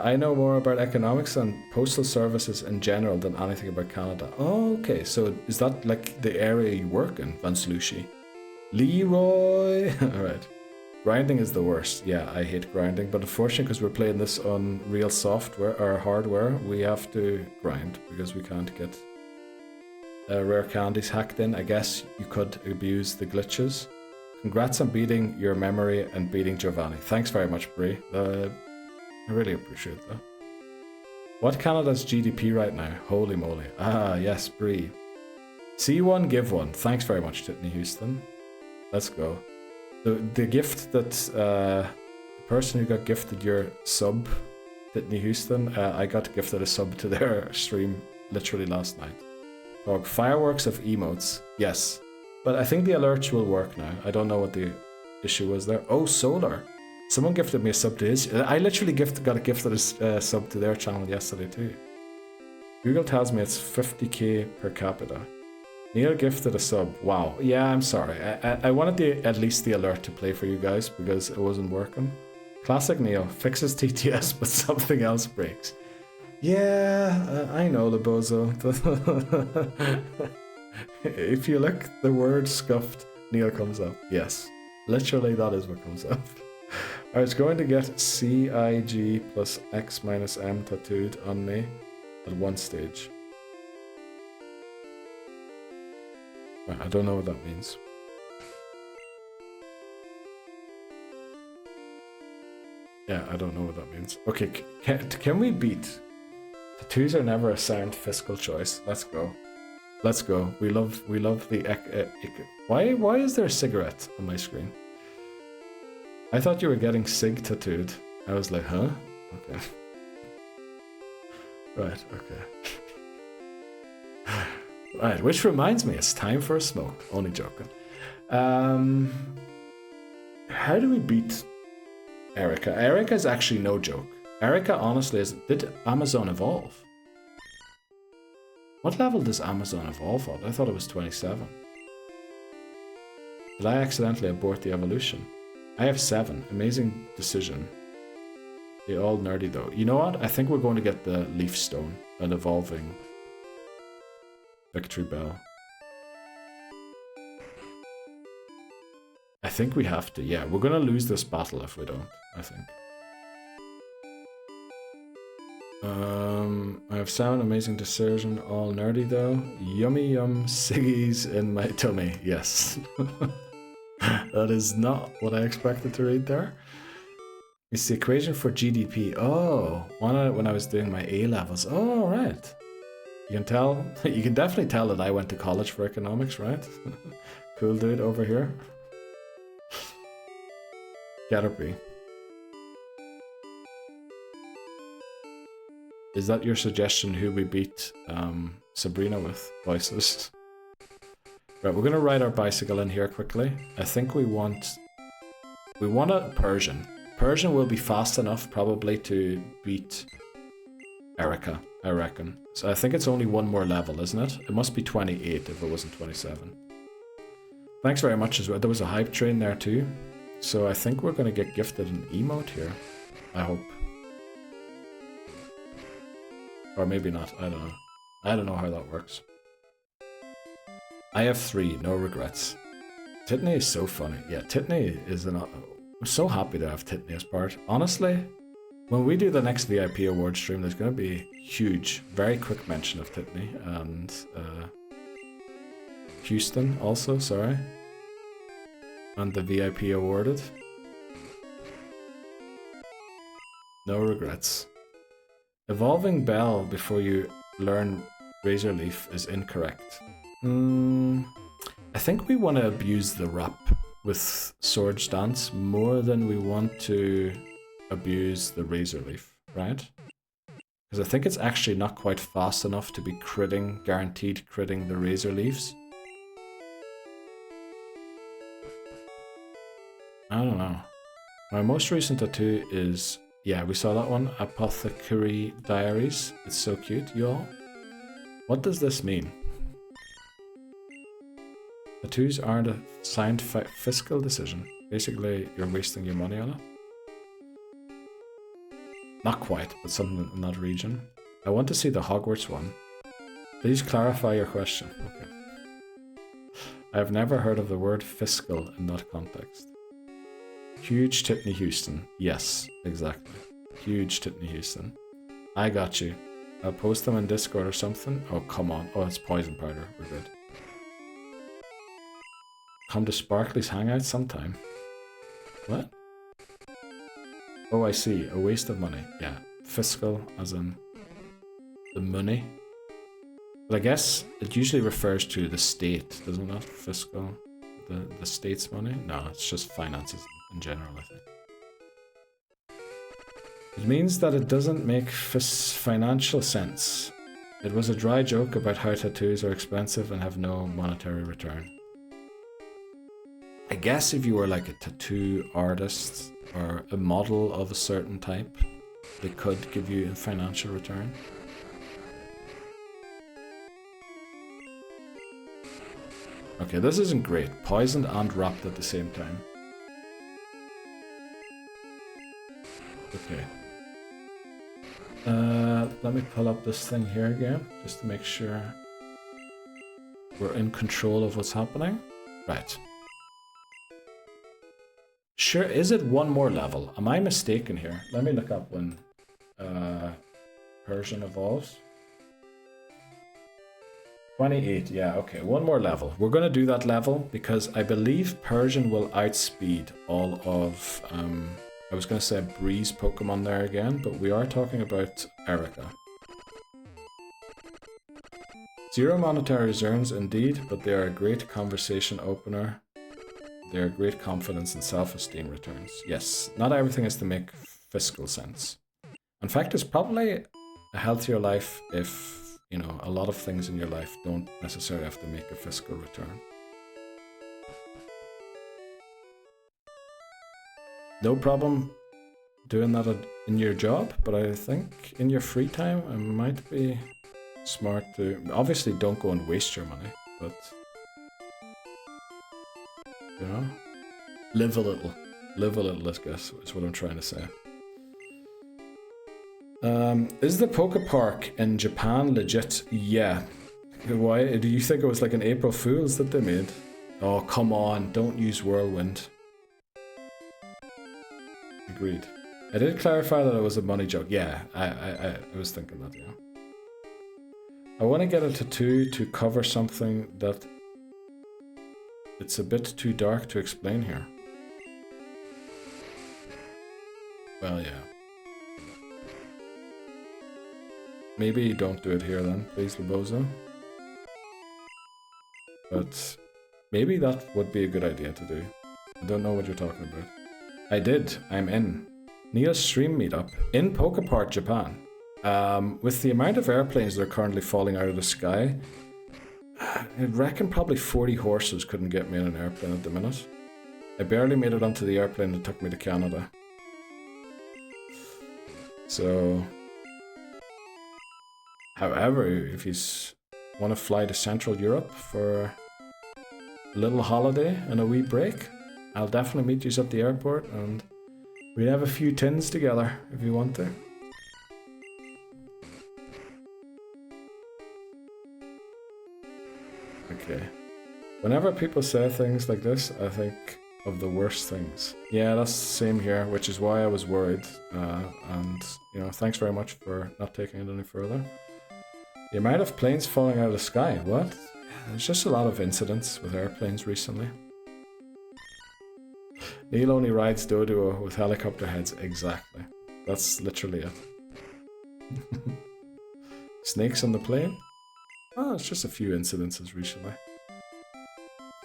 I know more about economics and postal services in general than anything about Canada. Oh, okay. So is that like the area you work in, Van Slushi? Leroy! Alright. Grinding is the worst. Yeah, I hate grinding, but unfortunately, because we're playing this on real software or hardware, we have to grind because we can't get rare candies hacked in. I guess you could abuse the glitches. Congrats on beating your memory and beating Giovanni. Thanks very much, Bree. I really appreciate that. What Canada's GDP right now? Holy moly. Ah, yes, Bree. See one, give one. Thanks very much, Titney Houston. Let's go. The gift that the person who got gifted your sub, Titney Houston, I got gifted a sub to their stream literally last night. Oh, fireworks of emotes, yes, but I think the alerts will work now. I don't know what the issue was there. Oh, Solar, someone gifted me a sub to his. I literally got a gifted a sub to their channel yesterday too. Google tells me it's 50k per capita. Neil gifted a sub. Wow. Yeah, I'm sorry. I wanted at least the alert to play for you guys because it wasn't working. Classic Neil fixes TTS, but something else breaks. Yeah, I know the bozo. If you look the word scuffed, Neil comes up. Yes, literally that is what comes up. I was going to get CIG plus X minus M tattooed on me at one stage. I don't know what that means. Yeah, I don't know what that means. Okay, can we beat? Tattoos are never a sound fiscal choice. Let's go. Let's go. We love the why is there a cigarette on my screen? I thought you were getting SIG tattooed. I was like, huh? Okay. Right, okay. Right, which reminds me, it's time for a smoke. Only joking. How do we beat Erika? Erika's actually no joke. Erika honestly is... Did Amazon evolve? What level does Amazon evolve at? I thought it was 27. Did I accidentally abort the evolution? I have 7. Amazing decision. They all nerdy though. You know what? I think we're going to get the Leaf Stone, an evolving Victory Bell. I think we have to. Yeah, we're going to lose this battle if we don't, I think. I have 7. Amazing decision. All nerdy though. Yummy yum ciggies in my tummy. Yes. That is not what I expected to read there. It's the equation for GDP. Oh, when I was doing my A levels. Oh, right. You can tell. You can definitely tell that I went to college for economics, right? Cool dude over here. Caterpie. Is that your suggestion? Who we beat Sabrina with voices? Right, we're gonna ride our bicycle in here quickly. I think we want a Persian. Persian will be fast enough probably to beat Erika, I reckon. So I think it's only one more level, isn't it? It must be 28 if it wasn't 27. Thanks very much as well. There was a hype train there too. So I think we're gonna get gifted an emote here. I hope. Or maybe not, I don't know. I don't know how that works. I have 3, no regrets. Titney is so funny. Yeah, Titney is an... I'm so happy to have Titney as part. Honestly, when we do the next VIP award stream, there's going to be huge, very quick mention of Titney. And Houston also, sorry. And the VIP awarded. No regrets. Evolving Bell before you learn Razor Leaf is incorrect. I think we want to abuse the rap with Sword Stance more than we want to abuse the Razor Leaf, right? Because I think it's actually not quite fast enough to be guaranteed critting the Razor Leaves. I don't know. My most recent tattoo is... Yeah, we saw that one. Apothecary Diaries. It's so cute, y'all. What does this mean? Tattoos aren't a signed fiscal decision. Basically, you're wasting your money on it. Not quite, but something in that region. I want to see the Hogwarts one. Please clarify your question. Okay. I have never heard of the word fiscal in that context. Huge Titney Houston. Yes, exactly. Huge Titney Houston. I got you. I'll post them in Discord or something. Oh, come on. Oh, it's poison powder. We're good. Come to Sparkly's hangout sometime. What? Oh, I see. A waste of money. Yeah. Fiscal, as in the money. But I guess it usually refers to the state, doesn't it? Fiscal. The state's money? No, it's just finances in general, I think. It means that it doesn't make financial sense. It was a dry joke about how tattoos are expensive and have no monetary return. I guess if you were like a tattoo artist or a model of a certain type, they could give you a financial return. Okay, this isn't great. Poisoned and wrapped at the same time. Okay. Let me pull up this thing here again, just to make sure we're in control of what's happening. Right. Sure, is it one more level? Am I mistaken here? Let me look up when Persian evolves. 28, yeah, okay, one more level. We're going to do that level because I believe Persian will outspeed all of, I was going to say Breeze Pokemon there again, but we are talking about Erika. 0 monetary returns indeed, but they are a great conversation opener. They are great confidence and self-esteem returns. Yes, not everything has to make fiscal sense. In fact, it's probably a healthier life if, you know, a lot of things in your life don't necessarily have to make a fiscal return. No problem doing that in your job, but I think in your free time it might be smart to... Obviously don't go and waste your money, but... You know? Live a little. Live a little, I guess, is what I'm trying to say. Is the Poke Park in Japan legit? Yeah. Why? Do you think it was like an April Fool's that they made? Oh, come on. Don't use Whirlwind. Agreed. I did clarify that it was a money joke. Yeah, I was thinking that, yeah. I want to get a tattoo to cover something that it's a bit too dark to explain here. Well, yeah. Maybe don't do it here then, please, Labozo. But maybe that would be a good idea to do. I don't know what you're talking about. I did. I'm in. Neil's stream meetup in Poke Park, Japan. With the amount of airplanes that are currently falling out of the sky, I reckon probably 40 horses couldn't get me in an airplane at the minute. I barely made it onto the airplane that took me to Canada. So... However, if you want to fly to Central Europe for a little holiday and a wee break, I'll definitely meet you at the airport and we'll have a few tins together if you want to. Okay. Whenever people say things like this, I think of the worst things. Yeah, that's the same here, which is why I was worried. And, you know, thanks very much for not taking it any further. The amount of planes falling out of the sky, what? There's just a lot of incidents with airplanes recently. Neil only rides Doduo with helicopter heads, exactly. That's literally it. Snakes on the plane? Oh, it's just a few incidences recently.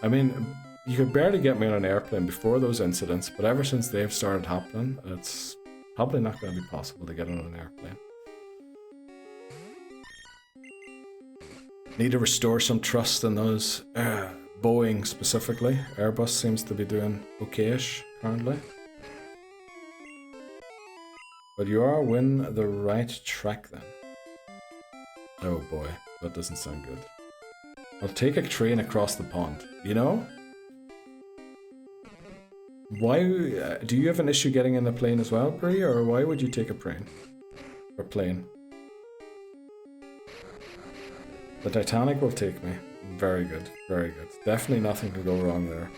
I mean, you could barely get me on an airplane before those incidents, but ever since they've started happening, it's probably not going to be possible to get on an airplane. Need to restore some trust in those. Boeing specifically. Airbus seems to be doing okay-ish currently. But you are in the right track then. Oh boy, that doesn't sound good. I'll take a train across the pond. You know? Why do you have an issue getting in the plane as well, Brie? Or why would you take a plane? Or plane? The Titanic will take me. Very good, very good. Definitely nothing can go wrong there.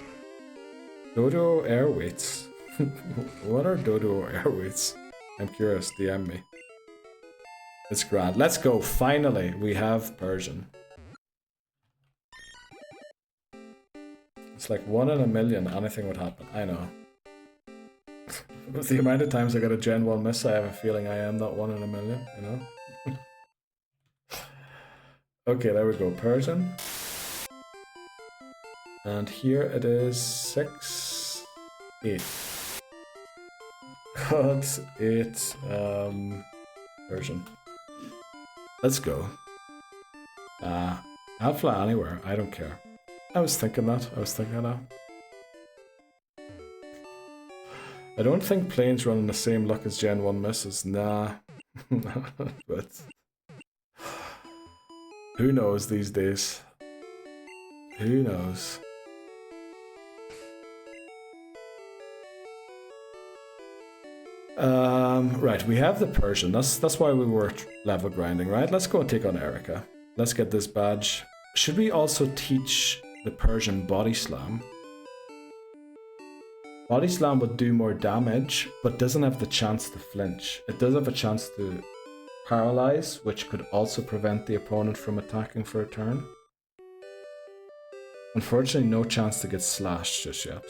Dodo air weights. What are Dodo air weights? I'm curious, DM me. It's grand. Let's go. Finally, we have Persian. It's like 1 in a million anything would happen. I know. With the amount of times I got a Gen 1 miss, I have a feeling I am that 1 in a million, you know? Okay, there we go. Persian. And here it is 6, 8. God, 8, Persian. Let's go. I'll fly anywhere, I don't care. I was thinking that, I don't think planes run in the same luck as Gen 1 misses, nah. But who knows these days? Who knows? Right, we have the Persian. That's why we were level grinding, right? Let's go and take on Erika. Let's get this badge. Should we also teach the Persian Body Slam? Body Slam would do more damage, but doesn't have the chance to flinch. It does have a chance to paralyze, which could also prevent the opponent from attacking for a turn. Unfortunately, no chance to get slashed just yet.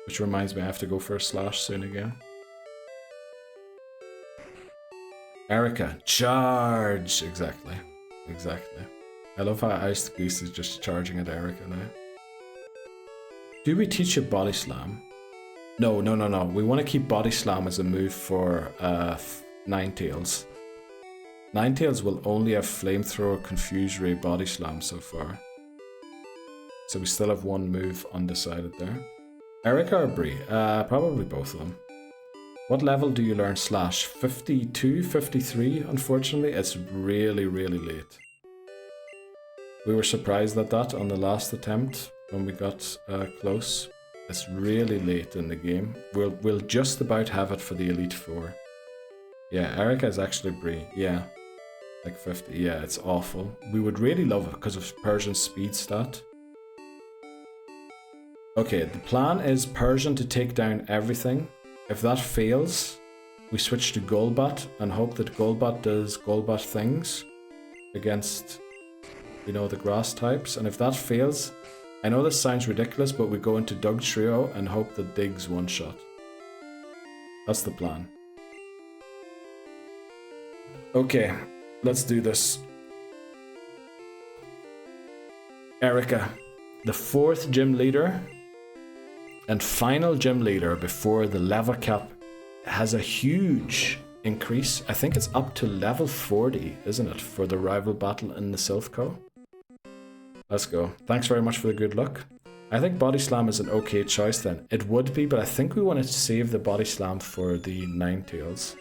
Which reminds me, I have to go for a slash soon again. Erika, charge! Exactly. Exactly. I love how Iced Goose is just charging at Erika now. Do we teach a Body Slam? No. We want to keep Body Slam as a move for Ninetales. Ninetales will only have Flamethrower, Confuse Ray, Body Slam so far. So we still have one move undecided there. Erika or Bree? Probably both of them. What level do you learn Slash? 52, 53? Unfortunately, it's really, really late. We were surprised at that on the last attempt when we got close. It's really late in the game. We'll just about have it for the Elite Four. Yeah, Erika is actually Bree. Yeah, like 50. Yeah, it's awful. We would really love it because of Persian's speed stat. Okay, the plan is Persian to take down everything. If that fails, we switch to Golbat and hope that Golbat does Golbat things against, you know, the grass types. And if that fails, I know this sounds ridiculous, but we go into Doug Trio and hope that Diggs one shot. That's the plan. Okay, let's do this. Erika, the 4th gym leader and final gym leader before the level cap has a huge increase. I think it's up to level 40, isn't it, for the rival battle in the Silphco? Let's go. Thanks very much for the good luck. I think Body Slam is an okay choice then. It would be, but I think we want to save the Body Slam for the Ninetales.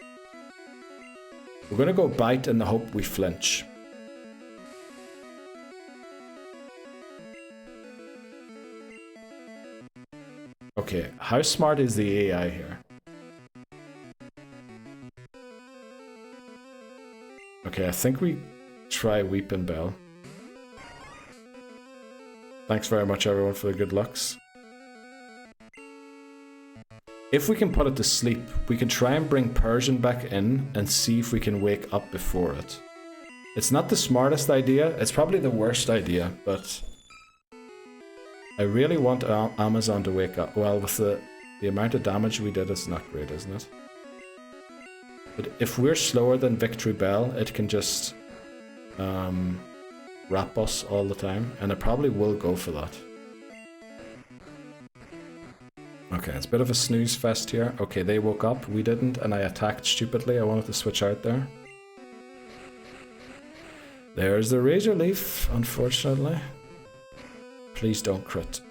We're going to go Bite in the hope we flinch. Okay, how smart is the AI here? Okay, I think we try Weeping Bell. Thanks very much everyone for the good lucks. If we can put it to sleep, we can try and bring Persian back in and see if we can wake up before it. It's not the smartest idea, it's probably the worst idea, but I really want Amazon to wake up. Well, with the amount of damage we did, it's not great, isn't it? But if we're slower than Victory Bell, it can just wrap us all the time, and it probably will go for that. Okay, it's a bit of a snooze fest here. Okay, they woke up, we didn't, and I attacked stupidly. I wanted to switch out there. There's the Razor Leaf, unfortunately. Please don't crit.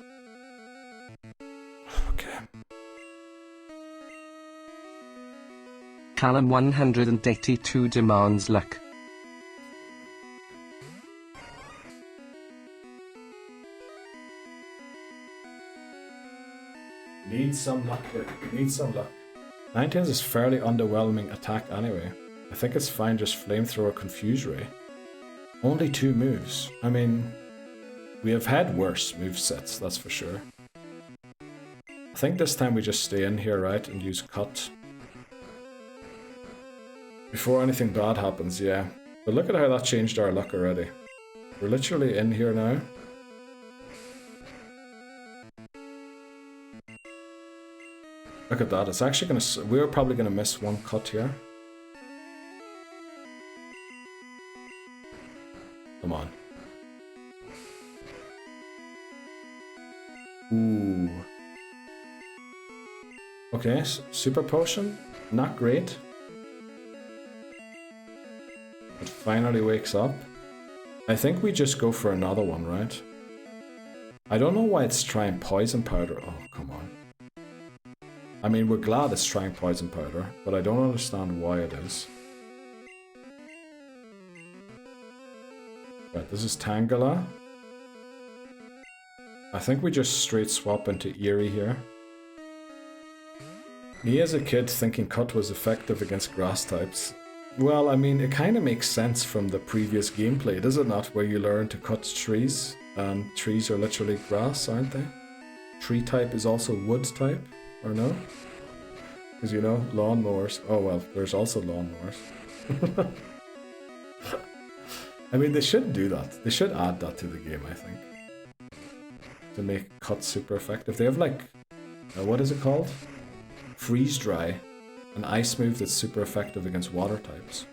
Okay. Callum 182 demands luck. Need some luck here. Need some luck. Ninetales is fairly underwhelming attack anyway. I think it's fine just Flamethrower Confuse Ray. Only 2 moves. I mean, we have had worse movesets, that's for sure. I think this time we just stay in here, right, and use Cut. Before anything bad happens, yeah. But look at how that changed our luck already. We're literally in here now. Look at that, it's actually gonna... We're probably gonna miss 1 cut here. Come on. Ooh. Okay, Super Potion. Not great. It finally wakes up. I think we just go for another one, right? I don't know why it's trying Poison Powder. Oh, come on. I mean, we're glad it's trying Poison Powder, but I don't understand why it is. Right, this is Tangela. I think we just straight swap into Eerie here. Me as a kid thinking Cut was effective against grass types. Well, I mean, it kind of makes sense from the previous gameplay, does it not? Where you learn to cut trees, and trees are literally grass, aren't they? Tree type is also wood type, or no? Because you know, lawnmowers. Oh well, there's also lawnmowers. I mean, they should do that. They should add that to the game, I think. To make Cut super effective. They have like, what is it called? Freeze Dry. An ice move that's super effective against water types.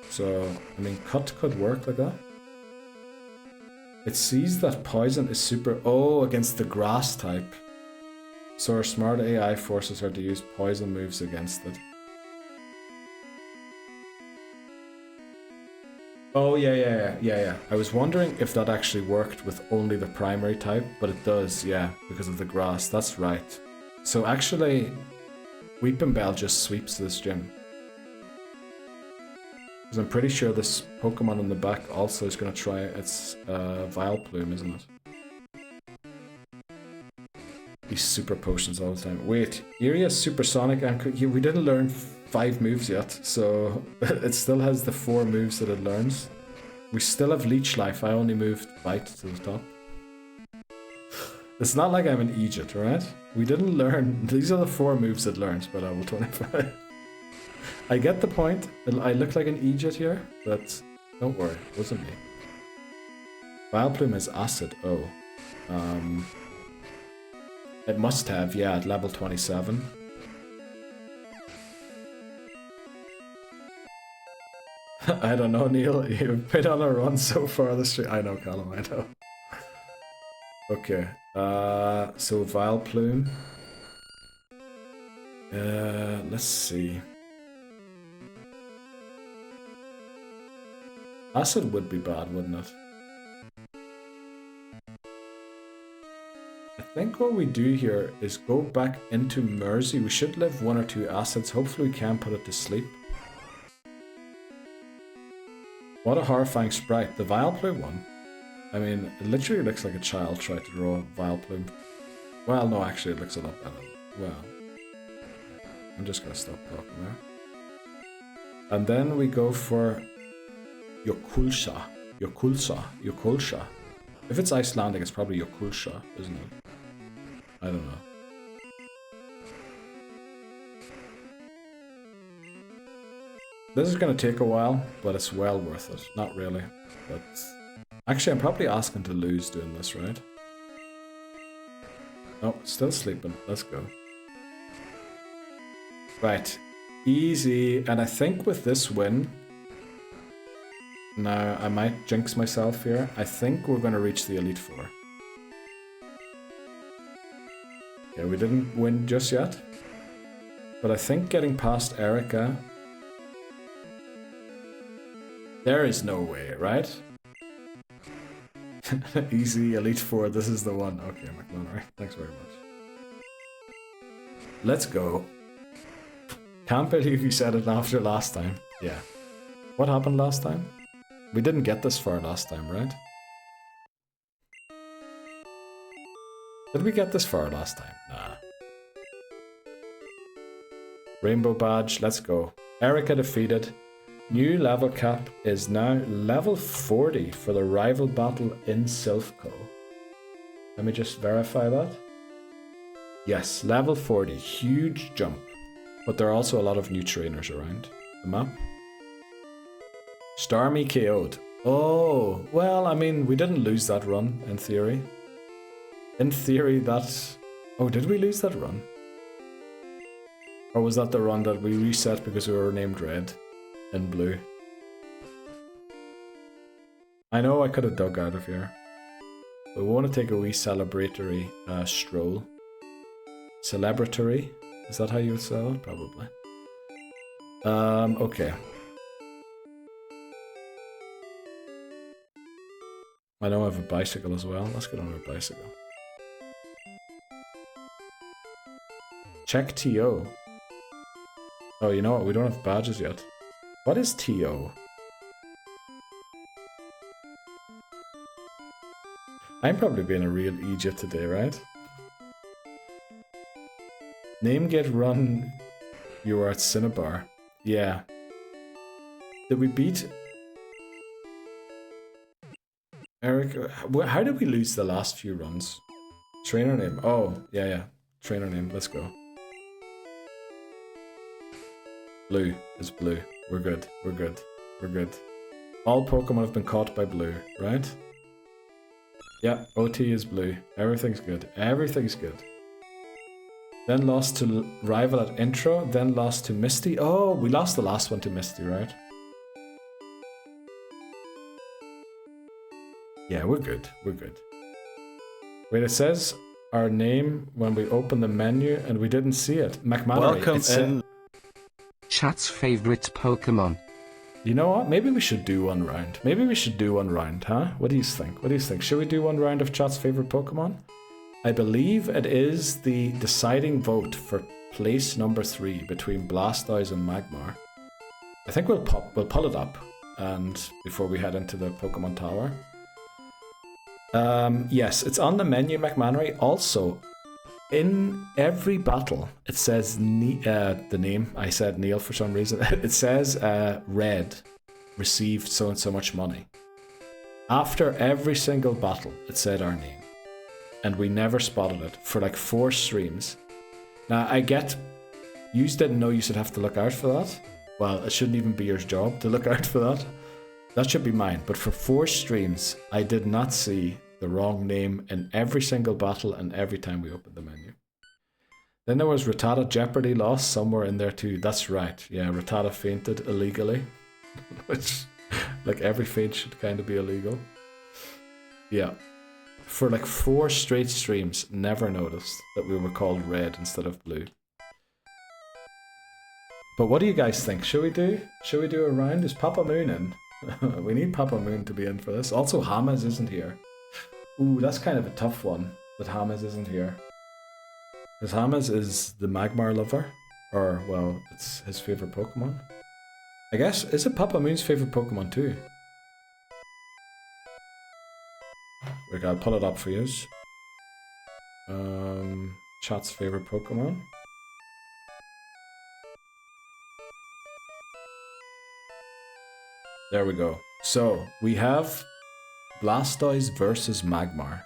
So, I mean, Cut could work like that. It sees that Poison is super... Oh, against the grass type. So our smart AI forces her to use Poison moves against it. Oh, yeah. I was wondering if that actually worked with only the primary type, but it does, yeah, because of the grass. That's right. So actually... Weeping Bell just sweeps this gym. Because I'm pretty sure this Pokemon on the back also is going to try its Vileplume, isn't it? These super potions all the time. Wait, Eerie has Supersonic and we didn't learn 5 moves yet, so it still has the 4 moves that it learns. We still have Leech Life, I only moved Bite to the top. It's not like I'm an Egypt, right? We didn't learn... These are the 4 moves it learns by level 25. I get the point. I look like an Egypt here, but don't worry, it wasn't me. Vileplume is Acid, oh. It must have, yeah, at level 27. I don't know, Neil. You've been on a run so far this street. I know, Callum, I know. Okay, so Vileplume. Let's see. Acid would be bad, wouldn't it? I think what we do here is go back into Mersey. We should live 1 or 2 acids. Hopefully we can put it to sleep. What a horrifying sprite. The Vileplume one. I mean, it literally looks like a child tried to draw Vileplume. Well, no, actually, it looks a lot better. Well, I'm just gonna stop talking there. And then we go for Yokulsha. If it's Icelandic, it's probably Yokulsha, isn't it? I don't know. This is gonna take a while, but it's well worth it. Not really, but... Actually, I'm probably asking to lose doing this, right? Oh, still sleeping. Let's go. Right. Easy. And I think with this win... Now, I might jinx myself here. I think we're going to reach the Elite Four. Okay, we didn't win just yet. But I think getting past Erika... There is no way, right? Easy, Elite Four, this is the one. Okay, McLaren, thanks very much. Let's go. Can't believe you said it after last time. Yeah. What happened last time? We didn't get this far last time, right? Did we get this far last time? Nah. Rainbow badge, let's go. Erika defeated. New level cap is now level 40 for the rival battle in Silphco. Let me just verify that. Yes, level 40, huge jump. But there are also a lot of new trainers around the map. Starmie KO'd. Oh, well, I mean, we didn't lose that run, in theory. In theory, that... Oh, did we lose that run? Or was that the run that we reset because we were named red? In blue. I know I could have dug out of here. But we want to take a wee celebratory stroll. Celebratory? Is that how you would say it? Probably. Okay. I know I have a bicycle as well. Let's get on a bicycle. Check TO. Oh, you know what? We don't have badges yet. What is TO? I'm probably being a real idiot today, right? Name get run. You were at Cinnabar. Yeah. Did we beat Erika? How did we lose the last few runs? Trainer name. Oh, yeah. Trainer name. Let's go. Blue is blue. We're good. We're good. We're good. All Pokemon have been caught by blue, right? Yeah, OT is blue. Everything's good. Everything's good. Then lost to rival at intro, then lost to Misty. Oh, we lost the last one to Misty, right? Yeah, we're good. We're good. Wait, it says our name when we open the menu and we didn't see it. McMannery. Welcome in. Chat's favorite Pokemon. You know what? Maybe we should do one round. Maybe we should do one round, huh? What do you think? What do you think? Should we do one round of Chat's favorite Pokemon? I believe it is the deciding vote for place number 3 between Blastoise and Magmar. I think we'll pull it up and before we head into the Pokémon Tower. Yes, it's on the menu, McMannery. Also, in every battle, it says the name. I said Neil for some reason. It says red received so and so much money. After every single battle, it said our name. And we never spotted it for like 4 streams. Now, I get you didn't know you should have to look out for that. Well, it shouldn't even be your job to look out for that. That should be mine. But for 4 streams, I did not see the wrong name in every single battle and every time we opened the menu. Then there was Rattata Jeopardy lost somewhere in there too. That's right. Yeah, Rattata fainted illegally. Which, like every feint should kind of be illegal. Yeah. For like 4 straight streams, never noticed that we were called red instead of blue. But what do you guys think? Should we do a round? Is Papa Moon in? We need Papa Moon to be in for this. Also, Hamas isn't here. Ooh, that's kind of a tough one that Hamas isn't here. Because Hamas is the Magmar lover. Or, well, it's his favourite Pokemon. I guess, is it Papa Moon's favourite Pokemon too? Wait, I'll pull it up for you. Chat's favourite Pokemon. There we go. So, we have Blastoise versus Magmar.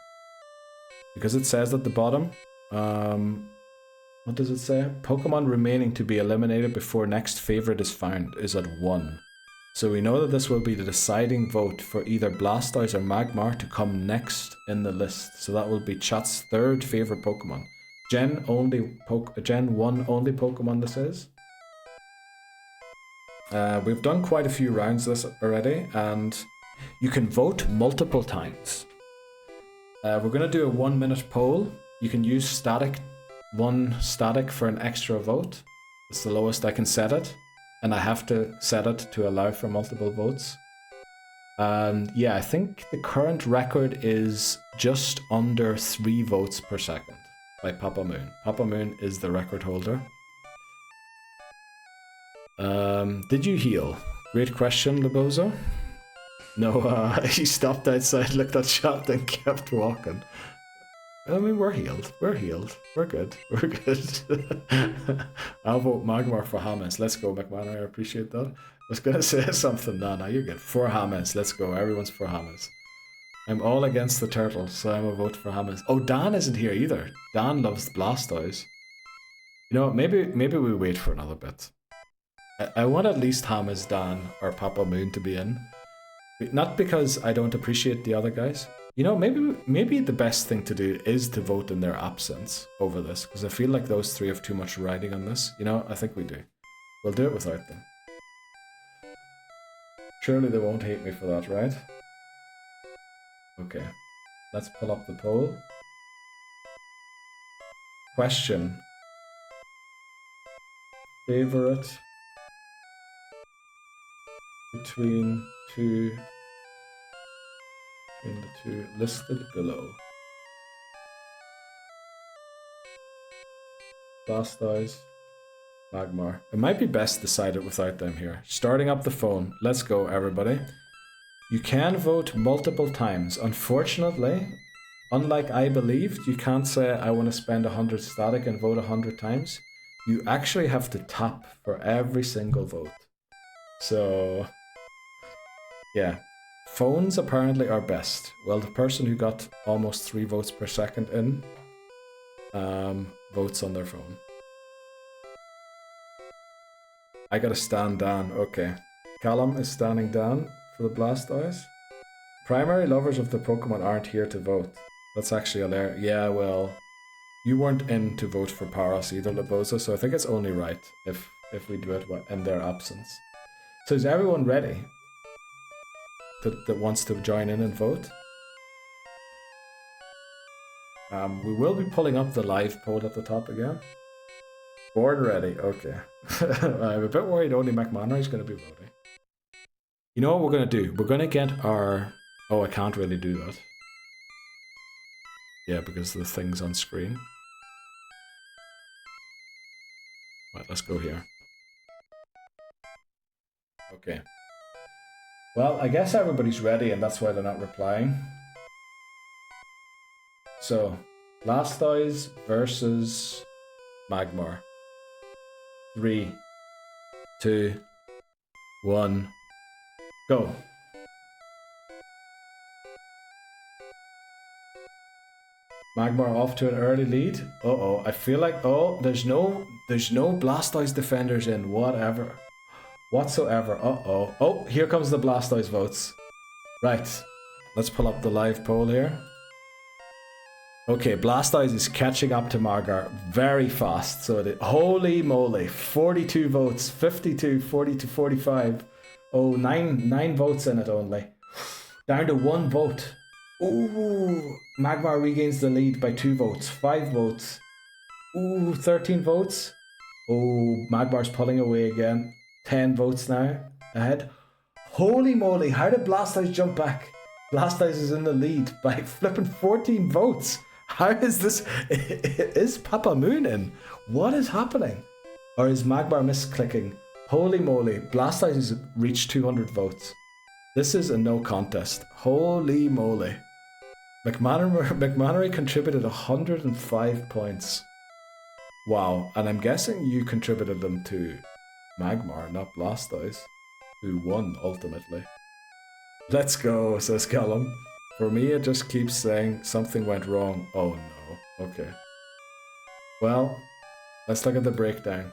Because it says at the bottom, what does it say? Pokemon remaining to be eliminated before next favourite is found is at 1. So we know that this will be the deciding vote for either Blastoise or Magmar to come next in the list. So that will be Chat's 3rd favourite Pokemon. Gen 1 only Pokemon this is. We've done quite a few rounds of this already, and you can vote multiple times. We're going to do a 1-minute poll. You can use one static for an extra vote. It's the lowest I can set it, and I have to set it to allow for multiple votes. And yeah, I think the current record is just under 3 votes per second by Papa Moon. Papa Moon is the record holder. Did you heal? Great question, Lebozo. No, he stopped outside, looked at shop, then kept walking. I mean, we're healed. We're healed. We're good. We're good. I'll vote Magmar for Hamas. Let's go, McMahon. I appreciate that. I was going to say something. No, you're good. For Hamas. Let's go. Everyone's for Hamas. I'm all against the turtle, so I'm a vote for Hamas. Oh, Dan isn't here either. Dan loves Blastoise. You know, maybe we wait for another bit. I want at least Hamas, Dan, or Papa Moon to be in. Not because I don't appreciate the other guys. You know, maybe the best thing to do is to vote in their absence over this, because I feel like those 3 have too much riding on this. You know, I think we do. We'll do it without them. Surely they won't hate me for that, right? Okay. Let's pull up the poll. Question. Favorite between the two listed below. Blastoise, Magmar. It might be best decided without them here. Starting up the phone. Let's go, everybody. You can vote multiple times. Unfortunately, unlike I believed, you can't say I want to spend 100 static and vote 100 times. You actually have to tap for every single vote. So, yeah. Phones apparently are best. Well, the person who got almost 3 votes per second in votes on their phone. I gotta stand down. Okay. Callum is standing down for the Blastoise. Primary lovers of the Pokemon aren't here to vote. That's actually hilarious. Yeah, well, you weren't in to vote for Paras either, Laboza, so I think it's only right if we do it in their absence. So is everyone ready that wants to join in and vote? We will be pulling up the live poll at the top again. Board ready, okay. I'm a bit worried only McManary is going to be voting. You know what we're going to do? We're going to get our... Oh, I can't really do that. Yeah, because the thing's on screen. Right, let's go here. Okay. Well, I guess everybody's ready and that's why they're not replying. So, Blastoise versus Magmar. 3, 2, 1, go. Magmar off to an early lead. Uh-oh, I feel like, oh, there's no Blastoise defenders in, whatsoever. Uh-oh. Oh, here comes the Blastoise votes. Right, let's pull up the live poll here. Okay, Blastoise is catching up to Magmar very fast. So, holy moly, 42 votes, 52, 40 to 45. Oh, nine votes in it only. Down to 1 vote. Ooh, Magmar regains the lead by 2 votes, 5 votes. Ooh, 13 votes. Oh, Magmar's pulling away again. 10 votes now ahead. Holy moly, how did Blastoise jump back? Blastoise is in the lead by flipping 14 votes. How is this? Is Papa Moon in? What is happening? Or is Magmar misclicking? Holy moly, Blastoise has reached 200 votes. This is a no contest. Holy moly. McManary contributed 105 points. Wow, and I'm guessing you contributed them to Magmar, not Blastoise, who won ultimately. Let's go, says Callum. For me, it just keeps saying something went wrong. Oh no, okay. Well, let's look at the breakdown.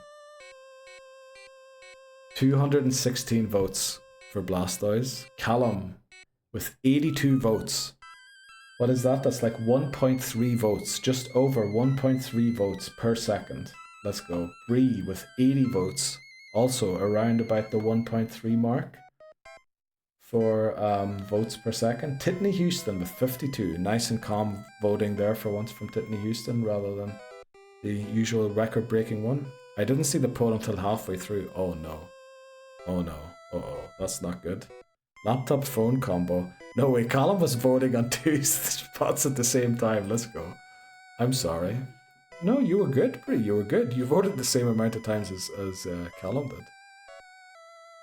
216 votes for Blastoise. Callum with 82 votes. What is that? That's like 1.3 votes, just over 1.3 votes per second. Let's go. Bree with 80 votes, also around about the 1.3 mark for votes per second. Titney Houston with 52. Nice and calm voting there for once from Titney Houston rather than the usual record-breaking one. I didn't see the poll until halfway through. Oh no. Oh no. Uh-oh. That's not good. Laptop phone combo. No way, Callum was voting on 2 spots at the same time. Let's go. I'm sorry. No, you were good, Bree. You were good. You voted the same amount of times as Callum did.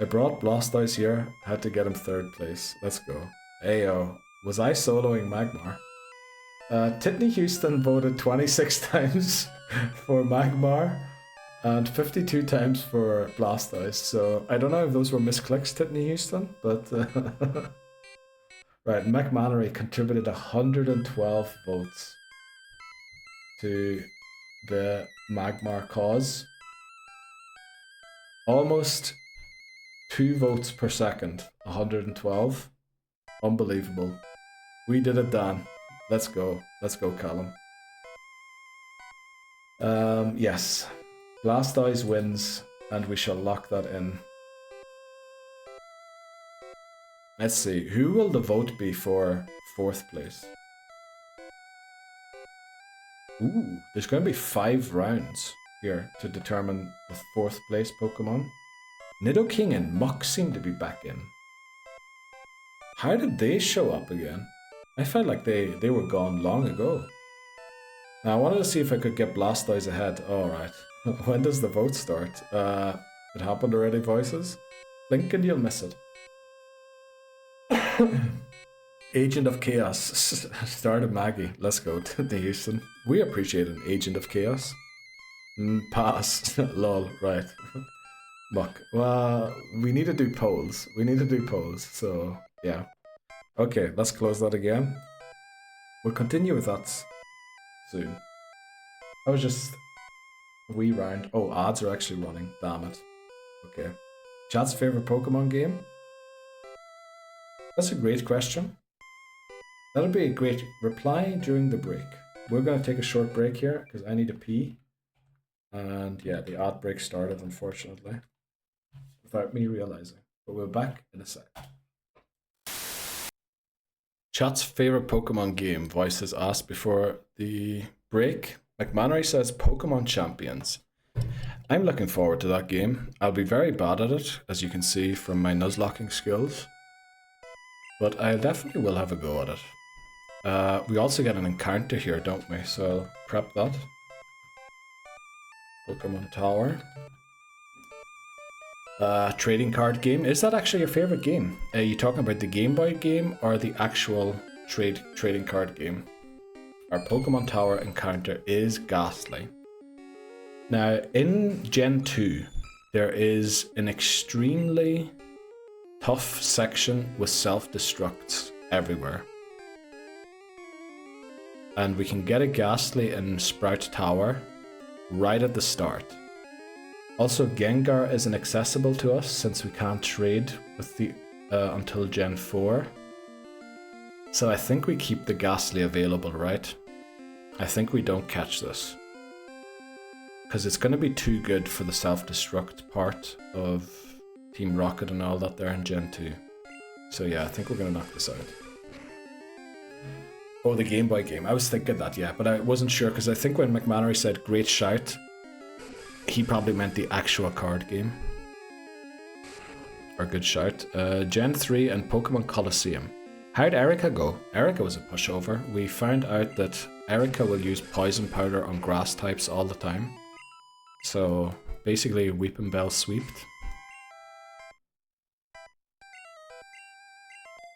I brought Blastoise here. Had to get him 3rd place. Let's go. Ayo. Was I soloing Magmar? Titney Houston voted 26 times for Magmar and 52 times for Blastoise. So I don't know if those were misclicks, Titney Houston, but right, McManary contributed 112 votes to the Magmar cause. Almost 2 votes per second, 112. Unbelievable. We did it, Dan. Let's go. Let's go, Callum. Yes. Blastoise wins, and we shall lock that in. Let's see, who will the vote be for 4th place? Ooh, there's going to be 5 rounds here to determine the 4th place Pokemon. Nidoking and Muk seem to be back in. How did they show up again? I felt like they were gone long ago. Now I wanted to see if I could get Blastoise ahead. Alright. When does the vote start? It happened already, voices? Blink and you'll miss it. Agent of Chaos. Started Maggie. Let's go to the Houston. We appreciate an Agent of Chaos. Pass. Lol. Right. Muck. Well, we need to do polls. So, yeah. Okay, let's close that again. We'll continue with that soon. I was just a wee round. Oh, ads are actually running. Damn it. Okay. Chat's favorite Pokemon game? That's a great question. That'll be a great reply during the break. We're going to take a short break here because I need to pee. And yeah, the ad break started, unfortunately, without me realizing. But we're back in a sec. Chat's favorite Pokemon game, Voices asked before the break. McMannery says Pokemon Champions. I'm looking forward to that game. I'll be very bad at it, as you can see from my nuzlocking skills. But I definitely will have a go at it. We also get an encounter here, don't we? So I'll prep that. Pokémon Tower. Trading card game. Is that actually your favorite game? Are you talking about the Game Boy game or the actual trading card game? Our Pokémon Tower encounter is ghastly. Now, in Gen 2, there is an extremely tough section with self-destructs everywhere. And we can get a ghastly in Sprout Tower right at the start. Also, Gengar isn't accessible to us since we can't trade with the until Gen 4. So I think we keep the ghastly available, right? I think we don't catch this. Because it's going to be too good for the self-destruct part of Team Rocket and all that there in Gen 2. So yeah, I think we're going to knock this out. Oh, the Game Boy game. I was thinking that, yeah, but I wasn't sure because I think when McMannery said great shout, he probably meant the actual card game. Or good shout. Gen 3 and Pokemon Colosseum. How'd Erika go? Erika was a pushover. We found out that Erika will use poison powder on grass types all the time. So basically Weeping Bell sweeped.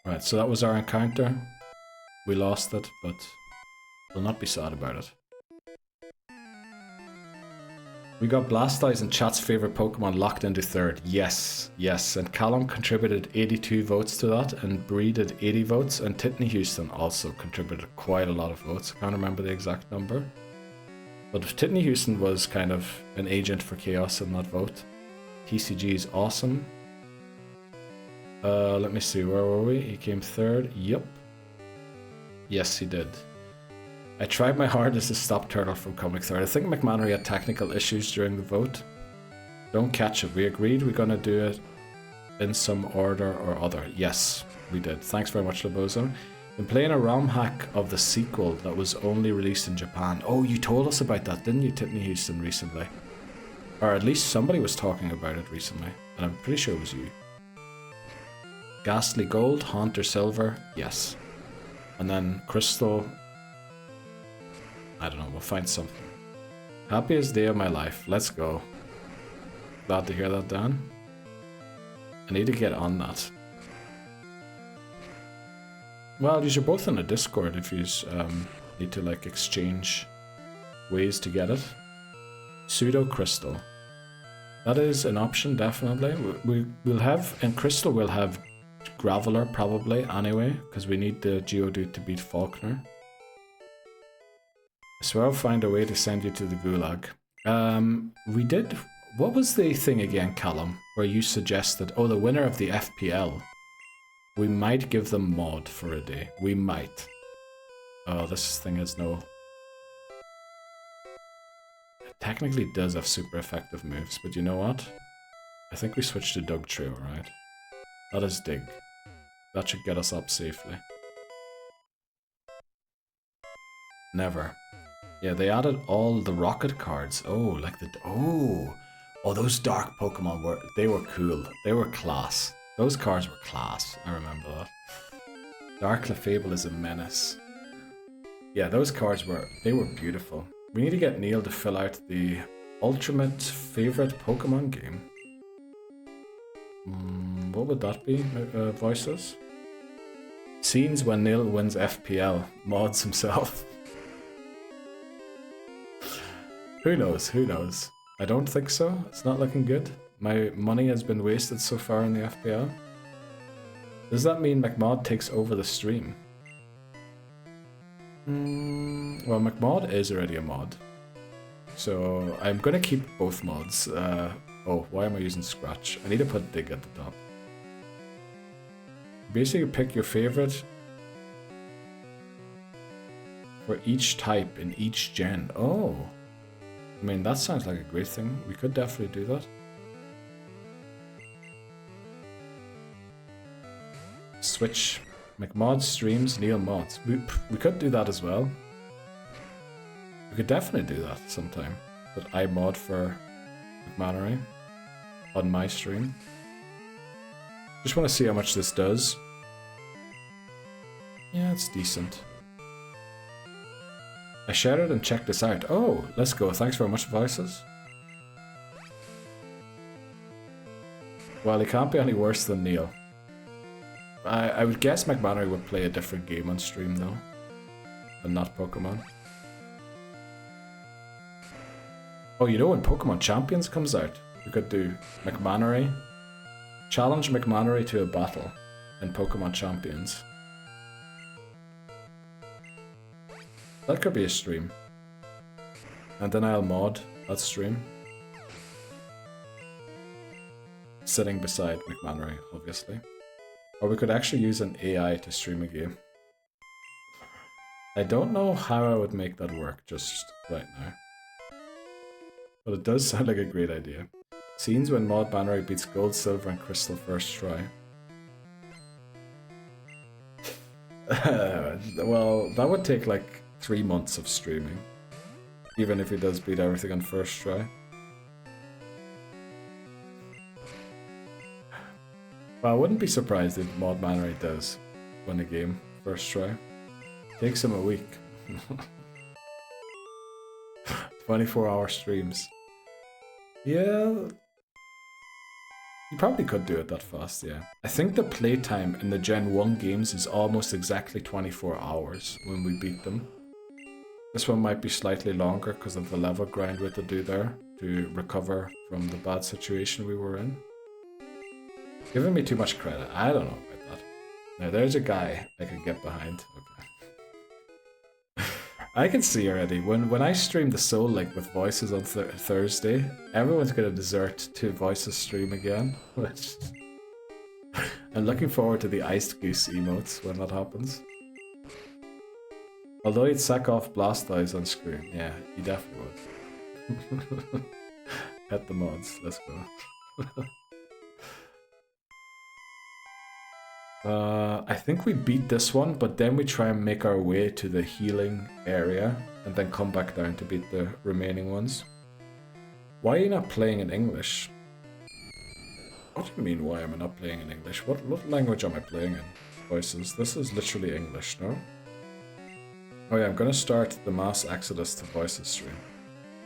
Right, so that was our encounter. We lost it, but we'll not be sad about it. We got Blastoise and chat's favorite Pokemon locked into third. Yes, yes. And Callum contributed 82 votes to that, and Bree did 80 votes, and Titney Houston also contributed quite a lot of votes. I can't remember the exact number. But if Titney Houston was kind of an agent for chaos in that vote. TCG is awesome. Let me see, where were we? He came third. Yup. Yes, he did. I tried my hardest to stop Turtle from coming third. I think McMannery had technical issues during the vote. Don't catch it. We agreed we're going to do it in some order or other. Yes, we did. Thanks very much, Labozo. Been playing a ROM hack of the sequel that was only released in Japan. Oh, you told us about that, didn't you, Titney Houston, recently? Or at least somebody was talking about it recently. And I'm pretty sure it was you. Ghastly Gold, Haunter Silver, yes. And then Crystal... I don't know, we'll find something. Happiest day of my life. Let's go. Glad to hear that, Dan. I need to get on that. Well, you're both in a Discord if you need to like exchange ways to get it. Pseudo Crystal. That is an option, definitely. We'll have, and Crystal will have Graveler probably anyway, because we need the Geodude to beat Faulkner. I swear I'll find a way to send you to the Gulag. We did... What was the thing again, Callum? Where you suggested... Oh, the winner of the FPL. We might give them mod for a day. We might. Oh, this thing has no... It technically does have super effective moves, but you know what? I think we switched to Doug Trio, right? That is Dig. That should get us up safely. Never. Yeah, they added all the rocket cards. Oh, like the... Oh, those dark Pokemon were... They were cool. They were class. Those cards were class. I remember that. Dark Clefable is a menace. Yeah, those cards were... They were beautiful. We need to get Neil to fill out the ultimate favorite Pokemon game. What would that be, Voices? Scenes when Neil wins FPL. Mods himself. Who knows? Who knows? I don't think so. It's not looking good. My money has been wasted so far in the FPL. Does that mean McMod takes over the stream? Well, McMod is already a mod. So I'm gonna keep both mods. Oh, why am I using Scratch? I need to put Dig at the top. Basically pick your favorite for each type in each gen. Oh, I mean, that sounds like a great thing. We could definitely do that. Switch McMod streams, Neil mods. We could do that as well. We could definitely do that sometime. But I mod for McMannery on my stream. Just want to see how much this does. Yeah, it's decent. I shared it and checked this out. Oh, let's go. Thanks very much, Voices. Well, he can't be any worse than Neil. I would guess McMannery would play a different game on stream, though. And not Pokemon. Oh, you know when Pokemon Champions comes out, we could do McMannery. Challenge McMannery to a battle in Pokemon Champions. That could be a stream. And then I'll mod that stream. Sitting beside McMannery, obviously. Or we could actually use an AI to stream a game. I don't know how I would make that work just right now. But it does sound like a great idea. Scenes when Mod Bannery beats Gold, Silver and Crystal first try. Well, that would take like 3 months of streaming. Even if he does beat everything on first try. Well, I wouldn't be surprised if Mod Bannery does win a game first try. Takes him a week. 24-hour streams. Yeah, you probably could do it that fast, yeah. I think the playtime in the Gen 1 games is almost exactly 24 hours when we beat them. This one might be slightly longer because of the level grind we had to do there to recover from the bad situation we were in. Giving me too much credit, I don't know about that. Now there's a guy I could get behind. Okay. I can see already, when I stream the Soul Link with Voices on Thursday, everyone's gonna desert to Voices stream again, which... I'm looking forward to the Iced Goose emotes when that happens. Although he'd sack off Blastoise on screen, yeah, he definitely would. Pet the mods, let's go. I think we beat this one, but then we try and make our way to the healing area and then come back down to beat the remaining ones. Why are you not playing in English? What do you mean, why am I not playing in English? What language am I playing in? Voices. This is literally English, no? Oh yeah, I'm gonna start the mass exodus to Voices stream.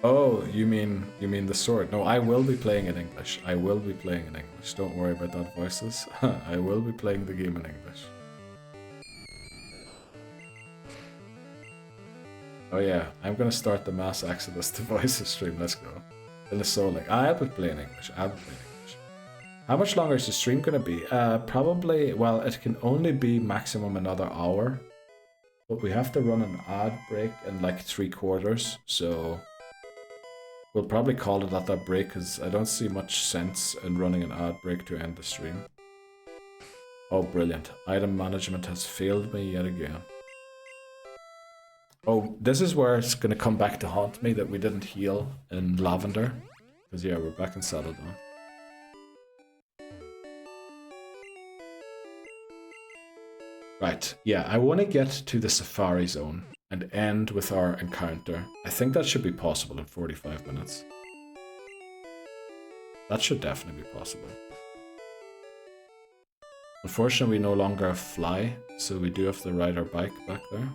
Oh, you mean the sword? No, I will be playing in English. I will be playing in English. Don't worry about that, Voices. I will be playing the game in English. Oh yeah, I'm gonna start the mass exodus to Voices stream. Let's go. In the Soul Link. I'll be playing English. I'll be playing English. How much longer is the stream gonna be? Probably, well, it can only be maximum another hour. But we have to run an ad break in like 3/4, so... We'll probably call it at that break, because I don't see much sense in running an ad break to end the stream. Oh, brilliant. Item management has failed me yet again. Oh, this is where it's going to come back to haunt me that we didn't heal in Lavender. Because yeah, we're back in Saddle now. Right, yeah, I want to get to the Safari Zone and end with our encounter. I think that should be possible in 45 minutes. That should definitely be possible. Unfortunately, we no longer have Fly, so we do have to ride our bike back there.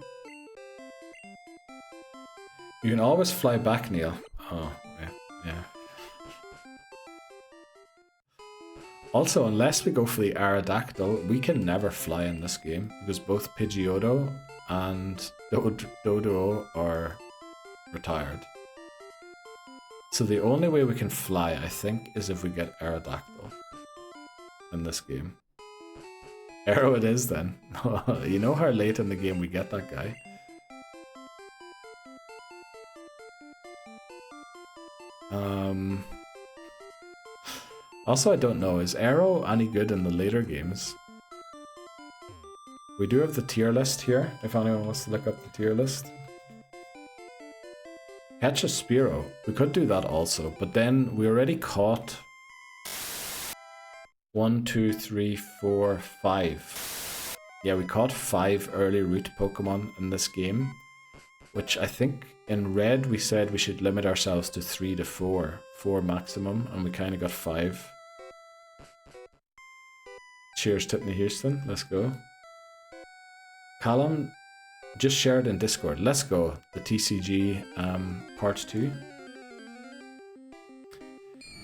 You can always fly back, Neil. Oh, yeah. Also, unless we go for the Aerodactyl, we can never fly in this game because both Pidgeotto and Dodo are retired. So the only way we can fly, I think, is if we get Aerodactyl in this game. Arrow it is then. You know how late in the game we get that guy? Also, I don't know, is Arrow any good in the later games? We do have the tier list here, if anyone wants to look up the tier list. Catch a Spearow. We could do that also, but then we already caught 1, 2, 3, 4, 5. Yeah, we caught 5 early route Pokemon in this game, which I think in red we said we should limit ourselves to 3 to 4 maximum, and we kind of got 5. Cheers, Tiffany Houston. Let's go. Callum just shared in Discord. Let's go. The TCG part 2.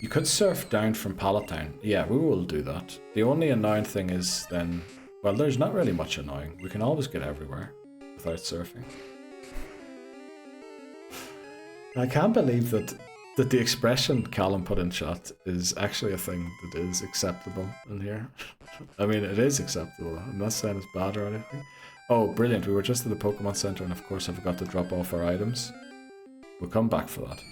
You could surf down from Palatine. Yeah, we will do that. The only annoying thing is then, well, there's not really much annoying. We can always get everywhere without surfing. I can't believe that the expression Callum put in chat is actually a thing that is acceptable in here. I mean, it is acceptable. I'm not saying it's bad or anything. Oh, brilliant. We were just at the Pokemon Center and of course I forgot to drop off our items. We'll come back for that.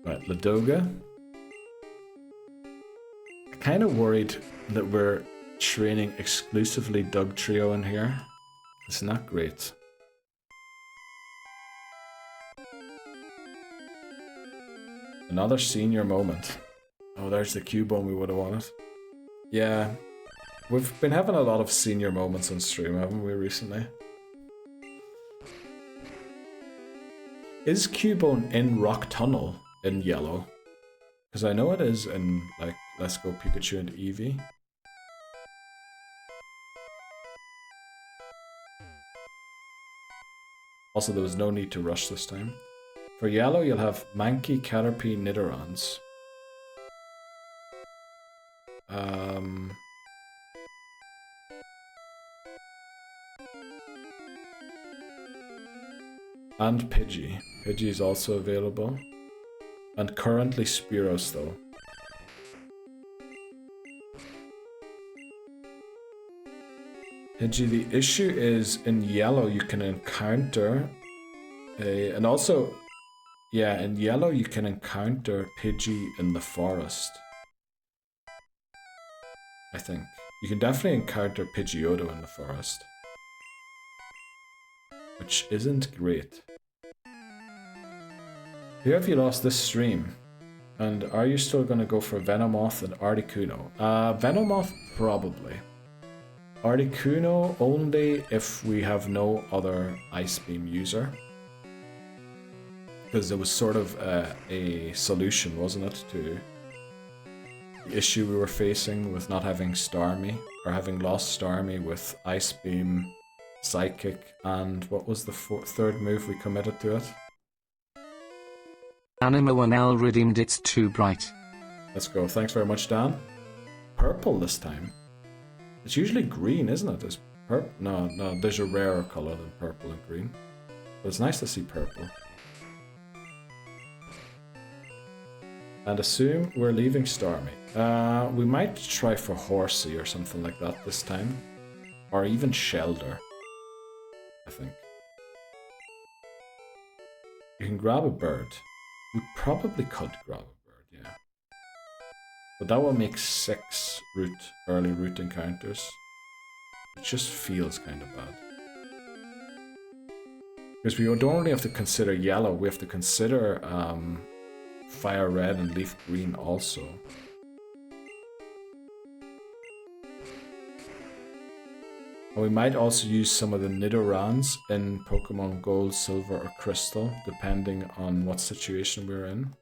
Right, Ladoga. I'm kind of worried that we're training exclusively Dugtrio in here. It's not great. Another senior moment. Oh, there's the Cubone we would have wanted. Yeah, we've been having a lot of senior moments on stream, haven't we, recently? Is Cubone in Rock Tunnel in yellow? Because I know it is in, like, Let's Go Pikachu and Eevee. Also, there was no need to rush this time. For yellow, you'll have Mankey, Caterpie, Nidorans. And Pidgey. Pidgey is also available. And currently Spearows though. Pidgey, the issue is in yellow you can encounter and also, yeah, in yellow you can encounter Pidgey in the forest. I think. You can definitely encounter Pidgeotto in the forest. Which isn't great. Who have you lost this stream? And are you still gonna go for Venomoth and Articuno? Venomoth probably. Articuno only if we have no other Ice Beam user. Because it was sort of a solution, wasn't it, to the issue we were facing with not having Starmie, or having lost Starmie with Ice Beam, Psychic, and what was the third move we committed to it? Anima 1L redeemed It's Too Bright. Let's go. Thanks very much, Dan. Purple this time. It's usually green, isn't it? Is purple? No, there's a rarer color than purple and green. But it's nice to see purple. And assume we're leaving Starmie. We might try for Horsey or something like that this time. Or even Shelder, I think. You can grab a bird. We probably could grab a bird, yeah. But that will make 6 early route encounters. It just feels kind of bad. Because we don't only have to consider yellow, we have to consider fire red and leaf green also. And we might also use some of the Nidorans in Pokemon Gold, Silver or Crystal, depending on what situation we're in.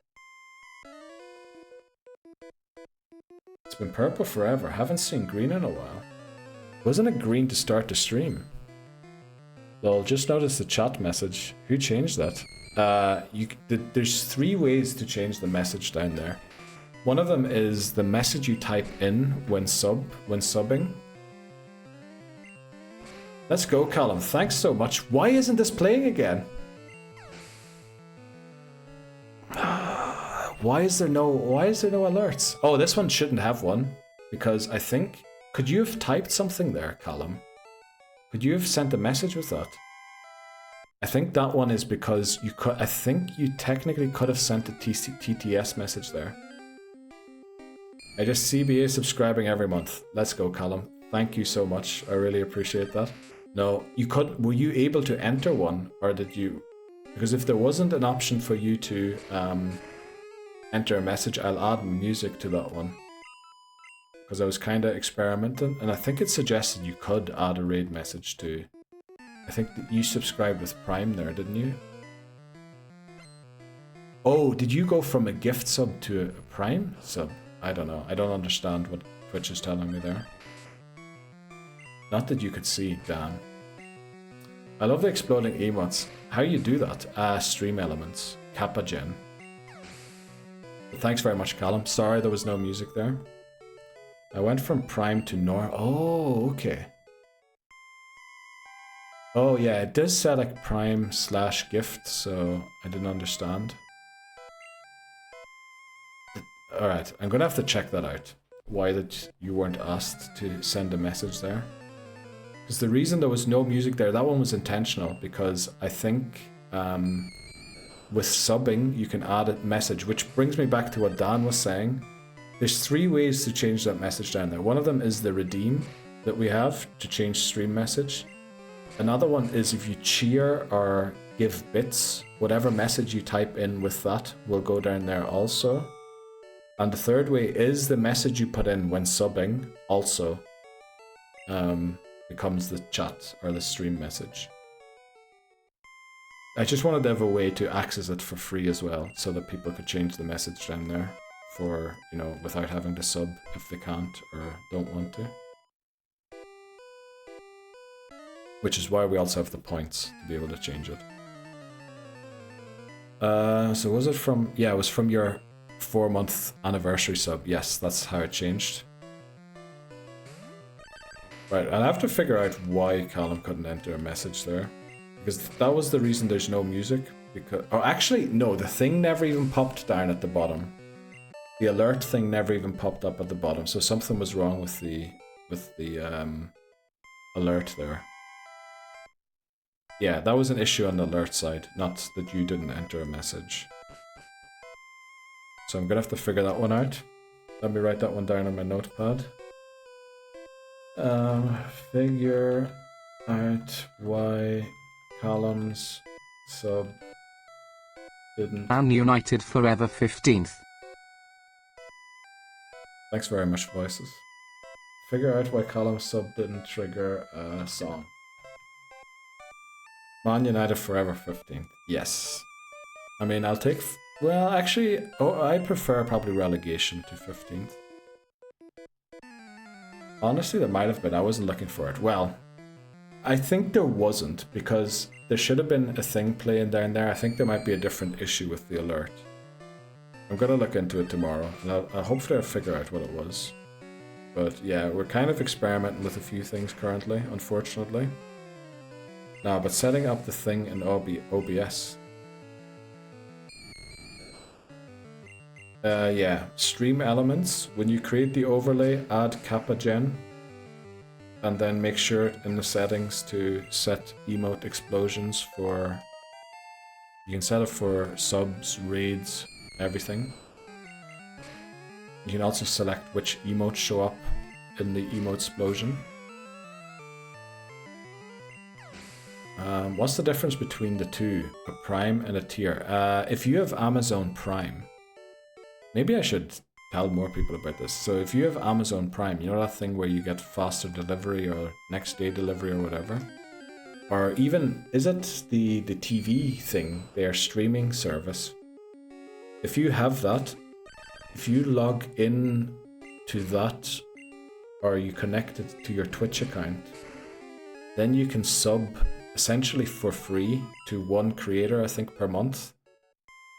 It's been purple forever, haven't seen green in a while. Wasn't it green to start the stream? Lol, just noticed the chat message. Who changed that? there's 3 ways to change the message down there. One of them is the message you type in when subbing. Let's go, Callum. Thanks so much. Why isn't this playing again? Why is there no alerts? Oh, this one shouldn't have one because I think, could you have typed something there, Callum? Could you have sent a message with that? I think that one is because I think you technically could have sent a TTS message there. I just CBA subscribing every month. Let's go, Callum. Thank you so much. I really appreciate that. No, were you able to enter one, or did you? Because if there wasn't an option for you to enter a message, I'll add music to that one. Because I was kind of experimenting, and I think it suggested you could add a raid message to. I think that you subscribed with Prime there, didn't you? Oh, did you go from a gift sub to a Prime sub? I don't know. I don't understand what Twitch is telling me there. Not that you could see, damn. I love the exploding emotes. How you do that? Stream elements. Kappa Gen. Thanks very much, Callum. Sorry there was no music there. I went from Prime to Nor. Oh, okay. Oh yeah, it does say like Prime/gift, so I didn't understand. Alright, I'm gonna have to check that out. Why that you weren't asked to send a message there. Because the reason there was no music there, that one was intentional, because I think with subbing you can add a message, which brings me back to what Dan was saying. There's 3 ways to change that message down there. One of them is the redeem that we have to change stream message. Another one is if you cheer or give bits, whatever message you type in with that will go down there also. And the third way is the message you put in when subbing also becomes the chat or the stream message. I just wanted to have a way to access it for free as well, so that people could change the message down there for, you know, without having to sub if they can't or don't want to. Which is why we also have the points to be able to change it. So was it from, yeah, it was from your 4-month anniversary sub. Yes, that's how it changed. Right, I'll have to figure out why Callum couldn't enter a message there. Because that was the reason there's no music. Because, oh, actually, no, the thing never even popped down at the bottom. The alert thing never even popped up at the bottom, so something was wrong with the alert there. Yeah, that was an issue on the alert side, not that you didn't enter a message. So I'm gonna have to figure that one out. Let me write that one down on my notepad. Figure out why Callum's sub didn't... Man United Forever 15th. Thanks very much, Voices. Figure out why Callum's sub didn't trigger a song. Man United Forever 15th. Yes. I mean, I'll take... Well, actually, I prefer probably relegation to 15th. Honestly, there might have been. I wasn't looking for it. Well, I think there wasn't, because there should have been a thing playing down there. I think there might be a different issue with the alert. I'm going to look into it tomorrow, and I'll hopefully figure out what it was. But yeah, we're kind of experimenting with a few things currently, unfortunately. No, but setting up the thing in OBS. Yeah, stream elements. When you create the overlay, add Kappa Gen. And then make sure in the settings to set emote explosions for... You can set it for subs, raids, everything. You can also select which emotes show up in the emote explosion. What's the difference between the two, a Prime and a tier? If you have Amazon Prime, maybe I should tell more people about this. So if you have Amazon Prime, you know that thing where you get faster delivery or next day delivery or whatever? Or even, is it the TV thing, their streaming service? If you have that, if you log in to that, or you connect it to your Twitch account, then you can sub essentially for free to one creator, I think, per month.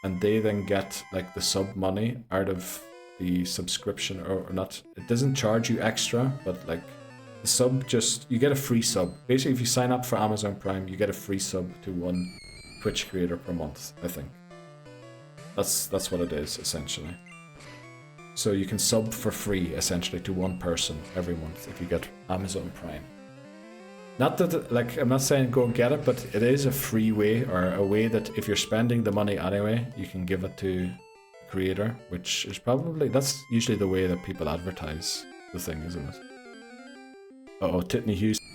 And they then get like the sub money out of the subscription, or not. It doesn't charge you extra, but like the sub, just, you get a free sub. Basically, if you sign up for Amazon Prime, you get a free sub to one Twitch creator per month, I think. That's what it is, essentially. So you can sub for free, essentially, to one person every month if you get Amazon Prime. Not that, like, I'm not saying go and get it, but it is a free way, or a way that if you're spending the money anyway, you can give it to a creator, which is probably, that's usually the way that people advertise the thing, isn't it? Uh-oh, Titney Houston.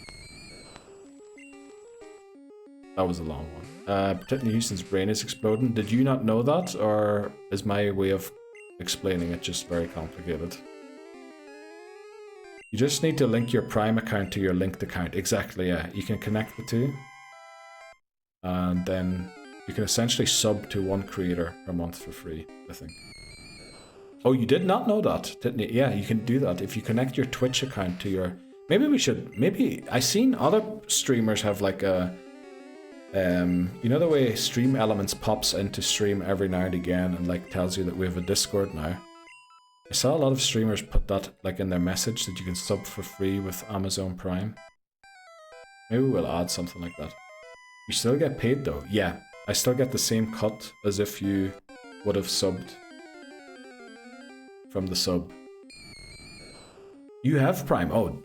That was a long one. Titney Houston's brain is exploding. Did you not know that, or is my way of explaining it just very complicated? You just need to link your Prime account to your linked account. Exactly, yeah. You can connect the two. And then you can essentially sub to one creator per month for free, I think. Oh, you did not know that, didn't you? Yeah, you can do that. If you connect your Twitch account to your... Maybe I seen other streamers have like a... you know the way Stream Elements pops into stream every now and again and like tells you that we have a Discord now? I saw a lot of streamers put that like in their message that you can sub for free with Amazon Prime. Maybe we'll add something like that. You still get paid though. Yeah, I still get the same cut as if you would have subbed from the sub. You have Prime. Oh,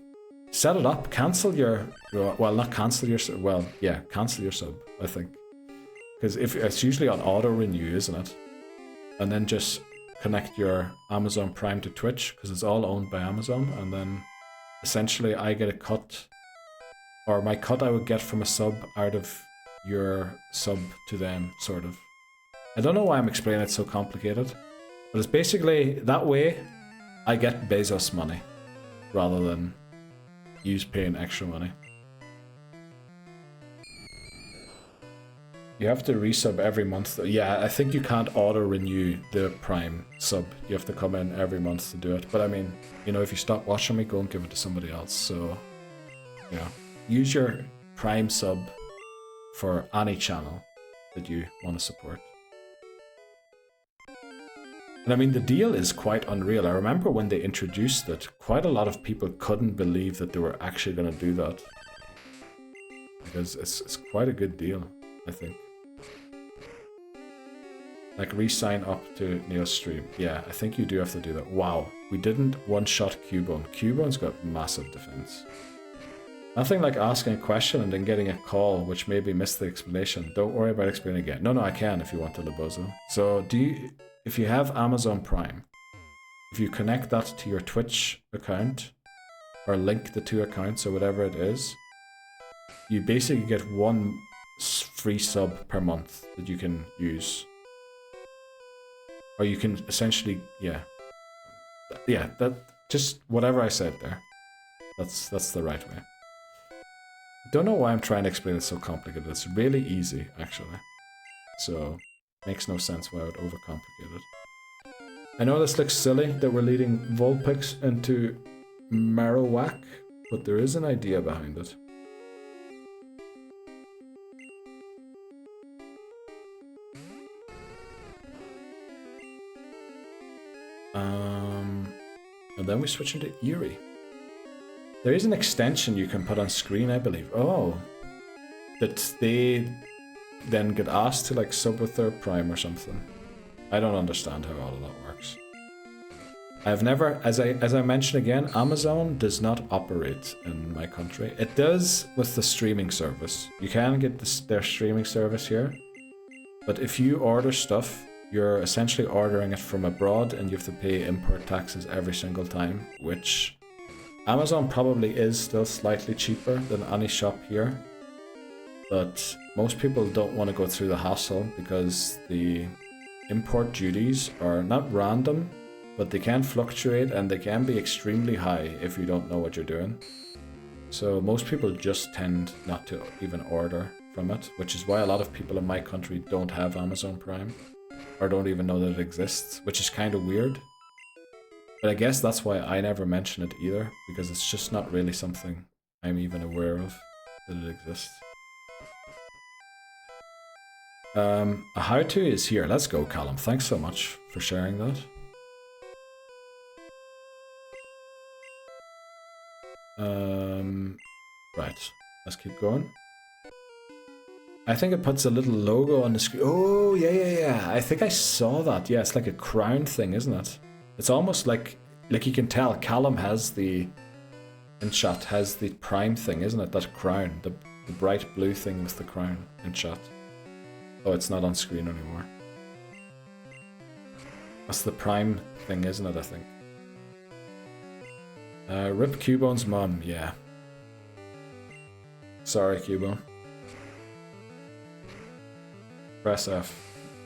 set it up. Cancel your well, not cancel your, well, yeah, cancel your sub, I think. Because if it's usually on auto renew, isn't it? And then just connect your Amazon Prime to Twitch, because it's all owned by Amazon, and then essentially I get a cut, or my cut I would get from a sub out of your sub to them, sort of. I don't know why I'm explaining it so complicated, but it's basically that way I get Bezos money rather than you paying extra money. You have to resub every month though. Yeah, I think you can't auto-renew the Prime sub. You have to come in every month to do it. But I mean, you know, if you stop watching me, go and give it to somebody else. So, yeah. Use your Prime sub for any channel that you want to support. And I mean, the deal is quite unreal. I remember when they introduced it, quite a lot of people couldn't believe that they were actually going to do that. Because it's quite a good deal, I think. Like, re-sign up to Neil's stream. Yeah, I think you do have to do that. Wow, we didn't one-shot Cubone. Cubone's got massive defense. Nothing like asking a question and then getting a call, which maybe missed the explanation. Don't worry about explaining again. No, I can if you want to, Labozo. So, if you have Amazon Prime, if you connect that to your Twitch account, or link the two accounts or whatever it is, you basically get one free sub per month that you can use. Or you can essentially, yeah, that, just whatever I said there. That's the right way. Don't know why I'm trying to explain it so complicated. It's really easy, actually. So, makes no sense why I would overcomplicate it. I know this looks silly that we're leading Vulpix into Marowak, but there is an idea behind it. And then we switch into Eerie. There is an extension you can put on screen, I believe. Oh, that they then get asked to like sub with their Prime or something. I don't understand how all of that works. I've never, as I mentioned again, Amazon does not operate in my country. It does with the streaming service. You can get their streaming service here, but if you order stuff, you're essentially ordering it from abroad and you have to pay import taxes every single time, which Amazon probably is still slightly cheaper than any shop here. But most people don't want to go through the hassle because the import duties are not random, but they can fluctuate and they can be extremely high if you don't know what you're doing. So most people just tend not to even order from it, which is why a lot of people in my country don't have Amazon Prime. Or don't even know that it exists, which is kind of weird. But I guess that's why I never mention it either, because it's just not really something I'm even aware of, that it exists. A how-to is here. Let's go, Callum. Thanks so much for sharing that. Right, let's keep going. I think it puts a little logo on the screen. Oh, yeah. I think I saw that. Yeah, it's like a crown thing, isn't it? It's almost like you can tell Callum has in chat has the prime thing, isn't it? That crown, the bright blue thing with the crown in chat. Oh, it's not on screen anymore. That's the prime thing, isn't it, I think? Rip Cubone's mum, yeah. Sorry, Cubone. Press F.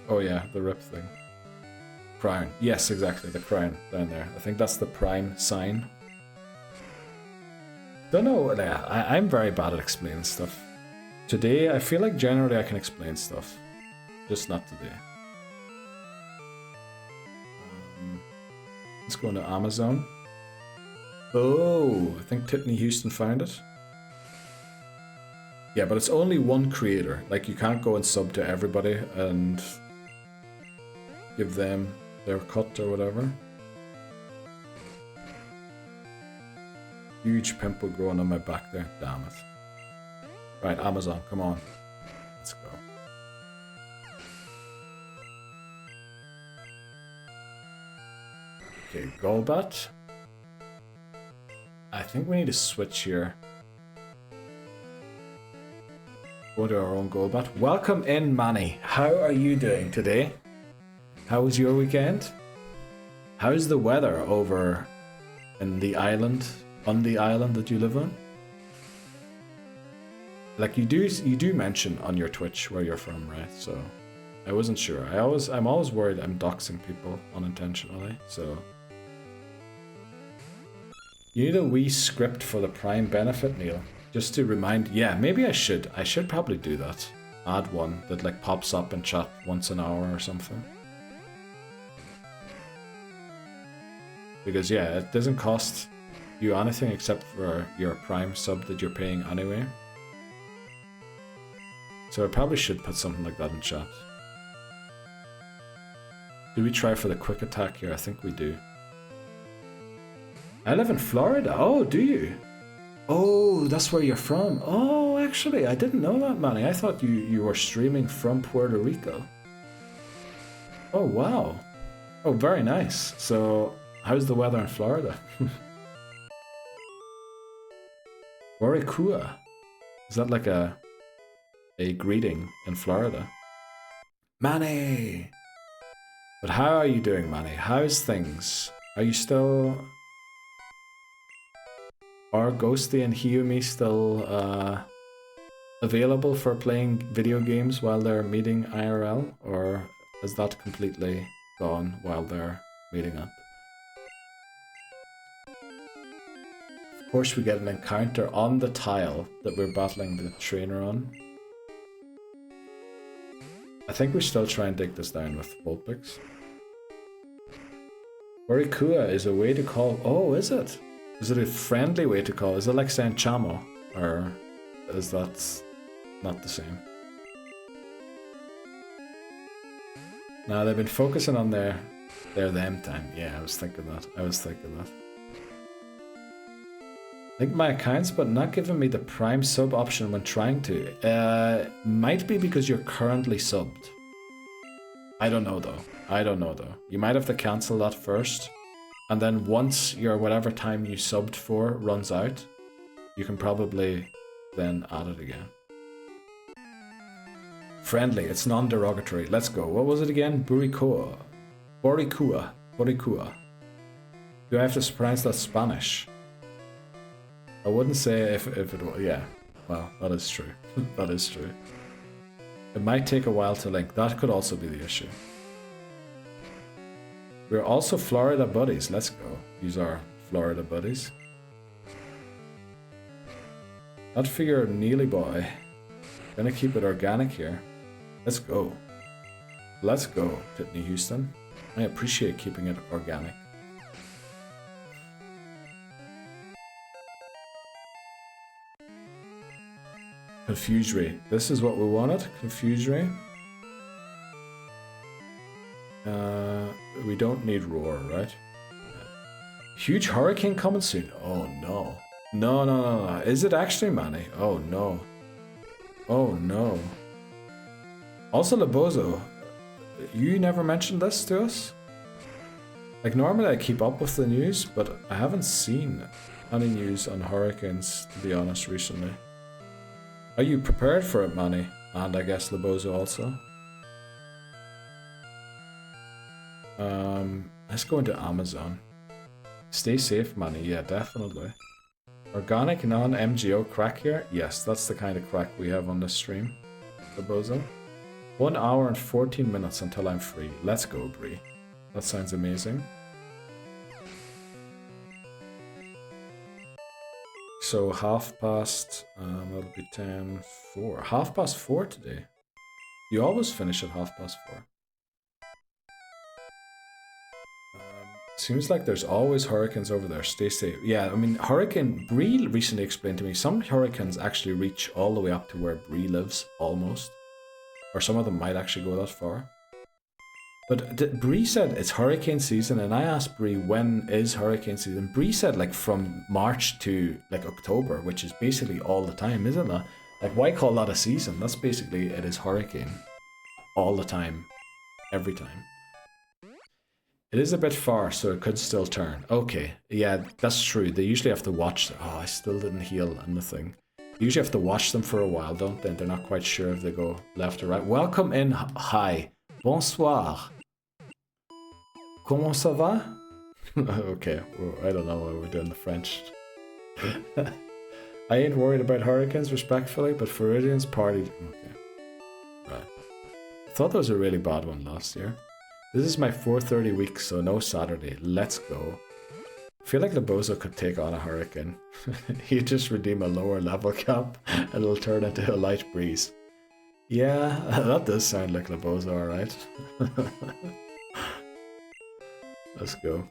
Oh yeah, the rip thing. Crown. Yes, exactly, the crown down there. I think that's the prime sign. Don't know, yeah, I'm very bad at explaining stuff. Today, I feel like generally I can explain stuff. Just not today. Let's go into Amazon. Oh, I think Tiffany Houston found it. Yeah, but it's only one creator. Like, you can't go and sub to everybody and give them their cut or whatever. Huge pimple growing on my back there. Damn it. Right, Amazon, come on. Let's go. Okay, Golbat. I think we need to switch here. Go to our own Golbat. Welcome in, Manny. How are you doing today? How was your weekend? How's the weather over in the island, on the island that you live on? Like you do mention on your Twitch where you're from, right? So I wasn't sure. I'm always worried I'm doxing people unintentionally, so you need a wee script for the Prime benefit, Neil. Just to remind, yeah, maybe I should probably do that. Add one that like pops up in chat once an hour or something. Because yeah, it doesn't cost you anything except for your Prime sub that you're paying anyway. So I probably should put something like that in chat. Do we try for the quick attack here? I think we do. I live in Florida. Oh, do you? Oh, that's where you're from. Oh, actually, I didn't know that, Manny. I thought you were streaming from Puerto Rico. Oh, wow. Oh, very nice. So, how's the weather in Florida? Warikua. Is that like a greeting in Florida? Manny! But how are you doing, Manny? How's things? Are you still... Are Ghosty and Hiyumi still available for playing video games while they're meeting IRL? Or is that completely gone while they're meeting up? Of course we get an encounter on the tile that we're battling the trainer on. I think we still try and dig this down with Vulpix. Orikua is a way to call... Oh, is it? Is it a friendly way to call? Is it like saying Chamo? Or is that not the same? Now they've been focusing on their them time. Yeah, I was thinking that. I think my account's but not giving me the Prime sub option when trying to. Might be because you're currently subbed. I don't know though. You might have to cancel that first. And then once your whatever time you subbed for runs out, you can probably then add it again. Friendly, it's non-derogatory. Let's go. What was it again? Burikoa. Boricua. Do I have to pronounce that Spanish? I wouldn't say if it was. Yeah. Well, that is true. That is true. It might take a while to link. That could also be the issue. We're also Florida buddies. Let's go. These are Florida buddies. Not for your Neely boy. Gonna keep it organic here. Let's go. Let's go, Pitney Houston. I appreciate keeping it organic. Confusery. This is what we wanted. Confusery. We don't need roar, right? Huge hurricane coming soon. Oh no. No. Is it actually, Manny? Oh no. Oh no. Also, Labozo, you never mentioned this to us? Like, normally I keep up with the news, but I haven't seen any news on hurricanes, to be honest, recently. Are you prepared for it, Manny? And I guess Labozo also. Let's go into Amazon. Stay safe, Manny. Yeah, definitely. Organic non-MGO crack here? Yes, that's the kind of crack we have on this stream. Labozo. 1 hour and 14 minutes until I'm free. Let's go, Bree. That sounds amazing. So 4:30, that'll be 10:04. 4:30 today. You always finish at 4:30. Seems like there's always hurricanes over there. Stay safe. Yeah, I mean, Bree recently explained to me, some hurricanes actually reach all the way up to where Bree lives, almost. Or some of them might actually go that far. But Bree said it's hurricane season, and I asked Bree, when is hurricane season? Bree said like from March to like October, which is basically all the time, isn't it? Like, why call that a season? That's basically, it is hurricane. All the time. Every time. It is a bit far, so it could still turn. Okay, yeah, that's true. They usually have to watch. Oh, I still didn't heal anything. You usually have to watch them for a while, don't they? They're not quite sure if they go left or right. Welcome in. Hi. Bonsoir. Comment ça va? Okay, well, I don't know why we're doing the French. I ain't worried about hurricanes, respectfully, but Floridians party. Okay. Right. I thought that was a really bad one last year. This is my 4:30 week, so no Saturday. Let's go. I feel like Labozo could take on a hurricane. He'd just redeem a lower level cap and it'll turn into a light breeze. Yeah, that does sound like Labozo, alright. Let's go.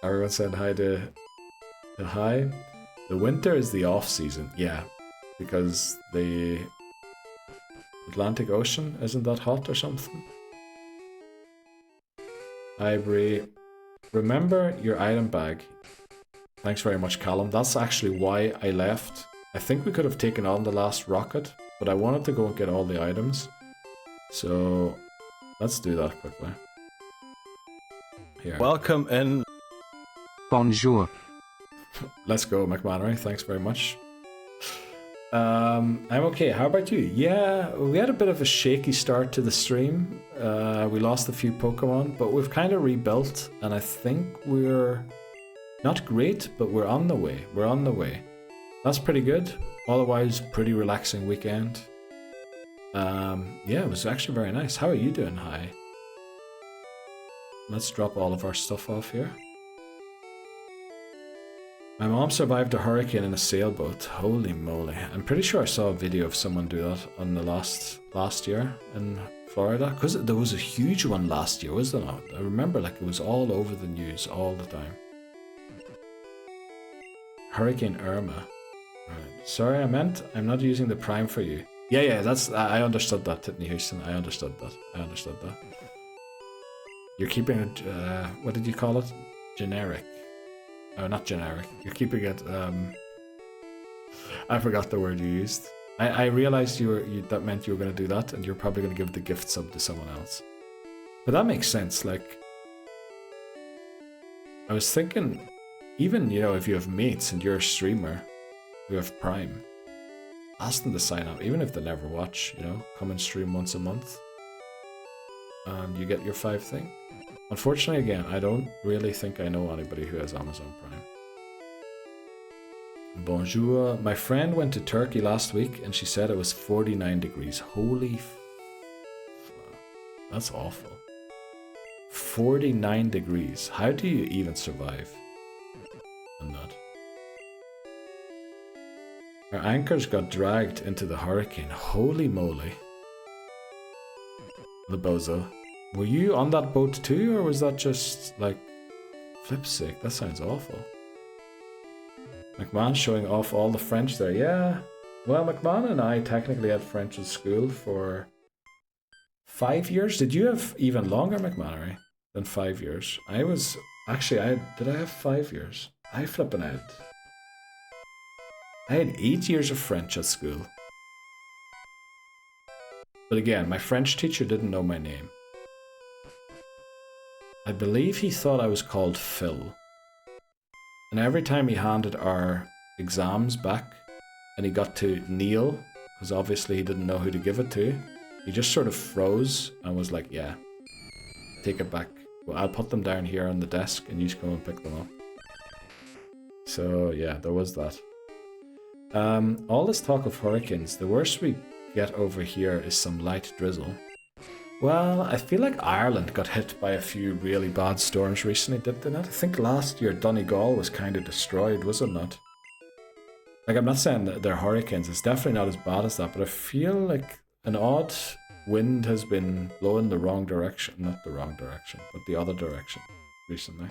Everyone said hi to hi. The winter is the off season, yeah, because the Atlantic Ocean isn't that hot or something. Hi Bree. Remember your item bag. Thanks very much, Callum. That's actually why I left. I think we could have taken on the last rocket, but I wanted to go and get all the items. So let's do that quickly. Here. Welcome in. Bonjour. Let's go, McMannery. Thanks very much. I'm okay. How about you? Yeah, we had a bit of a shaky start to the stream. We lost a few Pokemon, but we've kind of rebuilt, and I think we're not great, but we're on the way. We're on the way. That's pretty good. Otherwise, pretty relaxing weekend. Yeah, it was actually very nice. How are you doing? Hi. Let's drop all of our stuff off here. My mom survived a hurricane in a sailboat. Holy moly. I'm pretty sure I saw a video of someone do that on the last year in Florida. Because there was a huge one last year, wasn't there not? I remember like it was all over the news all the time. Hurricane Irma. Right. Sorry, I meant I'm not using the Prime for you. Yeah, that's I understood that, Tiffany Houston. I understood that. You're keeping it, what did you call it? Generic. Oh, not generic. You're keeping it, I forgot the word you used. I realized that meant you were going to do that, and you're probably going to give the gift sub to someone else. But that makes sense, like, I was thinking, even, you know, if you have mates and you're a streamer who have Prime, ask them to sign up, even if they never watch, you know, come and stream once a month, and you get your 5 thing. Unfortunately, again, I don't really think I know anybody who has Amazon Prime. Bonjour. My friend went to Turkey last week and she said it was 49 degrees. Holy that's awful. 49 degrees. How do you even survive in that? Our anchors got dragged into the hurricane. Holy moly. Labozo. Were you on that boat too, or was that just, like, flip's sake? That sounds awful. McMahon showing off all the French there. Yeah. Well, McMahon and I technically had French at school for 5 years. Did you have even longer, McMahon? than 5 years. I was actually did I have 5 years? I flipping out. I had 8 years of French at school. But again, my French teacher didn't know my name. I believe he thought I was called Phil. And every time he handed our exams back and he got to Neil, because obviously he didn't know who to give it to, he just sort of froze and was like, yeah, take it back. Well, I'll put them down here on the desk and you just go and pick them up. So yeah, there was that. All this talk of hurricanes, the worst we get over here is some light drizzle. Well, I feel like Ireland got hit by a few really bad storms recently, did they not? I think last year Donegal was kind of destroyed, was it not? Like, I'm not saying that they're hurricanes, it's definitely not as bad as that, but I feel like an odd wind has been blowing the wrong direction. Not the wrong direction, but the other direction recently.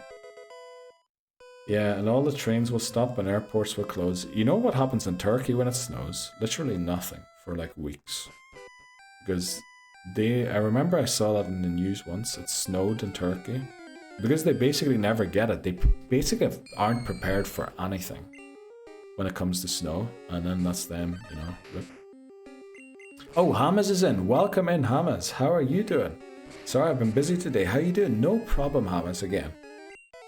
Yeah, and all the trains will stop and airports will close. You know what happens in Turkey when it snows? Literally nothing for like weeks. Because I remember I saw that in the news once, it snowed in Turkey. Because they basically never get it. They basically aren't prepared for anything when it comes to snow. And then that's them, you know. Rip. Oh, Hamas is in. Welcome in, Hamas. How are you doing? Sorry, I've been busy today. How you doing? No problem, Hamas, again.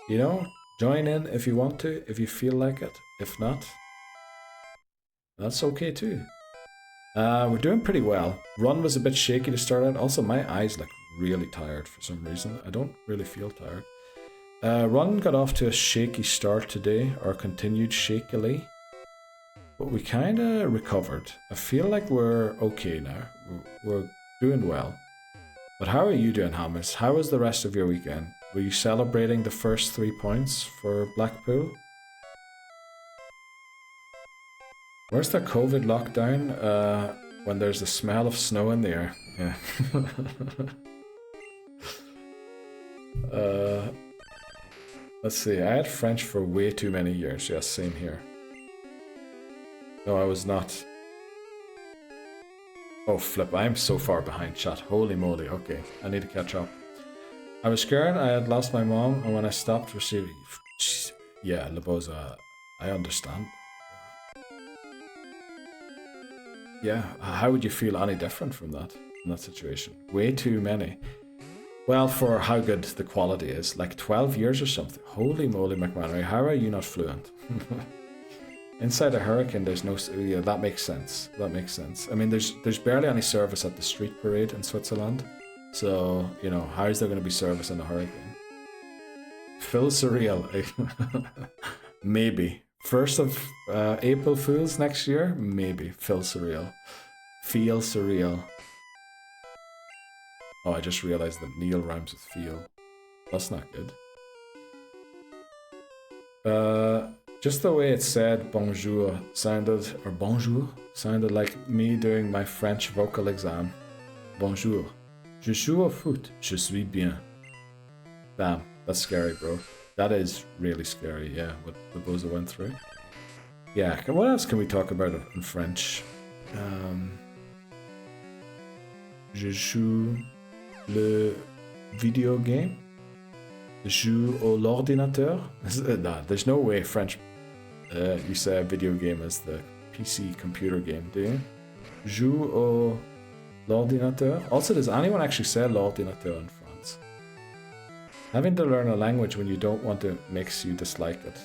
You know, join in if you want to, if you feel like it. If not, that's okay too. We're doing pretty well. Run was a bit shaky to start out. Also, my eyes look really tired for some reason. I don't really feel tired. Run got off to a shaky start today, or continued shakily. But we kind of recovered. I feel like we're okay now. We're doing well. But how are you doing, Hamas? How was the rest of your weekend? Were you celebrating the first 3 points for Blackpool? Where's the COVID lockdown? When there's the smell of snow in the air. Yeah. Let's see. I had French for way too many years. Yes, same here. No, I was not. Oh, flip. I'm so far behind chat. Holy moly. Okay, I need to catch up. I was scared I had lost my mom, and when I stopped receiving... Yeah, Laboza, I understand. Yeah, how would you feel any different from that, in that situation? Way too many. Well, for how good the quality is, like 12 years or something. Holy moly, McManary, how are you not fluent? Inside a hurricane, there's no... Yeah, that makes sense. That makes sense. I mean, there's barely any service at the street parade in Switzerland. So, you know, how is there going to be service in a hurricane? Phil Surreal. Maybe. 1st of April Fools next year? Maybe. Phil Surreal. Feel Surreal. Oh, I just realized that Neil rhymes with feel. That's not good. Just the way it said bonjour sounded like me doing my French vocal exam. Bonjour. Je joue au foot. Je suis bien. Damn, that's scary, bro. That is really scary, yeah, what the Boza went through. Yeah, what else can we talk about in French? Je joue le video game. Je joue au l'ordinateur. Nah, there's no way French you say video game as the PC computer game, do you? Joue au l'ordinateur. Also, does anyone actually say l'ordinateur in France? Having to learn a language when you don't want to makes you dislike it.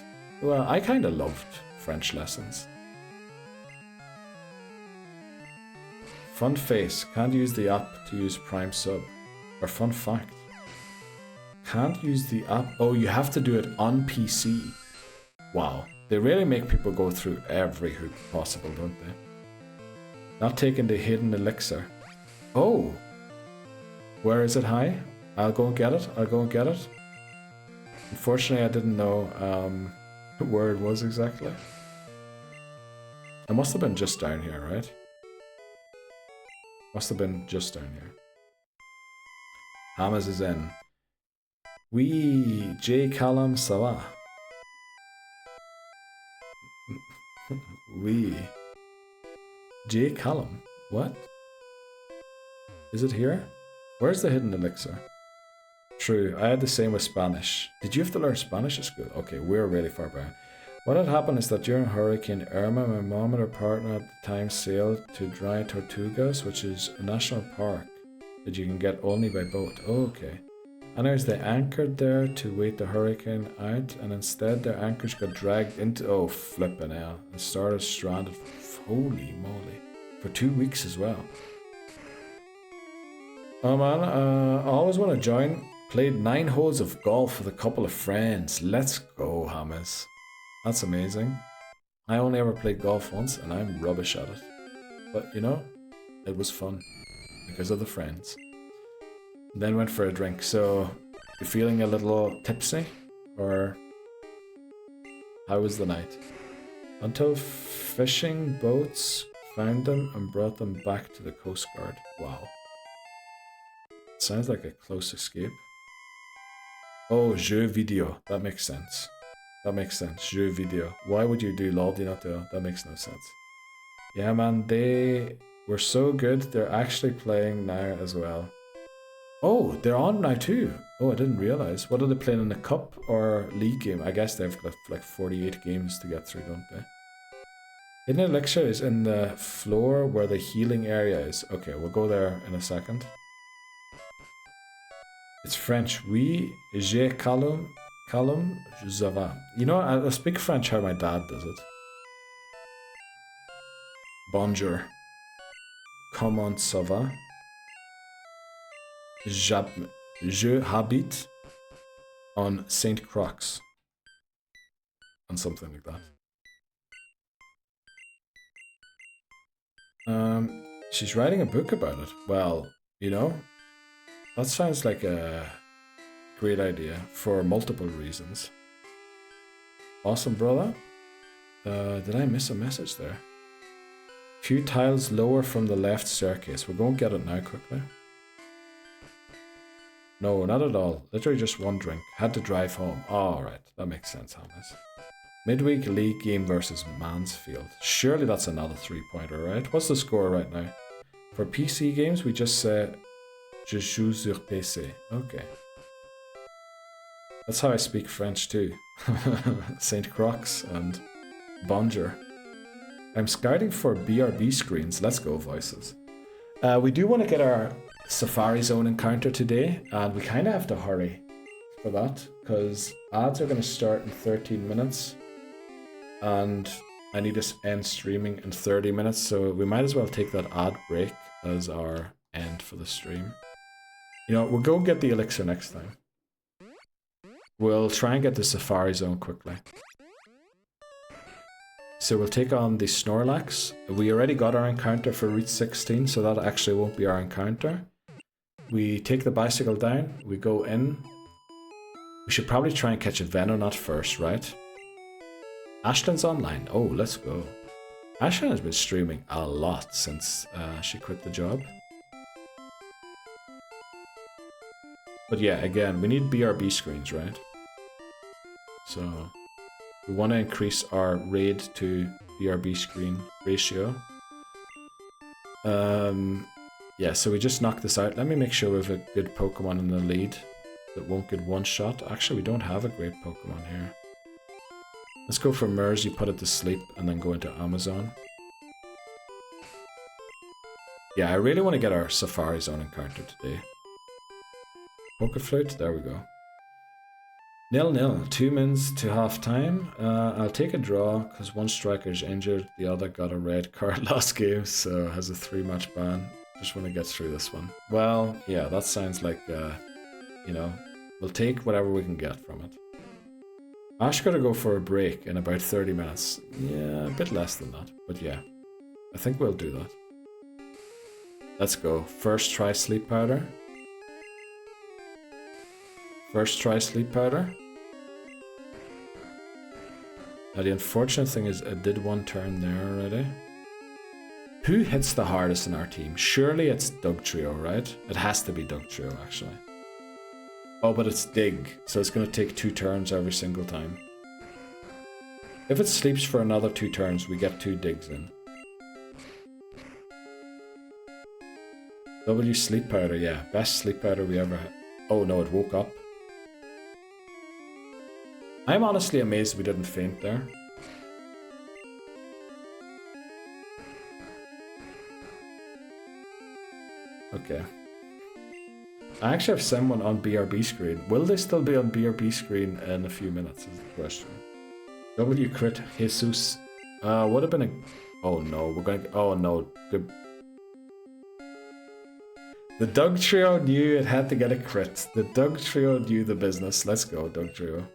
Well, I kind of loved French lessons. Fun face. Can't use the app to use Prime Sub. Or fun fact. Can't use the app. Oh, you have to do it on PC. Wow. They really make people go through every hoop possible, don't they? Not taking the hidden elixir. Oh. Where is it high? I'll go and get it. I'll go and get it. Unfortunately, I didn't know where it was exactly. It must have been just down here, right? Must have been just down here. Hamas is in. Oui, J. Callum, ça va? Oui. J. Callum? What? Is it here? Where's the hidden elixir? True, I had the same with Spanish. Did you have to learn Spanish at school? Okay, we're really far behind. What had happened is that during Hurricane Irma, my mom and her partner at the time sailed to Dry Tortugas, which is a national park that you can get only by boat. Oh, okay. Anyways, they anchored there to wait the hurricane out, and instead their anchors got dragged into, oh flippin' hell, and started stranded, holy moly, for 2 weeks as well. Oh man, I always want to join. Played 9 holes of golf with a couple of friends. Let's go, Hammers. That's amazing. I only ever played golf once, and I'm rubbish at it. But, you know, it was fun. Because of the friends. Then went for a drink. So, you feeling a little tipsy? Or how was the night? Until fishing boats found them and brought them back to the Coast Guard. Wow. Sounds like a close escape. Oh, jeux video. That makes sense. That makes sense. Jeux video. Why would you do LOL? Do you not do? That makes no sense. Yeah, man. They were so good. They're actually playing now as well. Oh, they're on now too. Oh, I didn't realize. What are they playing in the cup or league game? I guess they've got like 48 games to get through, don't they? Hidden Elixir is in the floor where the healing area is. Okay, we'll go there in a second. It's French. Oui, j'ai calum, ça va. You know, I speak French how my dad does it. Bonjour. Comment ça va? Je habite on Saint Croix. And something like that. She's writing a book about it. Well, you know, that sounds like a great idea for multiple reasons. Awesome, brother. Did I miss a message there? Few tiles lower from the left staircase. We're going to get it now quickly. No, not at all. Literally just one drink. Had to drive home. Alright, that makes sense, Hannes. Midweek league game versus Mansfield. Surely that's another 3-pointer, right? What's the score right now? For PC games, we just say Je joue sur PC. Okay. That's how I speak French too. Saint Croix and Bonjour. I'm scouting for BRB screens. Let's go, voices. We do want to get our Safari Zone encounter today, and we kind of have to hurry for that because ads are going to start in 13 minutes and I need to end streaming in 30 minutes, so we might as well take that ad break as our end for the stream. You know, we'll go get the elixir next time. We'll try and get the Safari Zone quickly. So we'll take on the Snorlax. We already got our encounter for Route 16, so that actually won't be our encounter. We take the bicycle down, we go in. We should probably try and catch a Venonat first, right? Ashlyn's online. Oh, let's go. Ashlyn has been streaming a lot since she quit the job. But yeah, again, we need BRB screens, right? So we want to increase our raid to BRB screen ratio. Yeah, so we just knocked this out. Let me make sure we have a good Pokemon in the lead that won't get one shot. Actually, we don't have a great Pokemon here. Let's go for Mers, you put it to sleep, and then go into Amazon. Yeah, I really want to get our Safari Zone encounter today. Pokeflute, there we go. 0-0, 2 mins to half time. I'll take a draw because one striker's injured, the other got a red card last game, so has a 3-match ban. Just want to get through this one. Well, yeah, that sounds like, you know, we'll take whatever we can get from it. Ash gotta go for a break in about 30 minutes. Yeah, a bit less than that, but yeah, I think we'll do that. Let's go. First try sleep powder. First try sleep powder. Now the unfortunate thing is I did one turn there already. Who hits the hardest in our team? Surely it's Dugtrio, right? It has to be Dugtrio, actually. Oh, but it's Dig, so it's going to take 2 turns every single time. If it sleeps for another 2 turns, we get 2 digs in. W sleep powder, yeah. Best sleep powder we ever had. Oh no, it woke up. I'm honestly amazed we didn't faint there. Okay. I actually have someone on BRB screen. Will they still be on BRB screen in a few minutes is the question. W crit Jesus. Would have been a... Oh no, we're going to... Oh no. The Doug Trio knew it had to get a crit. The Doug Trio knew the business. Let's go, Doug Trio.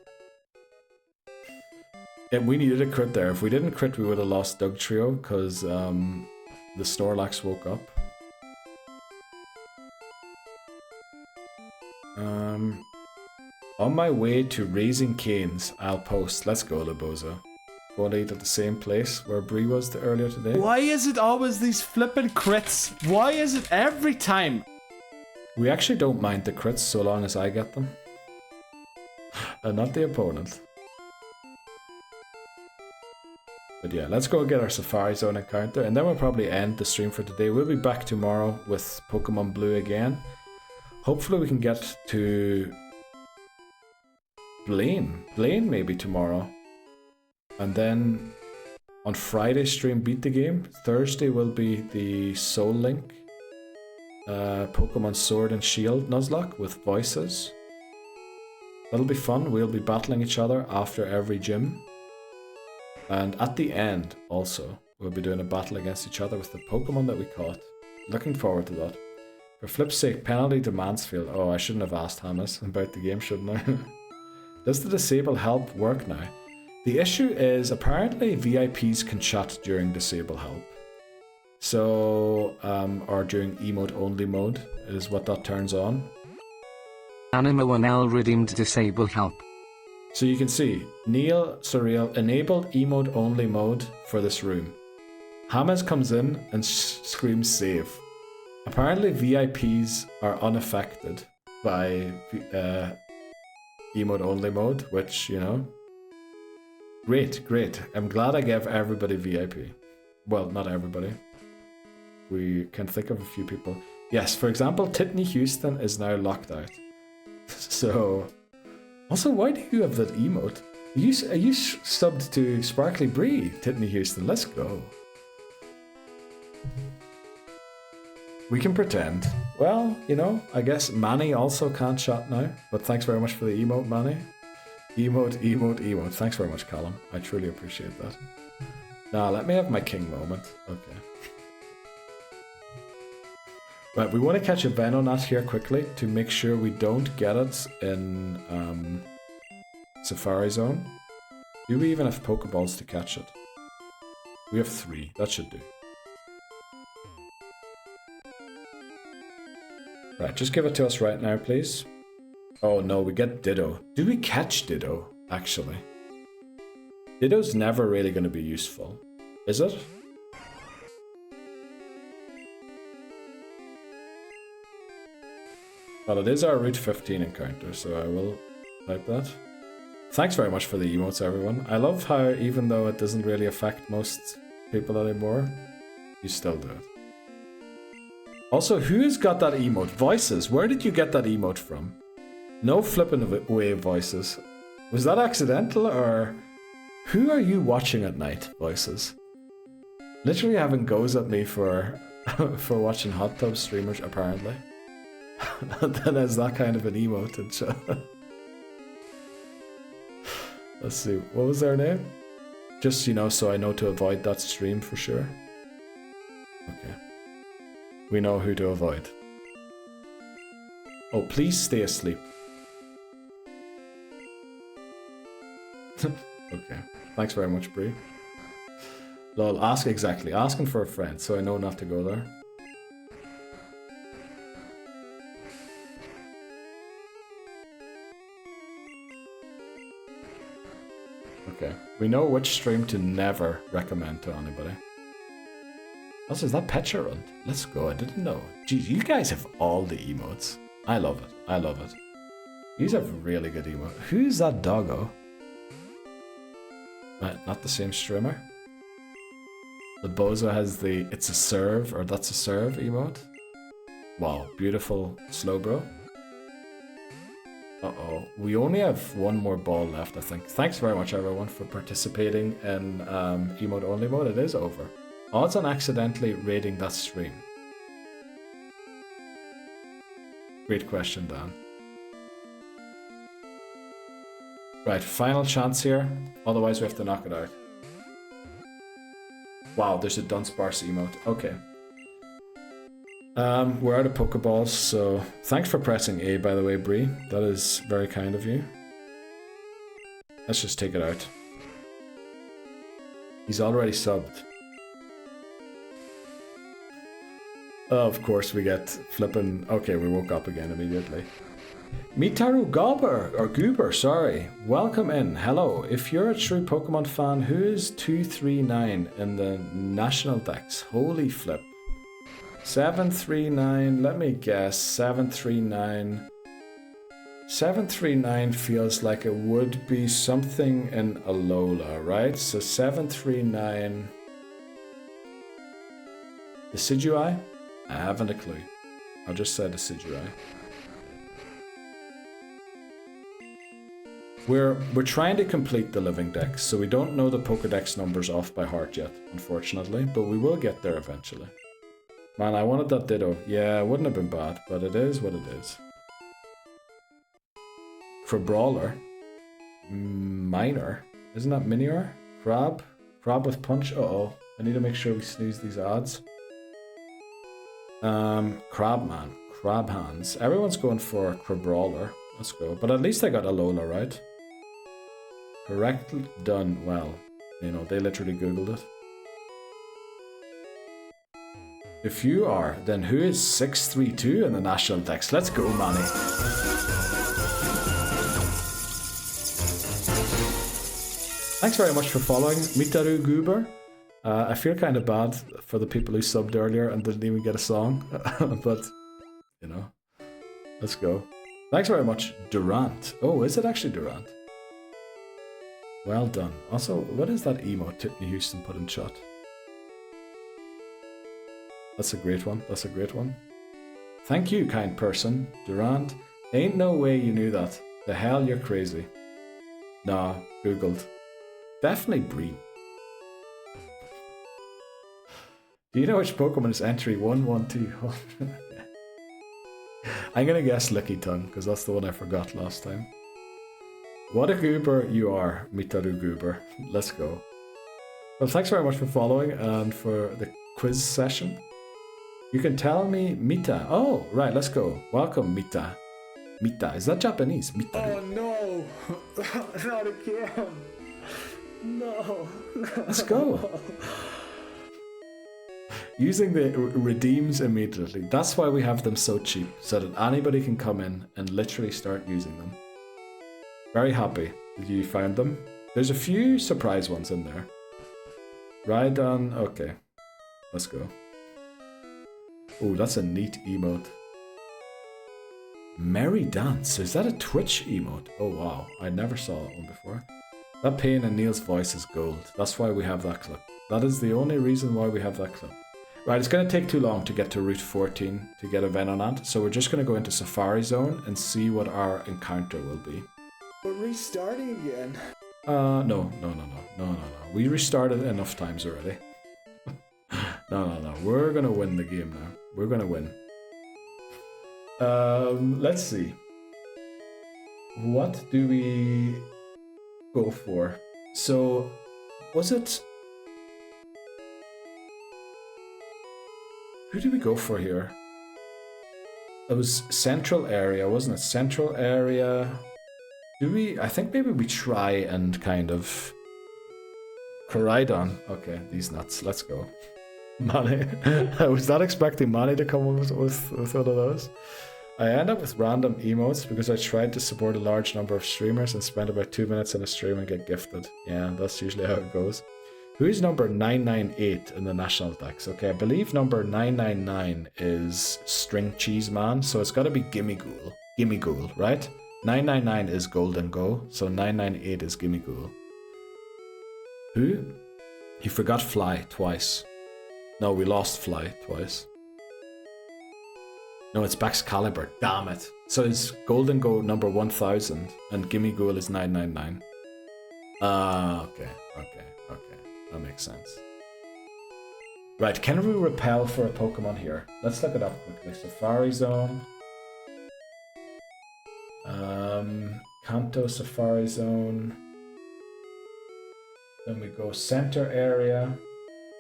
Yeah, we needed a crit there. If we didn't crit, we would have lost Doug Trio because the Snorlax woke up. On my way to Raising Canes, I'll post. Let's go, Laboza. Going to eat at the same place where Bree was earlier today. Why is it always these flippin' crits? Why is it every time? We actually don't mind the crits so long as I get them. And not the opponent. But yeah, let's go get our Safari Zone encounter and then we'll probably end the stream for today. We'll be back tomorrow with Pokemon Blue again. Hopefully we can get to Blaine maybe tomorrow. And then on Friday stream Beat the Game. Thursday will be the Soul Link. Pokemon Sword and Shield Nuzlocke with voices. That'll be fun. We'll be battling each other after every gym. And at the end also, we'll be doing a battle against each other with the Pokemon that we caught. Looking forward to that. For flip's sake, penalty to Mansfield. Oh, I shouldn't have asked Hannes about the game, shouldn't I? Does the disable help work now? The issue is apparently VIPs can chat during disable help. So, or during emote only mode is what that turns on. Anima1L redeemed disable help. So you can see, Neil Surreal enabled emote only mode for this room. Hamas comes in and screams save. Apparently VIPs are unaffected by emote only mode, which, you know, great. I'm glad I gave everybody VIP. Well, not everybody. We can think of a few people. Yes, for example, Titney Houston is now locked out. So, also, why do you have that emote? Are you subbed to Sparkly Bree, Titney Houston? Let's go. We can pretend. Well, you know, I guess Manny also can't chat now, but thanks very much for the emote, Manny. Emote. Thanks very much, Callum. I truly appreciate that. Now, let me have my king moment. Okay. Right, we want to catch a Venonat here quickly to make sure we don't get it in Safari Zone. Do we even have Pokeballs to catch it? We have 3. That should do. Right, just give it to us right now, please. Oh no, we get Ditto. Do we catch Ditto, actually? Ditto's never really going to be useful, is it? Well, it is our Route 15 encounter, so I will type that. Thanks very much for the emotes, everyone. I love how, even though it doesn't really affect most people anymore, you still do it. Also, who's got that emote? Voices, where did you get that emote from? No flipping away Voices. Was that accidental, or who are you watching at night, Voices? Literally having goes at me for watching hot tub streamers, apparently. And then there's that kind of an emote in chat. Let's see, what was their name? Just, you know, so I know to avoid that stream for sure. Okay. We know who to avoid. Oh, please stay asleep. Okay. Thanks very much, Bree. Lol, asking for a friend, so I know not to go there. Okay. We know which stream to never recommend to anybody. Also, is that Pecharunt? Let's go, I didn't know. Geez, you guys have all the emotes. I love it. These are really good emotes. Who's that doggo? Right, not the same streamer. The Bozo has the it's a serve, or that's a serve emote. Wow, beautiful Slowbro. Uh-oh. We only have one more ball left, I think. Thanks very much, everyone, for participating in emote only mode. It is over. Odds on accidentally raiding that stream. Great question, Dan. Right, final chance here. Otherwise, we have to knock it out. Wow, there's a Dunsparce emote. Okay. We're out of Pokeballs, so thanks for pressing A, by the way, Bree. That is very kind of you. Let's just take it out. He's already subbed. Oh, of course we get flippin'... Okay, we woke up again immediately. Mitaru Goober, sorry. Welcome in. Hello. If you're a true Pokemon fan, who is 239 in the National Dex? Holy flip. 739, let me guess. 739. 739 feels like it would be something in Alola, right? So 739. Decidueye? I haven't a clue. I'll just say Decidueye. We're trying to complete the Living Dex, so we don't know the Pokedex numbers off by heart yet, unfortunately, but we will get there eventually. Man, I wanted that Ditto. Yeah, it wouldn't have been bad, but it is what it is. For Brawler, Minor, isn't that Minior? Crab with Punch. Uh-oh, I need to make sure we snooze these odds. Crabman, Crab Hands. Everyone's going for Crabrawler. Let's go. But at least I got Alola, right? Correctly done. Well, you know, they literally Googled it. If you are, then who is 632 in the National Dex? Let's go, Manny. Thanks very much for following, Mitaru Goober. I feel kind of bad for the people who subbed earlier and didn't even get a song, but, you know, let's go. Thanks very much, Durant. Oh, is it actually Durant? Well done. Also, what is that emote Tiffany Houston put in chat? That's a great one. That's a great one. Thank you, kind person. Durant. Ain't no way you knew that. The hell, you're crazy. Nah, Googled. Definitely Bree. Do you know which Pokemon is entry 112? I'm gonna guess Licky Tongue, because that's the one I forgot last time. What a goober you are, Mitaru Goober. Let's go. Well, thanks very much for following and for the quiz session. You can tell me Mita. Oh, right, let's go. Welcome, Mita. Mita, is that Japanese? Mitaru. Oh no! Not again! No! Let's go. Using the redeems immediately. That's why we have them so cheap, so that anybody can come in and literally start using them. Very happy that you found them. There's a few surprise ones in there. Rhydon, okay. Let's go. Oh, that's a neat emote. Merry Dance, is that a Twitch emote? Oh wow, I never saw that one before. That pain in Neil's voice is gold. That's why we have that clip. That is the only reason why we have that clip. Right, it's going to take too long to get to Route 14 to get a Venonat, so we're just going to go into Safari Zone and see what our encounter will be. We're restarting again. No. We restarted enough times already. No. We're going to win the game now. We're going to win. Let's see. What do we go for? So, was it... Who did we go for here? It was Central Area, wasn't it? Central Area... Do we... I think maybe we try and kind of... Koraidon. Okay, these nuts. Let's go. Manny. I was not expecting Manny to come with one of those. I end up with random emotes because I tried to support a large number of streamers and spend about 2 minutes in a stream and get gifted. Yeah, that's usually how it goes. Who is number 998 in the National Dex? Okay, I believe number 999 is String Cheese Man, so it's got to be Gimme Ghoul. Gimme Ghoul, right? 999 is Golden Go, so 998 is Gimme Ghoul. Who? He forgot Fly twice. No, we lost Fly twice. No, it's Baxcalibur. Damn it. So it's Golden Go number 1000 and Gimme Ghoul is 999. Okay. That makes sense. Right, can we repel for a Pokemon here? Let's look it up quickly. Safari Zone. Kanto Safari Zone. Then we go center area.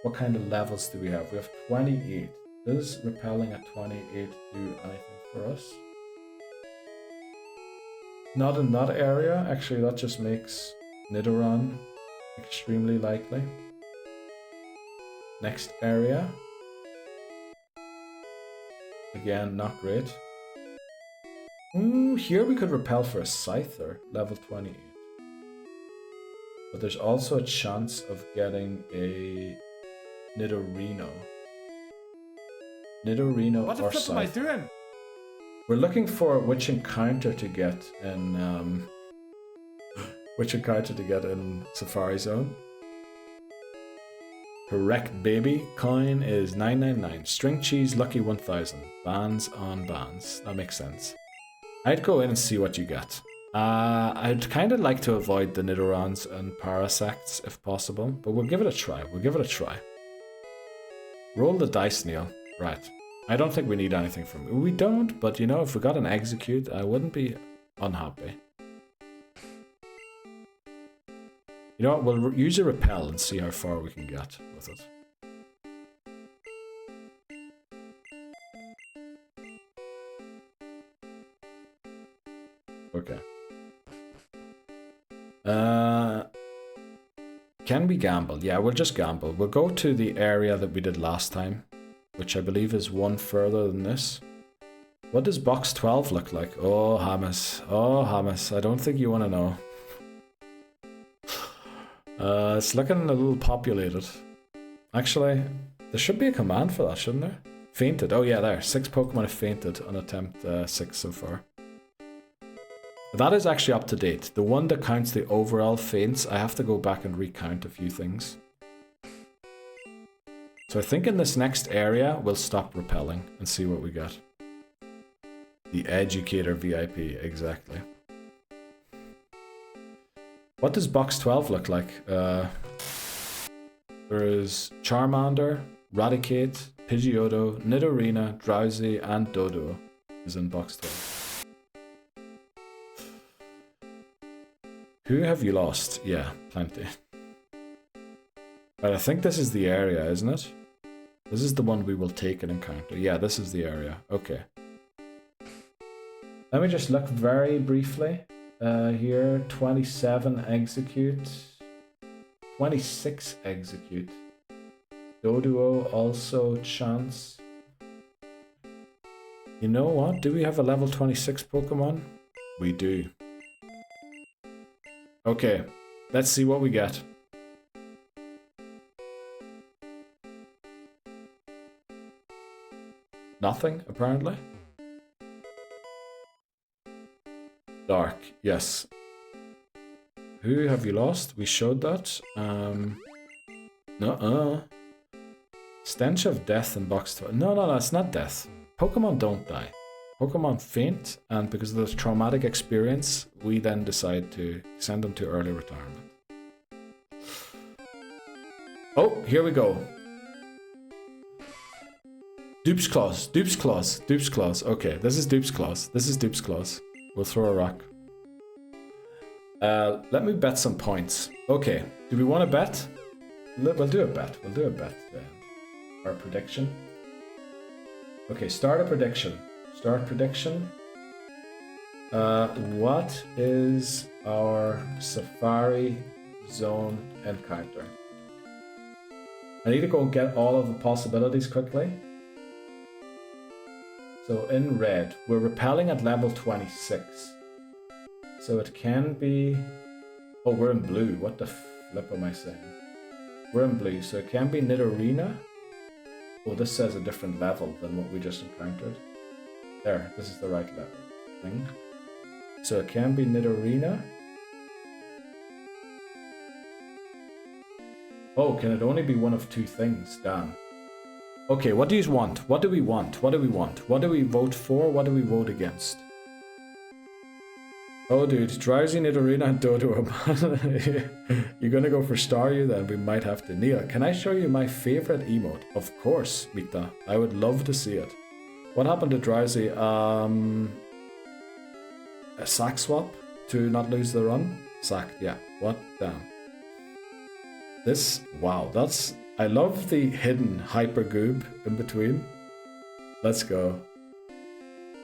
What kind of levels do we have? We have 28. Does repelling at 28 do anything for us? Not in that area. Actually, that just makes Nidoran extremely likely. Next area. Again, not great. Ooh, here we could repel for a Scyther, level 28. But there's also a chance of getting a Nidorino. Nidorino What the or flip am I Scyther. doing? We're looking for which encounter to get in Safari Zone. Correct, baby. Coin is 999. String cheese, lucky 1000. Bands on bands. That makes sense. I'd go in and see what you get. I'd kind of like to avoid the Nidorans and Parasects if possible, but we'll give it a try. Roll the dice, Neil. Right. I don't think we need anything from you. We don't, but you know, if we got an execute, I wouldn't be unhappy. You know what, we'll use a repel and see how far we can get with it. Okay. Can we gamble? Yeah, we'll just gamble. We'll go to the area that we did last time, which I believe is one further than this. What does box 12 look like? Oh, Hamas. Oh, Hamas. I don't think you want to know. It's looking a little populated. Actually, there should be a command for that, shouldn't there? Fainted. Oh yeah, there. 6 Pokemon have fainted on attempt 6 so far. That is actually up to date. The one that counts the overall faints, I have to go back and recount a few things. So I think in this next area, we'll stop repelling and see what we get. The Educator VIP, exactly. What does box 12 look like? There is Charmander, Raticate, Pidgeotto, Nidorina, Drowsy, and Doduo is in box 12. Who have you lost? Yeah, plenty. But I think this is the area, isn't it? This is the one we will take an encounter. Yeah, this is the area. Okay. Let me just look very briefly. Here, 27 execute. 26 execute. Doduo also chance. You know what? Do we have a level 26 Pokemon? We do. Okay, let's see what we get. Nothing, apparently. Dark, yes. Who have you lost? We showed that. Stench of death in box 12. No, it's not death. Pokemon don't die. Pokemon faint, and because of the traumatic experience, we then decide to send them to early retirement. Oh, here we go. Dupes Clause. Okay, this is Dupes Clause. We'll throw a rock. Let me bet some points. Okay, do we want to bet? We'll do a bet. Then. Our prediction. Okay, start a prediction. What is our Safari Zone encounter? I need to go and get all of the possibilities quickly. So in red, we're repelling at level 26. So it can be... Oh, we're in blue. What the flip am I saying? We're in blue, so it can be Nidorina. Oh, this says a different level than what we just encountered. There, this is the right level thing. So it can be Nidorina. Oh, can it only be one of two things? Damn. Okay, what do you want? What do we want? What do we want? What do we vote for? What do we vote against? Oh, dude, Drowsy, Nidorina, and Dodo. You're gonna go for Staryu then? We might have to. Neil, can I show you my favorite emote? Of course, Mita. I would love to see it. What happened to Drowsy? A sack swap to not lose the run? Sacked, yeah. What? Damn. This, wow, that's... I love the hidden hyper goob in between. Let's go.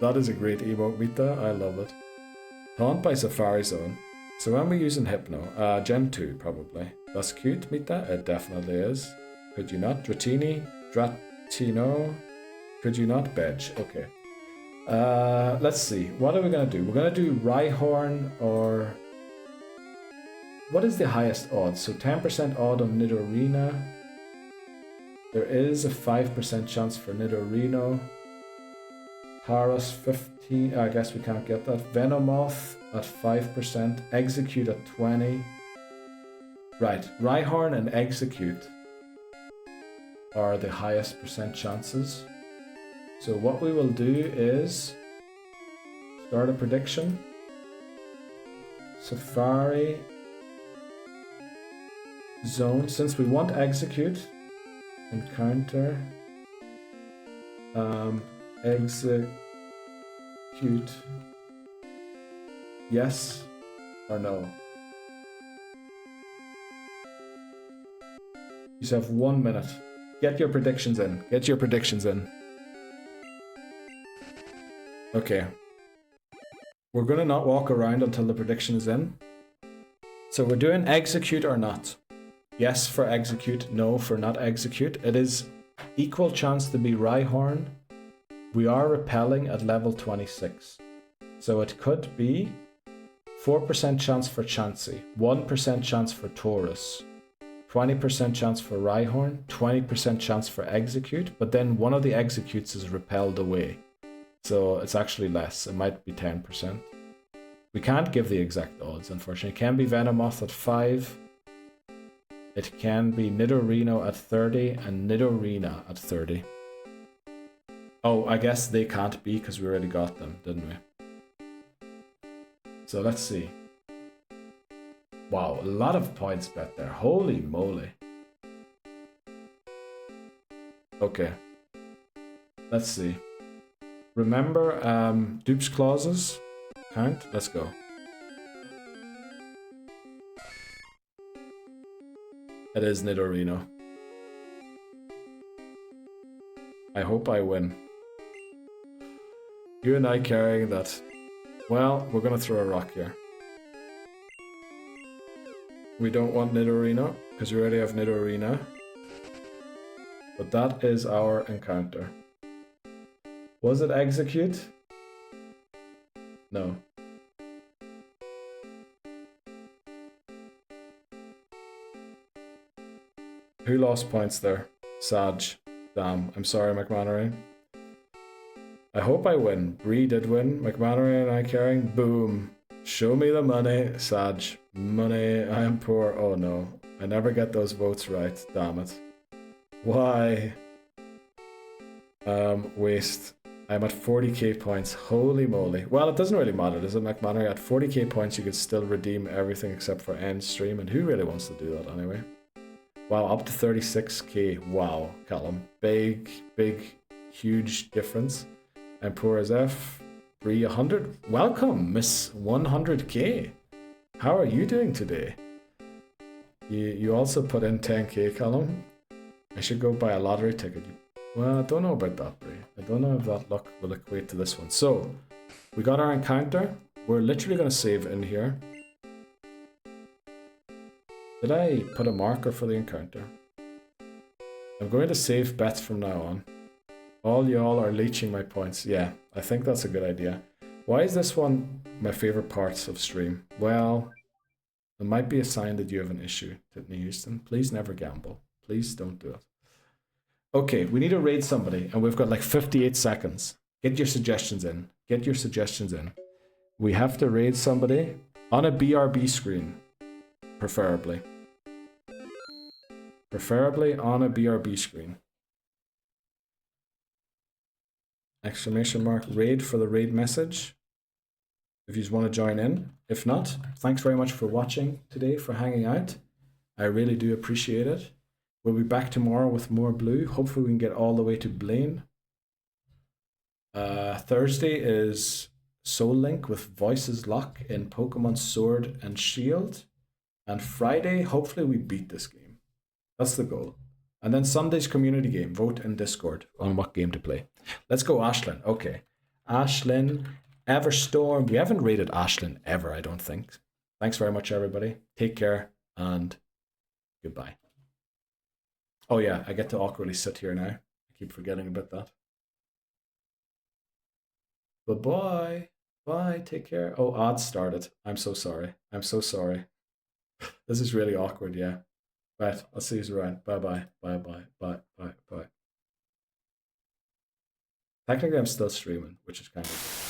That is a great emote, Mita. I love it. Taunt by Safari Zone. So when we're using Hypno, Gen 2 probably. That's cute, Mita. It definitely is. Could you not? Dratino. Could you not? Bedge. Okay. Let's see. What are we gonna do? We're gonna do Rhyhorn or... What is the highest odds? So 10% odd on Nidorina. There is a 5% chance for Nidorino. Taros 15, I guess we can't get that. Venomoth at 5%, Execute at 20. Right, Rhyhorn and Execute are the highest percent chances. So what we will do is start a prediction. Safari Zone, since we want Execute, encounter, execute, yes or no. You have 1 minute. Get your predictions in. Get your predictions in. Okay. We're gonna not walk around until the prediction is in. So we're doing execute or not. Yes for execute, no for not execute. It is equal chance to be Rhyhorn. We are repelling at level 26. So it could be 4% chance for Chansey, 1% chance for Taurus, 20% chance for Rhyhorn, 20% chance for execute, but then one of the executes is repelled away. So it's actually less, it might be 10%. We can't give the exact odds, unfortunately. It can be Venomoth at 5. It can be Nidorino at 30 and Nidorina at 30. Oh, I guess they can't be because we already got them, didn't we? So let's see. Wow, a lot of points bet there. Holy moly. Okay. Let's see. Remember dupes clauses? Count? Let's go. It is Nidorino. I hope I win. You and I carrying that. Well, we're gonna throw a rock here. We don't want Nidorino, because we already have Nidorina. But that is our encounter. Was it execute? No. Who lost points there? Sag. Damn. I'm sorry, McManary. I hope I win. Bree did win. McManary and I carrying. Boom. Show me the money. Sag. Money. I am poor. Oh no. I never get those votes right. Damn it. Why? Waste. I'm at 40k points. Holy moly. Well, it doesn't really matter, does it, McManary? At 40k points, you could still redeem everything except for end stream. And who really wants to do that anyway? Wow, up to 36k. Wow, Callum. Big, huge difference. I'm poor as F. Bree 100. Welcome, Miss 100k. How are you doing today? You also put in 10k, Callum. I should go buy a lottery ticket. Well, I don't know about that, Bree. I don't know if that luck will equate to this one. So, we got our encounter. We're literally going to save in here. Did I put a marker for the encounter? I'm going to save bets from now on. All y'all are leeching my points. Yeah, I think that's a good idea. Why is this one my favorite parts of stream? Well, it might be a sign that you have an issue, Tiffany Houston. Please never gamble. Please don't do it. Okay, we need to raid somebody, and we've got like 58 seconds. Get your suggestions in. Get your suggestions in. We have to raid somebody on a BRB screen, preferably. Preferably on a BRB screen. exclamation mark raid for the raid message if you just want to join in. If not, thanks very much for watching today, for hanging out. I really do appreciate it. We'll be back tomorrow with more blue. Hopefully we can get all the way to Blaine. Thursday is Soul Link with Voices Lock in Pokemon Sword and Shield. And Friday, hopefully we beat this game. That's the goal. And then Sunday's community game. Vote in Discord on what game to play. Let's go Ashlyn. Okay. Ashlyn, Everstorm. We haven't rated Ashlyn ever, I don't think. Thanks very much, everybody. Take care and goodbye. Oh yeah, I get to awkwardly sit here now. I keep forgetting about that. Bye-bye. Bye, take care. Oh, odds started. I'm so sorry. I'm so sorry. This is really awkward, yeah. Right, I'll see you around. Bye-bye. Bye-bye. Bye-bye. Bye. Technically, I'm still streaming, which is kind of...